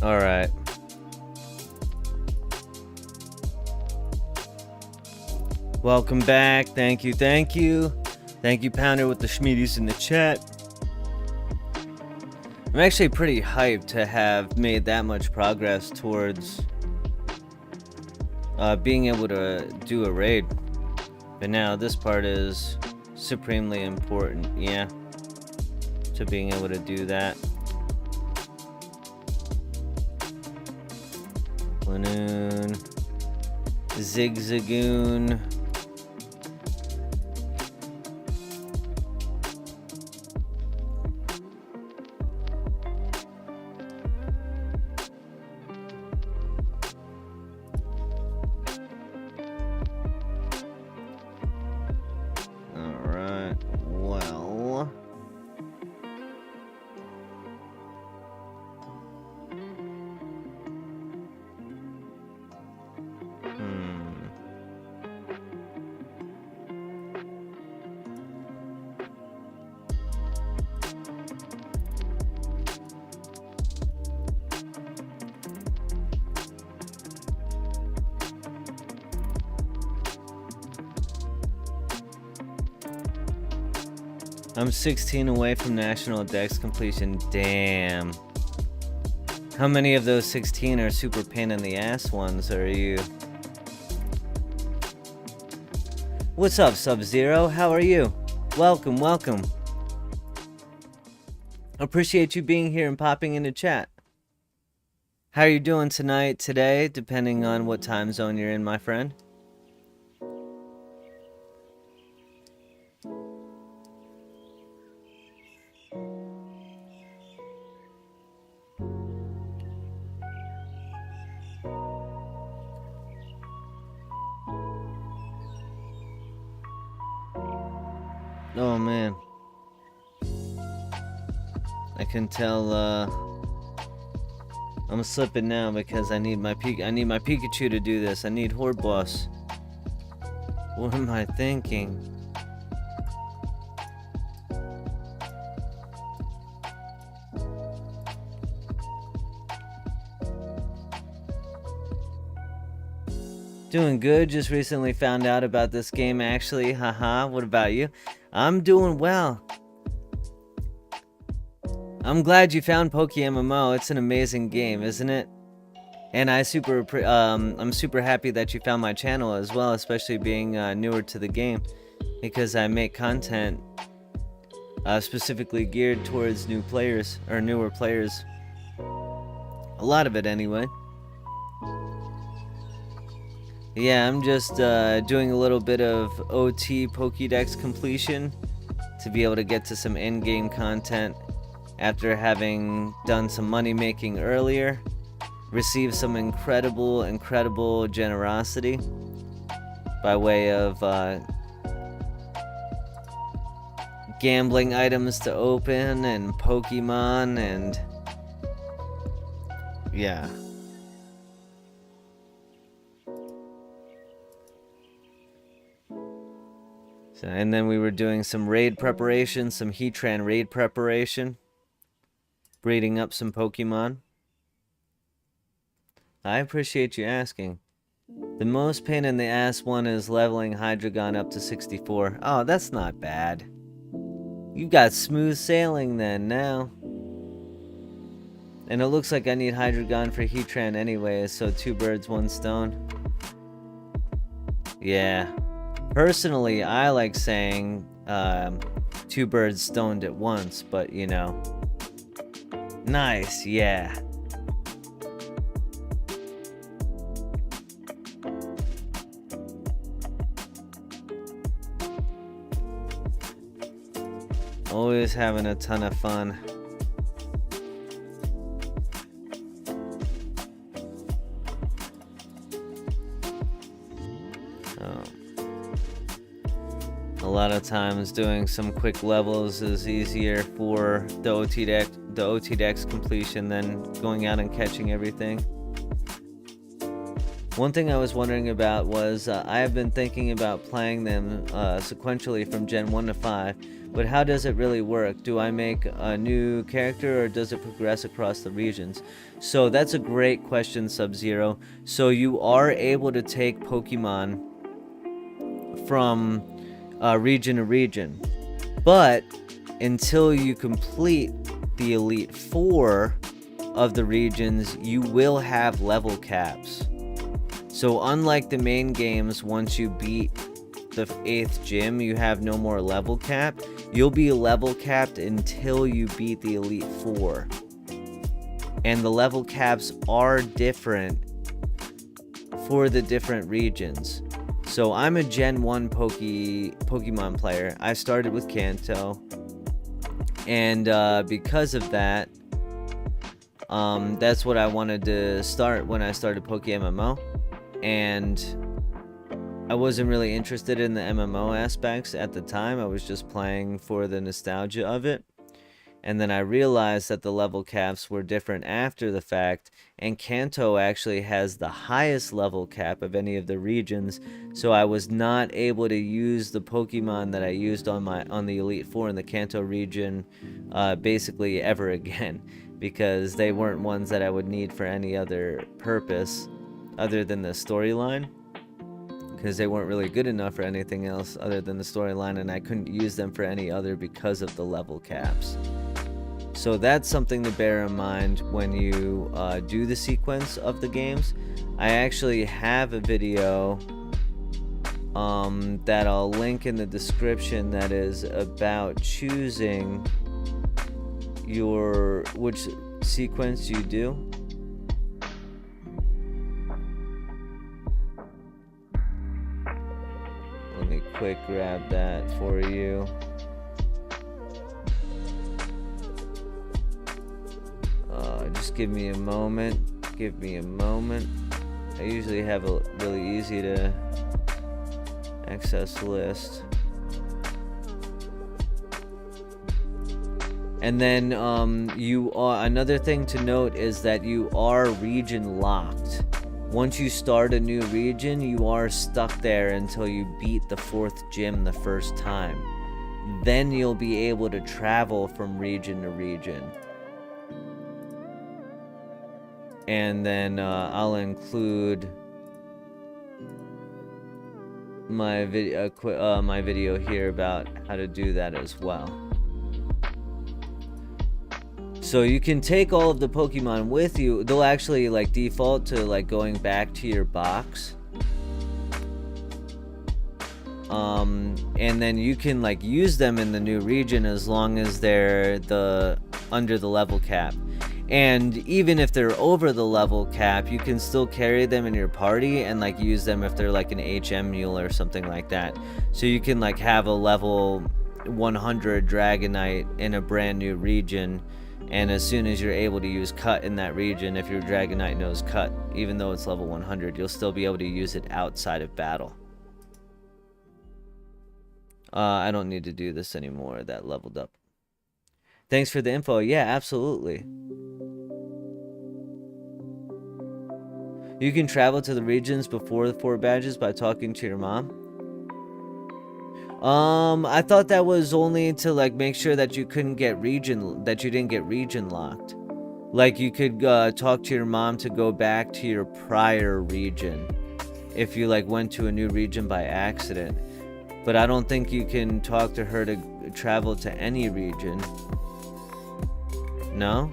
Alright. Welcome back. Thank you, thank you. Thank you, Pounder, with the Shmeaties in the chat. I'm actually pretty hyped to have made that much progress towards being able to do a raid. But now this part is supremely important, yeah, to being able to do that. Lanoon, Zigzagoon. I'm 16 away from national Dex completion. Damn. How many of those 16 are super pain in the ass ones are you? What's up, Sub-Zero? How are you? Welcome, welcome. Appreciate you being here and popping into chat. How are you doing tonight, today, depending on what time zone you're in, my friend? Oh man, I can tell I'm slipping now because I need my Pikachu to do this. I need Horde Boss. What am I thinking? Doing good. Just recently found out about this game actually. Haha. What about you? I'm doing well. I'm glad you found PokéMMO. It's an amazing game, isn't it? And I'm super happy that you found my channel as well, especially being newer to the game, because I make content specifically geared towards new players or newer players. A lot of it anyway. Yeah, I'm just doing a little bit of OT Pokedex Completion to be able to get to some in-game content after having done some money making earlier. Received some incredible generosity by way of gambling items to open and Pokemon and yeah. So, and then we were doing some raid preparation, some Heatran raid preparation. Breeding up some Pokemon. I appreciate you asking. The most pain in the ass one is leveling Hydreigon up to 64. Oh, that's not bad. You got smooth sailing then now. And it looks like I need Hydreigon for Heatran anyways, so 2 birds, 1 stone. Yeah. Personally, I like saying 2 birds stoned at once, but you know. Nice, yeah. Always having a ton of fun. A lot of times doing some quick levels is easier for the the Pokedex Completion than going out and catching everything. One thing I was wondering about was I have been thinking about playing them sequentially from Gen 1 to 5, but how does it really work? Do I make a new character or does it progress across the regions? So that's a great question, Sub-Zero. So you are able to take Pokemon from region to region, but until you complete the Elite Four of the regions, you will have level caps. So unlike the main games, once you beat the 8th gym, you have no more level cap. You'll be level capped until you beat the Elite Four. And the level caps are different for the different regions. So I'm a Gen 1 Pokemon player. I started with Kanto. And because of that, that's what I wanted to start when I started PokéMMO. And I wasn't really interested in the MMO aspects at the time. I was just playing for the nostalgia of it. And then I realized that the level caps were different after the fact, and Kanto actually has the highest level cap of any of the regions, so I was not able to use the Pokemon that I used on the Elite Four in the Kanto region basically ever again, because they weren't ones that I would need for any other purpose other than the storyline, because they weren't really good enough for anything else other than the storyline, and I couldn't use them for any other because of the level caps. So that's something to bear in mind when you do the sequence of the games. I actually have a video that I'll link in the description that is about choosing which sequence you do. Let me quick grab that for you. Just give me a moment. I usually have a really easy to access list. And then another thing to note is that you are region locked. Once you start a new region, you are stuck there until you beat the 4th gym the first time. Then you'll be able to travel from region to region. And then I'll include my video here about how to do that as well. So you can take all of the Pokemon with you. They'll actually like default to like going back to your box. And then you can like use them in the new region as long as they're under the level cap. And even if they're over the level cap, you can still carry them in your party and like use them if they're like an HM mule or something like that. So you can like have a level 100 Dragonite in a brand new region, and as soon as you're able to use Cut in that region, if your Dragonite knows Cut, even though it's level 100, you'll still be able to use it outside of battle. I don't need to do this anymore. That leveled up. Thanks for the info. Yeah, absolutely. You can travel to the regions before the 4 badges by talking to your mom. I thought that was only to like make sure that you didn't get region locked. Like you could talk to your mom to go back to your prior region if you like went to a new region by accident. But I don't think you can talk to her to travel to any region. No?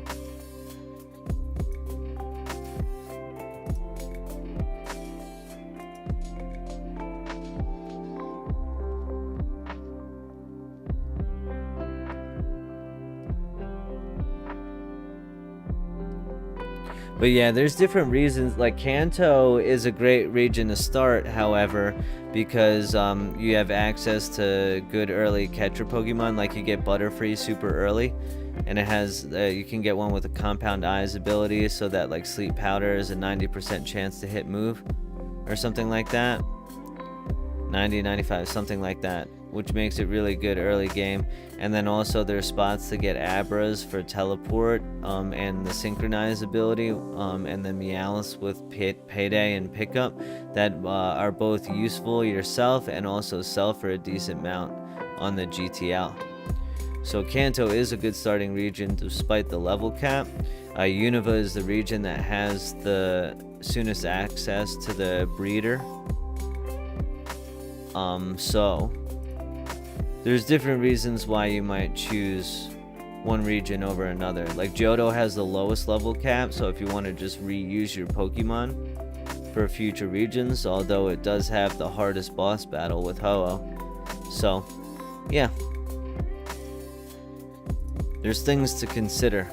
But yeah, there's different reasons. Like Kanto is a great region to start, however, because you have access to good early catcher Pokemon. Like you get Butterfree super early, and it has you can get one with a Compound Eyes ability, so that like Sleep Powder is a 90% chance to hit move, or something like that. 90, 95, something like that. which makes it really good early game. And then also there's spots to get Abras for teleport, and the synchronize ability, and then Meowth with payday and pickup that are both useful yourself and also sell for a decent amount on the GTL. So Kanto is a good starting region despite the level cap. Unova is the region that has the soonest access to the breeder. So there's different reasons why you might choose one region over another. Like Johto has the lowest level cap, so if you want to just reuse your Pokemon for future regions, although it does have the hardest boss battle with Ho-Oh. So, yeah. There's things to consider.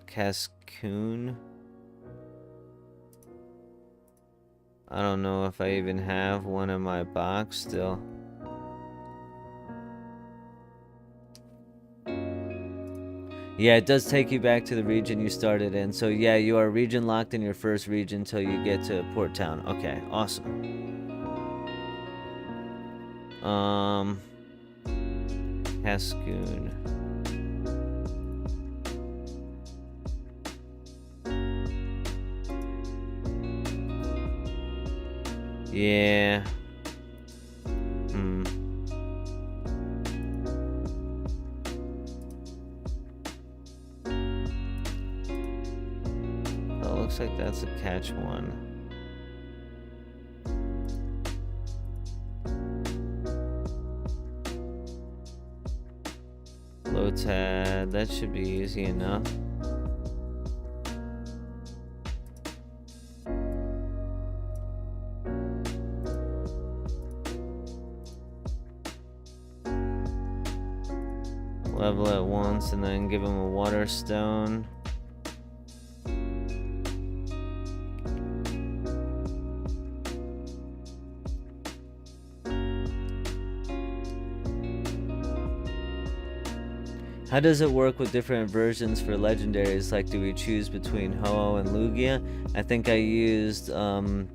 Cascoon. I don't know if I even have one in my box still. Yeah, it does take you back to the region you started in. So yeah, you are region locked in your first region until you get to Port Town. Okay, awesome. Cascoon. Yeah. Well, looks like that's a catch one. Lotad, that should be easy enough. Level it once and then give him a water stone. How does it work with different versions for legendaries? Like, do we choose between Ho-Oh and Lugia? I think I used Heart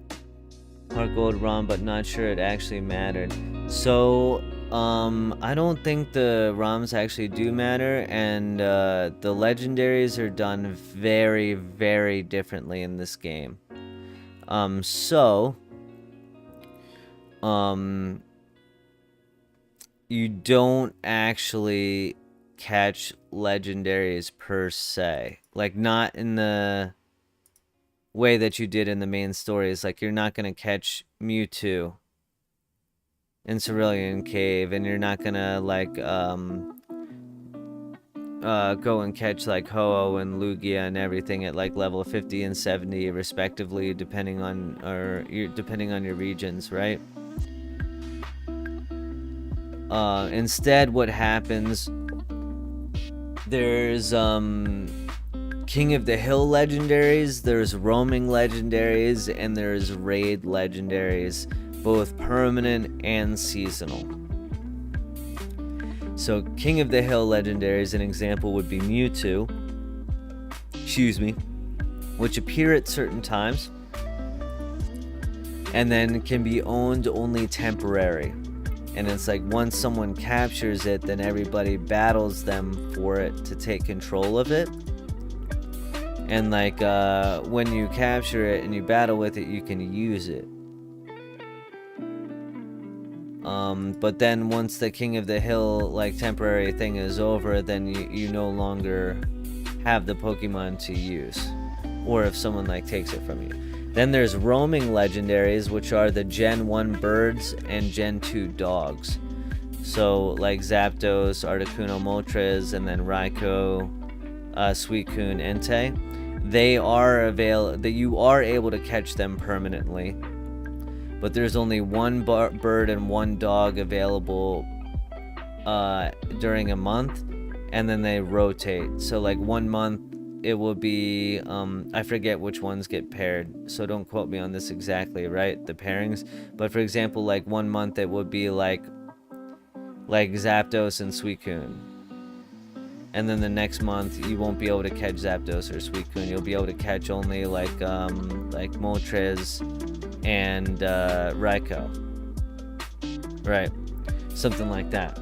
Gold ROM, but not sure it actually mattered. So I don't think the ROMs actually do matter, and the legendaries are done very, very differently in this game. You don't actually catch legendaries per se, like not in the way that you did in the main stories. Like, you're not gonna catch Mewtwo in Cerulean Cave, and you're not gonna like go and catch like Ho-Oh and Lugia and everything at like level 50 and 70 respectively, depending on your regions, right? Instead, what happens, there's King of the Hill legendaries, there's roaming legendaries, and there's raid legendaries, both permanent and seasonal. So King of the Hill legendaries, an example would be Mewtwo, which appear at certain times and then can be owned only temporary. And it's like once someone captures it, then everybody battles them for it to take control of it. And like when you capture it and you battle with it, you can use it. But then once the King of the Hill like temporary thing is over, then you no longer have the Pokemon to use, or if someone like takes it from you. Then there's roaming legendaries, which are the Gen 1 birds and Gen 2 dogs. So like Zapdos, Articuno Moltres, and then Raikou, Suicune, Entei. They are you are able to catch them permanently, but there's only one bird and one dog available during a month, and then they rotate. So like 1 month it will be I forget which ones get paired, so don't quote me on this exactly, right, the pairings, but for example, like 1 month it would be like Zapdos and Suicune, and then the next month you won't be able to catch Zapdos or Suicune. You'll be able to catch only like Moltres and Raikou. Right, something like that.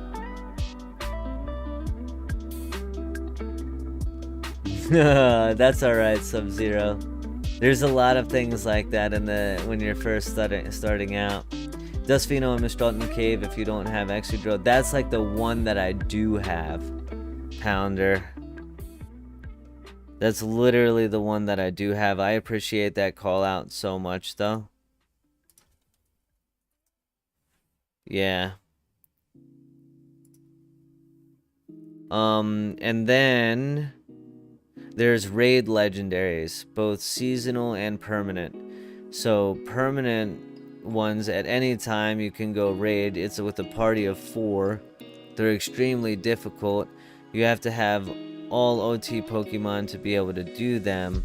That's alright, Sub-Zero. There's a lot of things like that in when you're first starting out. Dustfino and Mistralton Cave if you don't have Excadrill. That's like the one that I do have. Pounder. That's literally the one that I do have. I appreciate that call out so much though. Yeah. And then there's raid legendaries, both seasonal and permanent. So permanent ones at any time you can go raid. It's with a party of 4. They're extremely difficult. You have to have all OT Pokemon to be able to do them,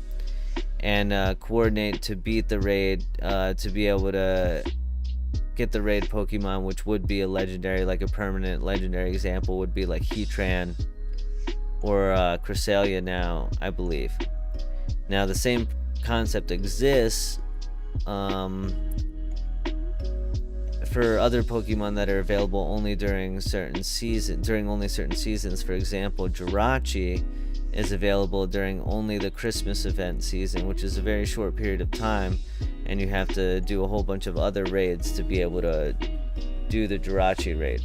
and coordinate to beat the raid, to be able to get the raid Pokemon, which would be a legendary. Like a permanent legendary example would be like Heatran or Cresselia now, I believe. Now the same concept exists for other Pokemon that are available only during certain seasons. For example, Jirachi is available during only the Christmas event season, which is a very short period of time, and you have to do a whole bunch of other raids to be able to do the Jirachi raid.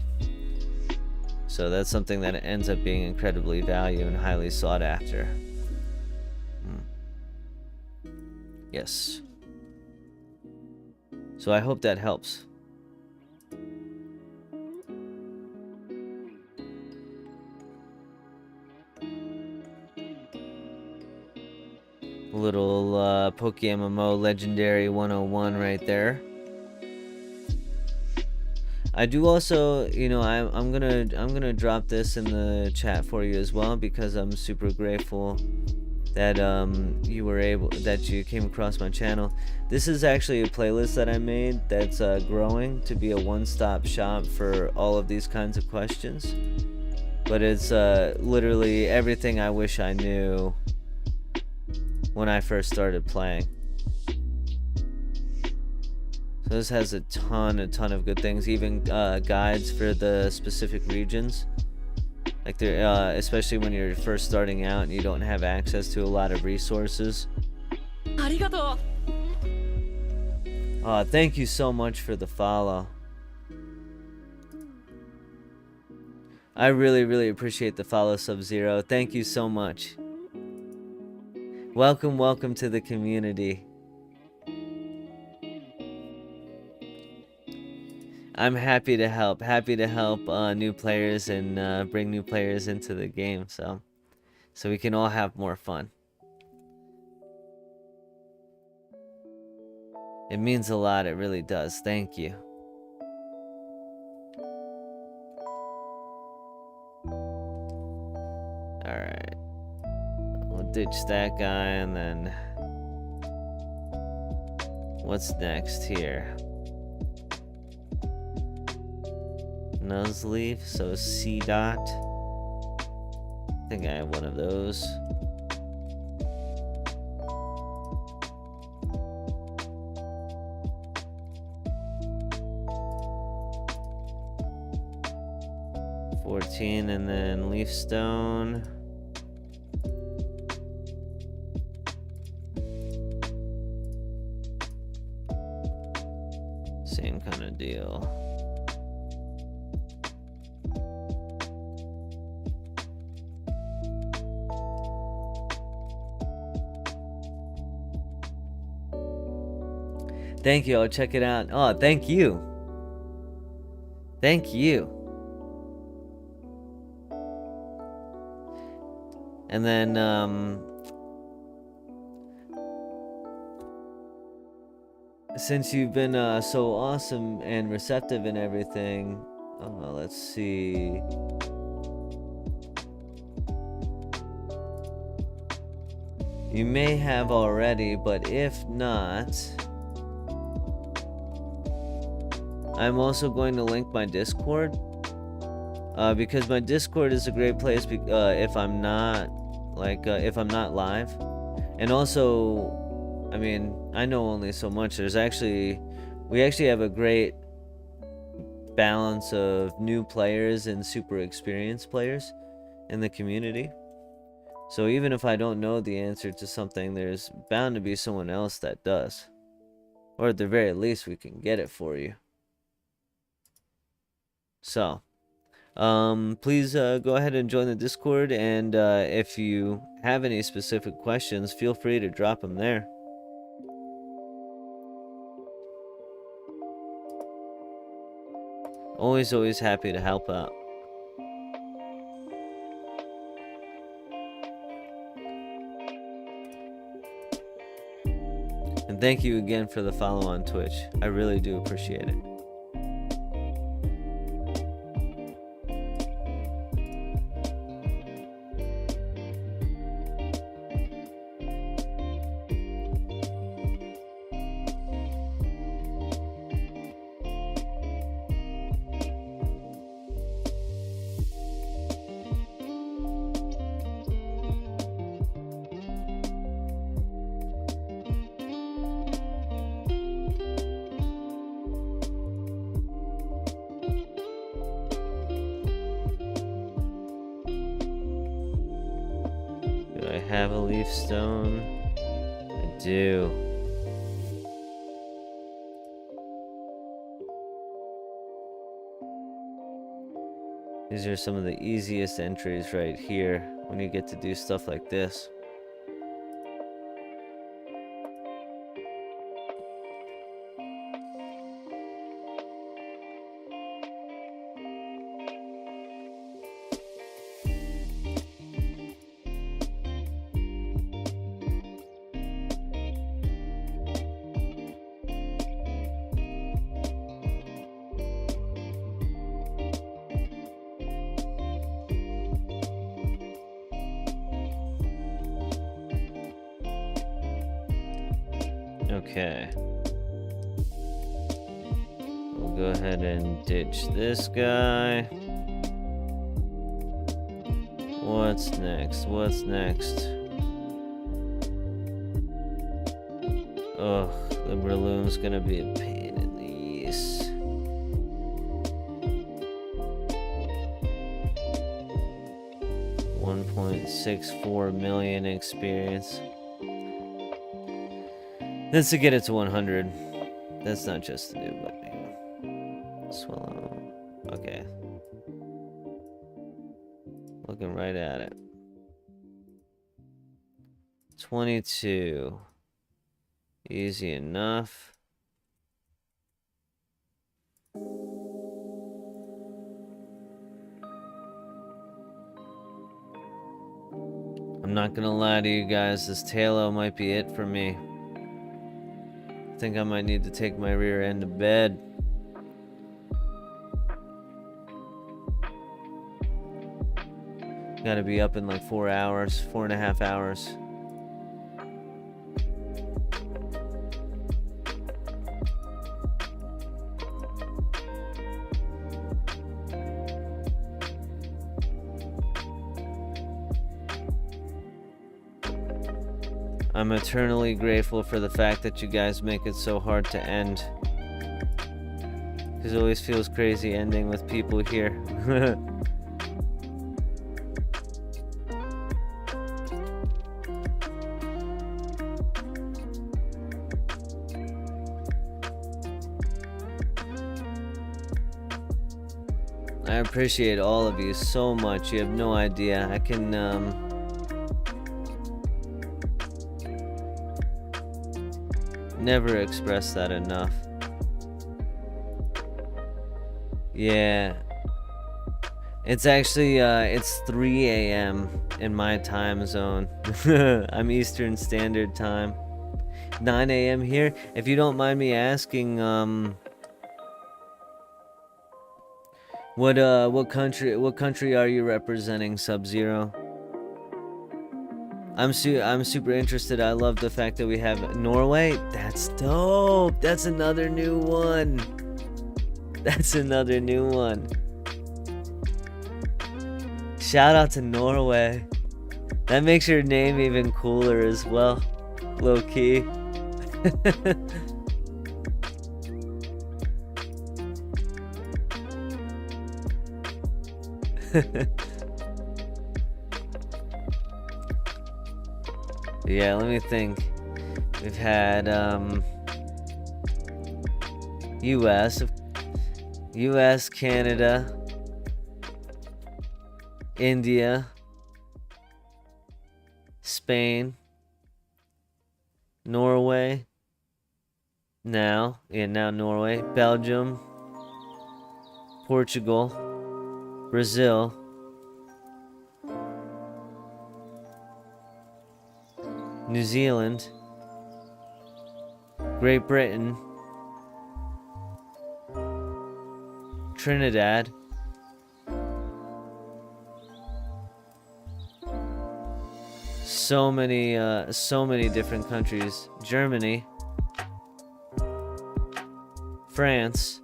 So that's something that ends up being incredibly valuable and highly sought after. Yes. So I hope that helps. Little PokéMMO Legendary 101 right there. I do also, you know, I'm gonna drop this in the chat for you as well, because I'm super grateful that you came across my channel. This is actually a playlist that I made that's growing to be a one-stop shop for all of these kinds of questions. But it's literally everything I wish I knew when I first started playing. So this has a ton of good things, even guides for the specific regions. Like they're especially when you're first starting out and you don't have access to a lot of resources. Arigato. Thank you so much for the follow. I really appreciate the follow, Sub-Zero. Thank you so much. Welcome to the community. I'm happy to help new players and bring new players into the game, so we can all have more fun. It means a lot, it really does. Thank you. Alright. We'll ditch that guy, and then what's next here? Nuzleaf, so C dot. I think I have one of those. And then Leaf Stone. Same kind of deal. Thank you. I'll check it out. Oh, thank you. Thank you. And then, since you've been so awesome and receptive and everything, let's see. You may have already, but if not, I'm also going to link my Discord because my Discord is a great place if I'm not live. And also, I mean, I know only so much. We actually have a great balance of new players and super experienced players in the community. So even if I don't know the answer to something, there's bound to be someone else that does. Or at the very least, we can get it for you. So, please go ahead and join the Discord, and if you have any specific questions, feel free to drop them there. Always happy to help out. And thank you again for the follow on Twitch. I really do appreciate it. Have a leaf stone? I do. These are some of the easiest entries right here when you get to do stuff like this. Okay. We'll go ahead and ditch this guy. What's next? What's next? Ugh, the Breloom's gonna be a pain in the ass. $1.64 million experience. That's to get it to 100. That's not just to do, but swallow. Okay. Looking right at it. 22. Easy enough. I'm not gonna lie to you guys, this Tailo might be it for me. I think I might need to take my rear end to bed. Gotta be up in like 4 hours, 4.5 hours. I'm eternally grateful for the fact that you guys make it so hard to end. Because it always feels crazy ending with people here. I appreciate all of you so much. You have no idea. I can never express that enough. Yeah. It's actually it's 3 a.m. in my time zone. I'm Eastern Standard Time. 9 a.m. here. If you don't mind me asking, what country are you representing, Sub-Zero? I'm super interested. I love the fact that we have Norway. That's dope. That's another new one. That's another new one. Shout out to Norway. That makes your name even cooler as well. Low key. Yeah, let me think. We've had US, Canada, India, Spain, Norway. Now Norway, Belgium, Portugal, Brazil, New Zealand, Great Britain, Trinidad, so many different countries, Germany, France.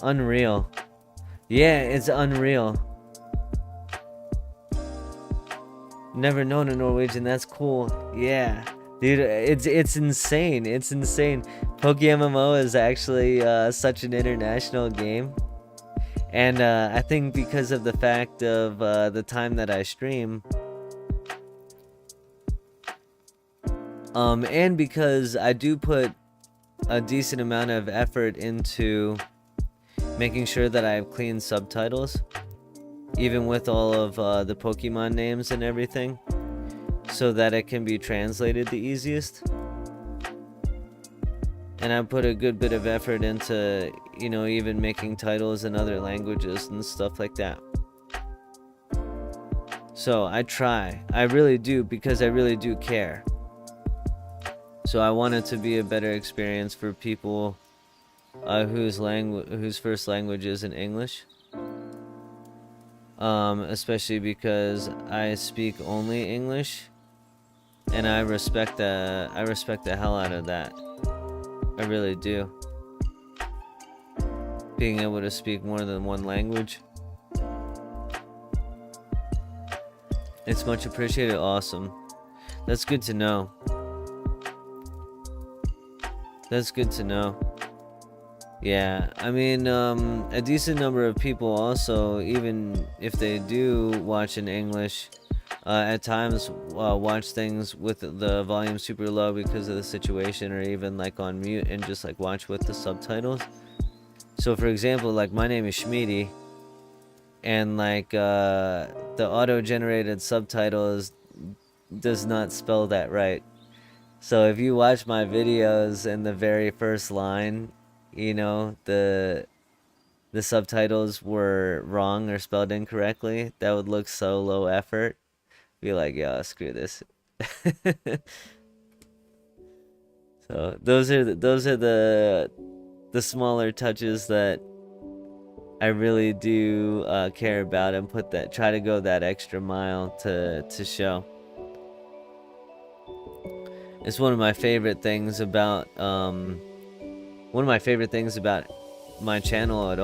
Unreal. Yeah, it's unreal. Never known a Norwegian. That's cool. Yeah, dude, it's insane. It's insane. PokéMMO is actually such an international game, and I think because of the fact of the time that I stream, and because I do put a decent amount of effort into making sure that I have clean subtitles, even with all of the Pokemon names and everything, so that it can be translated the easiest. And I put a good bit of effort into, you know, even making titles in other languages and stuff like that. So I try. I really do, because I really do care. So I want it to be a better experience for people whose first language isn't English. Especially because I speak only English, and I respect the hell out of that. I really do. Being able to speak more than one language, it's much appreciated. Awesome. That's good to know. That's good to know. Yeah, I mean, a decent number of people also, even if they do watch in English, at times watch things with the volume super low because of the situation, or even like on mute and just like watch with the subtitles. So for example, like my name is Shmeaty, and like the auto-generated subtitles does not spell that right. So if you watch my videos and the very first line, you know, the subtitles were wrong or spelled incorrectly, that would look so low effort. Be like, yo, screw this. So those are the smaller touches that I really do care about, and try to go that extra mile to show. It's one of my favorite things about my channel at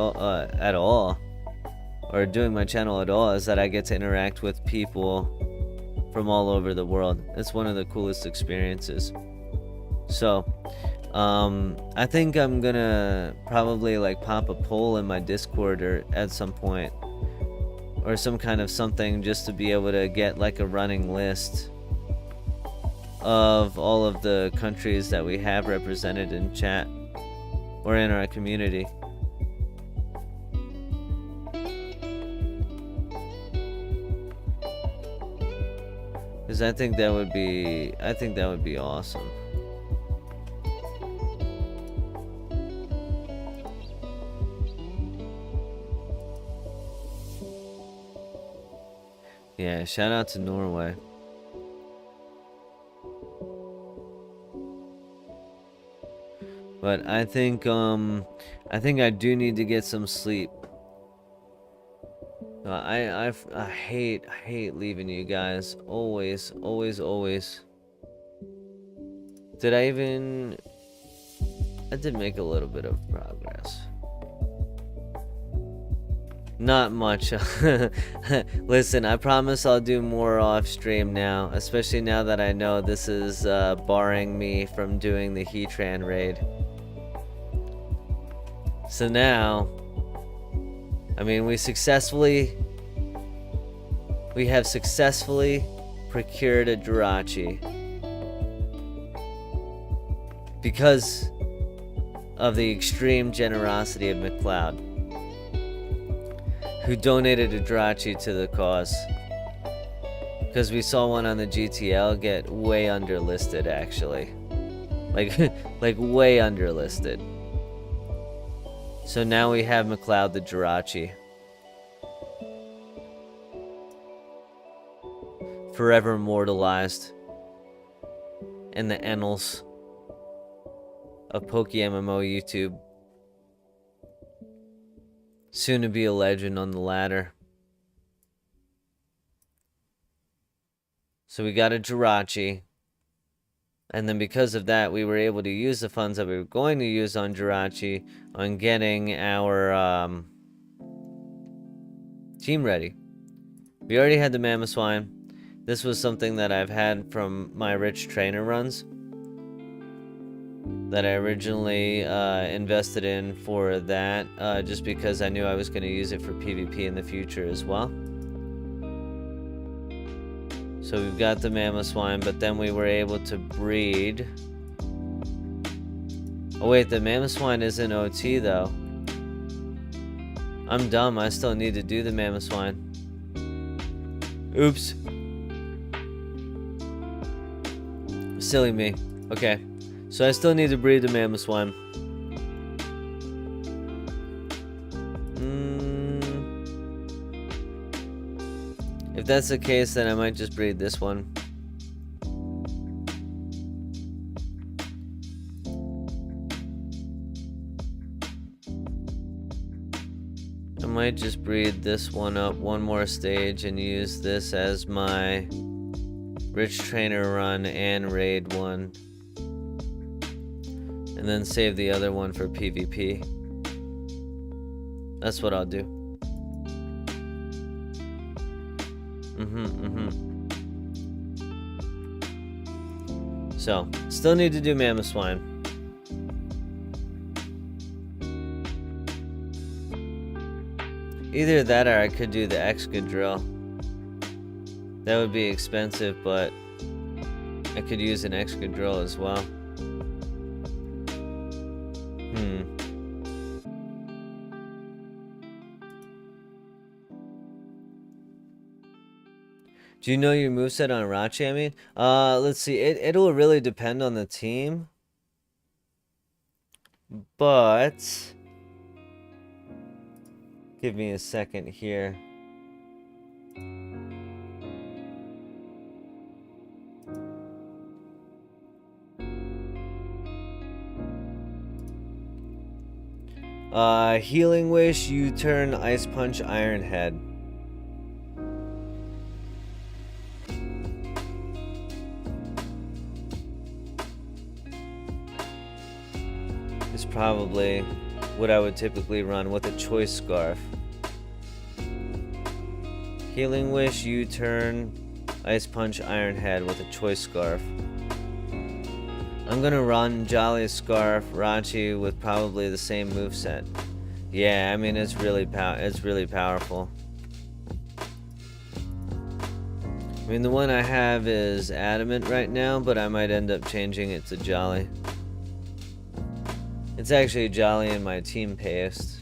all, or doing my channel at all, is that I get to interact with people from all over the world. It's one of the coolest experiences. So I think I'm gonna probably like pop a poll in my Discord or at some point, or some kind of something, just to be able to get like a running list of all of the countries that we have represented in chat or in our community. Because I think that would be awesome. Yeah, shout out to Norway. But I think I do need to get some sleep. I hate leaving you guys. Always. I did make a little bit of progress. Not much. Listen, I promise I'll do more off stream now, especially now that I know this is barring me from doing the Heatran raid. So now, I mean, we have successfully procured a JIRACHI because of the extreme generosity of McLeod, who donated a JIRACHI to the cause. Because we saw one on the GTL get way underlisted, actually. Like way underlisted. So now we have McLeod the JIRACHI. Forever immortalized in the annals of PokéMMO YouTube. Soon to be a legend on the ladder. So we got a JIRACHI. And then because of that, we were able to use the funds that we were going to use on JIRACHI on getting our team ready. We already had the Mamoswine. This was something that I've had from my rich trainer runs that I originally invested in for that, just because I knew I was going to use it for PvP in the future as well. So we've got the Mamoswine, but then we were able to breed. Oh wait, the Mamoswine isn't OT though. I'm dumb, I still need to do the Mamoswine. Oops. Silly me. Okay. So I still need to breed the Mamoswine. If that's the case, then I might just breed this one. I might just breed this one up one more stage and use this as my rich trainer run and raid one. And then save the other one for PvP. That's what I'll do. So, still need to do Mamoswine. Either that or I could do the Excadrill. That would be expensive, but I could use an Excadrill as well. Do you know your moveset on Rachi, I mean? Let's see. It'll really depend on the team. But give me a second here. Healing Wish, U-Turn, Ice Punch, Iron Head. Is probably what I would typically run with a Choice Scarf. Healing Wish, U-Turn, Ice Punch, Iron Head with a Choice Scarf. I'm gonna run Jolly Scarf, Rachi with probably the same moveset. Yeah, I mean it's really powerful. I mean the one I have is Adamant right now, but I might end up changing it to Jolly. It's actually Jolly in my team paste.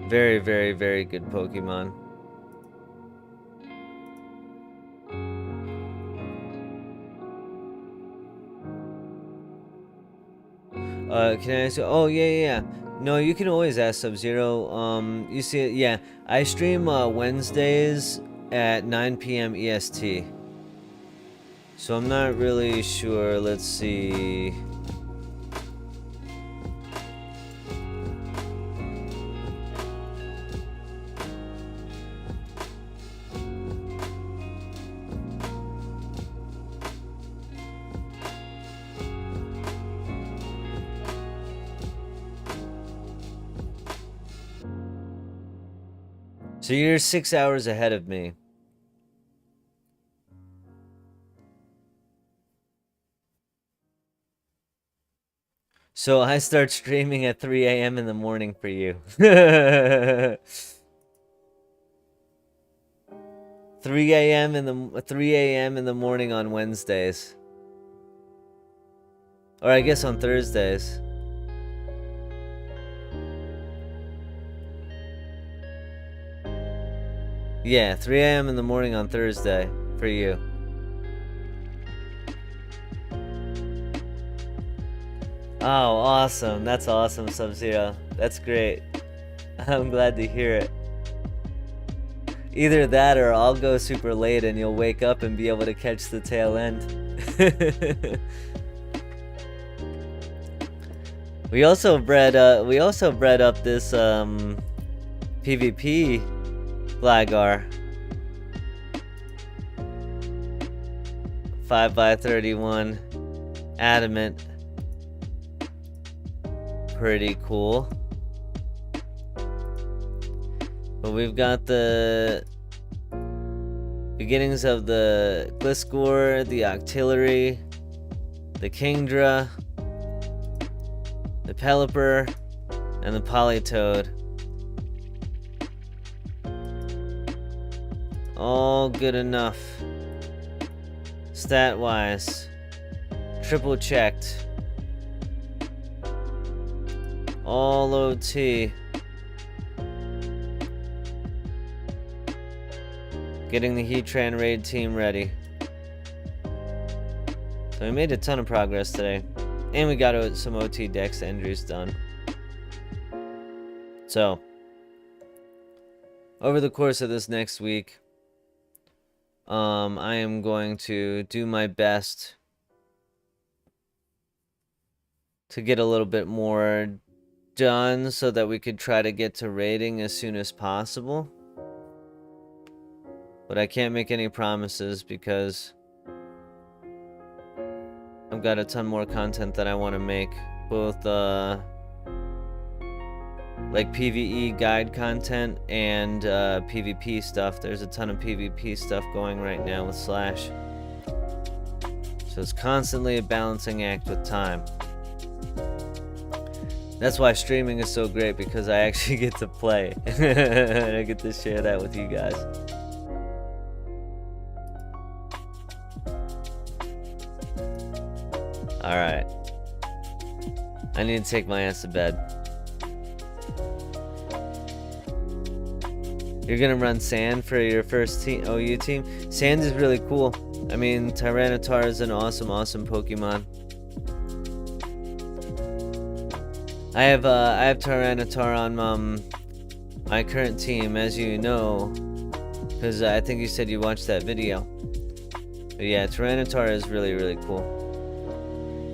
Very, very, very good Pokemon. Can I ask you? Oh, yeah. No, you can always ask Sub-Zero. You see it? Yeah. I stream Wednesdays at 9 PM EST. So I'm not really sure. Let's see. So you're 6 hours ahead of me. So I start streaming at 3 a.m. in the morning for you. 3 a.m. in the morning on Wednesdays. Or I guess on Thursdays. Yeah, 3 a.m. in the morning on Thursday for you. Oh, awesome. That's awesome, Sub-Zero. That's great. I'm glad to hear it. Either that or I'll go super late and you'll wake up and be able to catch the tail end. We also bred up this PvP Gligar. 5x31 adamant. Pretty cool. But we've got the beginnings of the Gliscor, the Octillery, the Kingdra, the Pelipper, and the Politoed. All good enough. Stat-wise. Triple checked. All OT. Getting the Heatran raid team ready. So we made a ton of progress today. And we got some OT Dex entries done. So, over the course of this next week, I am going to do my best to get a little bit more done so that we could try to get to raiding as soon as possible. But I can't make any promises because I've got a ton more content that I want to make. Both like PvE guide content and PvP stuff. There's a ton of PvP stuff going right now with Slash. So it's constantly a balancing act with time. That's why streaming is so great, because I actually get to play. And I get to share that with you guys. Alright. I need to take my ass to bed. You're gonna run Sand for your first OU team? Sand is really cool. I mean, Tyranitar is an awesome Pokemon. I have Tyranitar on my current team, as you know, because I think you said you watched that video. But yeah, Tyranitar is really, really cool.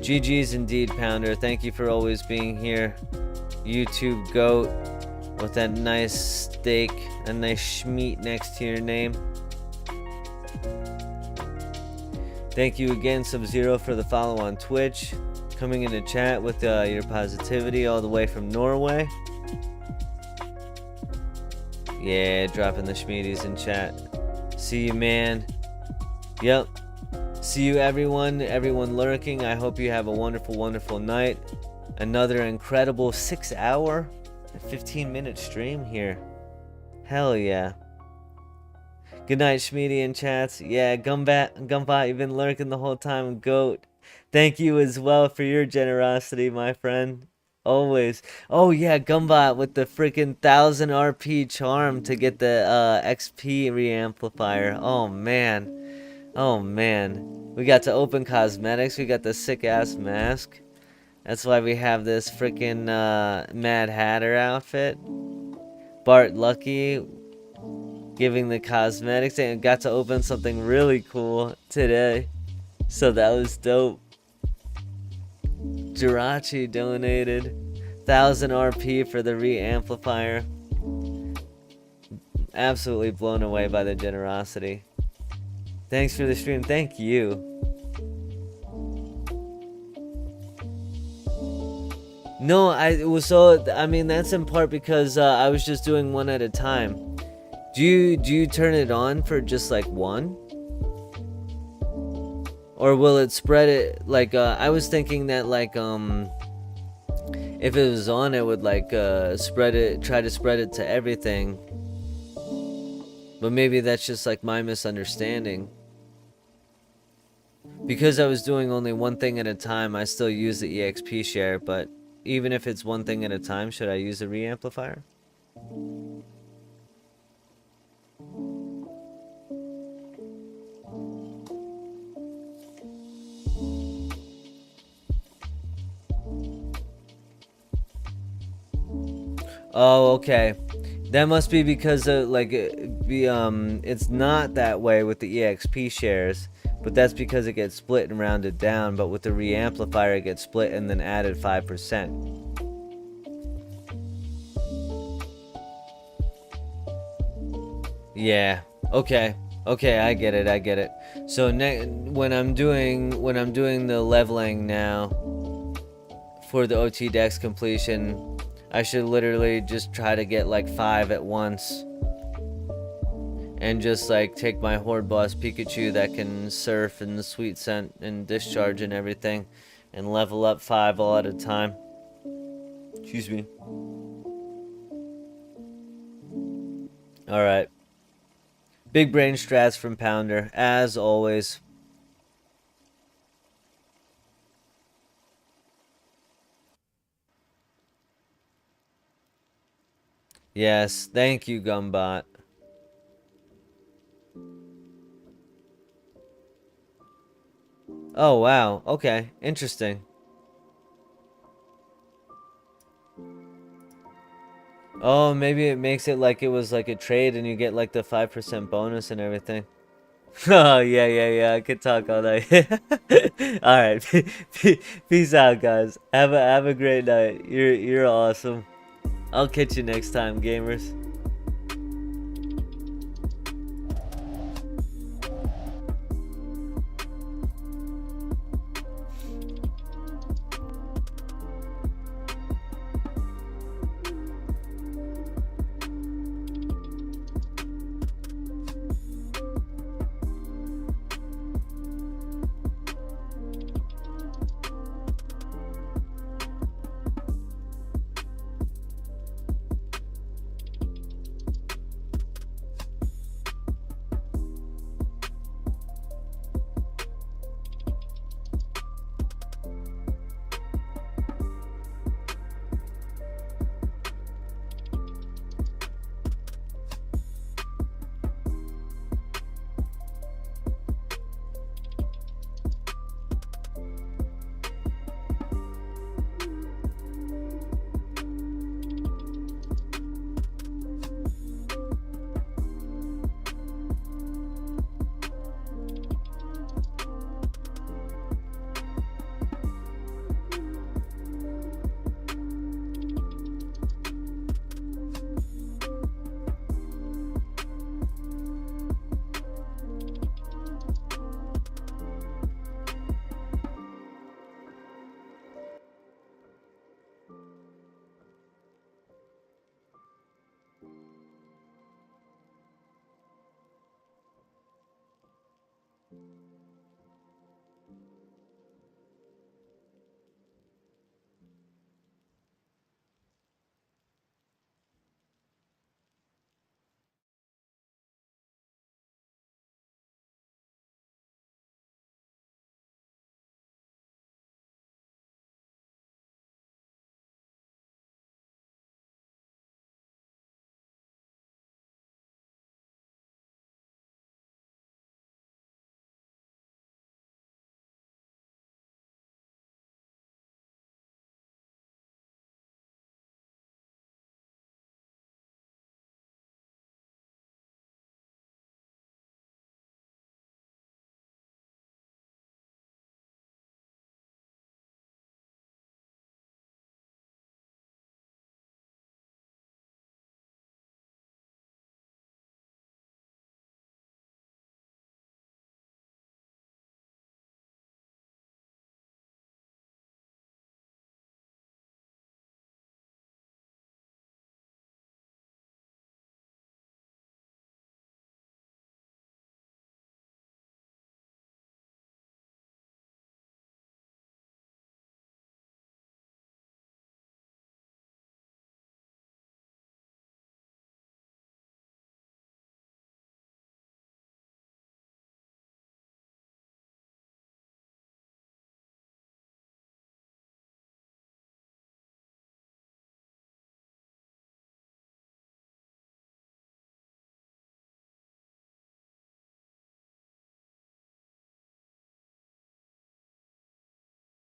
GG's indeed, Pounder. Thank you for always being here. YouTube GOAT with that nice steak, a nice Shmeaty next to your name. Thank you again, Sub-Zero, for the follow on Twitch. Coming into chat with your positivity all the way from Norway. Yeah, dropping the Shmeaties in chat. See you, man. Yep. See you, everyone lurking. I hope you have a wonderful night. Another incredible 6 hour and 15-minute stream here. Hell yeah. Good night, Shmeaty in chats. Yeah, Gumbot, you've been lurking the whole time. Goat. Thank you as well for your generosity, my friend. Always. Oh yeah, Gumbot with the freaking 1000 RP charm to get the XP reamplifier. Oh man. Oh man. We got to open cosmetics. We got the sick ass mask. That's why we have this freaking Mad Hatter outfit. Bart Lucky giving the cosmetics, and got to open something really cool today. So that was dope. JIRACHI donated 1000 RP for the reamplifier. Absolutely blown away by the generosity. Thanks for the stream. Thank you. No, I mean, that's in part because I was just doing one at a time. Do you turn it on for just like one? Or will it spread it like I was thinking that like if it was on it would like spread it, try to spread it to everything. But maybe that's just like my misunderstanding. Because I was doing only one thing at a time, I still use the EXP share, but even if it's one thing at a time, should I use the reamplifier? Oh, okay. That must be because like it's not that way with the EXP shares, but that's because it gets split and rounded down. But with the reamplifier, it gets split and then added 5%. Yeah. Okay. Okay, I get it. I get it. So when I'm doing the leveling now for the Pokedex completion, I should literally just try to get like 5 at once. And just like take my Horde Boss Pikachu that can surf and sweet scent and discharge and everything, and level up 5 all at a time. Excuse me. Alright. Big brain strats from Pounder, as always. Yes, thank you, Gumbot. Oh, wow. Okay, interesting. Oh, maybe it makes it like it was like a trade and you get like the 5% bonus and everything. Oh, yeah, I could talk all night. Alright, peace out, guys. Have a great night. You're awesome. I'll catch you next time, gamers.